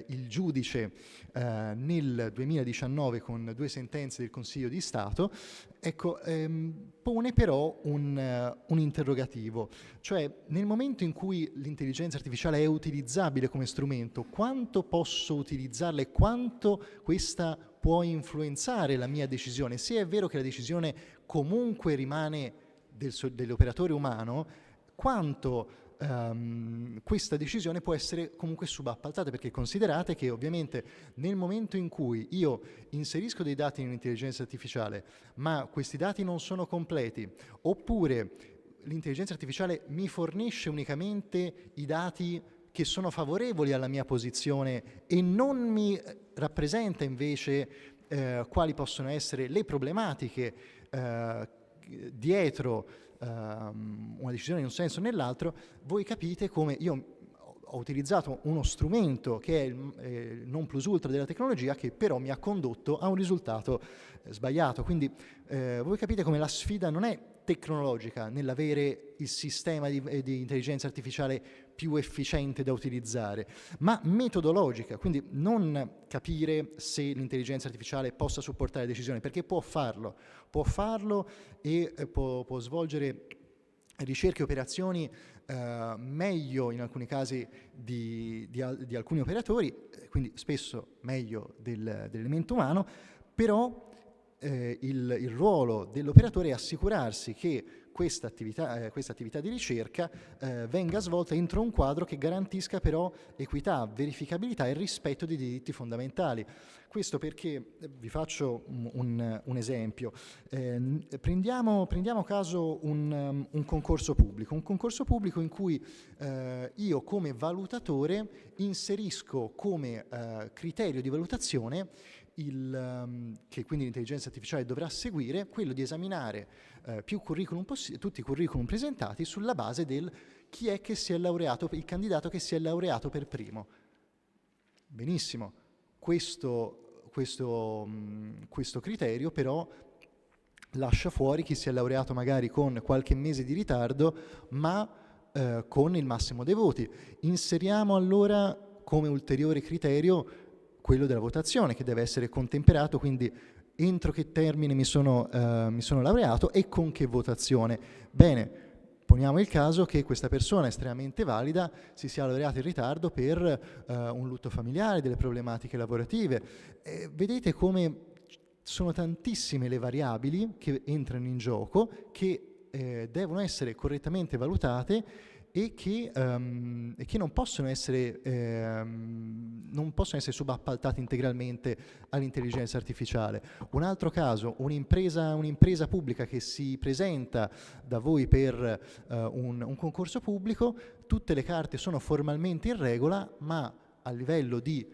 il giudice nel 2019 con 2 sentenze del Consiglio di Stato, ecco, pone però un interrogativo, cioè nel momento in cui l'intelligenza artificiale è utilizzabile come strumento, quanto posso utilizzarla e quanto questa può influenzare la mia decisione? Se è vero che la decisione comunque rimane dell'operatore umano, quanto questa decisione può essere comunque subappaltata, perché considerate che ovviamente nel momento in cui io inserisco dei dati in un'intelligenza artificiale, ma questi dati non sono completi, oppure l'intelligenza artificiale mi fornisce unicamente i dati che sono favorevoli alla mia posizione e non mi rappresenta invece quali possono essere le problematiche dietro una decisione in un senso o nell'altro, voi capite come io ho utilizzato uno strumento che è il non plus ultra della tecnologia, che però mi ha condotto a un risultato sbagliato. Quindi voi capite come la sfida non è tecnologica, nell'avere il sistema di intelligenza artificiale più efficiente da utilizzare, ma metodologica, quindi non capire se l'intelligenza artificiale possa supportare decisioni, perché può farlo e può svolgere ricerche e operazioni meglio in alcuni casi di alcuni operatori, quindi spesso meglio dell'elemento umano, però il ruolo dell'operatore è assicurarsi che questa attività di ricerca venga svolta entro un quadro che garantisca però equità, verificabilità e rispetto dei diritti fondamentali. Questo perché, vi faccio un esempio, prendiamo caso un concorso pubblico in cui io come valutatore inserisco come criterio di valutazione che quindi l'intelligenza artificiale dovrà seguire, quello di esaminare tutti i curriculum presentati sulla base del chi è che si è laureato, il candidato che si è laureato per primo. Benissimo, questo criterio però lascia fuori chi si è laureato magari con qualche mese di ritardo, ma con il massimo dei voti. Inseriamo allora come ulteriore criterio quello della votazione, che deve essere contemperato, quindi entro che termine mi sono laureato e con che votazione. Bene, poniamo il caso che questa persona estremamente valida si sia laureata in ritardo per un lutto familiare, delle problematiche lavorative. Vedete come sono tantissime le variabili che entrano in gioco, che devono essere correttamente valutate e che non possono essere subappaltate integralmente all'intelligenza artificiale. Un altro caso, un'impresa pubblica che si presenta da voi per un concorso pubblico, tutte le carte sono formalmente in regola, ma a livello di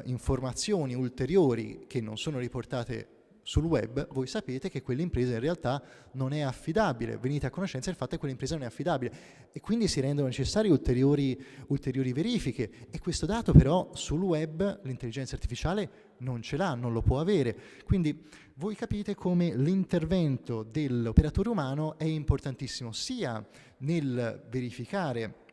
informazioni ulteriori che non sono riportate sul web, voi sapete che quell'impresa in realtà non è affidabile, venite a conoscenza del fatto che quell'impresa non è affidabile e quindi si rendono necessarie ulteriori verifiche, e questo dato però sul web l'intelligenza artificiale non ce l'ha, non lo può avere. Quindi voi capite come l'intervento dell'operatore umano è importantissimo, sia nel verificare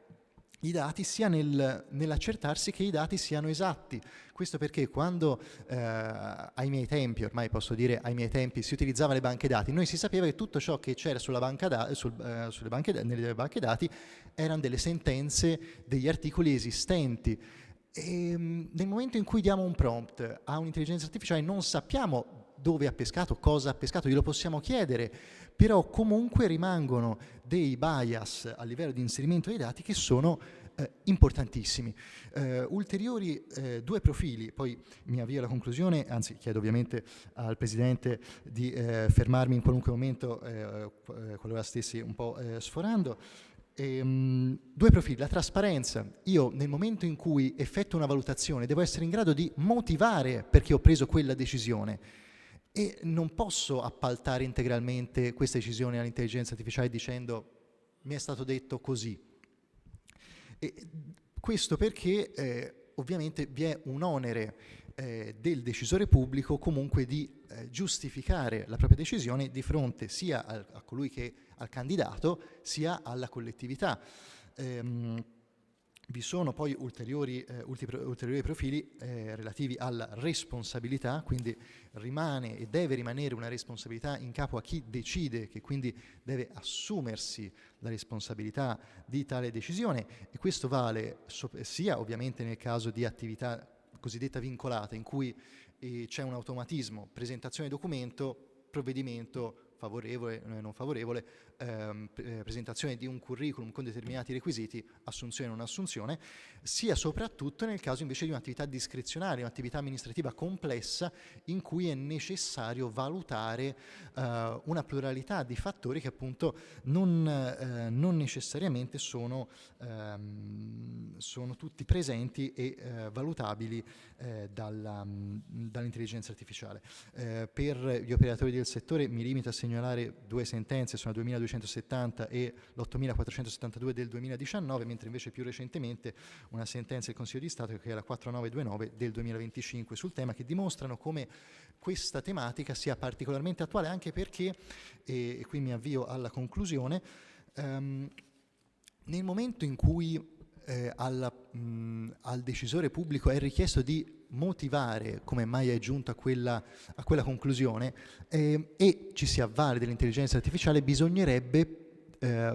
i dati, sia nell'accertarsi che i dati siano esatti. Questo perché quando ai miei tempi, ormai posso dire ai miei tempi, si utilizzavano le banche dati, noi si sapeva che tutto ciò che c'era nelle banche dati erano delle sentenze, degli articoli esistenti. E nel momento in cui diamo un prompt a un'intelligenza artificiale non sappiamo dove ha pescato, cosa ha pescato, glielo possiamo chiedere, però comunque rimangono dei bias a livello di inserimento dei dati che sono importantissimi. Ulteriori due profili, poi mi avvio alla conclusione, anzi chiedo ovviamente al Presidente di fermarmi in qualunque momento qualora stessi un po' sforando. Due profili, la trasparenza. Io nel momento in cui effettuo una valutazione devo essere in grado di motivare perché ho preso quella decisione e non posso appaltare integralmente questa decisione all'intelligenza artificiale dicendo mi è stato detto così. E questo perché ovviamente vi è un onere del decisore pubblico comunque di giustificare la propria decisione di fronte sia a colui che al candidato sia alla collettività. Vi sono poi ulteriori profili relativi alla responsabilità, quindi rimane e deve rimanere una responsabilità in capo a chi decide, che quindi deve assumersi la responsabilità di tale decisione, e questo vale sia ovviamente nel caso di attività cosiddetta vincolata, in cui c'è un automatismo, presentazione documento, provvedimento, favorevole o non favorevole, presentazione di un curriculum con determinati requisiti, assunzione o non assunzione, sia soprattutto nel caso invece di un'attività discrezionale, un'attività amministrativa complessa in cui è necessario valutare una pluralità di fattori che appunto non necessariamente sono tutti presenti e valutabili dall'intelligenza artificiale. Per gli operatori del settore mi limito a segnalare due sentenze, sono 2200 8270 e l'8472 del 2019, mentre invece più recentemente una sentenza del Consiglio di Stato, che è la 4929 del 2025 sul tema, che dimostrano come questa tematica sia particolarmente attuale, anche perché, e qui mi avvio alla conclusione, nel momento in cui al decisore pubblico è richiesto di motivare come mai è giunto a quella conclusione e ci si avvale dell'intelligenza artificiale, bisognerebbe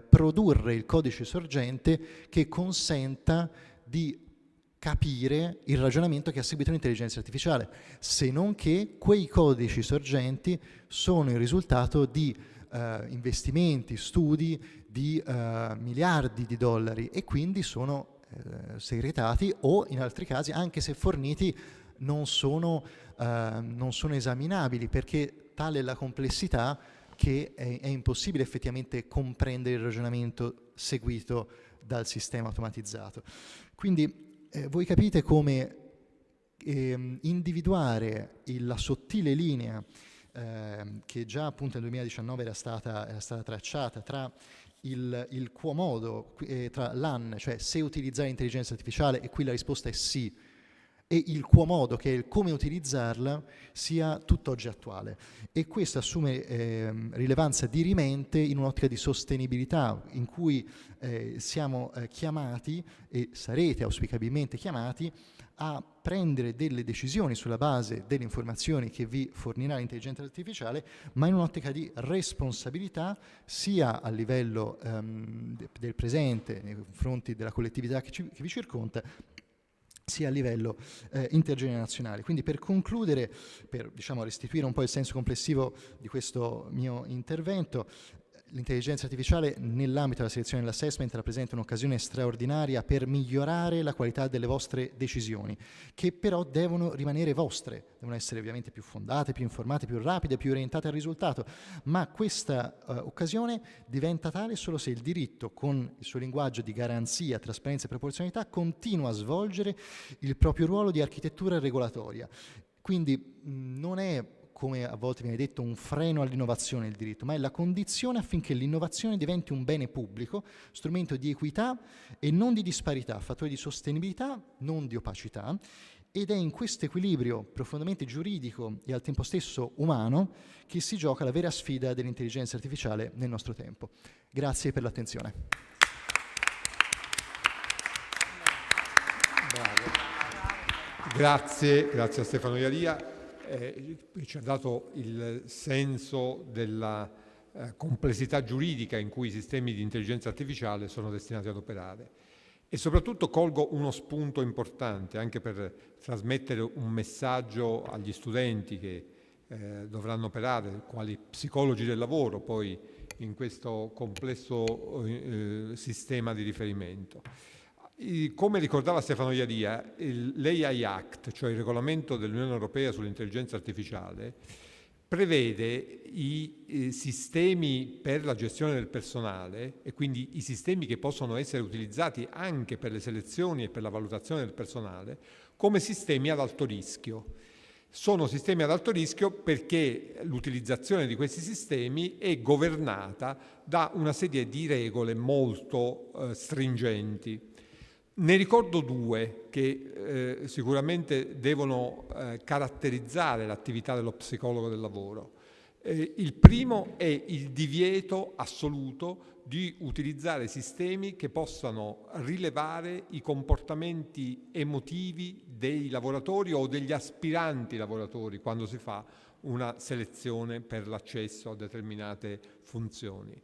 produrre il codice sorgente che consenta di capire il ragionamento che ha seguito l'intelligenza artificiale, se non che quei codici sorgenti sono il risultato di investimenti, studi di miliardi di dollari e quindi sono segretati o in altri casi, anche se forniti, non sono esaminabili, perché tale è la complessità che è impossibile effettivamente comprendere il ragionamento seguito dal sistema automatizzato. Quindi voi capite come individuare la sottile linea che già appunto nel 2019 era stata tracciata tra il quo modo, tra l'AN, cioè se utilizzare l'intelligenza artificiale, e qui la risposta è sì, e il quo modo, che è il come utilizzarla, sia tutt'oggi attuale. E questo assume rilevanza dirimente in un'ottica di sostenibilità, in cui siamo chiamati, e sarete auspicabilmente chiamati, a prendere delle decisioni sulla base delle informazioni che vi fornirà l'intelligenza artificiale, ma in un'ottica di responsabilità sia a livello del presente nei confronti della collettività che vi circonda, sia a livello intergenerazionale. Quindi, per concludere, per restituire un po' il senso complessivo di questo mio intervento, l'intelligenza artificiale nell'ambito della selezione e dell'assessment rappresenta un'occasione straordinaria per migliorare la qualità delle vostre decisioni, che però devono rimanere vostre, devono essere ovviamente più fondate, più informate, più rapide, più orientate al risultato, ma questa occasione diventa tale solo se il diritto, con il suo linguaggio di garanzia, trasparenza e proporzionalità, continua a svolgere il proprio ruolo di architettura regolatoria. Quindi non è, come a volte viene detto, un freno all'innovazione il diritto, ma è la condizione affinché l'innovazione diventi un bene pubblico, strumento di equità e non di disparità, fattore di sostenibilità, non di opacità, ed è in questo equilibrio profondamente giuridico e al tempo stesso umano che si gioca la vera sfida dell'intelligenza artificiale nel nostro tempo. Grazie per l'attenzione. Grazie a Stefano Iaria. Ci ha dato il senso della complessità giuridica in cui i sistemi di intelligenza artificiale sono destinati ad operare. E soprattutto colgo uno spunto importante anche per trasmettere un messaggio agli studenti che dovranno operare quali psicologi del lavoro poi in questo complesso sistema di riferimento. Come ricordava Stefano Iaria, l'AI Act, cioè il regolamento dell'Unione Europea sull'intelligenza artificiale, prevede i sistemi per la gestione del personale e quindi i sistemi che possono essere utilizzati anche per le selezioni e per la valutazione del personale come sistemi ad alto rischio. Sono sistemi ad alto rischio perché l'utilizzazione di questi sistemi è governata da una serie di regole molto stringenti. Ne ricordo due che sicuramente devono caratterizzare l'attività dello psicologo del lavoro. Il primo è il divieto assoluto di utilizzare sistemi che possano rilevare i comportamenti emotivi dei lavoratori o degli aspiranti lavoratori quando si fa una selezione per l'accesso a determinate funzioni.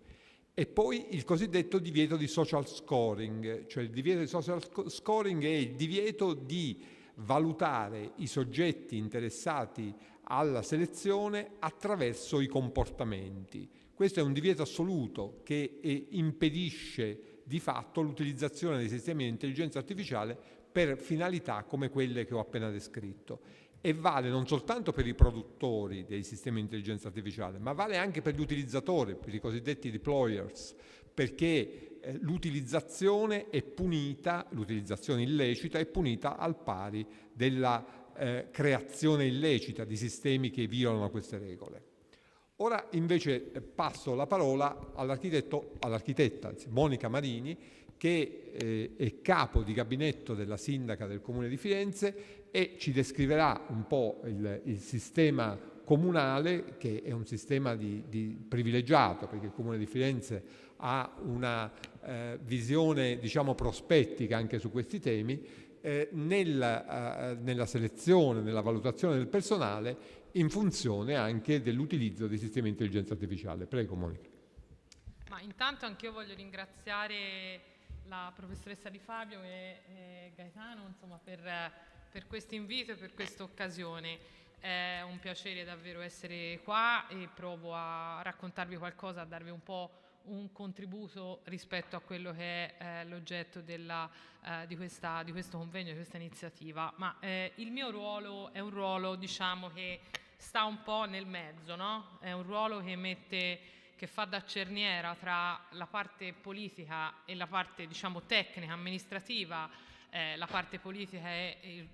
E poi il cosiddetto divieto di social scoring, cioè il divieto di social scoring è il divieto di valutare i soggetti interessati alla selezione attraverso i comportamenti. Questo è un divieto assoluto che impedisce di fatto l'utilizzazione dei sistemi di intelligenza artificiale per finalità come quelle che ho appena descritto. E vale non soltanto per i produttori dei sistemi di intelligenza artificiale, ma vale anche per gli utilizzatori, per i cosiddetti deployers, perché l'utilizzazione è punita, l'utilizzazione illecita è punita al pari della creazione illecita di sistemi che violano queste regole. Ora invece passo la parola all'architetta Monica Marini, che è capo di gabinetto della sindaca del Comune di Firenze e ci descriverà un po' il sistema comunale, che è un sistema di privilegiato, perché il Comune di Firenze ha una visione, diciamo, prospettica anche su questi temi, nella selezione, nella valutazione del personale, in funzione anche dell'utilizzo dei sistemi di intelligenza artificiale. Prego, Monica. Ma intanto anch'io voglio ringraziare la professoressa Di Fabio e Gaetano, insomma, per questo invito e per questa occasione. È un piacere davvero essere qua e provo a raccontarvi qualcosa, a darvi un po' un contributo rispetto a quello che è l'oggetto di questo convegno, di questa iniziativa. Ma il mio ruolo è un ruolo, diciamo, che sta un po' nel mezzo, no? È un ruolo che fa da cerniera tra la parte politica e la parte, diciamo, tecnica, amministrativa. La parte politica è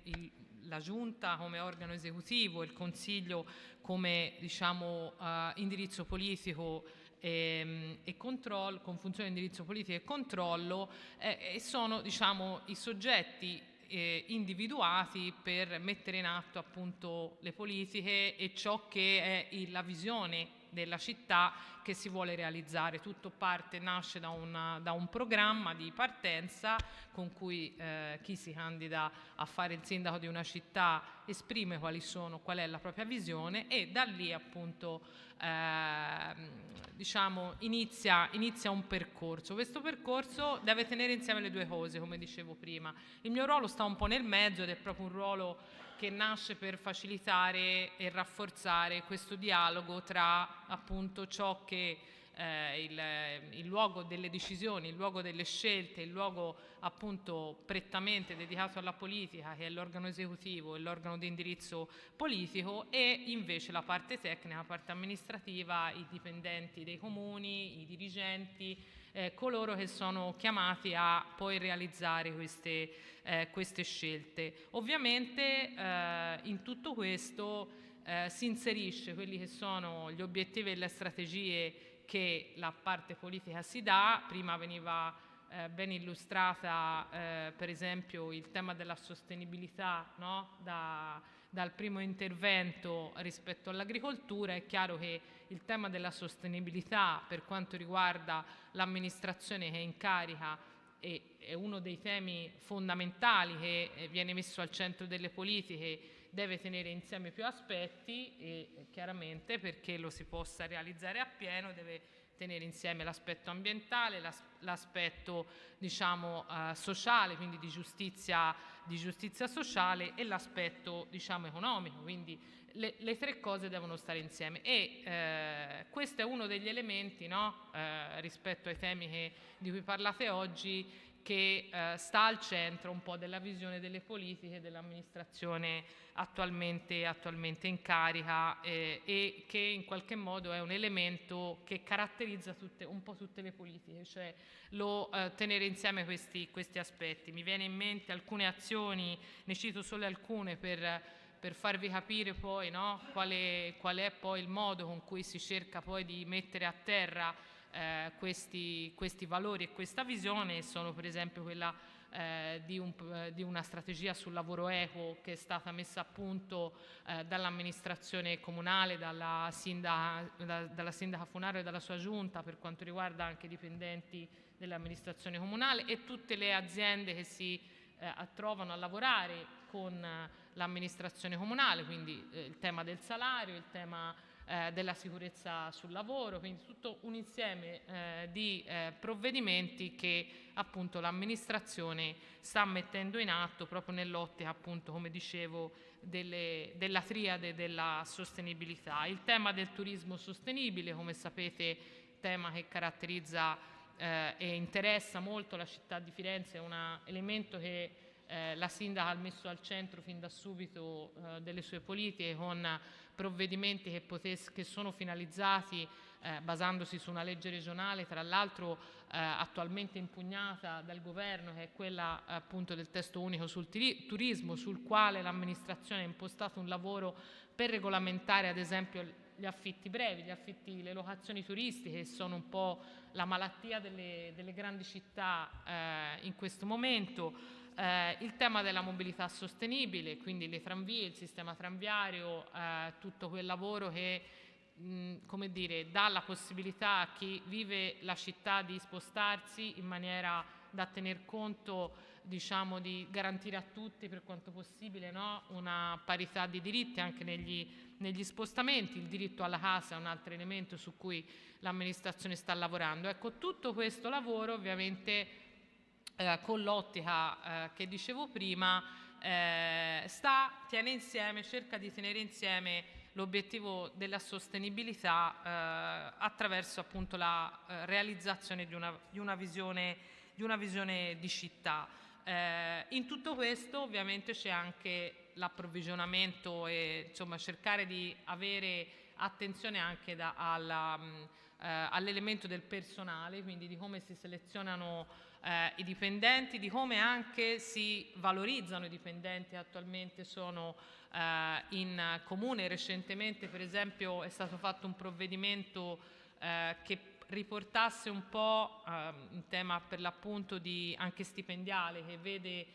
la Giunta come organo esecutivo, il Consiglio come, diciamo, indirizzo politico e controllo, con funzione di indirizzo politico e controllo, e sono, diciamo, i soggetti individuati per mettere in atto appunto le politiche e ciò che è la visione della città che si vuole realizzare. Tutto nasce da un programma di partenza con cui chi si candida a fare il sindaco di una città esprime qual è la propria visione e da lì appunto diciamo inizia un percorso. Questo percorso deve tenere insieme le due cose, come dicevo prima. Il mio ruolo sta un po' nel mezzo ed è proprio un ruolo che nasce per facilitare e rafforzare questo dialogo tra appunto ciò che il luogo delle decisioni, il luogo delle scelte, il luogo appunto prettamente dedicato alla politica, che è l'organo esecutivo e l'organo di indirizzo politico, e invece la parte tecnica, la parte amministrativa, i dipendenti dei comuni, i dirigenti, coloro che sono chiamati a poi realizzare queste scelte. Ovviamente in tutto questo si inserisce quelli che sono gli obiettivi e le strategie che la parte politica si dà. Prima veniva ben illustrata per esempio il tema della sostenibilità, no? Dal primo intervento rispetto all'agricoltura. È chiaro che il tema della sostenibilità per quanto riguarda l'amministrazione che è in carica è uno dei temi fondamentali che viene messo al centro delle politiche, deve tenere insieme più aspetti e chiaramente perché lo si possa realizzare appieno deve tenere insieme l'aspetto ambientale, l'aspetto diciamo sociale, quindi di giustizia sociale, e l'aspetto diciamo economico, quindi le tre cose devono stare insieme e questo è uno degli elementi, no? Rispetto ai temi di cui parlate oggi, che sta al centro un po' della visione delle politiche dell'amministrazione attualmente in carica e che in qualche modo è un elemento che caratterizza un po' tutte le politiche, cioè tenere insieme questi aspetti. Mi viene in mente alcune azioni, ne cito solo alcune per farvi capire poi, no, qual è poi il modo con cui si cerca poi di mettere a terra questi valori e questa visione. Sono per esempio quella di una strategia sul lavoro equo che è stata messa a punto dall'amministrazione comunale, dalla sindaca Funaro e dalla sua giunta, per quanto riguarda anche i dipendenti dell'amministrazione comunale e tutte le aziende che si trovano a lavorare con l'amministrazione comunale, quindi il tema del salario, il tema della sicurezza sul lavoro, quindi tutto un insieme di provvedimenti che appunto l'amministrazione sta mettendo in atto proprio nell'ottica appunto, come dicevo, della triade della sostenibilità. Il tema del turismo sostenibile, come sapete, tema che caratterizza e interessa molto la città di Firenze, è un elemento che la sindaca ha messo al centro fin da subito delle sue politiche, con provvedimenti che sono finalizzati basandosi su una legge regionale, tra l'altro attualmente impugnata dal governo, che è quella appunto del testo unico sul turismo, sul quale l'amministrazione ha impostato un lavoro per regolamentare ad esempio gli affitti brevi, le locazioni turistiche, che sono un po' la malattia delle grandi città in questo momento, il tema della mobilità sostenibile, quindi le tranvie, il sistema tranviario, tutto quel lavoro che come dire, dà la possibilità a chi vive la città di spostarsi in maniera da tener conto, diciamo, di garantire a tutti per quanto possibile, no? Una parità di diritti anche negli spostamenti. Il diritto alla casa è un altro elemento su cui l'amministrazione sta lavorando. Ecco, tutto questo lavoro ovviamente con l'ottica che dicevo prima tiene insieme, cerca di tenere insieme l'obiettivo della sostenibilità attraverso appunto la realizzazione di una visione di città. In tutto questo ovviamente c'è anche l'approvvigionamento e insomma cercare di avere attenzione anche all'elemento del personale, quindi di come si selezionano i dipendenti, di come anche si valorizzano i dipendenti che attualmente sono in comune. Recentemente per esempio è stato fatto un provvedimento che riportasse un po' un tema per l'appunto anche stipendiale, che vede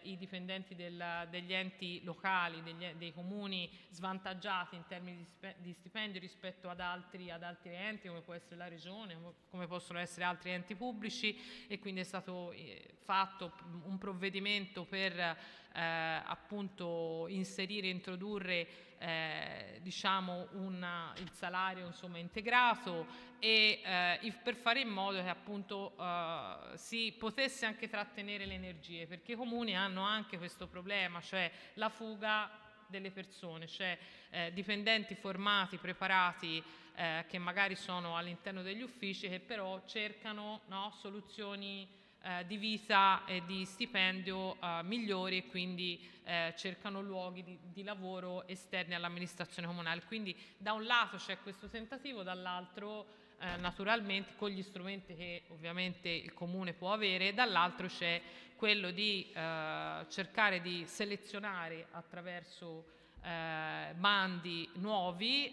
i dipendenti degli enti locali, dei comuni svantaggiati in termini di stipendio rispetto ad altri enti come può essere la regione, come possono essere altri enti pubblici, e quindi è stato fatto un provvedimento per appunto introdurre diciamo il salario insomma integrato e per fare in modo che appunto si potesse anche trattenere le energie, perché i comuni hanno anche questo problema, cioè la fuga delle persone, cioè dipendenti formati, preparati che magari sono all'interno degli uffici, che però cercano soluzioni di vita e di stipendio migliori, e quindi cercano luoghi di lavoro esterni all'amministrazione comunale. Quindi da un lato c'è questo tentativo, dall'altro naturalmente con gli strumenti che ovviamente il comune può avere, dall'altro c'è quello di cercare di selezionare attraverso bandi nuovi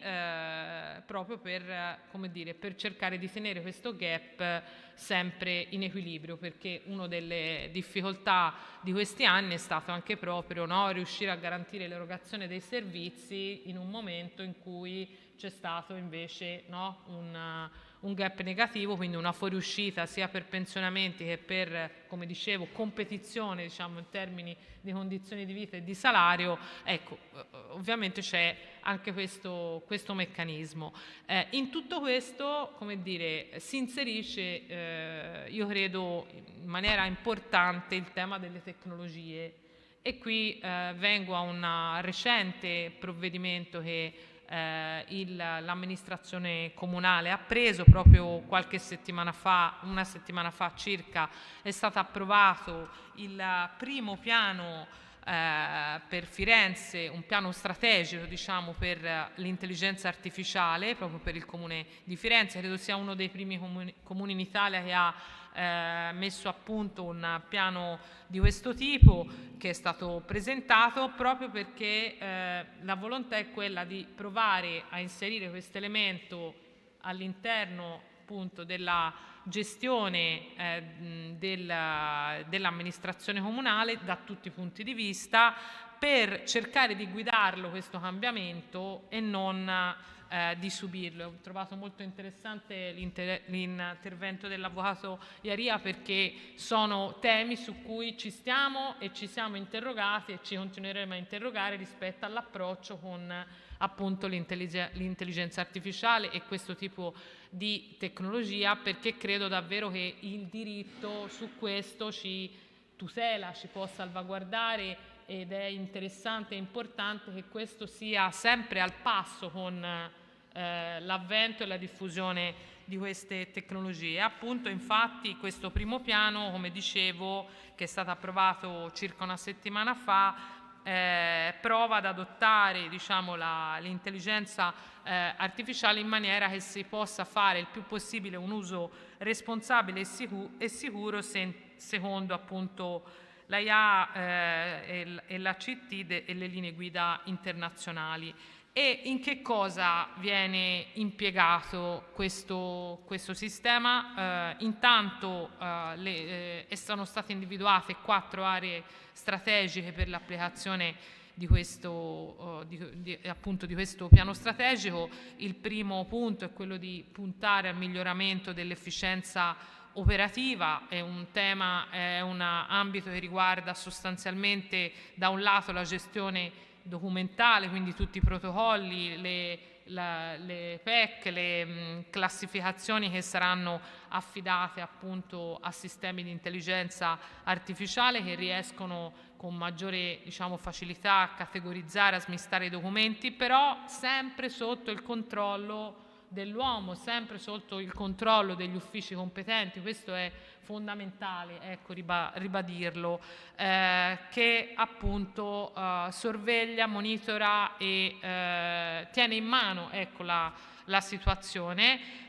proprio per cercare di tenere questo gap sempre in equilibrio, perché una delle difficoltà di questi anni è stato anche proprio riuscire a garantire l'erogazione dei servizi in un momento in cui c'è stato invece un gap negativo, quindi una fuoriuscita sia per pensionamenti che per, come dicevo, competizione in termini di condizioni di vita e di salario. Ecco, ovviamente c'è anche questo meccanismo. In tutto questo, come dire, si inserisce, io credo, in maniera importante il tema delle tecnologie, e qui vengo a un recente provvedimento che l'amministrazione comunale ha preso proprio qualche settimana fa, una settimana fa circa. È stato approvato il primo piano per Firenze, un piano strategico per l'intelligenza artificiale proprio per il comune di Firenze. Credo sia uno dei primi comuni in Italia che ha messo a punto un piano di questo tipo, che è stato presentato proprio perché la volontà è quella di provare a inserire questo elemento all'interno appunto della gestione dell'amministrazione comunale da tutti i punti di vista, per cercare di guidarlo questo cambiamento e non di subirlo. Ho trovato molto interessante l'intervento dell'avvocato Iaria, perché sono temi su cui ci siamo interrogati e ci continueremo a interrogare rispetto all'approccio con appunto l'intelligenza artificiale e questo tipo di tecnologia, perché credo davvero che il diritto su questo ci tutela, ci può salvaguardare, ed è interessante e importante che questo sia sempre al passo con l'avvento e la diffusione di queste tecnologie. Appunto, infatti, questo primo piano, come dicevo, che è stato approvato circa una settimana fa, prova ad adottare l'intelligenza artificiale in maniera che si possa fare il più possibile un uso responsabile e sicuro secondo appunto la IAAP e la CT e le linee guida internazionali. E in che cosa viene impiegato questo sistema? Intanto sono state individuate 4 aree strategiche per l'applicazione di questo piano strategico. Il primo punto è quello di puntare al miglioramento dell'efficienza operativa. È un ambito che riguarda sostanzialmente da un lato la gestione documentale, quindi tutti i protocolli, le PEC, le classificazioni che saranno affidate appunto a sistemi di intelligenza artificiale che riescono con maggiore facilità a categorizzare, a smistare i documenti, però sempre sotto il controllo dell'uomo, sempre sotto il controllo degli uffici competenti. Questo è fondamentale, ecco, ribadirlo, che appunto sorveglia, monitora e tiene in mano, ecco, la situazione.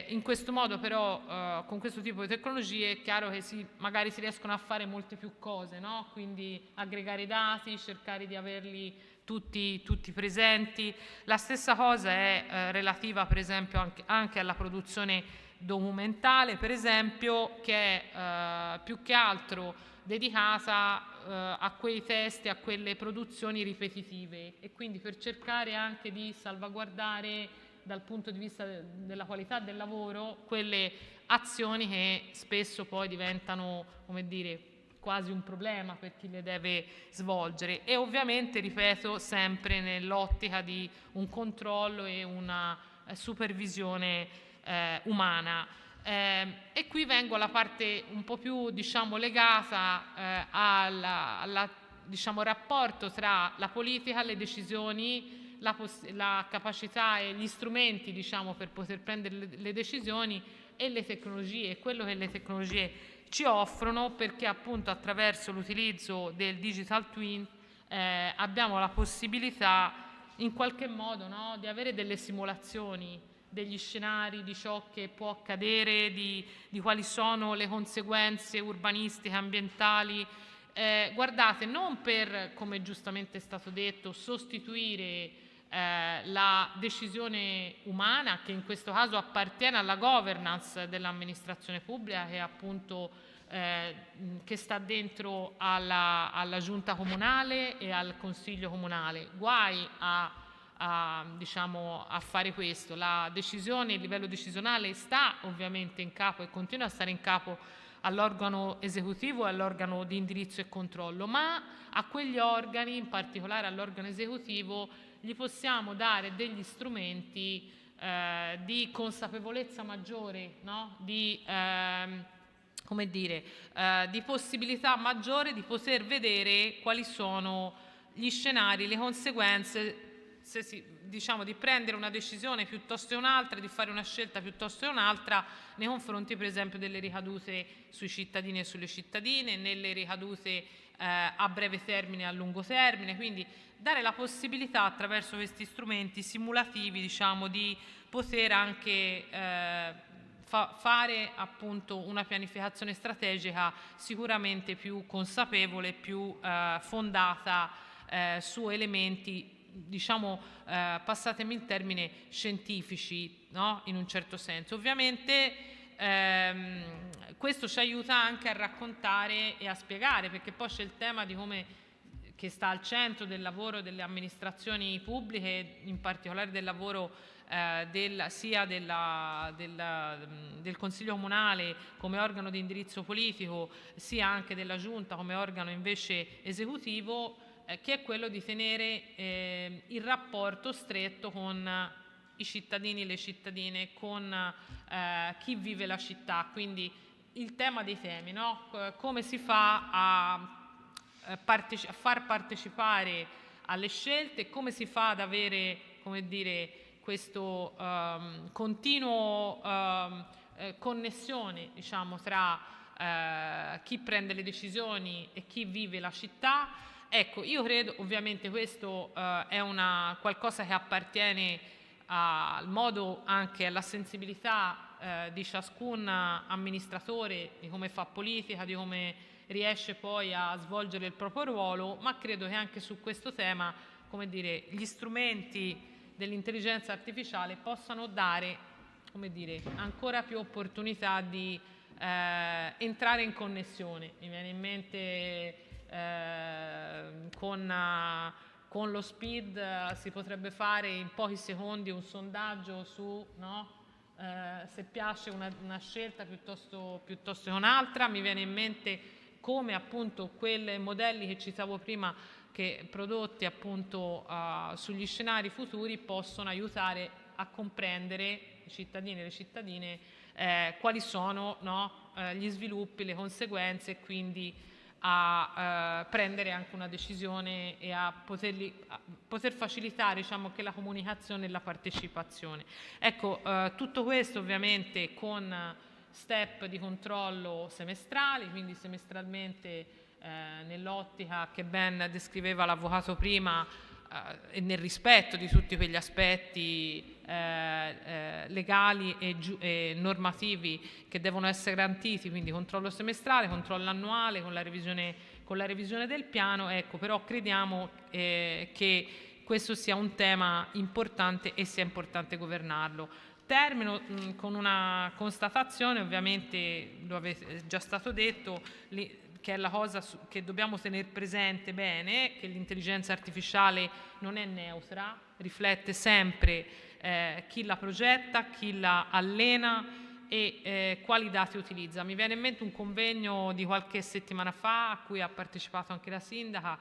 In questo modo però con questo tipo di tecnologie è chiaro che magari si riescono a fare molte più cose, no? Quindi aggregare i dati, cercare di averli tutti presenti. La stessa cosa è relativa per esempio anche alla produzione documentale, per esempio, che è più che altro dedicata a quei testi, a quelle produzioni ripetitive, e quindi per cercare anche di salvaguardare dal punto di vista della qualità del lavoro quelle azioni che spesso poi diventano, come dire, quasi un problema per chi le deve svolgere, e ovviamente, ripeto, sempre nell'ottica di un controllo e una supervisione umana. E qui vengo alla parte un po' più legata al rapporto tra la politica, le decisioni, la capacità e gli strumenti per poter prendere le decisioni, e le tecnologie, quello che le tecnologie ci offrono, perché appunto attraverso l'utilizzo del digital twin abbiamo la possibilità in qualche modo, no, di avere delle simulazioni degli scenari, di ciò che può accadere, di quali sono le conseguenze urbanistiche, ambientali. Guardate, non per, come giustamente è stato detto, sostituire la decisione umana, che in questo caso appartiene alla governance dell'amministrazione pubblica, che appunto che sta dentro alla giunta comunale e al consiglio comunale. Guai a fare questo. La decisione, il livello decisionale sta ovviamente in capo e continua a stare in capo all'organo esecutivo e all'organo di indirizzo e controllo, ma a quegli organi, in particolare all'organo esecutivo, gli possiamo dare degli strumenti di consapevolezza maggiore, no? Di possibilità maggiore di poter vedere quali sono gli scenari, le conseguenze, di prendere una decisione piuttosto che un'altra, di fare una scelta piuttosto che un'altra, nei confronti per esempio delle ricadute sui cittadini e sulle cittadine, nelle ricadute a breve termine e a lungo termine. Quindi dare la possibilità, attraverso questi strumenti simulativi, di poter anche fare appunto una pianificazione strategica sicuramente più consapevole, più fondata su elementi, passatemi il termine, scientifici, no? In un certo senso. Ovviamente questo ci aiuta anche a raccontare e a spiegare, perché poi c'è il tema di che sta al centro del lavoro delle amministrazioni pubbliche, in particolare del lavoro sia del Consiglio Comunale come organo di indirizzo politico, sia anche della Giunta come organo invece esecutivo, che è quello di tenere il rapporto stretto con i cittadini, le cittadine, con chi vive la città. Quindi il tema dei temi, no? Come si fa a far partecipare alle scelte, come si fa ad avere, come dire, questo continuo connessione, tra chi prende le decisioni e chi vive la città. Ecco, io credo, ovviamente questo è qualcosa che appartiene al modo, anche alla sensibilità di ciascun amministratore, di come fa politica, di come riesce poi a svolgere il proprio ruolo, ma credo che anche su questo tema come dire, gli strumenti dell'intelligenza artificiale possano dare, come dire, ancora più opportunità di entrare in connessione. Mi viene in mente con lo SPID si potrebbe fare in pochi secondi un sondaggio su se piace una scelta piuttosto che un'altra. Mi viene in mente come appunto quei modelli che citavo prima, che prodotti appunto sugli scenari futuri, possono aiutare a comprendere i cittadini e le cittadine quali sono gli sviluppi, le conseguenze, e quindi a prendere anche una decisione e a poter facilitare, diciamo, che la comunicazione e la partecipazione. Ecco, tutto questo ovviamente con step di controllo semestrali, quindi semestralmente nell'ottica che ben descriveva l'avvocato prima, e nel rispetto di tutti quegli aspetti legali e normativi che devono essere garantiti, quindi controllo semestrale, controllo annuale con la revisione del piano. Ecco, però crediamo che questo sia un tema importante e sia importante governarlo. Termino con una constatazione, ovviamente lo avete già stato detto, che è la cosa che dobbiamo tenere presente bene, che l'intelligenza artificiale non è neutra, riflette sempre chi la progetta, chi la allena e quali dati utilizza. Mi viene in mente un convegno di qualche settimana fa a cui ha partecipato anche la sindaca,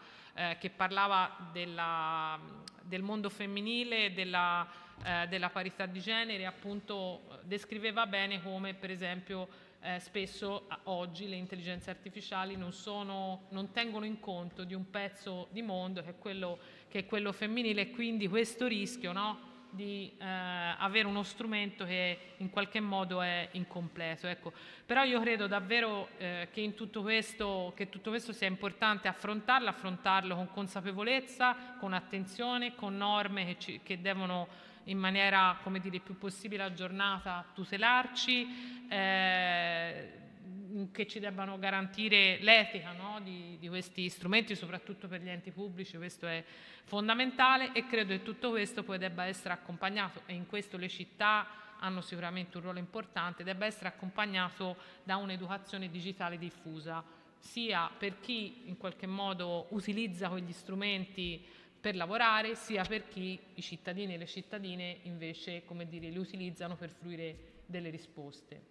che parlava del mondo femminile, della parità di genere, appunto descriveva bene come per esempio spesso oggi le intelligenze artificiali non tengono in conto di un pezzo di mondo che è quello femminile, e quindi questo rischio di avere uno strumento che in qualche modo è incompleto. Ecco. Però io credo davvero che tutto questo sia importante affrontarlo con consapevolezza, con attenzione, con norme che devono in maniera, come dire, più possibile aggiornata tutelarci, che ci debbano garantire l'etica di questi strumenti, soprattutto per gli enti pubblici. Questo è fondamentale, e credo che tutto questo poi debba essere accompagnato, e in questo le città hanno sicuramente un ruolo importante, debba essere accompagnato da un'educazione digitale diffusa, sia per chi in qualche modo utilizza quegli strumenti per lavorare, sia per chi, i cittadini e le cittadine, invece, come dire, li utilizzano per fruire delle risposte.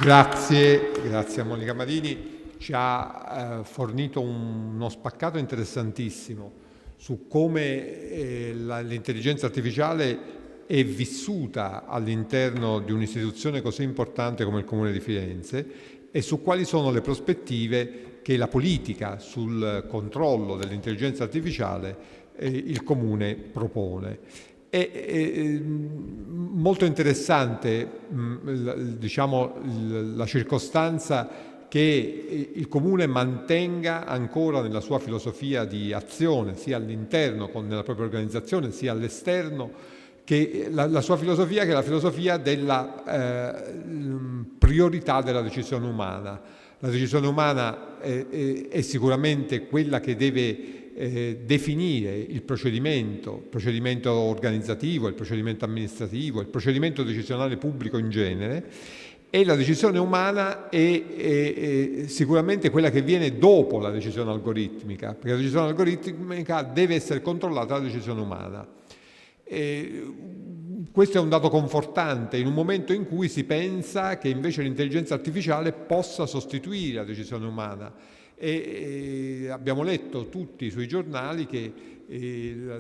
Grazie a Monica Marini, ci ha fornito uno spaccato interessantissimo su come l'intelligenza artificiale è vissuta all'interno di un'istituzione così importante come il Comune di Firenze, e su quali sono le prospettive che la politica sul controllo dell'intelligenza artificiale il Comune propone. È molto interessante la circostanza che il Comune mantenga ancora nella sua filosofia di azione, sia all'interno nella propria organizzazione, sia all'esterno, che la sua filosofia, che è la filosofia della priorità della decisione umana. La decisione umana è sicuramente quella che deve definire il procedimento organizzativo, il procedimento amministrativo, il procedimento decisionale pubblico in genere, e la decisione umana è sicuramente quella che viene dopo la decisione algoritmica, perché la decisione algoritmica deve essere controllata dalla decisione umana. Questo è un dato confortante in un momento in cui si pensa che invece l'intelligenza artificiale possa sostituire la decisione umana. Abbiamo letto tutti sui giornali che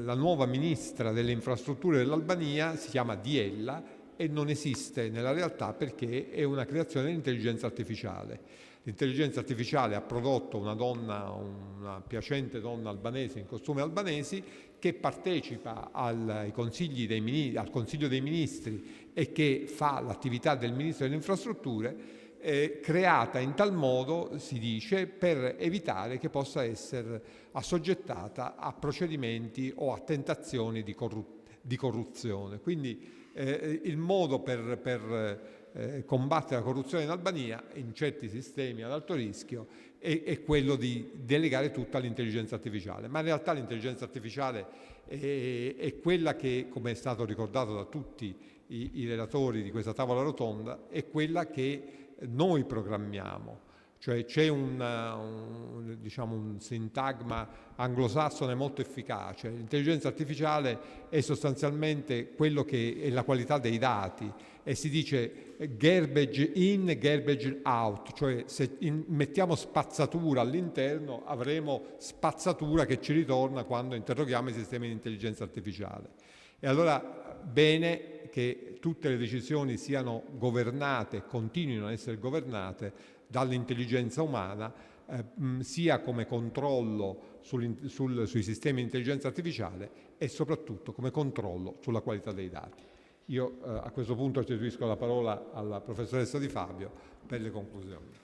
la nuova ministra delle infrastrutture dell'Albania si chiama Diella e non esiste nella realtà, perché è una creazione dell'intelligenza artificiale. L'intelligenza artificiale ha prodotto una piacente donna albanese in costume albanesi, che partecipa al Consiglio dei Ministri e che fa l'attività del Ministro delle Infrastrutture, creata in tal modo, si dice, per evitare che possa essere assoggettata a procedimenti o a tentazioni di di corruzione. Quindi il modo per combattere la corruzione in Albania, in certi sistemi ad alto rischio, è quello di delegare tutto all'intelligenza artificiale. Ma in realtà l'intelligenza artificiale è quella che, come è stato ricordato da tutti i relatori di questa tavola rotonda, è quella che noi programmiamo. Cioè c'è diciamo un sintagma anglosassone molto efficace. L'intelligenza artificiale è sostanzialmente quello che è la qualità dei dati, e si dice garbage in, garbage out, cioè se mettiamo spazzatura all'interno avremo spazzatura che ci ritorna quando interroghiamo i sistemi di intelligenza artificiale. E allora bene che tutte le decisioni siano governate, continuino a essere governate dall'intelligenza umana, sia come controllo sui sistemi di intelligenza artificiale e soprattutto come controllo sulla qualità dei dati. Io a questo punto restituisco la parola alla professoressa Di Fabio per le conclusioni.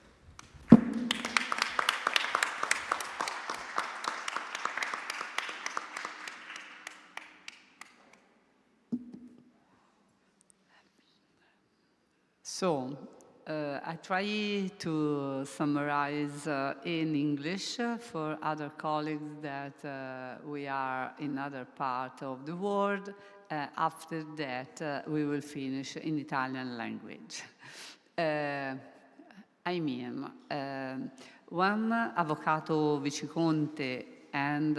So, I try to summarize in English for other colleagues that we are in other part of the world. After that, we will finish in Italian language. I mean, when Avvocato Viciconte and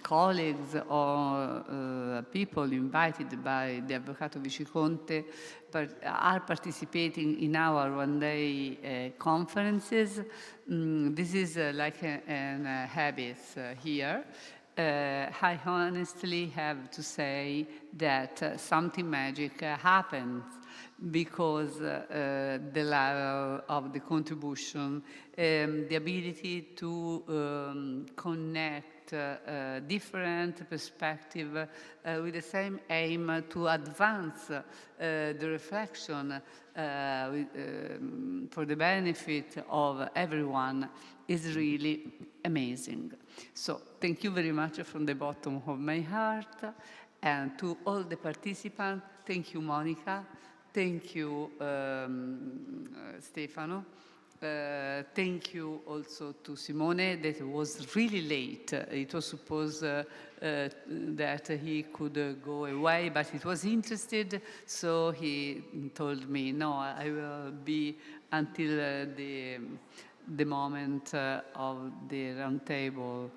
colleagues or people invited by the Avvocato Viciconte are participating in our one-day conferences. This is like an habit here. I honestly have to say that something magic happens because the level of the contribution, the ability to connect different perspectives with the same aim to advance the reflection for the benefit of everyone is really amazing. So thank you very much from the bottom of my heart, and to all the participants, thank you, Monica. Thank you, Stefano. Thank you also to Simone, that was really late. It was supposed that he could go away, but he was interested, so he told me, no, I will be until the moment of the roundtable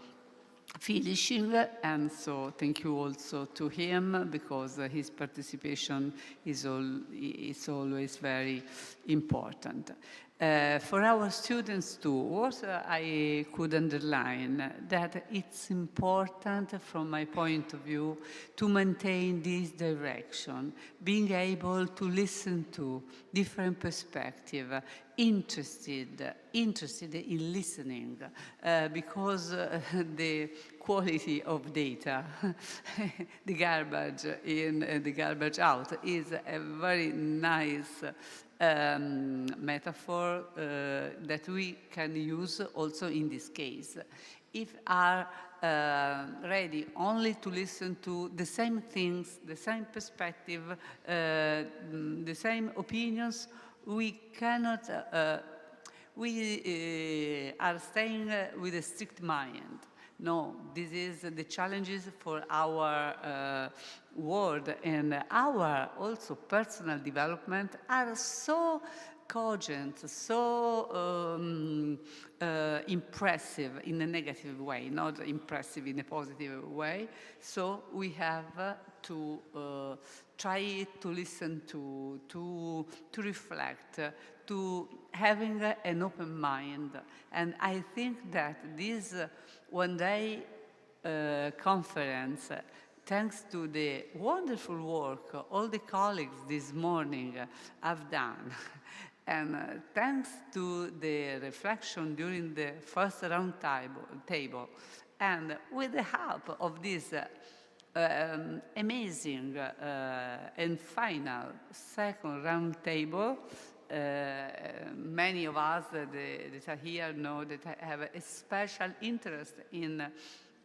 finishing, and so thank you also to him, because his participation is always very important. For our students too, what I could underline that it's important from my point of view to maintain this direction, being able to listen to different perspectives, interested in listening, because the quality of data, the garbage in and the garbage out, is a very nice metaphor that we can use also in this case. If are ready only to listen to the same things, the same perspective, the same opinions, we cannot, we are staying with a strict mind. No, this is the challenges for our world, and our also personal development are so cogent, so impressive in a negative way, not impressive in a positive way. So we have to try to listen to reflect, to having an open mind. And I think that this one-day conference, thanks to the wonderful work all the colleagues this morning have done, and thanks to the reflection during the first round table, and with the help of this amazing and final second round table, many of us that are here know that I have a special interest in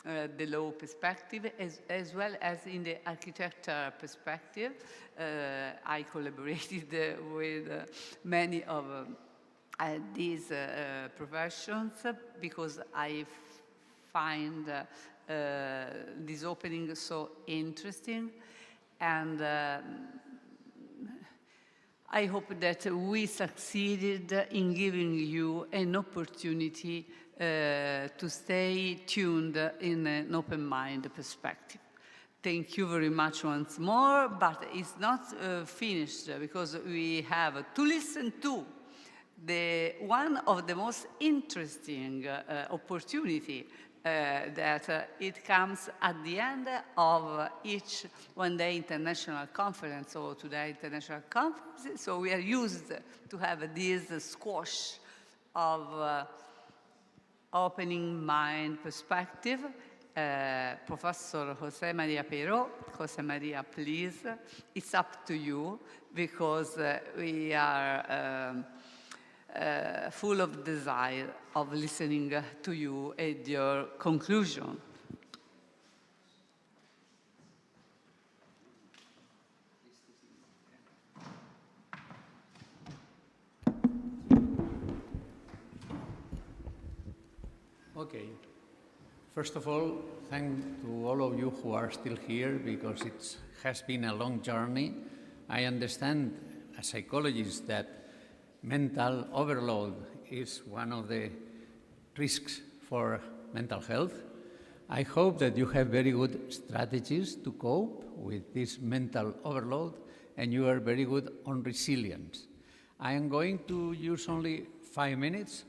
the law perspective, as well as in the architecture perspective. I collaborated with many of these professions because I find this opening so interesting, and I hope that we succeeded in giving you an opportunity to stay tuned in an open mind perspective. Thank you very much once more, but it's not finished because we have to listen to one of the most interesting opportunity that it comes at the end of each one-day international conference or two-day international conference. So we are used to have this squash of opening mind perspective. Professor Jose Maria Pero, Jose Maria, please, it's up to you because we are full of desire of listening to you and your conclusion. Okay. First of all, thank to all of you who are still here because it has been a long journey. I understand as psychologist that mental overload is one of the risks for mental health. I hope that you have very good strategies to cope with this mental overload and you are very good on resilience. I am going to use only 5 minutes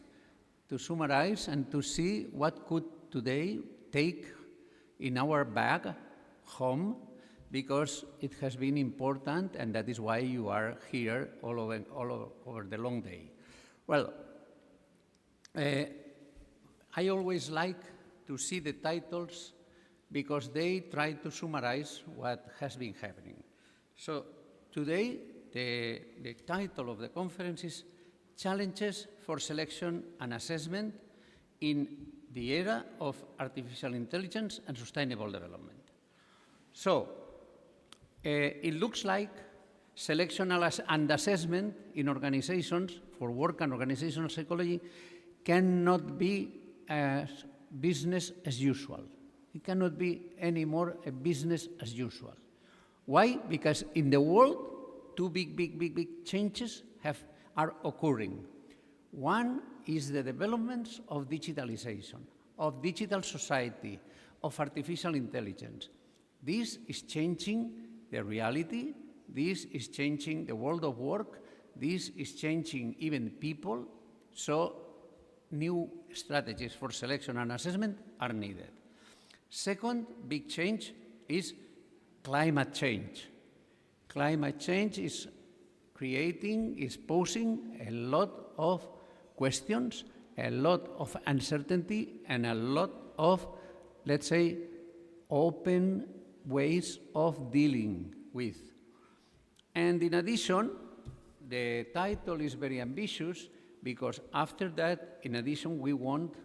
to summarize and to see what could today take in our bag home, because it has been important and that is why you are here all over the long day. Well, I always like to see the titles because they try to summarize what has been happening. So today, the title of the conference is Challenges for Selection and Assessment in the Era of Artificial Intelligence and Sustainable Development. So, it looks like selection and assessment in organizations for work and organizational psychology cannot be business as usual. It cannot be any more a business as usual. Why? Because in the world, two big changes are occurring. One is the developments of digitalization, of digital society, of artificial intelligence. This is changing the reality, this is changing the world of work, this is changing even people, so new strategies for selection and assessment are needed. Second big change is climate change. Climate change is posing a lot of questions, a lot of uncertainty, and a lot of, let's say, open ways of dealing with. And in addition, the title is very ambitious because after that, in addition, we want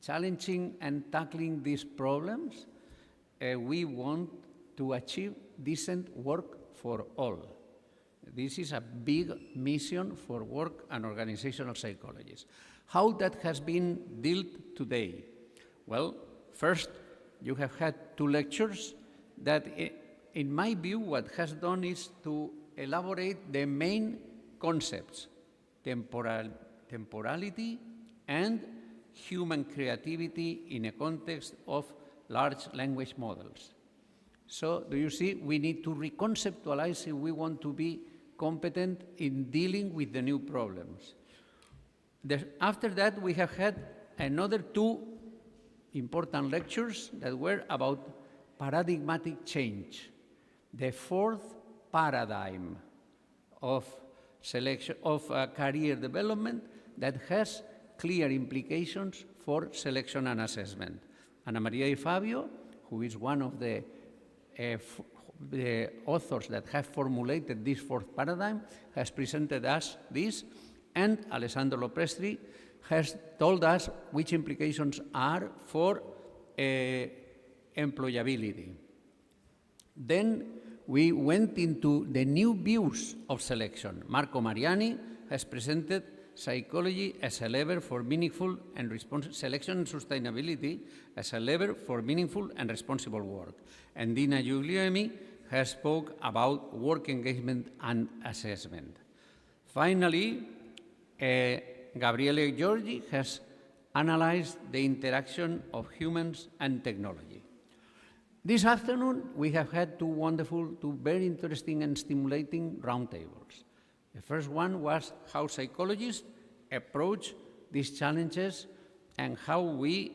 challenging and tackling these problems. We want to achieve decent work for all. This is a big mission for work and organizational psychologists. How that has been dealt today? Well, first, you have had 2 lectures that, in my view, what has done is to elaborate the main concepts, temporality and human creativity in a context of large language models. So, do you see, we need to reconceptualize if we want to be competent in dealing with the new problems. After that, we have had another 2 important lectures that were about paradigmatic change, the 4th paradigm of selection of career development that has clear implications for selection and assessment. Ana Maria Di Fabio, who is one of the authors that have formulated this 4th paradigm, has presented us this, and Alessandro Lopresti has told us which implications are for employability. Then we went into the new views of selection. Marco Mariani has presented psychology as a lever for meaningful and selection and sustainability as a lever for meaningful and responsible work. And Dina Giuliemi has spoke about work engagement and assessment. Finally, Gabriele Giorgi has analyzed the interaction of humans and technology. This afternoon, we have had two very interesting and stimulating roundtables. The first one was how psychologists approach these challenges and how we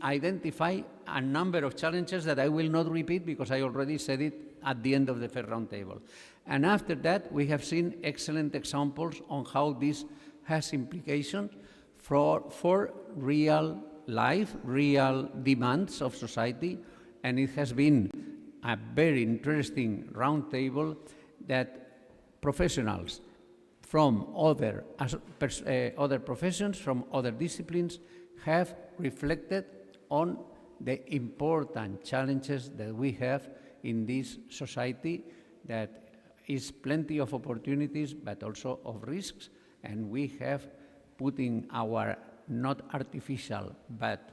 identify a number of challenges that I will not repeat because I already said it at the end of the first roundtable. And after that, we have seen excellent examples on how this has implications for real life, real demands of society, and it has been a very interesting roundtable that professionals from other professions, from other disciplines, have reflected on the important challenges that we have in this society that is plenty of opportunities but also of risks, and we have put in our not artificial but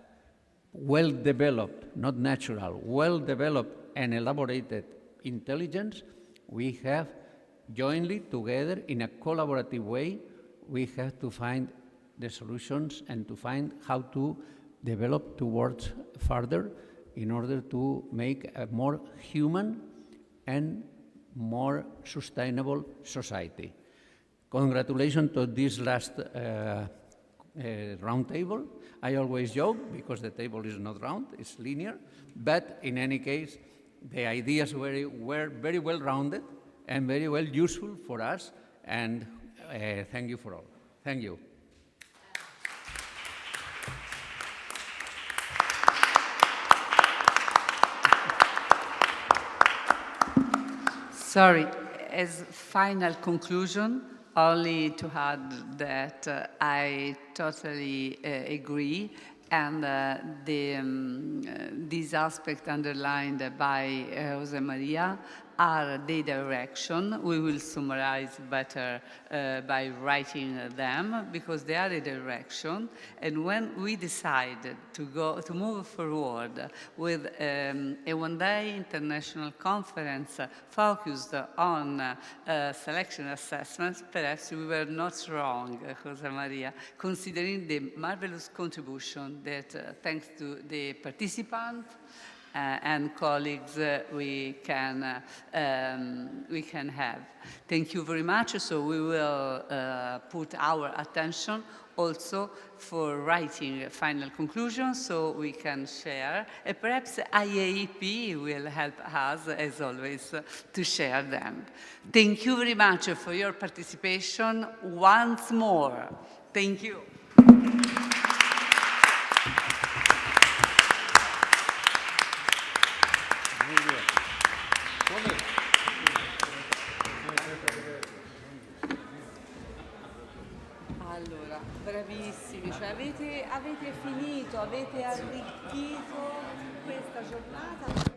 well-developed, not natural, well-developed and elaborated intelligence. We have jointly together in a collaborative way, we have to find the solutions and to find how to develop towards further in order to make a more human and more sustainable society. Congratulations to this last roundtable. I always joke because the table is not round, it's linear, but in any case, the ideas were very well rounded and very well useful for us, and thank you for all. Thank you. Sorry, as final conclusion, only to add that I totally agree, and this aspect underlined by Jose Maria are the direction. We will summarize better by writing them because they are the direction. And when we decided to move forward with a one-day international conference focused on selection assessments, perhaps we were not wrong, Jose Maria, considering the marvelous contribution that thanks to the participants and colleagues we can have. Thank you very much. So we will put our attention also for writing final conclusions so we can share. And perhaps IAAP will help us, as always, to share them. Thank you very much for your participation once more. Thank you. Allora, bravissimi, cioè avete finito, avete arricchito questa giornata.